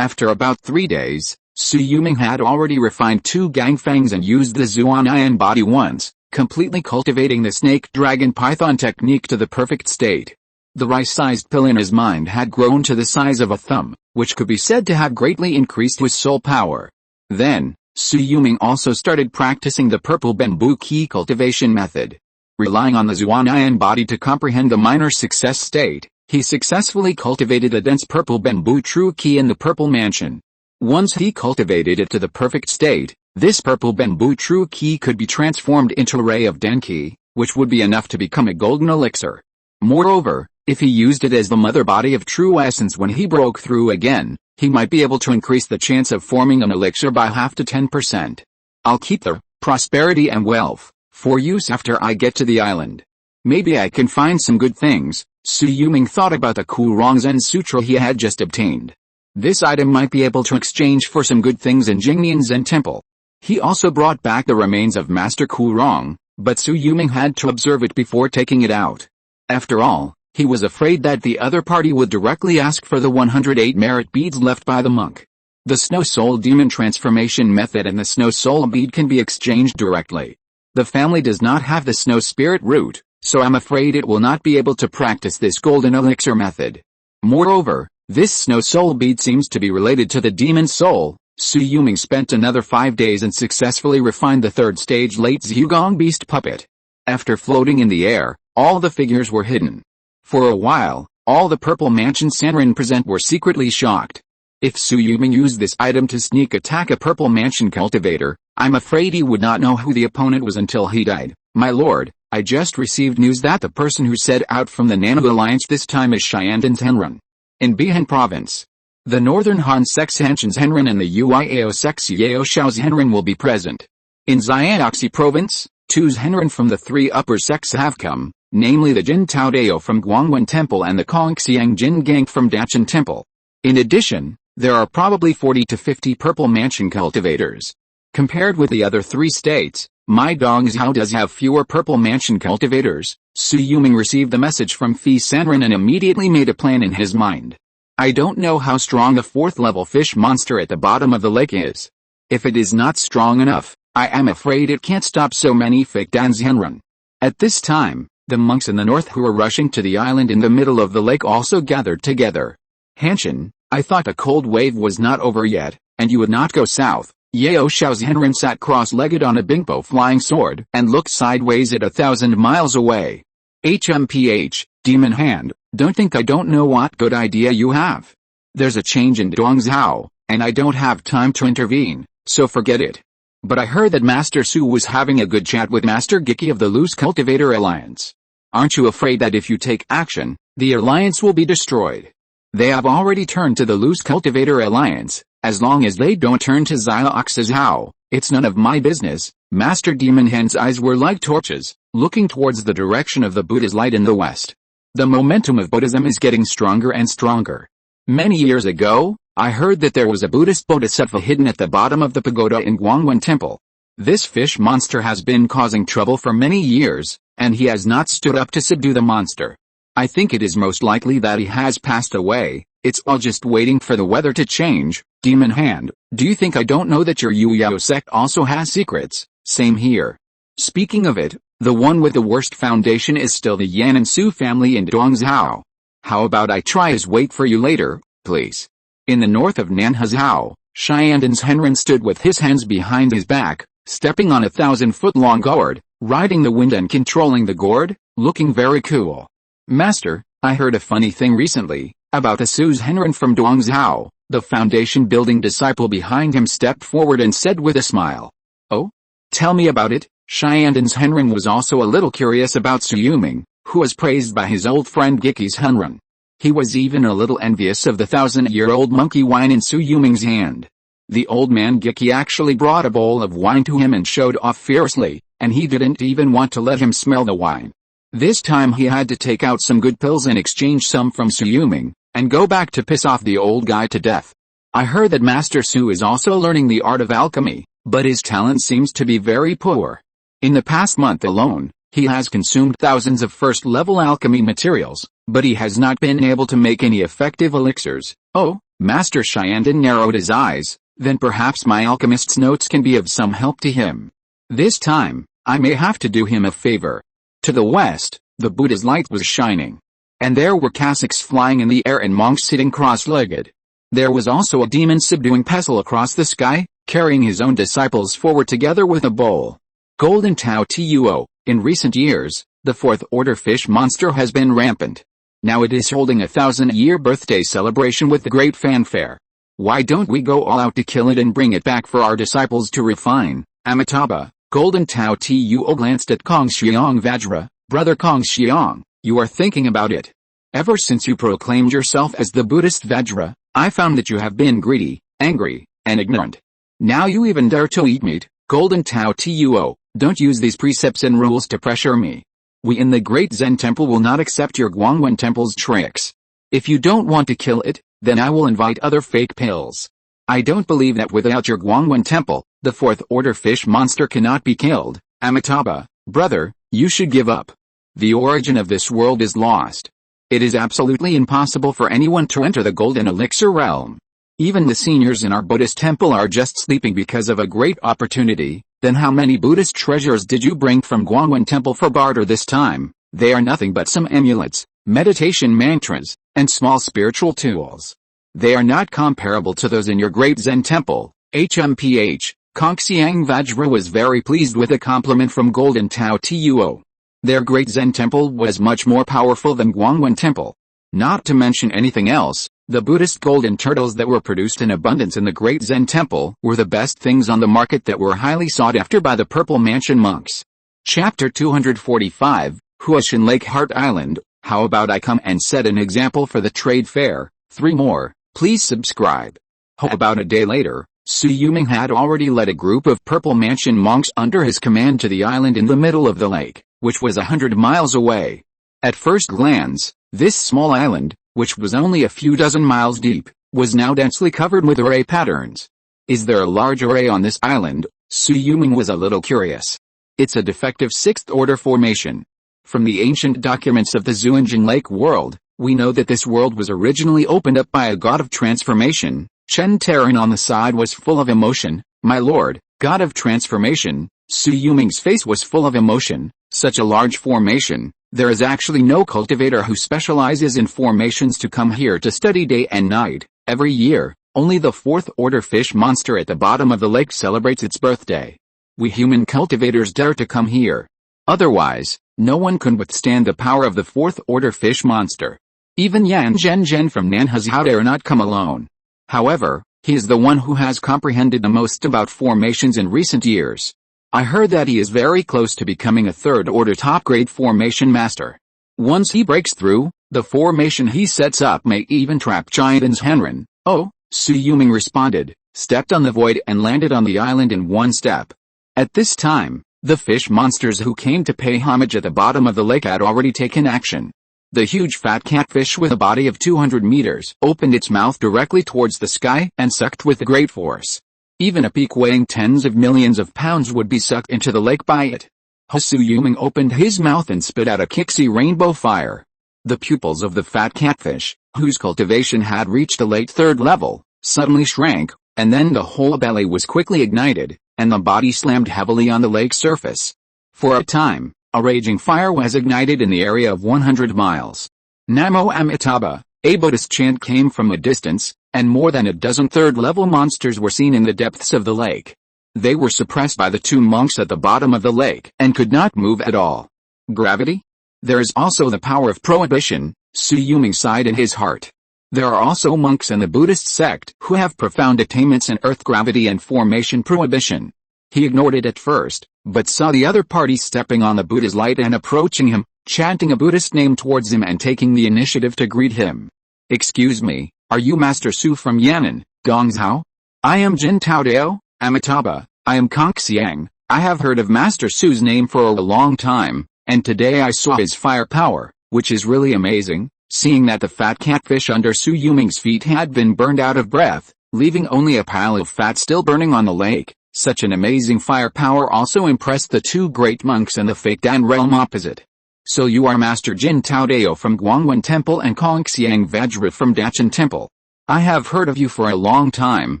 Speaker 1: After about 3 days, Su Yuming had already refined 2 gangfangs and used the Zhuan body once, completely cultivating the snake dragon python technique to the perfect state. The rice-sized pill in his mind had grown to the size of a thumb, which could be said to have greatly increased his soul power. Then, Su Yuming also started practicing the purple bamboo Qi cultivation method. Relying on the Zhuan body to comprehend the minor success state, he successfully cultivated a dense purple bamboo true Qi in the Purple Mansion. Once he cultivated it to the perfect state, this purple bamboo true Qi could be transformed into a ray of Den Qi, which would be enough to become a golden elixir. Moreover, if he used it as the mother body of true essence when he broke through again, He might be able to increase the chance of forming an elixir by half to 10%. I'll keep the prosperity and wealth for use after I get to the island. Maybe I can find some good things. Su Yuming thought about the Kurong Zen Sutra he had just obtained. This item might be able to exchange for some good things in Jingnian Zen Temple. He also brought back the remains of Master Kurong, but Su Yuming had to observe it before taking it out. After all, he was afraid that the other party would directly ask for the 108 merit beads left by the monk. The Snow Soul Demon Transformation Method and the Snow Soul Bead can be exchanged directly. The family does not have the Snow Spirit root, so I'm afraid it will not be able to practice this golden elixir method. Moreover, this Snow Soul Bead seems to be related to the Demon Soul. Su Yuming spent another 5 days and successfully refined the third stage late Zhugong Beast puppet. After floating in the air, all the figures were hidden. For a while, all the Purple Mansion Sanrin present were secretly shocked. If Su Yuming used this item to sneak attack a Purple Mansion cultivator, I'm afraid he would not know who the opponent was until he died. My lord, I just received news that the person who set out from the Nano Alliance this time is Shyandin Henren. In Bihan Province, the Northern Han Sex Hanshin's Henren and the Uiao Sex Yao Shao's Henren will be present. In Xiaoxi Province, 2's Henren from the 3 upper sects have come, namely the Jin Tao Dao from Guangwen Temple and the Kongxiang Jin Gang from Dachin Temple. In addition, there are probably 40 to 50 Purple Mansion cultivators. Compared with the other 3 states, my Dongzhou does have fewer Purple Mansion cultivators. Su Yuming received the message from Fi Sanren and immediately made a plan in his mind. I don't know how strong the 4th level fish monster at the bottom of the lake is. If it is not strong enough, I am afraid it can't stop so many fake Danzhenren. At this time, the monks in the north who were rushing to the island in the middle of the lake also gathered together. Hanshin, I thought the cold wave was not over yet, and you would not go south. Yao Shao's Henren sat cross-legged on a Bingpo flying sword and looked sideways at 1,000 miles away. HMPH, Demon Hand, don't think I don't know what good idea you have. There's a change in Dongzhou, and I don't have time to intervene, so forget it. But I heard that Master Su was having a good chat with Master Giki of the Loose Cultivator Alliance. Aren't you afraid that if you take action, the alliance will be destroyed? They have already turned to the Loose Cultivator Alliance. As long as they don't turn to Xiaoxizhao, it's none of my business. Master Demon Hand's eyes were like torches, looking towards the direction of the Buddha's light in the west. The momentum of Buddhism is getting stronger and stronger. Many years ago, I heard that there was a Buddhist bodhisattva hidden at the bottom of the pagoda in Guangwen Temple. This fish monster has been causing trouble for many years, and he has not stood up to subdue the monster. I think it is most likely that he has passed away. It's all just waiting for the weather to change. Demon Hand, do you think I don't know that your Yuyao sect also has secrets? Same here. Speaking of it, the one with the worst foundation is still the Yan and Su family in Dongzhou. How about I try his wait for you later, please? In the north of Nanhazhou, Shyandin's Henren stood with his hands behind his back, stepping on a 1,000-foot-long gourd, riding the wind and controlling the gourd, looking very cool. Master, I heard a funny thing recently, about the Su's Henren from Dongzhou. The foundation-building disciple behind him stepped forward and said with a smile. Oh? Tell me about it. Shyandin's Henren was also a little curious about Su Yuming, who was praised by his old friend Giki's Henren. He was even a little envious of the 1,000-year-old monkey wine in Su Yuming's hand. The old man Giki actually brought a bowl of wine to him and showed off fiercely, and he didn't even want to let him smell the wine. This time he had to take out some good pills and exchange some from Su Yuming, and go back to piss off the old guy to death. I heard that Master Su is also learning the art of alchemy, but his talent seems to be very poor. In the past month alone, he has consumed thousands of first-level alchemy materials, but he has not been able to make any effective elixirs. Oh, Master Shyandin narrowed his eyes, then perhaps my alchemist's notes can be of some help to him. This time, I may have to do him a favor. To the west, the Buddha's light was shining. And there were cassocks flying in the air and monks sitting cross-legged. There was also a demon subduing pestle across the sky, carrying his own disciples forward together with a bowl. Golden Tao Tuo, in recent years, the 4th order fish monster has been rampant. Now it is holding a 1,000-year birthday celebration with great fanfare. Why don't we go all out to kill it and bring it back for our disciples to refine? Amitabha, Golden Tao Tuo glanced at Kongxiang Vajra. Brother Kongxiang, you are thinking about it. Ever since you proclaimed yourself as the Buddhist Vajra, I found that you have been greedy, angry, and ignorant. Now you even dare to eat meat. Golden Tao Tuo, don't use these precepts and rules to pressure me. We in the Great Zen Temple will not accept your Guangwen Temple's tricks. If you don't want to kill it, then I will invite other fake pills. I don't believe that without your Guangwen Temple, the fourth order fish monster cannot be killed. Amitabha, brother, you should give up. The origin of this world is lost. It is absolutely impossible for anyone to enter the golden elixir realm. Even the seniors in our Buddhist temple are just sleeping because of a great opportunity. Then how many Buddhist treasures did you bring from Guangwen Temple for barter this time? They are nothing but some amulets, meditation mantras, and small spiritual tools. They are not comparable to those in your great Zen temple. HMPH, Kongxiang Vajra was very pleased with a compliment from Golden Tao Tuo. Their great Zen temple was much more powerful than Guangwen Temple. Not to mention anything else, the Buddhist golden turtles that were produced in abundance in the Great Zen Temple were the best things on the market that were highly sought after by the Purple Mansion monks. Chapter 245, Huashan Lake Heart Island. How about I come and set an example for the trade fair? 3 more, please subscribe. About a day later, Su Yuming had already led a group of Purple Mansion monks under his command to the island in the middle of the lake, which was 100 miles away. At first glance, this small island, which was only a few dozen miles deep, was now densely covered with array patterns. Is there a large array on this island? Su Yuming was a little curious. It's a defective 6th order formation. From the ancient documents of the Xuanjing Lake world, we know that this world was originally opened up by a god of transformation. Chen Taran on the side was full of emotion. My lord, god of transformation. Su Yuming's face was full of emotion. Such a large formation. There is actually no cultivator who specializes in formations to come here to study day and night. Every year, only the 4th order fish monster at the bottom of the lake celebrates its birthday. We human cultivators dare to come here. Otherwise, no one can withstand the power of the 4th order fish monster. Even Yan Zhen from Nanhazhao dare not come alone. However, he is the one who has comprehended the most about formations in recent years. I heard that he is very close to becoming a 3rd order top-grade formation master. Once he breaks through, the formation he sets up may even trap Giant's Henren. Oh, Su Yuming responded, stepped on the void and landed on the island in 1 step. At this time, the fish monsters who came to pay homage at the bottom of the lake had already taken action. The huge fat catfish with a body of 200 meters opened its mouth directly towards the sky and sucked with great force. Even a peak weighing tens of millions of pounds would be sucked into the lake by it. Su Yuming opened his mouth and spit out a Qixi rainbow fire. The pupils of the fat catfish, whose cultivation had reached a late 3rd level, suddenly shrank, and then the whole belly was quickly ignited, and the body slammed heavily on the lake surface. For a time, a raging fire was ignited in the area of 100 miles. Namo Amitabha, a Buddhist chant came from a distance, and more than a dozen 3rd-level monsters were seen in the depths of the lake. They were suppressed by the 2 monks at the bottom of the lake and could not move at all. Gravity? There is also the power of prohibition, Su Yuming sighed in his heart. There are also monks in the Buddhist sect who have profound attainments in earth gravity and formation prohibition. He ignored it at first, but saw the other party stepping on the Buddha's light and approaching him, chanting a Buddhist name towards him and taking the initiative to greet him. Excuse me, are you Master Su from Yan'an, Gongzhou? I am Jin Taodao, Amitabha, I am Kongxiang. I have heard of Master Su's name for a long time, and today I saw his firepower, which is really amazing. Seeing that the fat catfish under Su Yuming's feet had been burned out of breath, leaving only a pile of fat still burning on the lake, such an amazing firepower also impressed the 2 great monks in the fake Dan realm opposite. So you are Master Jin Taodao from Guangwen Temple and Kongxiang Vajra from Dachan Temple. I have heard of you for a long time.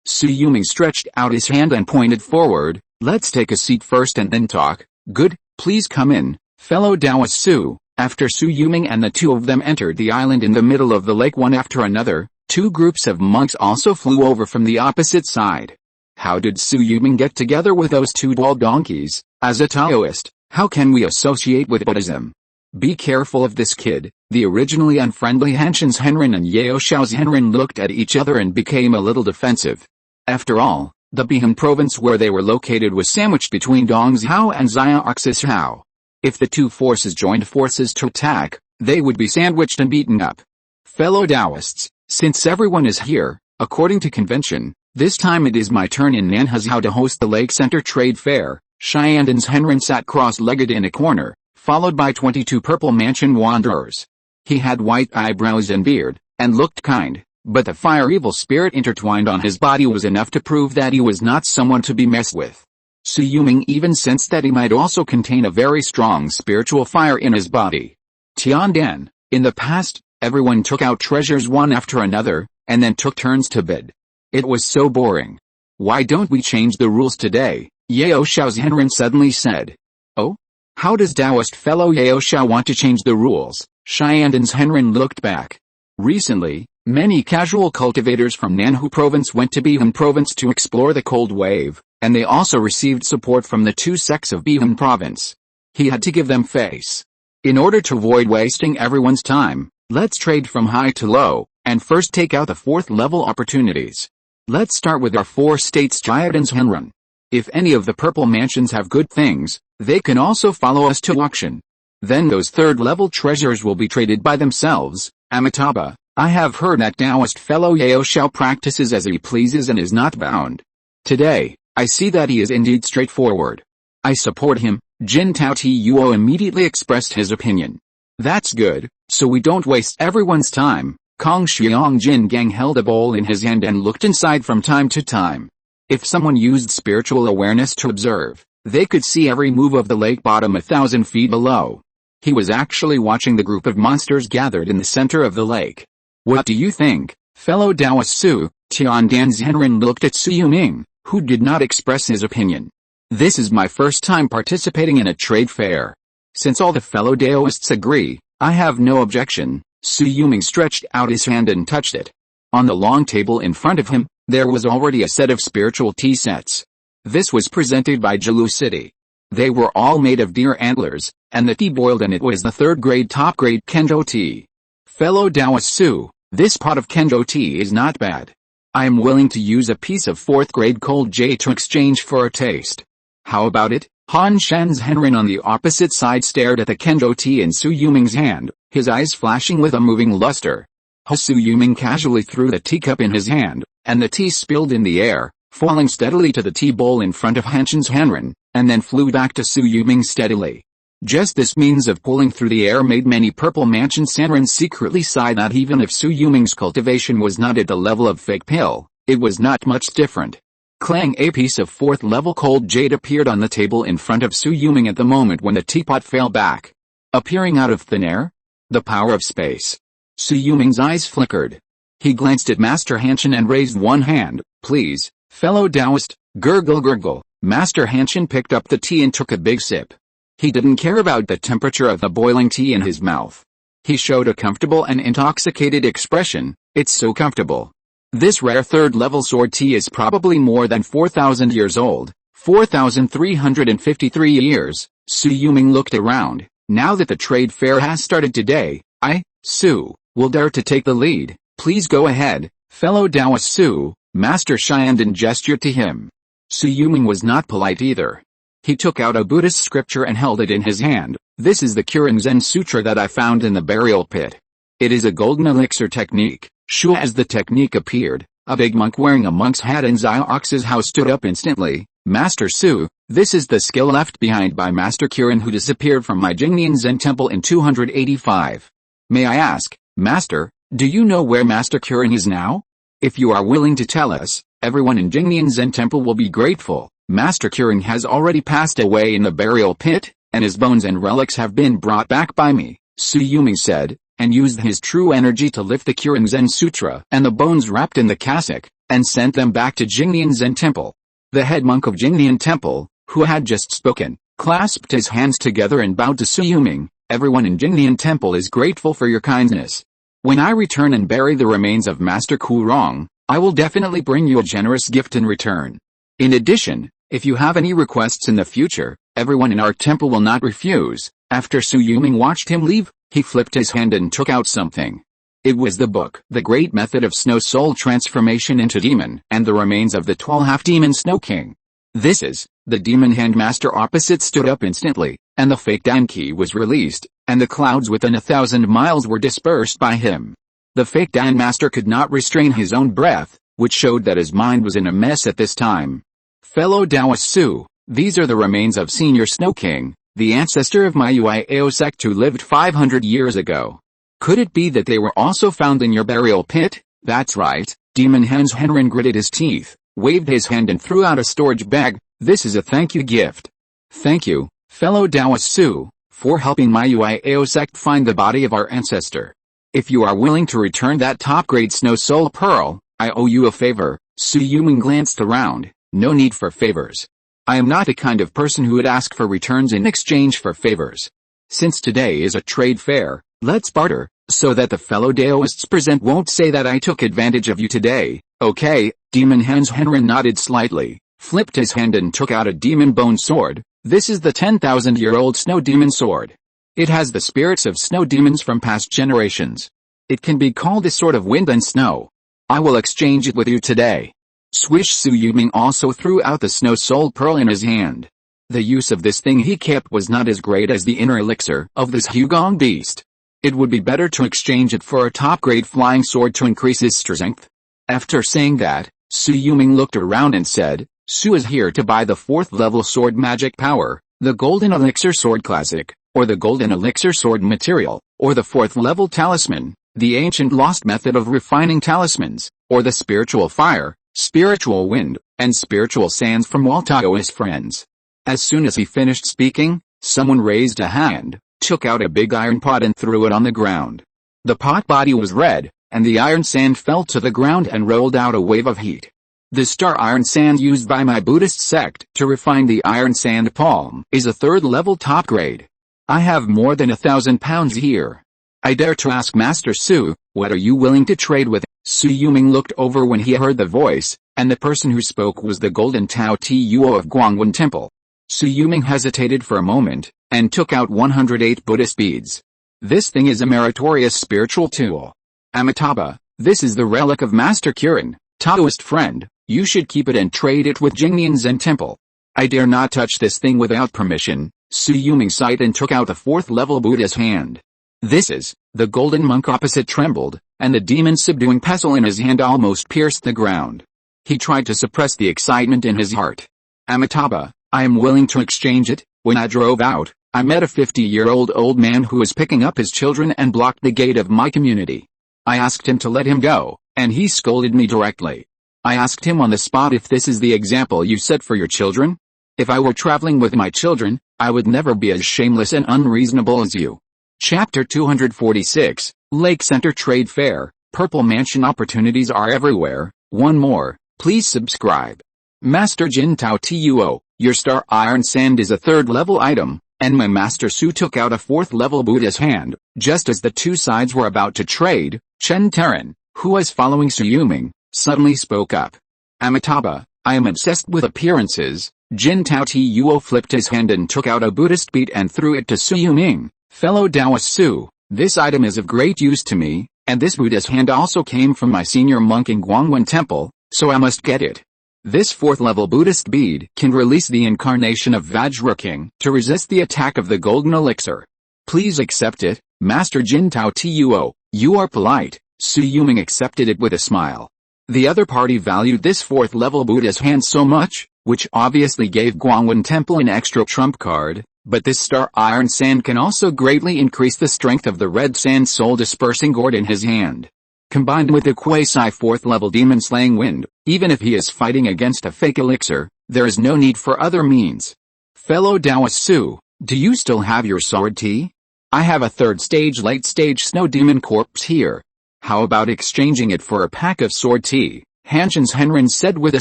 Speaker 1: Su Yuming stretched out his hand and pointed forward. Let's take a seat first and then talk. Good, please come in, fellow Taoist Su. After Su Yuming and the 2 of them entered the island in the middle of the lake one after another, 2 groups of monks also flew over from the opposite side. How did Su Yuming get together with those 2 tall donkeys? As a Taoist, how can we associate with Buddhism? Be careful of this kid. The originally unfriendly Henshin's Henren and Yao Xiao's Henren looked at each other and became a little defensive. After all, the Bihan province where they were located was sandwiched between Dongzhou and Xiaoxishao. If the 2 forces joined forces to attack, they would be sandwiched and beaten up. Fellow Taoists, since everyone is here, according to convention, this time it is my turn in Nanhuzhou to host the Lake Center Trade Fair. Shyandon's Henren sat cross-legged in a corner, followed by 22 Purple Mansion wanderers. He had white eyebrows and beard, and looked kind, but the fire evil spirit intertwined on his body was enough to prove that he was not someone to be messed with. Su Yuming even sensed that he might also contain a very strong spiritual fire in his body. Tiandan, in the past, everyone took out treasures one after another, and then took turns to bid. It was so boring. Why don't we change the rules today? Yao Xiao's Henren suddenly said. Oh? How does Taoist fellow Yao Xiao want to change the rules? Shyandon's Henren looked back. Recently, many casual cultivators from Nanhu province went to Bihun province to explore the cold wave, and they also received support from the two sects of Bihun province. He had to give them face. In order to avoid wasting everyone's time, let's trade from high to low, and first take out the 4th level opportunities. Let's start with our 4 states Shyandon's Henren. If any of the purple mansions have good things, they can also follow us to auction. Then those 3rd level treasures will be traded by themselves. Amitabha, I have heard that Taoist fellow Yao Xiao practices as he pleases and is not bound. Today, I see that he is indeed straightforward. I support him. Jin Tao Tuo immediately expressed his opinion. That's good, so we don't waste everyone's time. Kong Xiang Jin Gang held a bowl in his hand and looked inside from time to time. If someone used spiritual awareness to observe, they could see every move of the lake bottom 1,000 feet below. He was actually watching the group of monsters gathered in the center of the lake. What do you think, fellow Taoist Su? Tiandan's Henren looked at Su Yuming, who did not express his opinion. This is my first time participating in a trade fair. Since all the fellow Taoists agree, I have no objection. Su Yuming stretched out his hand and touched it. On the long table in front of him, there was already a set of spiritual tea sets. This was presented by Jilu City. They were all made of deer antlers, and the tea boiled and it was the 3rd grade top grade Kendo tea. Fellow Taoist Su, this pot of Kendo tea is not bad. I am willing to use a piece of 4th grade cold jade to exchange for a taste. How about it? Han Shen's Henren on the opposite side stared at the Kendo tea in Su Yuming's hand, his eyes flashing with a moving luster. Su Yuming casually threw the teacup in his hand, and the tea spilled in the air, falling steadily to the tea bowl in front of Han Shen's Henren, and then flew back to Su Yuming steadily. Just this means of pulling through the air made many Purple Mansion Sanren secretly sigh that even if Su Yuming's cultivation was not at the level of fake pill, it was not much different. Clang! A piece of 4th level cold jade appeared on the table in front of Su Yuming at the moment when the teapot fell back. Appearing out of thin air? The power of space. Su Yuming's eyes flickered. He glanced at Master Hanshin and raised one hand. Please, fellow Taoist, gurgle gurgle. Master Hanshin picked up the tea and took a big sip. He didn't care about the temperature of the boiling tea in his mouth. He showed a comfortable and intoxicated expression. It's so comfortable. This rare 3rd level sword tea is probably more than 4,000 years old. 4,353 years. Su Yuming looked around. Now that the trade fair has started today, I, Su, will dare to take the lead. Please go ahead, fellow Taoist Su. Master Shyandon gestured to him. Su Yuming was not polite either. He took out a Buddhist scripture and held it in his hand. This is the Kuren Zen Sutra that I found in the burial pit. It is a golden elixir technique. Shu as the technique appeared, a big monk wearing a monk's hat in Ziox's house stood up instantly. Master Su, this is the skill left behind by Master Kuren who disappeared from my Jingnian Zen temple in 285. May I ask, Master, do you know where Master Kuren is now? If you are willing to tell us, everyone in Jingnian Zen temple will be grateful. Master Kuren has already passed away in the burial pit, and his bones and relics have been brought back by me, Su Yuming said, and used his true energy to lift the Kuren Zen Sutra and the bones wrapped in the cassock, and sent them back to Jingnian Zen temple. The head monk of Jingnian temple, who had just spoken, clasped his hands together and bowed to Su Yuming. Everyone in Jingnian temple is grateful for your kindness. When I return and bury the remains of Master Kurong, I will definitely bring you a generous gift in return. In addition, if you have any requests in the future, everyone in our temple will not refuse. After Su Yuming watched him leave, he flipped his hand and took out something. It was the book, The Great Method of Snow Soul Transformation into Demon, and the remains of the 12 half-demon Snow King. This is, the demon handmaster opposite stood up instantly, and the fake Danki was released, and the clouds within 1,000 miles were dispersed by him. The fake Dan Master could not restrain his own breath, which showed that his mind was in a mess at this time. Fellow Taoist Su, these are the remains of Senior Snow King, the ancestor of my Uiao sect who lived 500 years ago. Could it be that they were also found in your burial pit? That's right. Demon Hans Henrin gritted his teeth, waved his hand and threw out a storage bag. This is a thank you gift. Thank you, fellow Taoist Su, for helping my Uiao sect find the body of our ancestor. If you are willing to return that top-grade Snow Soul Pearl, I owe you a favor. Su Yulong glanced around. No need for favors. I am not the kind of person who would ask for returns in exchange for favors. Since today is a trade fair, let's barter, so that the fellow Taoists present won't say that I took advantage of you today. Okay, Demon Hans Henrin nodded slightly, flipped his hand and took out a demon bone sword. This is the 10,000-year-old snow demon sword. It has the spirits of snow demons from past generations. It can be called a sword of wind and snow. I will exchange it with you today. Swish. Su Yulong also threw out the Snow Soul Pearl in his hand. The use of this thing he kept was not as great as the inner elixir of this Hugong beast. It would be better to exchange it for a top-grade flying sword to increase his strength. After saying that, Su Yulong looked around and said, Su is here to buy the 4th level sword magic power, the Golden Elixir Sword Classic, or the Golden Elixir Sword Material, or the 4th level Talisman, the ancient lost method of refining talismans, or the Spiritual Fire, Spiritual Wind, and Spiritual Sands from all Taoist friends. As soon as he finished speaking, someone raised a hand, took out a big iron pot and threw it on the ground. The pot body was red, and the iron sand fell to the ground and rolled out a wave of heat. The star iron sand used by my Buddhist sect to refine the iron sand palm is a 3rd level top grade. I have more than 1,000 pounds here. I dare to ask Master Su, what are you willing to trade with? Su Yulong looked over when he heard the voice, and the person who spoke was the Golden Tao Tuo of Guangwen Temple. Su Yulong hesitated for a moment, and took out 108 Buddhist beads. This thing is a meritorious spiritual tool. Amitabha, this is the relic of Master Kirin, Taoist friend. You should keep it and trade it with Jingnian Zen Temple. I dare not touch this thing without permission. Su Yulong sighed and took out the 4th level Buddha's hand. This is, the golden monk opposite trembled, and the demon subduing pestle in his hand almost pierced the ground. He tried to suppress the excitement in his heart. Amitabha, I am willing to exchange it. When I drove out, I met a 50-year-old old man who was picking up his children and blocked the gate of my community. I asked him to let him go, and he scolded me directly. I asked him on the spot if this is the example you set for your children. If I were traveling with my children, I would never be as shameless and unreasonable as you. Chapter 246, Lake Center Trade Fair, Purple Mansion opportunities are everywhere. One more, please subscribe. Master Jin Tao Tuo, your star iron sand is a 3rd level item, and my Master Su took out a 4th level Buddha's hand. Just as the two sides were about to trade, Chen Teran, who was following Su Yulong, suddenly spoke up. Amitabha, I am obsessed with appearances. Jin Tao Tuo flipped his hand and took out a Buddhist bead and threw it to Su Yulong. Fellow Taoist Su, this item is of great use to me, and this Buddha's hand also came from my senior monk in Guangwen Temple, so I must get it. This 4th level Buddhist bead can release the incarnation of Vajra King to resist the attack of the golden elixir. Please accept it, Master Jin Tao Tuo, you are polite. Su Yulong accepted it with a smile. The other party valued this 4th level Buddha's hand so much, which obviously gave Guangwen Temple an extra trump card, but this star iron sand can also greatly increase the strength of the red sand soul dispersing gourd in his hand. Combined with the quasi 4th level demon slaying wind, even if he is fighting against a fake elixir, there is no need for other means. Fellow Taoist Su, do you still have your sword tea? I have a 3rd stage late stage snow demon corpse here. How about exchanging it for a pack of sword tea? Hans Henrin said with a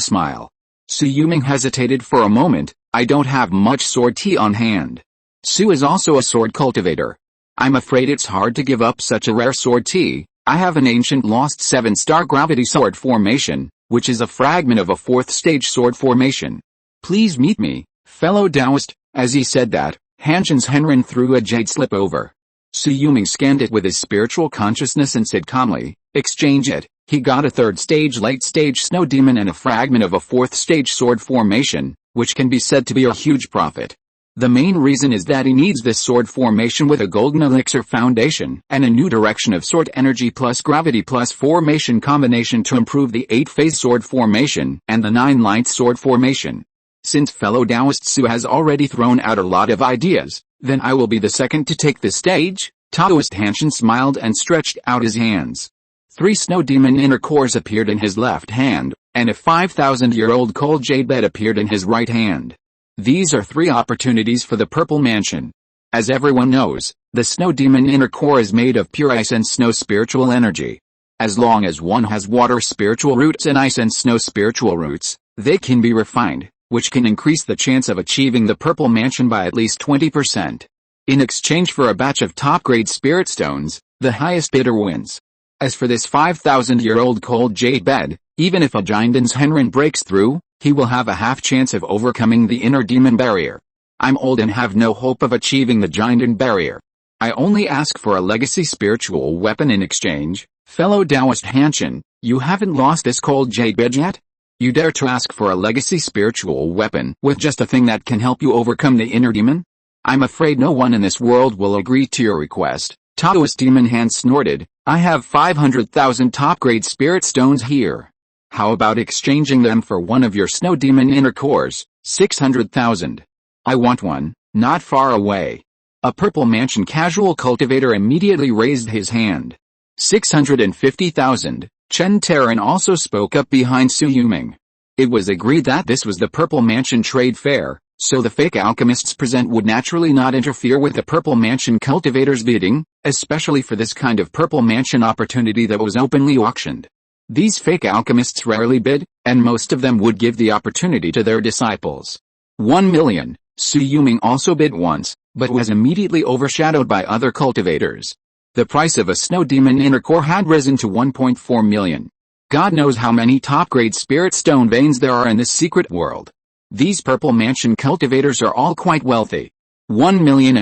Speaker 1: smile. Su Yulong hesitated for a moment. I don't have much sword tea on hand. Su is also a sword cultivator. I'm afraid it's hard to give up such a rare sword tea. I have an ancient lost 7-star gravity sword formation, which is a fragment of a 4th stage sword formation. Please meet me, fellow Taoist. As he said that, Hans Henrin threw a jade slip over. Su Yulong scanned it with his spiritual consciousness and said calmly, exchange it. He got a 3rd stage late stage snow demon and a fragment of a 4th stage sword formation, which can be said to be a huge profit. The main reason is that he needs this sword formation with a golden elixir foundation and a new direction of sword energy plus gravity plus formation combination to improve the 8-phase sword formation and the 9-length sword formation. Since fellow Taoist Su has already thrown out a lot of ideas, then I will be the second to take the stage. Taoist Hanshin smiled and stretched out his hands. 3 snow demon inner cores appeared in his left hand, and a 5,000-year-old cold jade bed appeared in his right hand. These are 3 opportunities for the Purple Mansion. As everyone knows, the snow demon inner core is made of pure ice and snow spiritual energy. As long as one has water spiritual roots and ice and snow spiritual roots, they can be refined, which can increase the chance of achieving the Purple Mansion by at least 20%. In exchange for a batch of top-grade spirit stones, the highest bidder wins. As for this 5,000-year-old cold jade bed, even if a Yandang Henren breaks through, he will have a half chance of overcoming the inner demon barrier. I'm old and have no hope of achieving the Yandang barrier. I only ask for a legacy spiritual weapon in exchange. Fellow Taoist Hanshin, you haven't lost this cold jade bed yet? You dare to ask for a legacy spiritual weapon with just a thing that can help you overcome the inner demon? I'm afraid no one in this world will agree to your request. Taoist Demon Hand snorted. I have 500,000 top-grade spirit stones here. How about exchanging them for one of your snow demon inner cores? 600,000. I want one, not far away. A Purple Mansion casual cultivator immediately raised his hand. 650,000. Chen Taran also spoke up behind Su Yuming. It was agreed that this was the Purple Mansion trade fair, so the fake alchemists present would naturally not interfere with the Purple Mansion cultivators' bidding, especially for this kind of Purple Mansion opportunity that was openly auctioned. These fake alchemists rarely bid, and most of them would give the opportunity to their disciples. 1 million. Su Yuming also bid once, but was immediately overshadowed by other cultivators. The price of a snow demon inner core had risen to 1.4 million. God knows how many top-grade spirit stone veins there are in this secret world. These Purple Mansion cultivators are all quite wealthy. 1.5 million.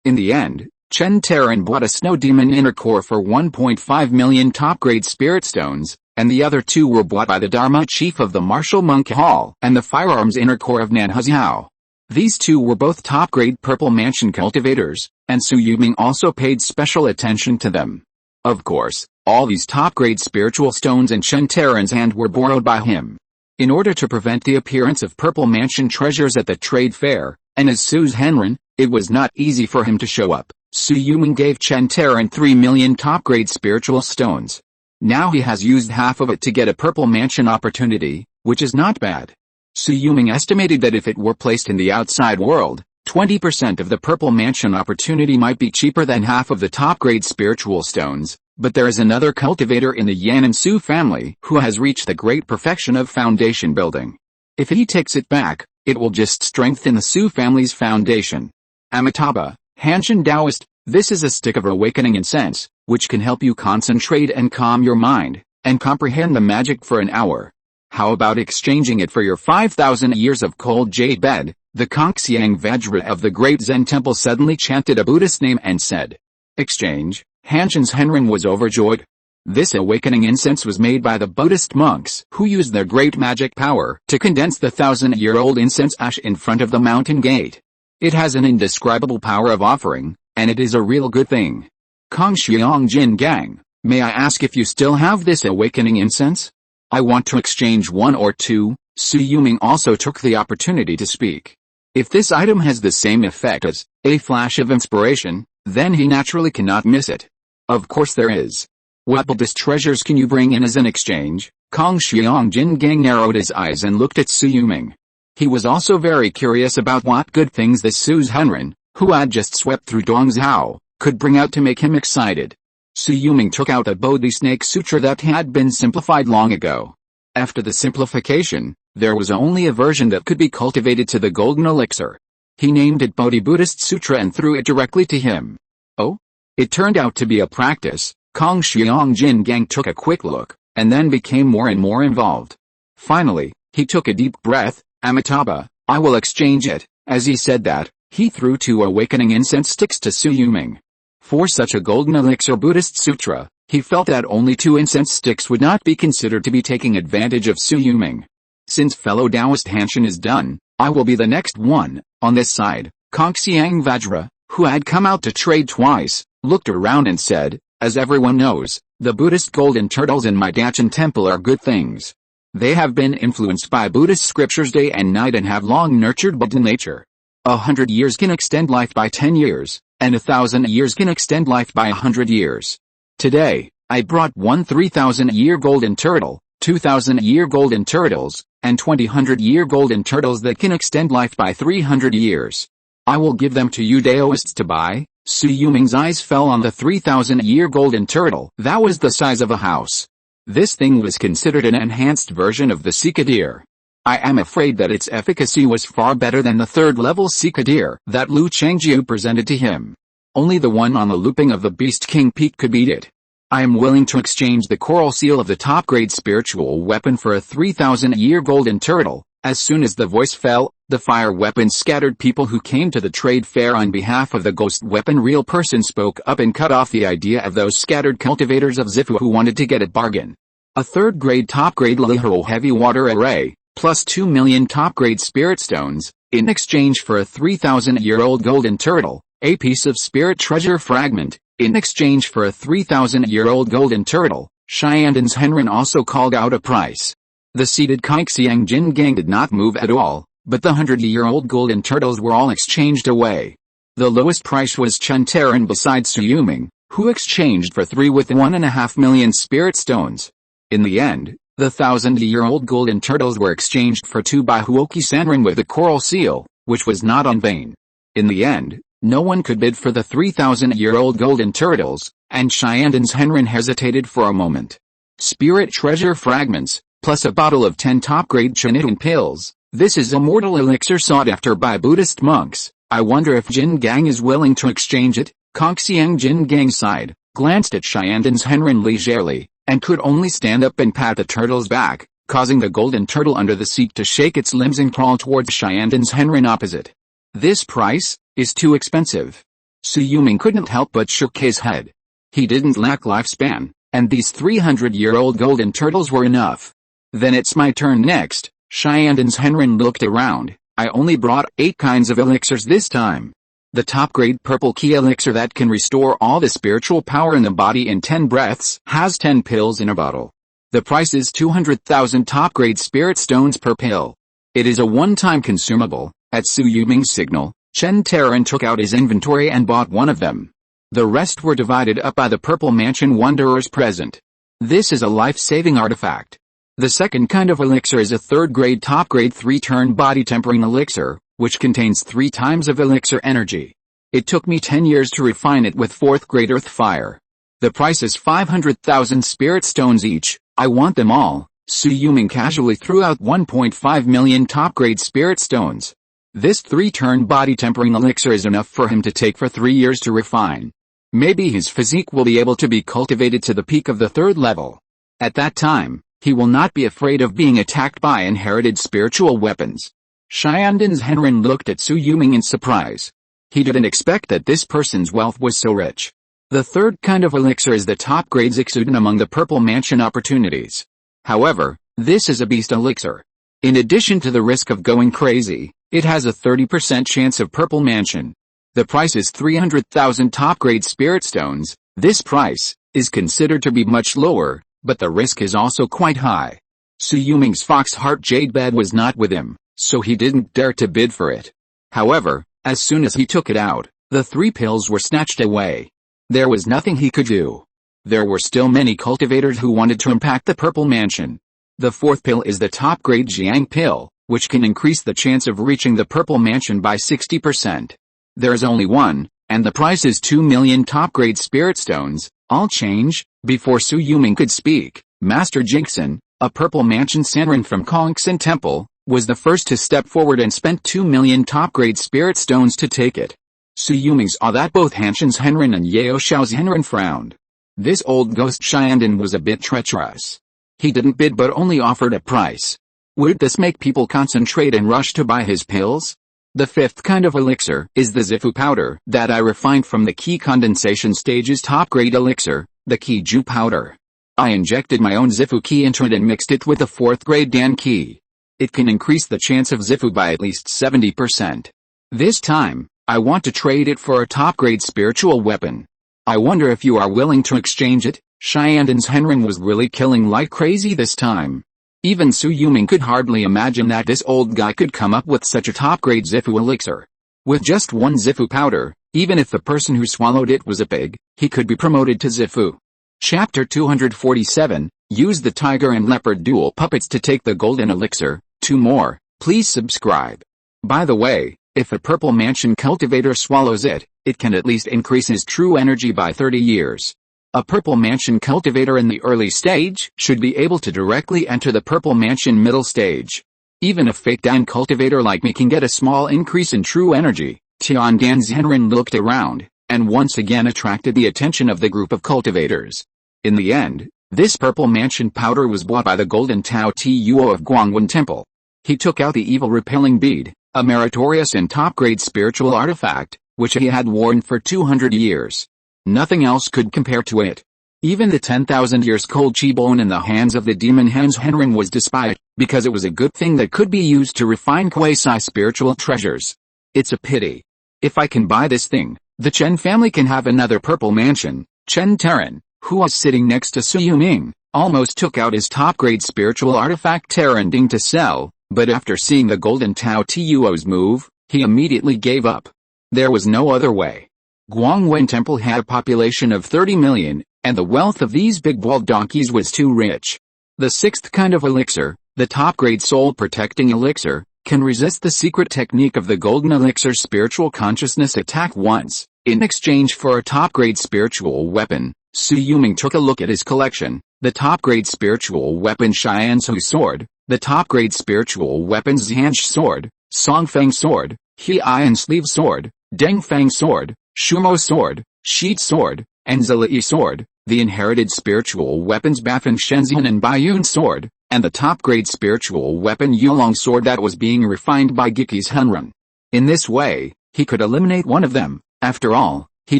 Speaker 1: In the end, Chen Taran bought a snow demon inner core for 1.5 million top-grade spirit stones, and the other 2 were bought by the Dharma chief of the Martial Monk Hall and the firearms inner core of Nanhuziao. These 2 were both top-grade Purple Mansion cultivators, and Su Yuming also paid special attention to them. Of course, all these top-grade spiritual stones in Chen Taran's hand were borrowed by him. In order to prevent the appearance of Purple Mansion treasures at the trade fair, and as Su's Henren, it was not easy for him to show up, Su Yuming gave Chen Taran 3 million top-grade spiritual stones. Now he has used half of it to get a Purple Mansion opportunity, which is not bad. Su Yuming estimated that if it were placed in the outside world, 20% of the Purple Mansion opportunity might be cheaper than half of the top-grade spiritual stones, but there is another cultivator in the Yan and Su family who has reached the great perfection of foundation building. If he takes it back, it will just strengthen the Su family's foundation. Amitabha, Hanshin Taoist, this is a stick of awakening incense, which can help you concentrate and calm your mind, and comprehend the magic for an hour. How about exchanging it for your 5,000 years of cold jade bed? The Kongxiang Vajra of the great Zen temple suddenly chanted a Buddhist name and said, "Exchange." Hanshin's Henren was overjoyed. This awakening incense was made by the Buddhist monks who used their great magic power to condense the 1,000-year-old incense ash in front of the mountain gate. It has an indescribable power of offering, and it is a real good thing. Kongxiang Jin Gang, may I ask if you still have this awakening incense? I want to exchange 1 or 2. Su Yuming also took the opportunity to speak. If this item has the same effect as a flash of inspiration, then he naturally cannot miss it. Of course there is. What Buddhist treasures can you bring in as an exchange? Kongxiang Jin Gang narrowed his eyes and looked at Su Yuming. He was also very curious about what good things this Su's Henren, who had just swept through Dongzhao, could bring out to make him excited. Su Yuming took out a Bodhi Snake Sutra that had been simplified long ago. After the simplification, there was only a version that could be cultivated to the golden elixir. He named it Bodhi Buddhist Sutra and threw it directly to him. Oh? It turned out to be a practice. Kongxiang Jin Gang took a quick look, and then became more and more involved. Finally, he took a deep breath. Amitabha, I will exchange it. As he said that, he threw 2 awakening incense sticks to Su Yuming. For such a golden elixir Buddhist sutra, he felt that only 2 incense sticks would not be considered to be taking advantage of Su Yuming. Since fellow Taoist Hanshin is done, I will be the next one. On this side, Kongxiang Vajra, who had come out to trade twice, looked around and said, as everyone knows, the Buddhist golden turtles in my Dachan temple are good things. They have been influenced by Buddhist scriptures day and night and have long nurtured Buddha nature. 100 years can extend life by 10 years, and 1,000 years can extend life by 100 years. Today, I brought 1 3,000-year golden turtle, 2,000-year golden turtles, and 2,000-year golden turtles that can extend life by 300 years. I will give them to you Daoists to buy. Su Yuming's eyes fell on the 3,000-year golden turtle. That was the size of a house. This thing was considered an enhanced version of the Sika deer. I am afraid that its efficacy was far better than the third-level Sika deer that Lu Chengjiu presented to him. Only the one on the looping of the Beast King Peak could beat it. I am willing to exchange the coral seal of the top-grade spiritual weapon for a 3,000-year golden turtle. As soon as the voice fell, the fire weapon scattered. People who came to the trade fair on behalf of the ghost weapon real person spoke up and cut off the idea of those scattered cultivators of Zifu who wanted to get a bargain. A third-grade top-grade Lihiro heavy water array, plus 2 million top-grade spirit stones, in exchange for a 3,000-year-old golden turtle, a piece of spirit treasure fragment, in exchange for a 3,000-year-old golden turtle. Shyandans Henrin also called out a price. The seated Kaixiang Jin gang did not move at all, but the 100-year-old golden turtles were all exchanged away. The lowest price was Chen Taran besides Su Yuming, who exchanged for 3 with 1.5 million spirit stones. In the end, the 1,000-year-old golden turtles were exchanged for 2 by Huoqi Sanrin with the coral seal, which was not on vain. In the end, no one could bid for the 3,000-year-old golden turtles, and Shyandans Henrin hesitated for a moment. Spirit treasure fragments, plus a bottle of 10 top-grade Chinitun pills. This is immortal elixir sought after by Buddhist monks. I wonder if Jin Gang is willing to exchange it. Kongxiang Jin Gang sighed, glanced at Shyandans Henrin leisurely, and could only stand up and pat the turtle's back, causing the golden turtle under the seat to shake its limbs and crawl towards Shyandans Henrin opposite. This price is too expensive. Su Yuming couldn't help but shook his head. He didn't lack lifespan, and these 300-year-old golden turtles were enough. Then it's my turn next. Shyandans Henrin looked around. I only brought 8 kinds of elixirs this time. The top-grade purple Qi elixir that can restore all the spiritual power in the body in 10 breaths has 10 pills in a bottle. The price is 200,000 top-grade spirit stones per pill. It is a one-time consumable. At Su Yuming's signal, Chen Taran took out his inventory and bought one of them. The rest were divided up by the Purple Mansion wanderers present. This is a life-saving artifact. The second kind of elixir is a third-grade top-grade 3-turn body-tempering elixir, which contains 3 times of elixir energy. It took me 10 years to refine it with 4th-grade earth fire. The price is 500,000 spirit stones each. I want them all. Su Yuming casually threw out 1.5 million top-grade spirit stones. This 3-turn body-tempering elixir is enough for him to take for 3 years to refine. Maybe his physique will be able to be cultivated to the peak of the 3rd level. At that time, he will not be afraid of being attacked by inherited spiritual weapons. Shyandans Henrin looked at Su Yuming in surprise. He didn't expect that this person's wealth was so rich. The third kind of elixir is the top-grade Zixuden among the Purple Mansion opportunities. However, this is a beast elixir. In addition to the risk of going crazy, it has a 30% chance of Purple Mansion. The price is 300,000 top-grade spirit stones. This price is considered to be much lower, but the risk is also quite high. Su Yuming's Foxheart Jade Bed was not with him, so he didn't dare to bid for it. However, as soon as he took it out, the 3 pills were snatched away. There was nothing he could do. There were still many cultivators who wanted to impact the Purple Mansion. The 4th pill is the top-grade Jiang pill, which can increase the chance of reaching the Purple Mansion by 60%. There is only one, and the price is 2 million top-grade spirit stones. I'll change. Before Su Yuming could speak, Master Jingxin, a Purple Mansion Sanrin from Kongxin Temple, was the first to step forward and spent 2 million top-grade spirit stones to take it. Su Yuming saw that both Hanshan's Henrin and Yao Xiao's Henrin frowned. This old ghost Shyandan was a bit treacherous. He didn't bid but only offered a price. Would this make people concentrate and rush to buy his pills? The 5th kind of elixir is the Zifu powder that I refined from the Qi condensation stage's top-grade elixir, the Qi Ju powder. I injected my own Zifu Qi into it and mixed it with the 4th-grade Dan Qi. It can increase the chance of Zifu by at least 70%. This time, I want to trade it for a top-grade spiritual weapon. I wonder if you are willing to exchange it." Yandang's Henren was really killing like crazy this time. Even Su Yuming could hardly imagine that this old guy could come up with such a top-grade Zifu elixir. With just one Zifu powder, even if the person who swallowed it was a pig, he could be promoted to Zifu. Chapter 247, use the tiger and leopard dual puppets to take the golden elixir. 2 more, please subscribe. By the way, if a purple mansion cultivator swallows it, it can at least increase his true energy by 30 years. A purple mansion cultivator in the early stage should be able to directly enter the purple mansion middle stage. Even a fake Dan cultivator like me can get a small increase in true energy. Yandang Henren looked around, and once again attracted the attention of the group of cultivators. In the end, this purple mansion powder was bought by the golden Tao Tuo of Guangwen Temple. He took out the evil repelling bead, a meritorious and top-grade spiritual artifact, which he had worn for 200 years. Nothing else could compare to it. Even the 10,000 years cold chi bone in the hands of the demon Hans Henren was despised, because it was a good thing that could be used to refine quasi-spiritual treasures. It's a pity. If I can buy this thing, the Chen family can have another purple mansion. Chen Terran, who was sitting next to Su Yuming, almost took out his top-grade spiritual artifact Terran Ding to sell, but after seeing the golden Tao Tuo's move, he immediately gave up. There was no other way. Guangwen Temple had a population of 30 million, and the wealth of these big-bald donkeys was too rich. The 6th kind of elixir, the top-grade soul-protecting elixir, can resist the secret technique of the golden elixir's spiritual consciousness attack once. In exchange for a top-grade spiritual weapon, Su Yuming took a look at his collection: the top-grade spiritual weapon Xiansu sword, the top-grade spiritual weapon Zhansh sword, Songfeng sword, Heian sleeve sword, Dengfang sword, Shumo sword, Sheet sword, and Zilai sword, the inherited spiritual weapons Bafan Shenzhen and Baiyun sword, and the top-grade spiritual weapon Yulong sword that was being refined by Giki's Henren. In this way, he could eliminate one of them. After all, he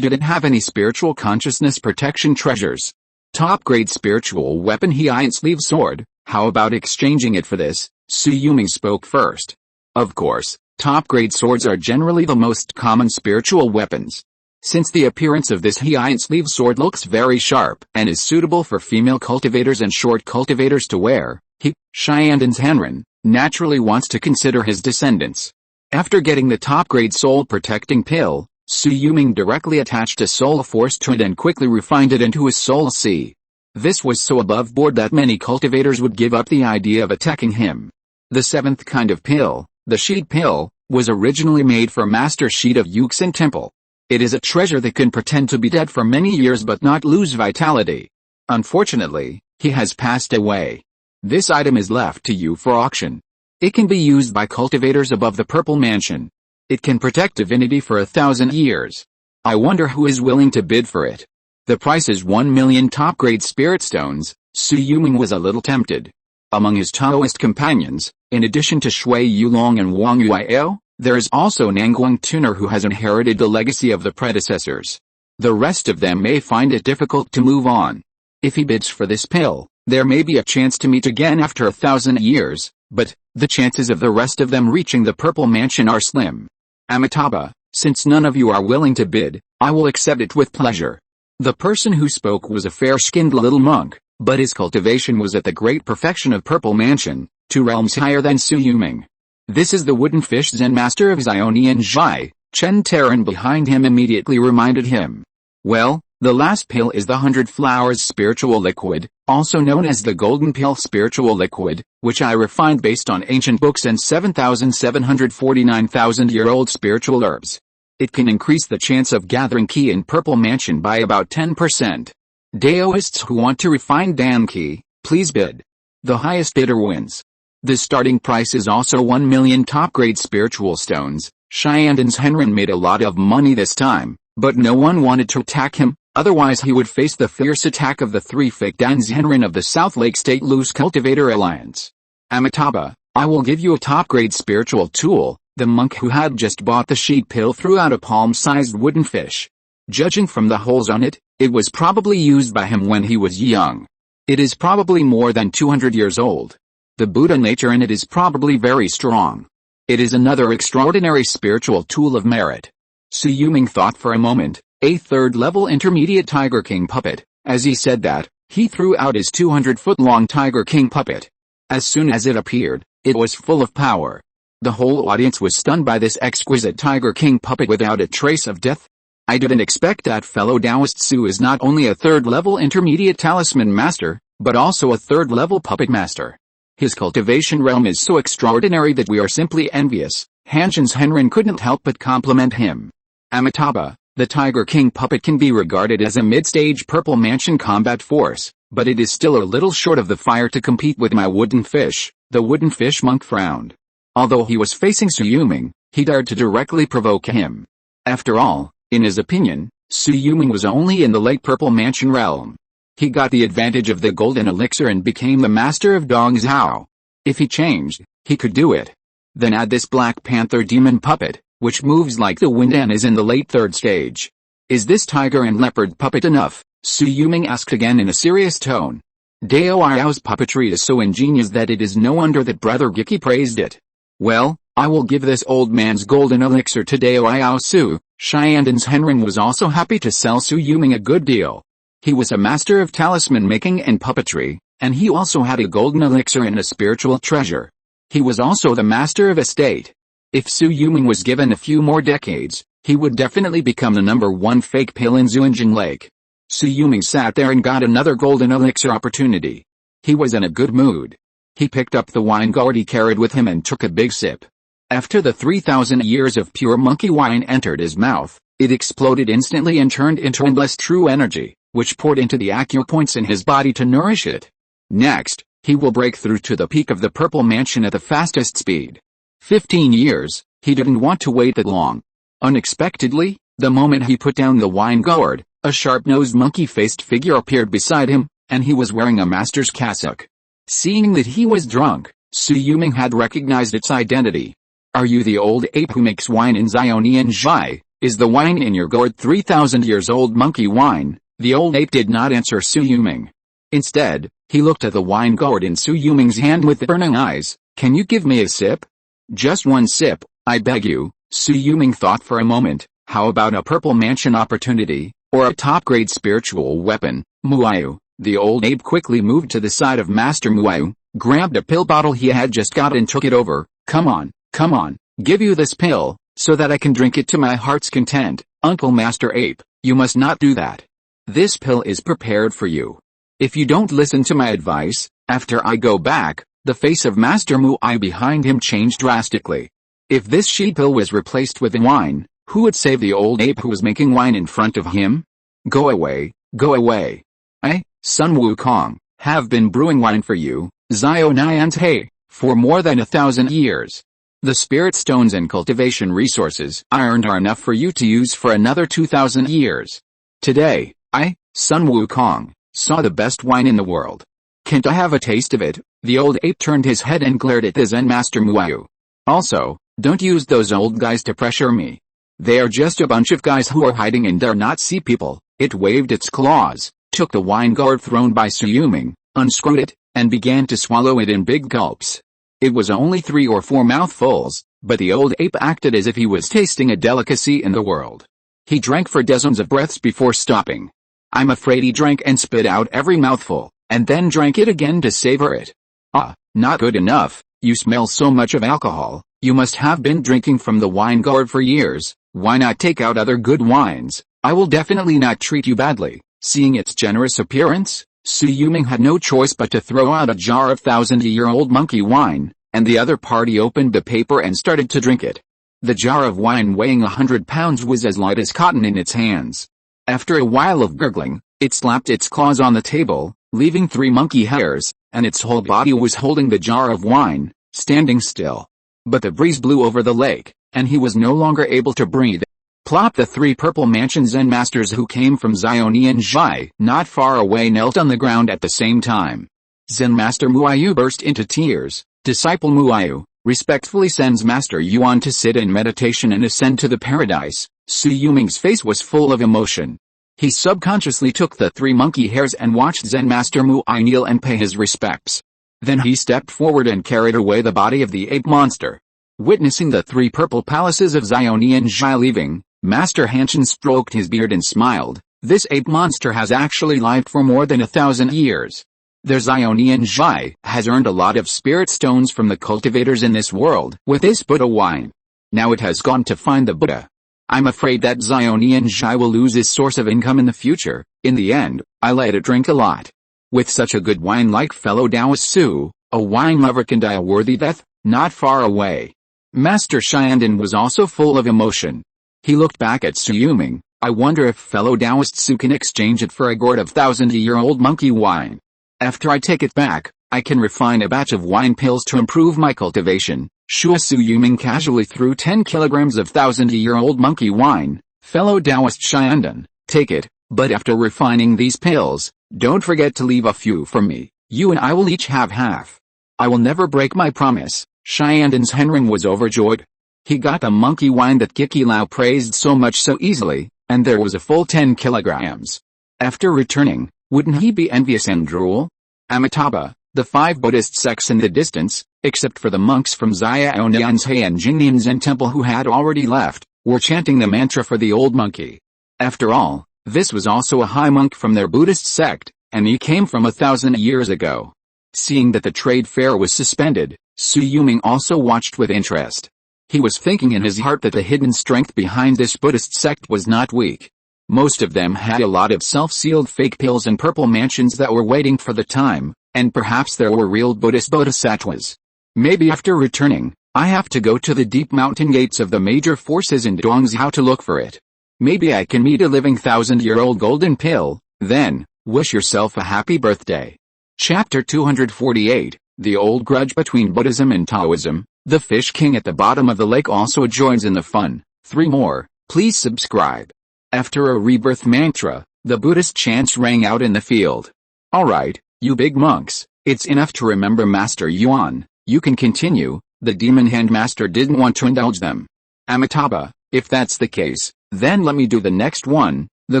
Speaker 1: didn't have any spiritual consciousness protection treasures. Top-grade spiritual weapon Heian sleeve sword, how about exchanging it for this? Su Yuming spoke first. Of course, top-grade swords are generally the most common spiritual weapons. Since the appearance of this Heian sleeve sword looks very sharp and is suitable for female cultivators and short cultivators to wear, Yandang Henren, naturally wants to consider his descendants. After getting the top-grade soul-protecting pill, Su Yuming directly attached a soul force to it and quickly refined it into a soul C. This was so above board that many cultivators would give up the idea of attacking him. The 7th kind of pill, the Sheet pill, was originally made for Master Sheet of Yuxin Temple. It is a treasure that can pretend to be dead for many years but not lose vitality. Unfortunately, he has passed away. This item is left to you for auction. It can be used by cultivators above the Purple Mansion. It can protect divinity for 1,000 years. I wonder who is willing to bid for it. The price is 1 million top-grade spirit stones. Su Yuming was a little tempted. Among his Taoist companions, in addition to Shui Yulong and Wang Yuiao, there is also Nangguang Tuner who has inherited the legacy of the predecessors. The rest of them may find it difficult to move on. If he bids for this pill, there may be a chance to meet again after 1,000 years, but the chances of the rest of them reaching the Purple Mansion are slim. Amitabha, since none of you are willing to bid, I will accept it with pleasure. The person who spoke was a fair-skinned little monk, but his cultivation was at the great perfection of Purple Mansion, 2 realms higher than Su Yuming. This is the wooden fish Zen master of Xionian Zhai. Chen Terran behind him immediately reminded him. Well, the last pill is the 100 Flowers spiritual liquid, also known as the Golden Pill spiritual liquid, which I refined based on ancient books and 7,749,000-year-old spiritual herbs. It can increase the chance of gathering Qi in Purple Mansion by about 10%. Daoists who want to refine Dan Qi, please bid. The highest bidder wins. The starting price is also 1 million top-grade spiritual stones. Yandang Henren made a lot of money this time, but no one wanted to attack him, otherwise he would face the fierce attack of the 3 fake Dans Henren of the South Lake State Loose Cultivator Alliance. Amitabha, I will give you a top-grade spiritual tool. The monk who had just bought the sheet pill threw out a palm-sized wooden fish. Judging from the holes on it, it was probably used by him when he was young. It is probably more than 200 years old. The Buddha nature in it is probably very strong. It is another extraordinary spiritual tool of merit. Sui Yulong thought for a moment, a third-level intermediate Tiger King puppet. As he said that, he threw out his 200-foot-long Tiger King puppet. As soon as it appeared, it was full of power. The whole audience was stunned by this exquisite Tiger King puppet without a trace of death. I didn't expect that fellow Taoist Su is not only a third-level intermediate talisman master, but also a third-level puppet master. His cultivation realm is so extraordinary that we are simply envious. Hanshin's Henrin couldn't help but compliment him. Amitabha, the Tiger King puppet can be regarded as a mid-stage Purple Mansion combat force, but it is still a little short of the fire to compete with my wooden fish. The wooden fish monk frowned. Although he was facing Sui Yulong, he dared to directly provoke him. After all, in his opinion, Sui Yulong was only in the late Purple Mansion realm. He got the advantage of the golden elixir and became the master of Dong Zhao. If he changed, he could do it. Then add this Black Panther demon puppet, which moves like the wind and is in the late third stage. Is this tiger and leopard puppet enough? Sui Yulong asked again in a serious tone. Dao Yao's puppetry is so ingenious that it is no wonder that Brother Giki praised it. Well, I will give this old man's golden elixir to Dao Yao Su. Shandon's Henrin was also happy to sell Sui Yulong a good deal. He was a master of talisman making and puppetry, and he also had a golden elixir and a spiritual treasure. He was also the master of estate. If Sui Yulong was given a few more decades, he would definitely become the #1 fake pale in Xuanjing Lake. Sui Yulong sat there and got another golden elixir opportunity. He was in a good mood. He picked up the wine gourd he carried with him and took a big sip. After the 3,000 years of pure monkey wine entered his mouth, it exploded instantly and turned into endless true energy, which poured into the acupoints in his body to nourish it. Next, he will break through to the peak of the Purple Mansion at the fastest speed. 15 years, he didn't want to wait that long. Unexpectedly, the moment he put down the wine gourd, a sharp-nosed monkey-faced figure appeared beside him, and he was wearing a master's cassock. Seeing that he was drunk, Sui Yulong had recognized its identity. Are you the old ape who makes wine in Xiaonian Zhai? Is the wine in your gourd 3,000 years old monkey wine? The old ape did not answer Sui Yulong. Instead, he looked at the wine gourd in Sui Yulong's hand with burning eyes. Can you give me a sip? Just one sip, I beg you. Sui Yulong thought for a moment. How about a Purple Mansion opportunity, or a top-grade spiritual weapon? Muayu. The old ape quickly moved to the side of Master Muayu, grabbed a pill bottle he had just got and took it over. Come on, give you this pill, so that I can drink it to my heart's content. Uncle Master Ape, you must not do that. This pill is prepared for you. If you don't listen to my advice, after I go back, the face of Master Muayu behind him changed drastically. If this she pill was replaced with wine, who would save the old ape who was making wine in front of him? Go away, go away. I, Sun Wukong, have been brewing wine for you, Xiao Nian's He, for more than 1,000 years. The spirit stones and cultivation resources I earned are enough for you to use for another 2,000 years. Today, I, Sun Wukong, saw the best wine in the world. Can't I have a taste of it? The old ape turned his head and glared at the Zen Master Muayu. Also, don't use those old guys to pressure me. They are just a bunch of guys who are hiding and dare not see people. It waved its claws, took the wine gourd thrown by Sui Yulong, unscrewed it, and began to swallow it in big gulps. It was only 3 or 4 mouthfuls, but the old ape acted as if he was tasting a delicacy in the world. He drank for dozens of breaths before stopping. I'm afraid he drank and spit out every mouthful, and then drank it again to savor it. Ah, not good enough. You smell so much of alcohol. You must have been drinking from the wine gourd for years. Why not take out other good wines? I will definitely not treat you badly. Seeing its generous appearance, Sui Yulong had no choice but to throw out a jar of 1,000-year-old monkey wine, and the other party opened the paper and started to drink it. The jar of wine weighing 100 pounds was as light as cotton in its hands. After a while of gurgling, it slapped its claws on the table, leaving 3 monkey hairs, and its whole body was holding the jar of wine, standing still. But the breeze blew over the lake, and he was no longer able to breathe. Plop! The 3 Purple Mansion Zen masters who came from Xiaonian Zhai, not far away, knelt on the ground at the same time. Zen Master Muayu burst into tears. Disciple Muayu respectfully sends Master Yuan to sit in meditation and ascend to the paradise. Sui Yulong's face was full of emotion. He subconsciously took the 3 monkey hairs and watched Zen Master Muayu kneel and pay his respects. Then he stepped forward and carried away the body of the ape monster. Witnessing the three purple palaces of Xionian Zhai leaving, Master Hanshin stroked his beard and smiled. This ape monster has actually lived for more than 1,000 years. Their Xionian Zhai has earned a lot of spirit stones from the cultivators in this world with this Buddha wine. Now it has gone to find the Buddha. I'm afraid that Xionian Zhai will lose its source of income in the future. In the end, I let it drink a lot. With such a good wine like fellow Taoist Su, a wine lover can die a worthy death, not far away. Master Xiandan was also full of emotion. He looked back at Su Yuming. I wonder if fellow Taoist Su can exchange it for a gourd of 1,000-year-old monkey wine. After I take it back, I can refine a batch of wine pills to improve my cultivation. Su Yuming casually threw 10 kilograms of 1,000-year-old monkey wine. Fellow Taoist Xiandan, take it, but after refining these pills, don't forget to leave a few for me. You and I will each have half. I will never break my promise. Xiandan's Henring was overjoyed. He got the monkey wine that Kiki Lao praised so much so easily, and there was a full 10 kilograms. After returning, wouldn't he be envious and drool? Amitabha, the 5 Buddhist sects in the distance, except for the monks from Xiaonianzhe and Jingnian Zen Temple who had already left, were chanting the mantra for the old monkey. After all, this was also a high monk from their Buddhist sect, and he came from 1,000 years ago. Seeing that the trade fair was suspended, Su Yuming also watched with interest. He was thinking in his heart that the hidden strength behind this Buddhist sect was not weak. Most of them had a lot of self-sealed fake pills and purple mansions that were waiting for the time, and perhaps there were real Buddhist bodhisattvas. Maybe after returning, I have to go to the deep mountain gates of the major forces in Dongzhou to look for it. Maybe I can meet a living 1,000-year-old golden pill, then, wish yourself a happy birthday. Chapter 248, The Old Grudge Between Buddhism and Taoism. The Fish King at the bottom of the lake also joins in the fun. 3 more, please subscribe. After a rebirth mantra, the Buddhist chants rang out in the field. Alright, you big monks, it's enough to remember Master Yuan, you can continue. The demon hand master didn't want to indulge them. Amitabha, if that's the case, then let me do the next one. The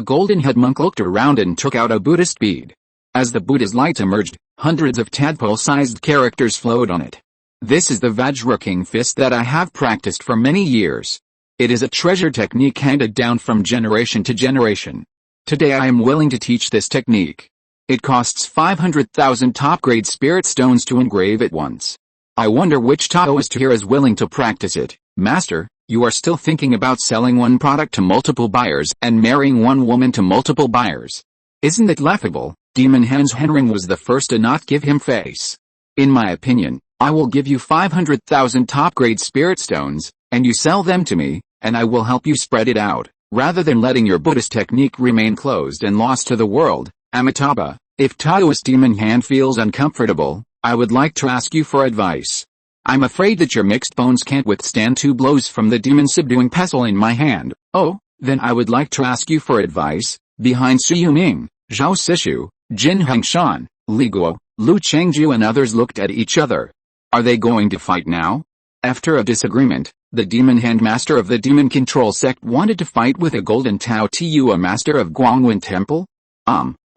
Speaker 1: golden head monk looked around and took out a Buddhist bead. As the Buddha's light emerged, hundreds of tadpole-sized characters flowed on it. This is the Vajra King fist that I have practiced for many years. It is a treasure technique handed down from generation to generation. Today I am willing to teach this technique. It costs 500,000 top-grade spirit stones to engrave it once. I wonder which Taoist here is willing to practice it. Master, you are still thinking about selling one product to multiple buyers and marrying one woman to multiple buyers. Isn't it laughable? Demon Hans Henring was the first to not give him face. In my opinion, I will give you 500,000 top-grade spirit stones, and you sell them to me, and I will help you spread it out, rather than letting your Buddhist technique remain closed and lost to the world. Amitabha, if Taoist Demon Hand feels uncomfortable, I would like to ask you for advice. I'm afraid that your mixed bones can't withstand 2 blows from the demon subduing pestle in my hand. Oh, then I would like to ask you for advice. Behind Su Yuming, Zhao Sishu, Jin Hengshan, Li Guo, Lu Chengju and others looked at each other. Are they going to fight now? After a disagreement, the demon hand master of the demon control sect wanted to fight with a golden Tao Tu, a master of Guangwen Temple.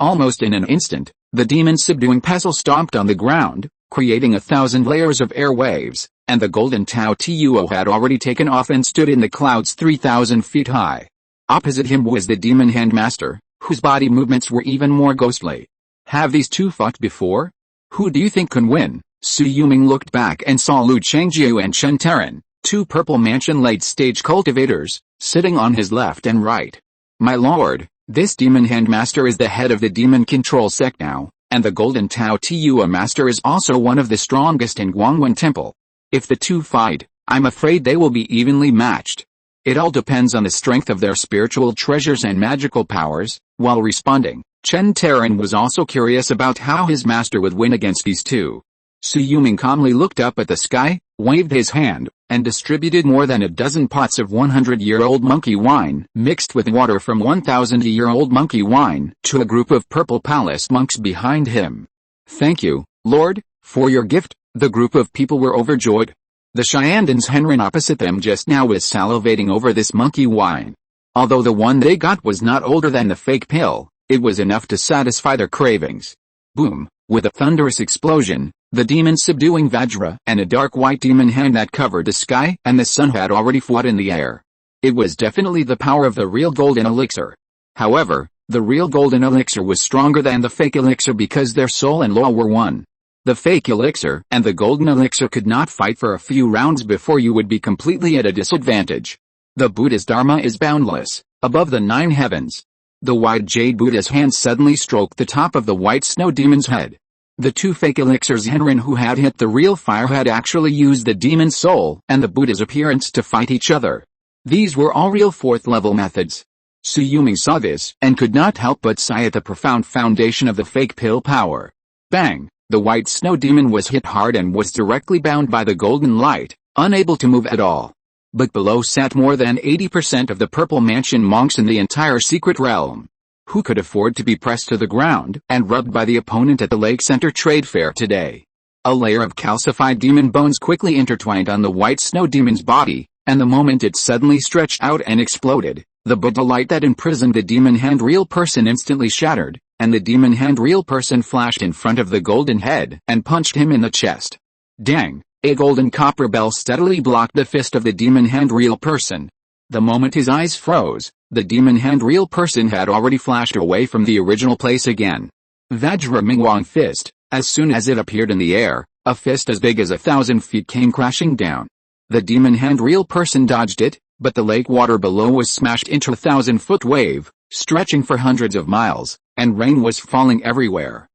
Speaker 1: Almost in an instant, the demon subduing pestle stomped on the ground, creating 1,000 layers of air waves, and the golden Tao Tu had already taken off and stood in the clouds 3,000 feet high. Opposite him was the demon hand master, whose body movements were even more ghostly. Have these two fought before? Who do you think can win? Su Yuming looked back and saw Lu Chengjiu and Chen Taran, 2 purple mansion late-stage cultivators, sitting on his left and right. My lord, this demon hand master is the head of the demon control sect now, and the golden Tao Tu master is also one of the strongest in Guangwen Temple. If the two fight, I'm afraid they will be evenly matched. It all depends on the strength of their spiritual treasures and magical powers. While responding, Chen Taran was also curious about how his master would win against these two. Su Yuming calmly looked up at the sky, waved his hand, and distributed more than a dozen pots of 100-year-old monkey wine mixed with water from 1,000-year-old monkey wine to a group of purple palace monks behind him. Thank you, Lord, for your gift. The group of people were overjoyed. The Xiandan's Henrin opposite them just now was salivating over this monkey wine. Although the one they got was not older than the fake pill, it was enough to satisfy their cravings. Boom! With a thunderous explosion, the demon subduing Vajra, and a dark white demon hand that covered the sky and the sun had already fought in the air. It was definitely the power of the real golden elixir. However, the real golden elixir was stronger than the fake elixir because their soul and law were one. The fake elixir and the golden elixir could not fight for a few rounds before you would be completely at a disadvantage. The Buddha's Dharma is boundless, above the 9 heavens. The white jade Buddha's hand suddenly stroked the top of the white snow demon's head. The 2 fake elixirs Henrin who had hit the real fire had actually used the demon's soul and the Buddha's appearance to fight each other. These were all real 4th level methods. Su Yuming saw this and could not help but sigh at the profound foundation of the fake pill power. Bang! The white snow demon was hit hard and was directly bound by the golden light, unable to move at all. But below sat more than 80% of the purple mansion monks in the entire secret realm. Who could afford to be pressed to the ground and rubbed by the opponent at the Lake Center Trade Fair today? A layer of calcified demon bones quickly intertwined on the white snow demon's body, and the moment it suddenly stretched out and exploded, the Buddha light that imprisoned the demon hand real person instantly shattered, and the demon hand real person flashed in front of the golden head and punched him in the chest. Dang! A golden copper bell steadily blocked the fist of the demon hand real person. The moment his eyes froze, the demon hand real person had already flashed away from the original place again. Vajra Mingwang fist, as soon as it appeared in the air, a fist as big as 1,000 feet came crashing down. The demon hand real person dodged it, but the lake water below was smashed into a 1,000-foot wave, stretching for hundreds of miles, and rain was falling everywhere.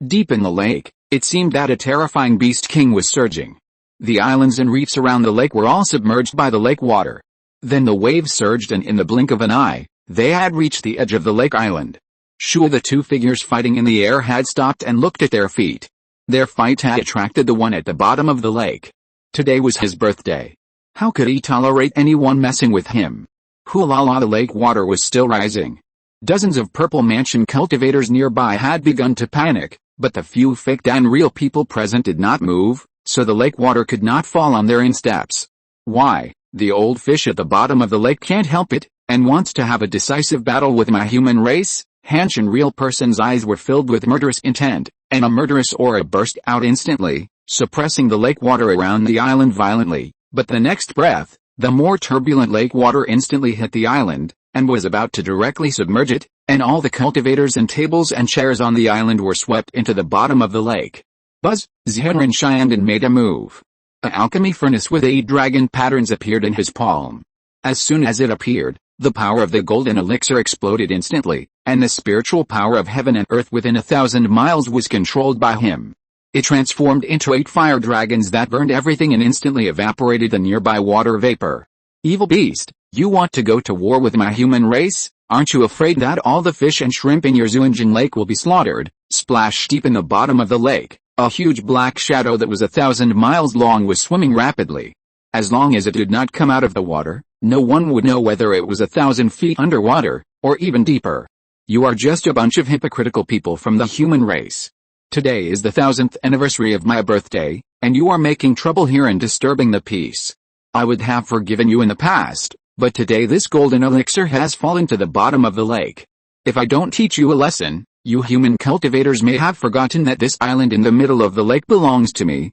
Speaker 1: Deep in the lake, it seemed that a terrifying beast king was surging. The islands and reefs around the lake were all submerged by the lake water. Then the waves surged and in the blink of an eye, they had reached the edge of the lake island. Sure, the 2 figures fighting in the air had stopped and looked at their feet. Their fight had attracted the one at the bottom of the lake. Today was his birthday. How could he tolerate anyone messing with him? Hulala, the lake water was still rising. Dozens of purple mansion cultivators nearby had begun to panic, but the few fake and real people present did not move, so the lake water could not fall on their insteps. Why? The old fish at the bottom of the lake can't help it, and wants to have a decisive battle with my human race? Hanshin real person's eyes were filled with murderous intent, and a murderous aura burst out instantly, suppressing the lake water around the island violently. But the next breath, the more turbulent lake water instantly hit the island, and was about to directly submerge it, and all the cultivators and tables and chairs on the island were swept into the bottom of the lake. Buzz! Zhenren Shyandon made a move. An alchemy furnace with 8 dragon patterns appeared in his palm. As soon as it appeared, the power of the golden elixir exploded instantly, and the spiritual power of heaven and earth within 1,000 miles was controlled by him. It transformed into 8 fire dragons that burned everything and instantly evaporated the nearby water vapor. Evil beast, you want to go to war with my human race? Aren't you afraid that all the fish and shrimp in your Zuinjin lake will be slaughtered? Splash! Deep in the bottom of the lake, a huge black shadow that was 1,000 miles long was swimming rapidly. As long as it did not come out of the water, no one would know whether it was 1,000 feet underwater, or even deeper. You are just a bunch of hypocritical people from the human race. Today is the 1,000th anniversary of my birthday, and you are making trouble here and disturbing the peace. I would have forgiven you in the past, but today this golden elixir has fallen to the bottom of the lake. If I don't teach you a lesson, you human cultivators may have forgotten that this island in the middle of the lake belongs to me.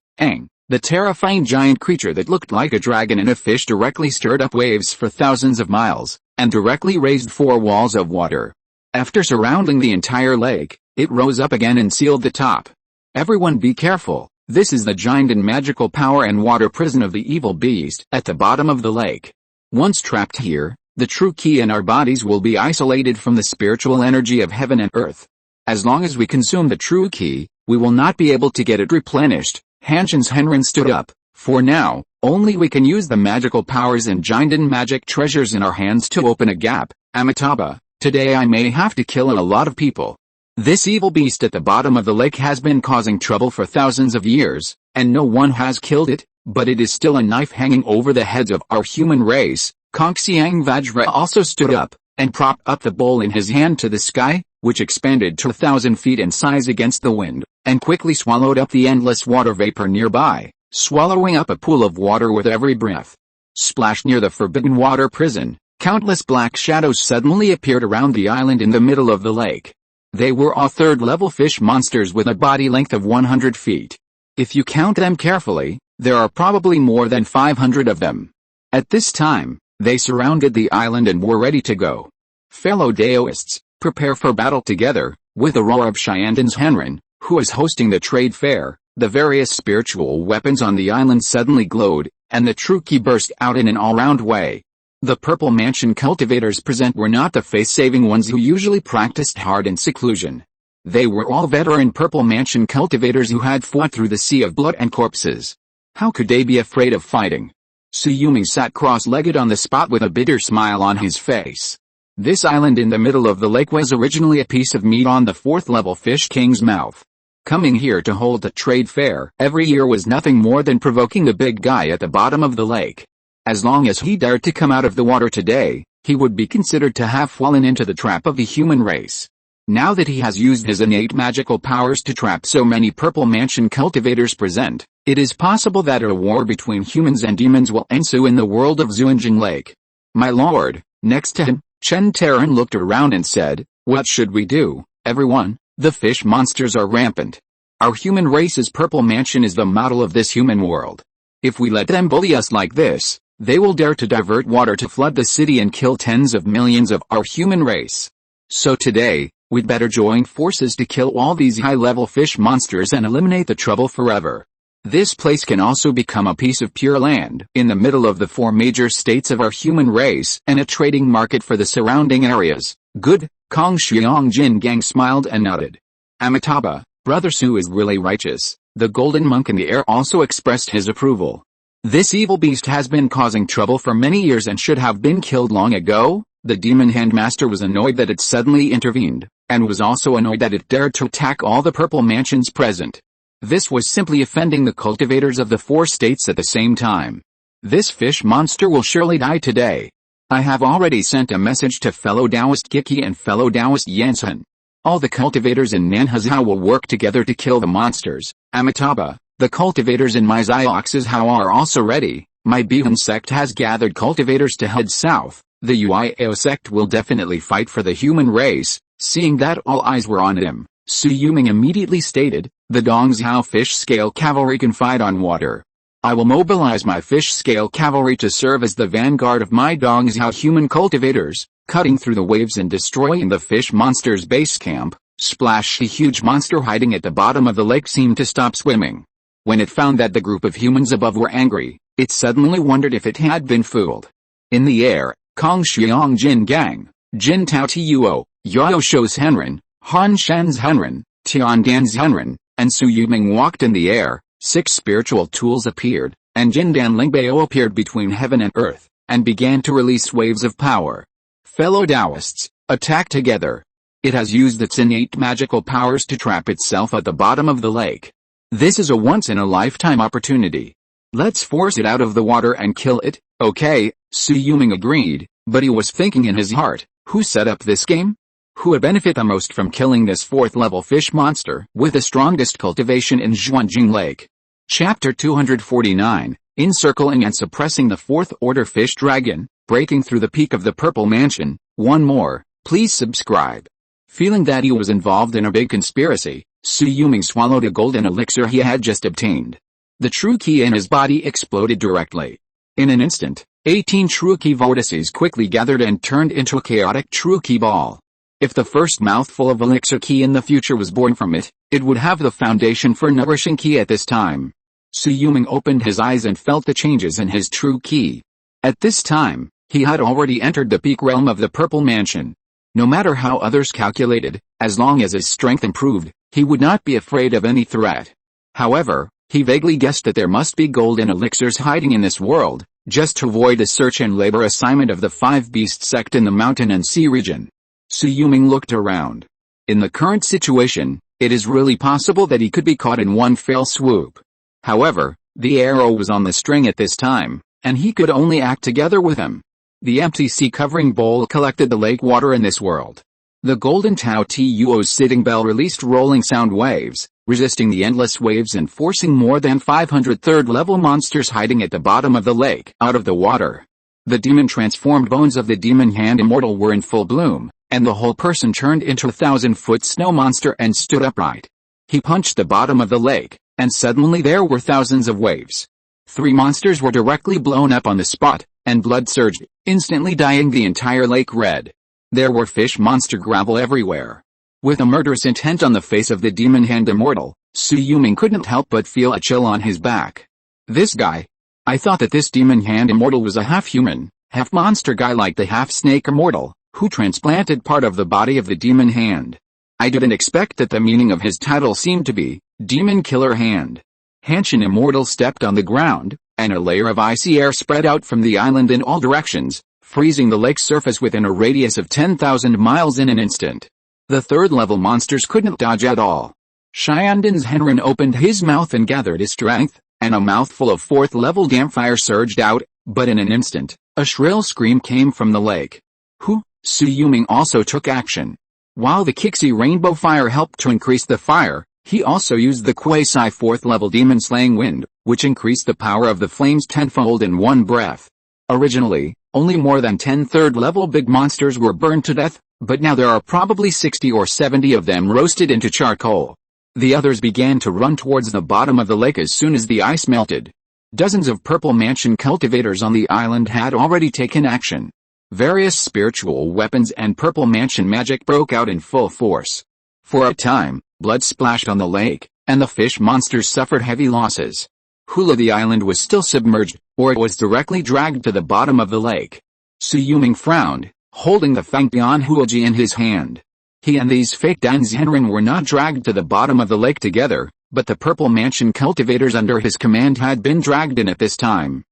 Speaker 1: The terrifying giant creature that looked like a dragon and a fish directly stirred up waves for thousands of miles, and directly raised 4 walls of water. After surrounding the entire lake, it rose up again and sealed the top. Everyone be careful, this is the giant and magical power and water prison of the evil beast at the bottom of the lake. Once trapped here, the true Qi in our bodies will be isolated from the spiritual energy of heaven and earth. As long as we consume the true Qi, we will not be able to get it replenished. Hanshin's Henrin stood up. For now, only we can use the magical powers and Jindan magic treasures in our hands to open a gap. Amitabha, today I may have to kill a lot of people. This evil beast at the bottom of the lake has been causing trouble for thousands of years, and no one has killed it, but it is still a knife hanging over the heads of our human race. Kongxiang Vajra also stood up, and propped up the bowl in his hand to the sky, which expanded to 1,000 feet in size against the wind, and quickly swallowed up the endless water vapor nearby, swallowing up a pool of water with every breath. Splash! Near the forbidden water prison, countless black shadows suddenly appeared around the island in the middle of the lake. They were all 3rd-level fish monsters with a body length of 100 feet. If you count them carefully, there are probably more than 500 of them. At this time, they surrounded the island and were ready to go. Fellow Daoists, prepare for battle together. With the roar of Shyandon's Henrin, who is hosting the trade fair, the various spiritual weapons on the island suddenly glowed, and the true Qi burst out in an all-round way. The Purple Mansion cultivators present were not the face-saving ones who usually practiced hard in seclusion. They were all veteran Purple Mansion cultivators who had fought through the sea of blood and corpses. How could they be afraid of fighting? Sui Yulong sat cross-legged on the spot with a bitter smile on his face. This island in the middle of the lake was originally a piece of meat on the 4th-level Fish King's mouth. Coming here to hold the trade fair every year was nothing more than provoking the big guy at the bottom of the lake. As long as he dared to come out of the water today, he would be considered to have fallen into the trap of the human race. Now that he has used his innate magical powers to trap so many Purple Mansion cultivators present, it is possible that a war between humans and demons will ensue in the world of Xuanjing Lake. My lord, next to him, Chen Taran looked around and said, "What should we do, everyone? The fish monsters are rampant. Our human race's Purple Mansion is the model of this human world. If we let them bully us like this, they will dare to divert water to flood the city and kill tens of millions of our human race. So today, we'd better join forces to kill all these high-level fish monsters and eliminate the trouble forever. This place can also become a piece of pure land in the middle of the 4 major states of our human race and a trading market for the surrounding areas." "Good," Kong Xiong Jin Gang smiled and nodded. "Amitabha, Brother Su is really righteous." The golden monk in the air also expressed his approval. "This evil beast has been causing trouble for many years and should have been killed long ago." The demon handmaster was annoyed that it suddenly intervened, and was also annoyed that it dared to attack all the Purple Mansions present. This was simply offending the cultivators of the 4 states at the same time. "This fish monster will surely die today. I have already sent a message to fellow Taoist Kiki and fellow Taoist Yansan. All the cultivators in Nanhazhou will work together to kill the monsters. Amitabha, the cultivators in my Xiox's Hao are also ready. My Bihun sect has gathered cultivators to head south. The Uiao sect will definitely fight for the human race." Seeing that all eyes were on him, Su Yuming immediately stated, "The Dongzhou fish-scale cavalry can fight on water. I will mobilize my fish-scale cavalry to serve as the vanguard of my Dongzhou human cultivators, cutting through the waves and destroying the fish monster's base camp." Splash! A huge monster hiding at the bottom of the lake seemed to stop swimming. When it found that the group of humans above were angry, it suddenly wondered if it had been fooled. In the air, Kong Xiong Jin Gang, Jin Tao Tuo, Yao Shou's Henrin, Han Shan's Henrin, Tiandan's Henrin, and Su Yuming walked in the air. 6 spiritual tools appeared, and Jindan Lingbao appeared between heaven and earth, and began to release waves of power. "Fellow Taoists, attack together." It has used its innate magical powers to trap itself at the bottom of the lake. This is a once-in-a-lifetime opportunity. Let's force it out of the water and kill it. "Okay," Su Yuming agreed, but he was thinking in his heart, who set up this game? Who would benefit the most from killing this 4th-level fish monster with the strongest cultivation in Xuanjing Lake? Chapter 249, Encircling and Suppressing the 4th-Order Fish Dragon, Breaking Through the Peak of the Purple Mansion. One more, please subscribe. Feeling that he was involved in a big conspiracy, Su Yuming swallowed a golden elixir he had just obtained. The true Qi in his body exploded directly. In an instant, 18 true Qi vortices quickly gathered and turned into a chaotic true Qi ball. If the first mouthful of elixir Qi in the future was born from it, it would have the foundation for nourishing Qi at this time. Su Yuming opened his eyes and felt the changes in his true Qi. At this time, he had already entered the peak realm of the Purple Mansion. No matter how others calculated, as long as his strength improved, he would not be afraid of any threat. However, he vaguely guessed that there must be golden elixirs hiding in this world, just to avoid the search and labor assignment of the 5-beast sect in the mountain and sea region. Su Yuming looked around. In the current situation, it is really possible that he could be caught in one fell swoop. However, the arrow was on the string at this time, and he could only act together with him. The empty sea-covering bowl collected the lake water in this world. The golden Tao Tuo's sitting bell released rolling sound waves, resisting the endless waves and forcing more than 500 third-level monsters hiding at the bottom of the lake out of the water. The demon-transformed bones of the demon hand Immortal were in full bloom, and the whole person turned into a 1,000-foot snow monster and stood upright. He punched the bottom of the lake, and suddenly there were thousands of waves. 3 monsters were directly blown up on the spot, and blood surged, instantly dyeing the entire lake red. There were fish monster gravel everywhere. With a murderous intent on the face of the demon hand Immortal, Shui Yulong couldn't help but feel a chill on his back. This guy. I thought that this demon hand Immortal was a half-human, half-monster guy like the half-snake Immortal, who transplanted part of the body of the demon hand. I didn't expect that the meaning of his title seemed to be Demon Killer Hand. Hanshin Immortal stepped on the ground, and a layer of icy air spread out from the island in all directions, freezing the lake's surface within a radius of 10,000 miles in an instant. The third-level monsters couldn't dodge at all. Xiandan's Henrin opened his mouth and gathered his strength, and a mouthful of fourth-level dampfire surged out, but in an instant, a shrill scream came from the lake. Shui Yulong also took action. While the Qi rainbow fire helped to increase the fire, he also used the quasi fourth-level demon-slaying wind, which increased the power of the flames tenfold in one breath. Originally, only more than 10 third-level big monsters were burned to death, but now there are probably 60 or 70 of them roasted into charcoal. The others began to run towards the bottom of the lake as soon as the ice melted. Dozens of purple mansion cultivators on the island had already taken action. Various spiritual weapons and purple mansion magic broke out in full force. For a time, blood splashed on the lake, and the fish monsters suffered heavy losses. The island was still submerged, or it was directly dragged to the bottom of the lake. Shui Yulong frowned, holding the Fangbian Huoji in his hand. He and these fake Danzhenren were not dragged to the bottom of the lake together, but the purple mansion cultivators under his command had been dragged in at this time.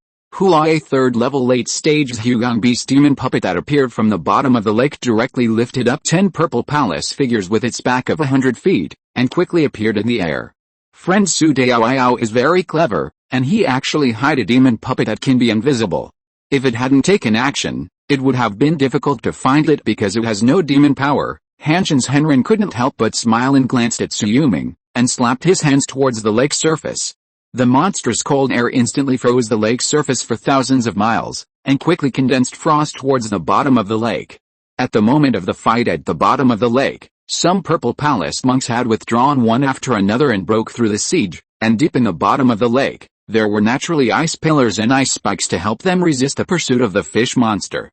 Speaker 1: A third-level late-stage Hugang beast demon puppet that appeared from the bottom of the lake directly lifted up 10 purple palace figures with its back of 100 feet, and quickly appeared in the air. Friend Su Daoyao is very clever, and he actually hired a demon puppet that can be invisible. If it hadn't taken action, it would have been difficult to find it because it has no demon power. Hanshin's Henrin couldn't help but smile and glanced at Shui Yulong, and slapped his hands towards the lake's surface. The monstrous cold air instantly froze the lake's surface for thousands of miles, and quickly condensed frost towards the bottom of the lake. At the moment of the fight at the bottom of the lake, some purple palace monks had withdrawn one after another and broke through the siege, and deep in the bottom of the lake, there were naturally ice pillars and ice spikes to help them resist the pursuit of the fish monster.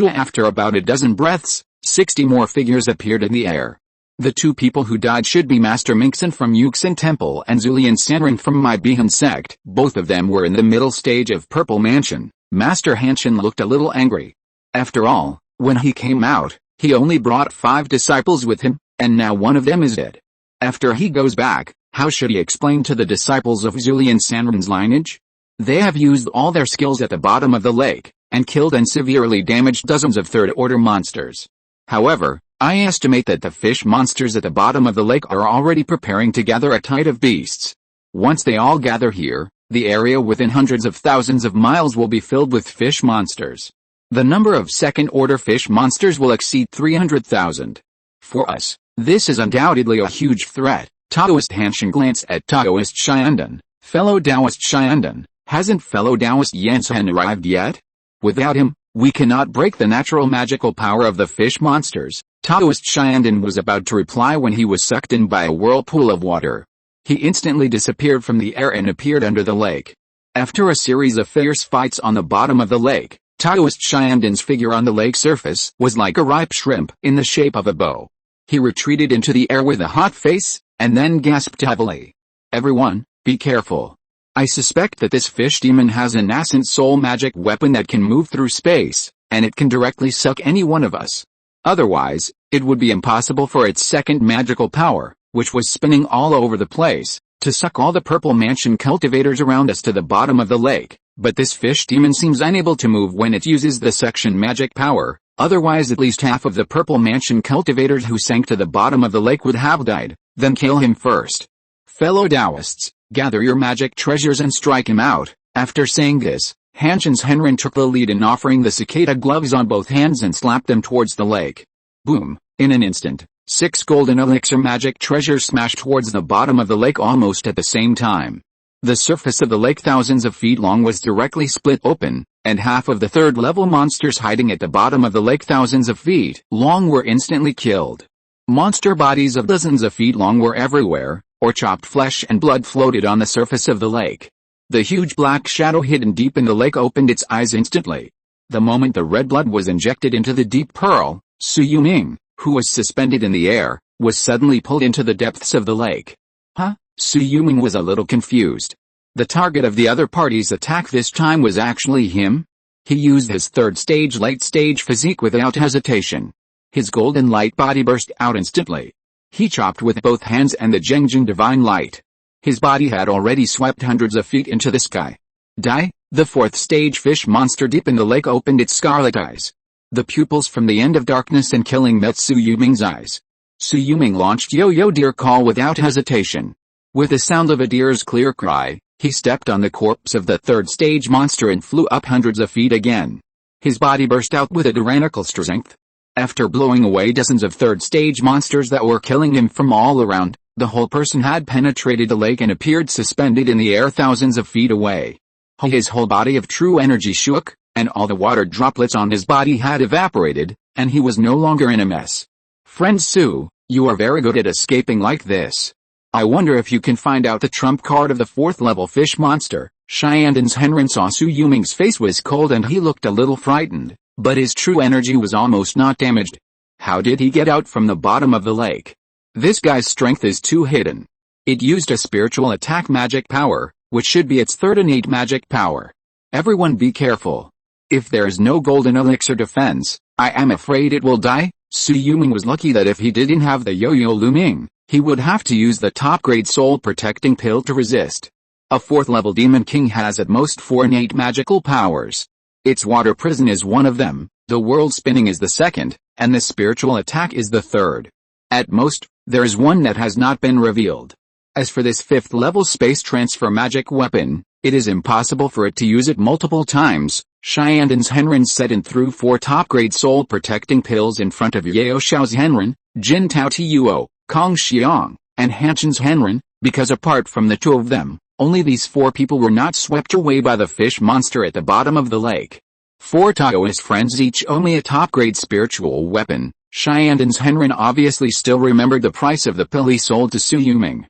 Speaker 1: After about a dozen breaths, 60 more figures appeared in the air. The 2 people who died should be Master Mingxin from Yuxin Temple and Zulian Sanren from my Bihan sect. Both of them were in the middle stage of Purple Mansion. Master Hanshin looked a little angry. After all, when he came out, he only brought 5 disciples with him, and now one of them is dead. After he goes back, how should he explain to the disciples of Zulian Sanren's lineage? They have used all their skills at the bottom of the lake, and killed and severely damaged dozens of third-order monsters. However, I estimate that the fish monsters at the bottom of the lake are already preparing to gather a tide of beasts. Once they all gather here, the area within hundreds of thousands of miles will be filled with fish monsters. The number of second-order fish monsters will exceed 300,000. For us, this is undoubtedly a huge threat. Taoist Hanshin glanced at Taoist Xiandan. Fellow Taoist Xiandan, hasn't fellow Taoist Yansan arrived yet? Without him, we cannot break the natural magical power of the fish monsters. Taoist Xiandan was about to reply when he was sucked in by a whirlpool of water. He instantly disappeared from the air and appeared under the lake. After a series of fierce fights on the bottom of the lake, Taoist Xiandan's figure on the lake surface was like a ripe shrimp in the shape of a bow. He retreated into the air with a hot face, and then gasped heavily. Everyone, be careful. I suspect that this fish demon has a nascent soul magic weapon that can move through space, and it can directly suck any one of us. Otherwise, it would be impossible for its second magical power, which was spinning all over the place, to suck all the purple mansion cultivators around us to the bottom of the lake. But this fish demon seems unable to move when it uses the suction magic power, otherwise at least half of the purple mansion cultivators who sank to the bottom of the lake would have died. Then kill him first. Fellow Taoists, gather your magic treasures and strike him out. After saying this, Hanshin's Henrin took the lead in offering the cicada gloves on both hands and slapped them towards the lake. Boom! In an instant, 6 golden elixir magic treasures smashed towards the bottom of the lake almost at the same time. The surface of the lake thousands of feet long was directly split open, and half of the third-level monsters hiding at the bottom of the lake thousands of feet long were instantly killed. Monster bodies of dozens of feet long were everywhere, or chopped flesh and blood floated on the surface of the lake. The huge black shadow hidden deep in the lake opened its eyes instantly. The moment the red blood was injected into the deep pearl, Shui Yulong, who was suspended in the air, was suddenly pulled into the depths of the lake. Huh? Shui Yulong was a little confused. The target of the other party's attack this time was actually him? He used his third stage late stage physique without hesitation. His golden light body burst out instantly. He chopped with both hands and the Zhengjun divine light. His body had already swept hundreds of feet into the sky. Dai, the fourth stage fish monster deep in the lake opened its scarlet eyes. The pupils from the end of darkness and killing met Shui Yulong's eyes. Shui Yulong launched Yo-Yo Deer Call without hesitation. With the sound of a deer's clear cry, he stepped on the corpse of the third stage monster and flew up hundreds of feet again. His body burst out with a tyrannical strength. After blowing away dozens of third stage monsters that were killing him from all around, the whole person had penetrated the lake and appeared suspended in the air thousands of feet away. His whole body of true energy shook, and all the water droplets on his body had evaporated, and he was no longer in a mess. Friend Su, you are very good at escaping like this. I wonder if you can find out the trump card of the fourth level fish monster. Yandang Mountains saw Shui Yulong's face was cold and he looked a little frightened, but his true energy was almost not damaged. How did he get out from the bottom of the lake? This guy's strength is too hidden. It used a spiritual attack magic power, which should be its third innate magic power. Everyone be careful. If there is no golden elixir defense, I am afraid it will die. Shui Yulong was lucky that if he didn't have the Yo-Yo Luming, he would have to use the top-grade soul-protecting pill to resist. A fourth-level demon king has at most 4 innate magical powers. Its water prison is one of them, the world spinning is the second, and the spiritual attack is the third. At most, there is one that has not been revealed. As for this fifth-level space transfer magic weapon, it is impossible for it to use it multiple times. Yandang Mountains said and threw 4 top-grade soul-protecting pills in front of Yao Xiao's Henren, Jin Tao Tuo, Kong Xiang, and Hanchen's Henren, because apart from the two of them, only these 4 people were not swept away by the fish monster at the bottom of the lake. 4 Taoist friends each only a top-grade spiritual weapon. Yandang Henren obviously still remembered the price of the pill he sold to Shui Yulong.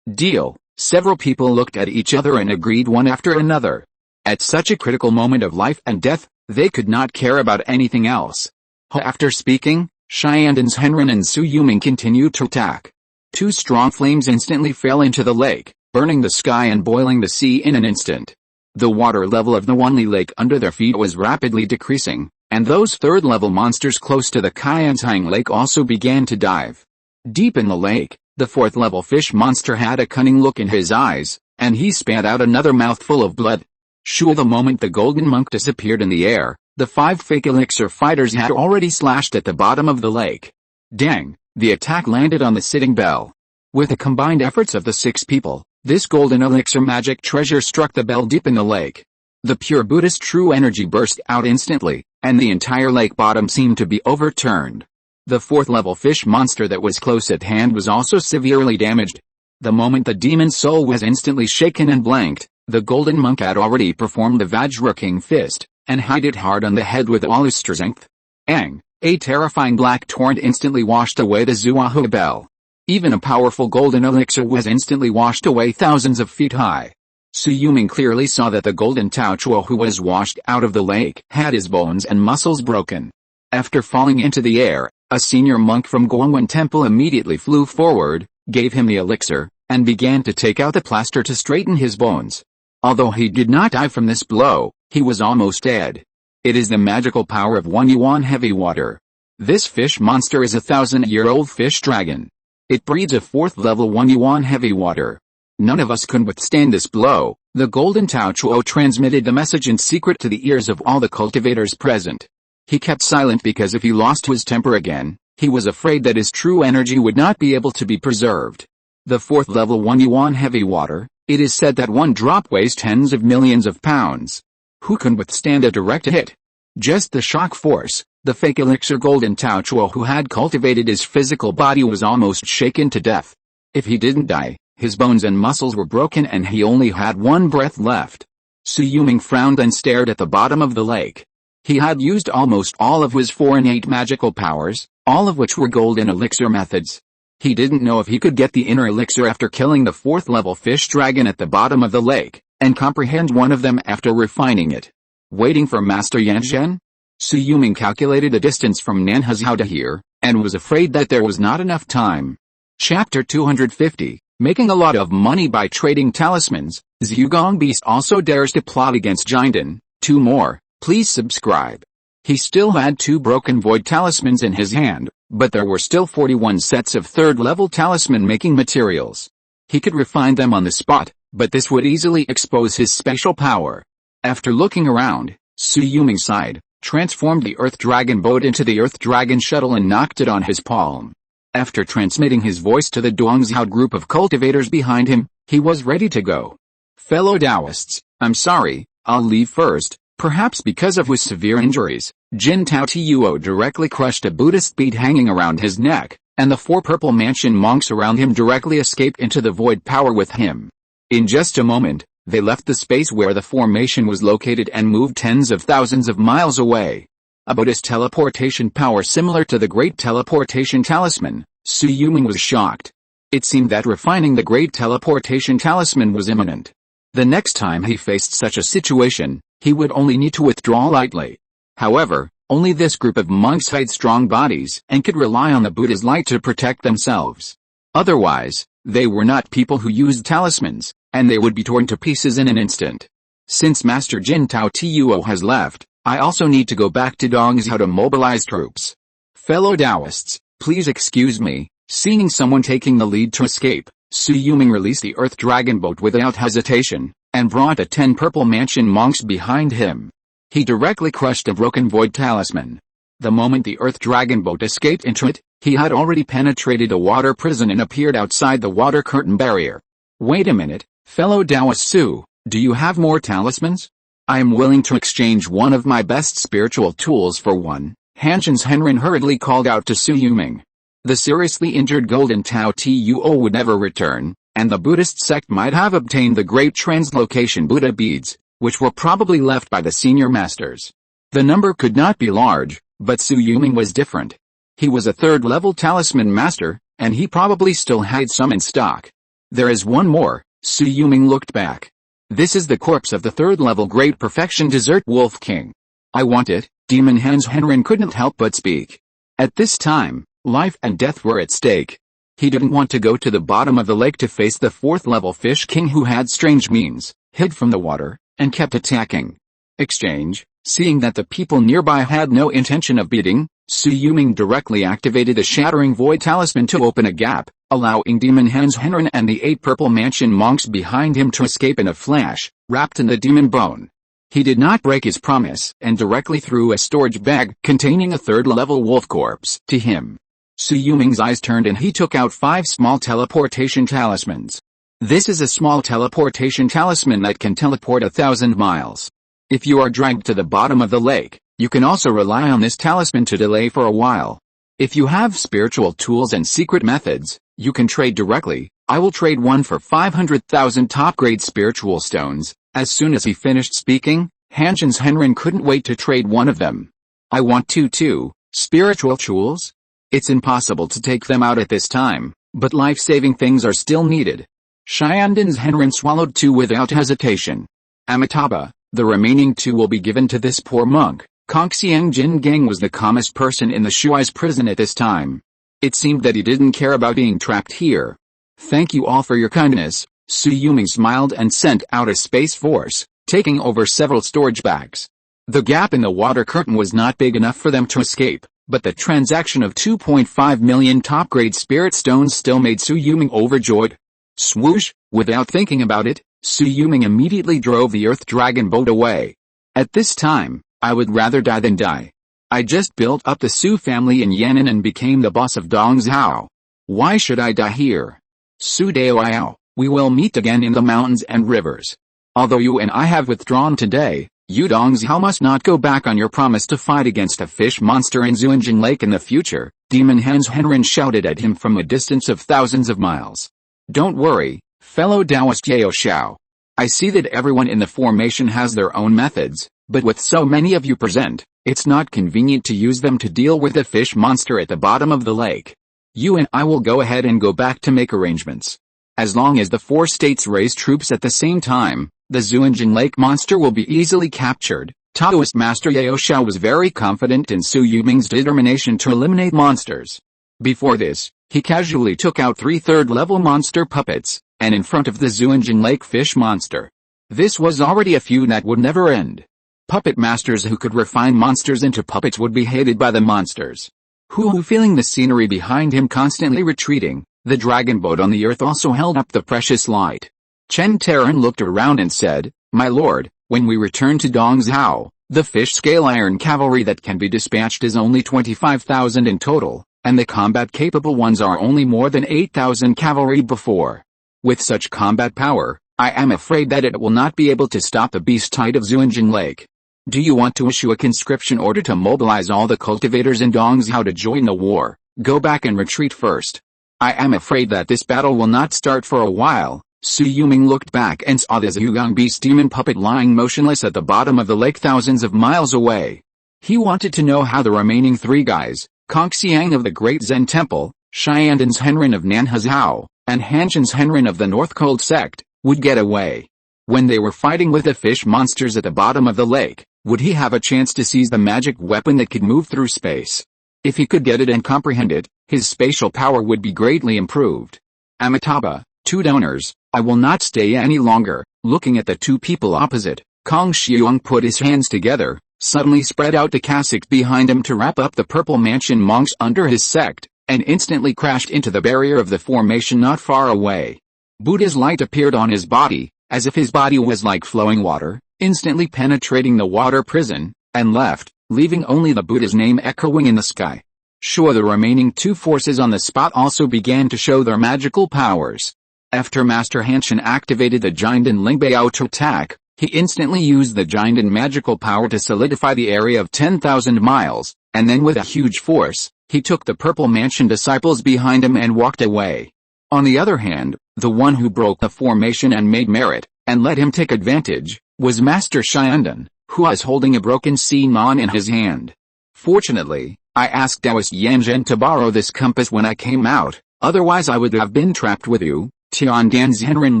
Speaker 1: Deal. Several people looked at each other and agreed one after another. At such a critical moment of life and death, they could not care about anything else. After speaking, Yandang Henren and Shui Yulong continued to attack. 2 strong flames instantly fell into the lake, burning the sky and boiling the sea in an instant. The water level of the Wanli Lake under their feet was rapidly decreasing, and those third-level monsters close to the Qianzhang Lake also began to dive. Deep in the lake, the fourth-level fish monster had a cunning look in his eyes, and he spat out another mouthful of blood. The moment the golden monk disappeared in the air, the 5 fake elixir fighters had already slashed at the bottom of the lake. Dang, the attack landed on the sitting bell. With the combined efforts of the 6 people, this golden elixir magic treasure struck the bell deep in the lake. The pure Buddhist true energy burst out instantly, and the entire lake bottom seemed to be overturned. The 4th level fish monster that was close at hand was also severely damaged. The moment the demon's soul was instantly shaken and blanked, the golden monk had already performed the Vajra King Fist, and hit it hard on the head with all his strength. Ang! A terrifying black torrent instantly washed away the Zuahu bell. Even a powerful golden elixir was instantly washed away thousands of feet high. Shui Yulong clearly saw that the golden Tao Chuo who was washed out of the lake had his bones and muscles broken. After falling into the air, a senior monk from Guangwen Temple immediately flew forward, gave him the elixir, and began to take out the plaster to straighten his bones. Although he did not die from this blow, he was almost dead. It is the magical power of 1 yuan heavy water. This fish monster is a 1,000-year-old fish dragon. It breeds a 4th level 1 yuan heavy water. None of us could withstand this blow. The golden Tao Chuo transmitted the message in secret to the ears of all the cultivators present. He kept silent because if he lost his temper again, he was afraid that his true energy would not be able to be preserved. The 4th level 1 yuan heavy water, it is said that 1 drop weighs tens of millions of pounds. Who can withstand a direct hit? Just the shock force. The fake elixir golden Tao Chuo who had cultivated his physical body was almost shaken to death. If he didn't die, his bones and muscles were broken and he only had 1 breath left. Shui Yulong frowned and stared at the bottom of the lake. He had used almost all of his 4 innate magical powers, all of which were golden elixir methods. He didn't know if he could get the inner elixir after killing the 4th level fish dragon at the bottom of the lake, and comprehend one of them after refining it. Waiting for Master Yanzhen? Su Yuming calculated the distance from Nanhazhao to here, and was afraid that there was not enough time. Chapter 250, Making a lot of money by trading talismans. Zhugong Beast also dares to plot against Jinden. 2 more, please subscribe. He still had 2 broken void talismans in his hand, but there were still 41 sets of 3rd level talisman making materials. He could refine them on the spot, but this would easily expose his special power. After looking around, Su Yuming sighed, transformed the Earth Dragon boat into the Earth Dragon shuttle and knocked it on his palm. After transmitting his voice to the Duangzhao group of cultivators behind him, he was ready to go. Fellow Taoists, I'm sorry, I'll leave first. Perhaps because of his severe injuries, Jin Tao Tuo directly crushed a Buddhist bead hanging around his neck, and the 4 purple mansion monks around him directly escaped into the void power with him. In just a moment, they left the space where the formation was located and moved tens of thousands of miles away. A Buddhist teleportation power similar to the Great Teleportation Talisman. Su Yuming was shocked. It seemed that refining the Great Teleportation Talisman was imminent. The next time he faced such a situation, he would only need to withdraw lightly. However, only this group of monks had strong bodies and could rely on the Buddha's light to protect themselves. Otherwise, they were not people who used talismans, and they would be torn to pieces in an instant. Since Master Jin Tao Tuo has left, I also need to go back to Dongzhao to mobilize troops. Fellow Taoists, please excuse me. Seeing someone taking the lead to escape, Su Yuming released the Earth Dragon boat without hesitation, and brought the 10 purple mansion monks behind him. He directly crushed a broken void talisman. The moment the Earth Dragon boat escaped into it, he had already penetrated a water prison and appeared outside the water curtain barrier. Wait a minute, fellow Taoist Su, do you have more talismans? I am willing to exchange one of my best spiritual tools for one. Hanshin's Henrin hurriedly called out to Su Yuming. The seriously injured Golden Tao Tuo would never return, and the Buddhist sect might have obtained the great translocation Buddha beads, which were probably left by the senior masters. The number could not be large, but Su Yuming was different. He was a 3rd level talisman master, and he probably still had some in stock. There is one more. Su Yuming looked back. This is the corpse of the 3rd level Great Perfection Desert Wolf King. I want it. Demon Hans Henrin couldn't help but speak. At this time, life and death were at stake. He didn't want to go to the bottom of the lake to face the 4th level Fish King who had strange means, hid from the water, and kept attacking. Exchange. Seeing that the people nearby had no intention of beating, Su Yuming directly activated the Shattering Void Talisman to open a gap, allowing Demon Hans Henrin and the 8 purple mansion monks behind him to escape in a flash, wrapped in the demon bone. He did not break his promise and directly threw a storage bag containing a 3rd level wolf corpse to him. Su Yuming's eyes turned and he took out 5 small teleportation talismans. This is a small teleportation talisman that can teleport 1,000 miles. If you are dragged to the bottom of the lake, you can also rely on this talisman to delay for a while. If you have spiritual tools and secret methods, you can trade directly. I will trade one for 500,000 top-grade spiritual stones. As soon as he finished speaking, Hanshin's Henrin couldn't wait to trade one of them. I want 2 too. Spiritual tools? It's impossible to take them out at this time, but life-saving things are still needed. Xiandan's Henrin swallowed 2 without hesitation. Amitabha, the remaining 2 will be given to this poor monk. Kongxiang Jin Gang was the calmest person in the Shui's prison at this time. It seemed that he didn't care about being trapped here. Thank you all for your kindness. Su Yuming smiled and sent out a space force, taking over several storage bags. The gap in the water curtain was not big enough for them to escape, but the transaction of 2.5 million top-grade spirit stones still made Su Yuming overjoyed. Swoosh! Without thinking about it, Su Yuming immediately drove the Earth Dragon boat away. At this time, I would rather die than die. I just built up the Su family in Yan'an and became the boss of Dongzhao. Why should I die here? Su Daoyao, we will meet again in the mountains and rivers. Although you and I have withdrawn today, you Dongzhao must not go back on your promise to fight against a fish monster in Zuanjing Lake in the future. Demon Hans Henrin shouted at him from a distance of thousands of miles. Don't worry, fellow Taoist Yao Xiao. I see that everyone in the formation has their own methods, but with so many of you present, it's not convenient to use them to deal with the fish monster at the bottom of the lake. You and I will go ahead and go back to make arrangements. As long as the four states raise troops at the same time, the Xuanjing Lake monster will be easily captured. Taoist Master Yao Xiao was very confident in Su Yuming's determination to eliminate monsters. Before this, he casually took out 3 third-level monster puppets, and in front of the Xuanjing Lake fish monster. This was already a feud that would never end. Puppet masters who could refine monsters into puppets would be hated by the monsters. Hu, feeling the scenery behind him constantly retreating, the dragon boat on the earth also held up the precious light. Chen Taran looked around and said, "My lord, when we return to Dongzhou, the fish-scale iron cavalry that can be dispatched is only 25,000 in total, and the combat-capable ones are only more than 8,000 cavalry before. With such combat power, I am afraid that it will not be able to stop the beast tide of Xuanjing Lake. Do you want to issue a conscription order to mobilize all the cultivators in Dongzhou to join the war? Go back and retreat first. I am afraid that this battle will not start for a while." Su Yuming looked back and saw the Zhugang beast demon puppet lying motionless at the bottom of the lake thousands of miles away. He wanted to know how the remaining 3 guys, Kongxiang of the Great Zen Temple, Xiandan's Henrin of Nanhezhao, and Hanshin's Henrin of the North Cold Sect, would get away. When they were fighting with the fish monsters at the bottom of the lake, would he have a chance to seize the magic weapon that could move through space? If he could get it and comprehend it, his spatial power would be greatly improved. Amitabha, 2 donors, I will not stay any longer. Looking at the 2 people opposite, Kong Xiong put his hands together, suddenly spread out the cassock behind him to wrap up the purple mansion monks under his sect, and instantly crashed into the barrier of the formation not far away. Buddha's light appeared on his body, as if his body was like flowing water, instantly penetrating the water prison, and left, leaving only the Buddha's name echoing in the sky. Sure, the remaining 2 forces on the spot also began to show their magical powers. After Master Hanshin activated the Jiandan Lingbei auto attack, he instantly used the Jiandan magical power to solidify the area of 10,000 miles, and then with a huge force, he took the Purple Mansion disciples behind him and walked away. On the other hand, the one who broke the formation and made merit, and let him take advantage, was Master Xiandan, who was holding a broken Sinan in his hand. Fortunately, I asked Taoist Yanzhen to borrow this compass when I came out, otherwise I would have been trapped with you. Tiandan Zhenren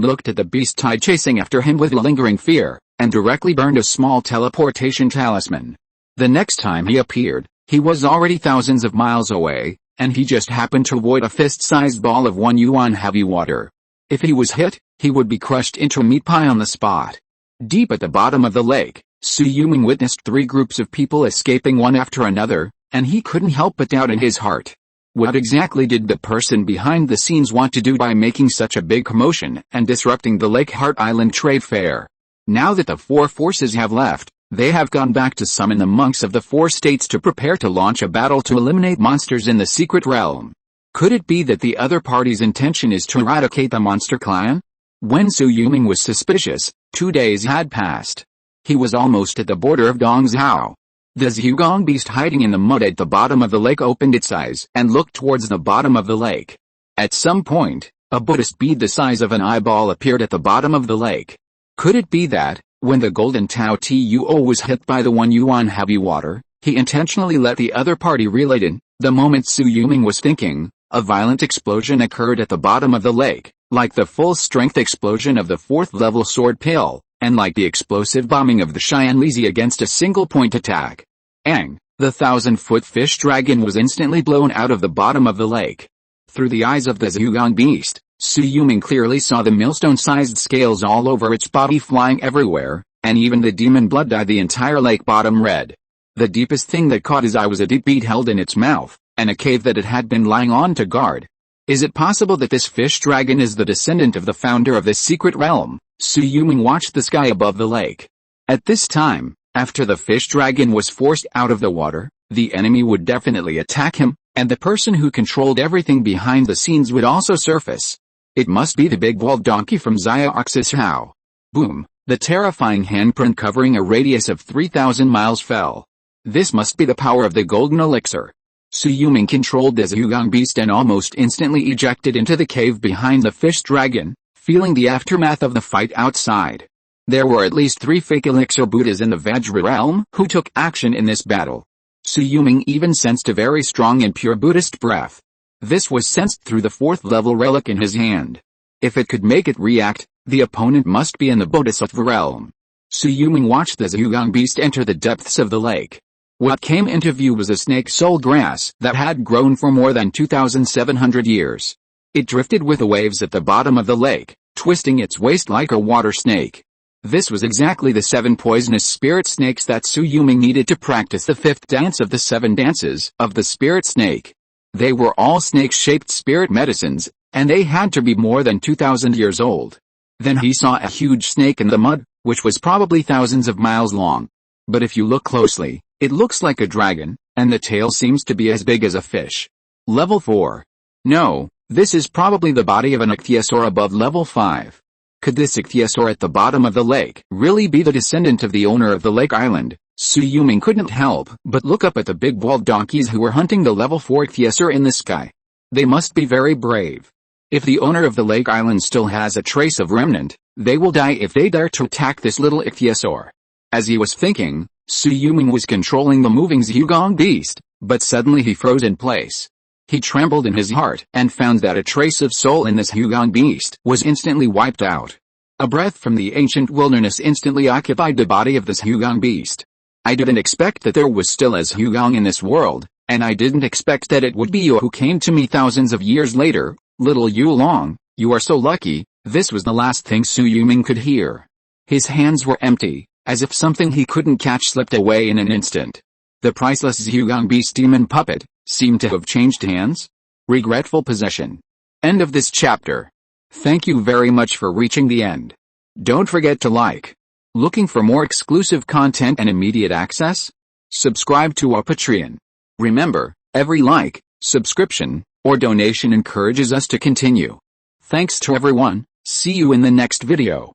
Speaker 1: looked at the beast tide chasing after him with lingering fear, and directly burned a small teleportation talisman. The next time he appeared, he was already thousands of miles away, and he just happened to avoid a fist-sized ball of 1 yuan heavy water. If he was hit, he would be crushed into a meat pie on the spot. Deep at the bottom of the lake, Su Yuming witnessed 3 groups of people escaping one after another, and he couldn't help but doubt in his heart. What exactly did the person behind the scenes want to do by making such a big commotion and disrupting the Lake Heart Island trade fair? Now that the 4 forces have left, they have gone back to summon the monks of the 4 states to prepare to launch a battle to eliminate monsters in the secret realm. Could it be that the other party's intention is to eradicate the monster clan? When Su Yuming was suspicious, 2 days had passed. He was almost at the border of Dongzhou. The Zhugang beast hiding in the mud at the bottom of the lake opened its eyes and looked towards the bottom of the lake. At some point, a Buddhist bead the size of an eyeball appeared at the bottom of the lake. Could it be that, when the golden Tao Tuo was hit by the 1 yuan heavy water, he intentionally let the other party reel it in? The moment Su Yuming was thinking, a violent explosion occurred at the bottom of the lake, like the full-strength explosion of the 4th-level sword pill, and like the explosive bombing of the Xianlizi against a single-point attack. Ang, the 1,000-foot fish dragon was instantly blown out of the bottom of the lake. Through the eyes of the Zhugang beast, Su Yuming clearly saw the millstone-sized scales all over its body flying everywhere, and even the demon blood dyed the entire lake bottom red. The deepest thing that caught his eye was a deep bead held in its mouth, and a cave that it had been lying on to guard. Is it possible that this fish dragon is the descendant of the founder of this secret realm? Su Yuming watched the sky above the lake. At this time, after the fish dragon was forced out of the water, the enemy would definitely attack him, and the person who controlled everything behind the scenes would also surface. It must be the big walled donkey from Xiaoxishao. Boom! The terrifying handprint covering a radius of 3,000 miles fell. This must be the power of the golden elixir. Su Yuming controlled the Zhugang beast and almost instantly ejected into the cave behind the fish dragon, feeling the aftermath of the fight outside. There were at least 3 fake elixir Buddhas in the Vajra realm who took action in this battle. Su Yuming even sensed a very strong and pure Buddhist breath. This was sensed through the 4th level relic in his hand. If it could make it react, the opponent must be in the Bodhisattva realm. Shui Yulong watched the Yulong beast enter the depths of the lake. What came into view was a snake soul grass that had grown for more than 2,700 years. It drifted with the waves at the bottom of the lake, twisting its waist like a water snake. This was exactly the 7 poisonous spirit snakes that Shui Yulong needed to practice the 5th dance of the 7 dances of the spirit snake. They were all snake-shaped spirit medicines, and they had to be more than 2,000 years old. Then he saw a huge snake in the mud, which was probably thousands of miles long. But if you look closely, it looks like a dragon, and the tail seems to be as big as a fish. Level 4. No, this is probably the body of an ichthyosaur above level 5. Could this ichthyosaur at the bottom of the lake really be the descendant of the owner of the lake island? Shui Yulong couldn't help but look up at the big bald donkeys who were hunting the level 4 ichthyosaur in the sky. They must be very brave. If the owner of the lake island still has a trace of remnant, they will die if they dare to attack this little ichthyosaur. As he was thinking, Shui Yulong was controlling the moving Yulong beast, but suddenly he froze in place. He trembled in his heart and found that a trace of soul in this Yulong beast was instantly wiped out. A breath from the ancient wilderness instantly occupied the body of this Yulong beast. I didn't expect that there was still as Yulong in this world, and I didn't expect that it would be you who came to me thousands of years later. Little Yulong, you are so lucky. This was the last thing Shui Yulong could hear. His hands were empty, as if something he couldn't catch slipped away in an instant. The priceless Yulong beast demon puppet seemed to have changed hands. Regretful possession. End of this chapter. Thank you very much for reaching the end. Don't forget to like. Looking for more exclusive content and immediate access? Subscribe to our Patreon. Remember, every like, subscription, or donation encourages us to continue. Thanks to everyone. See you in the next video.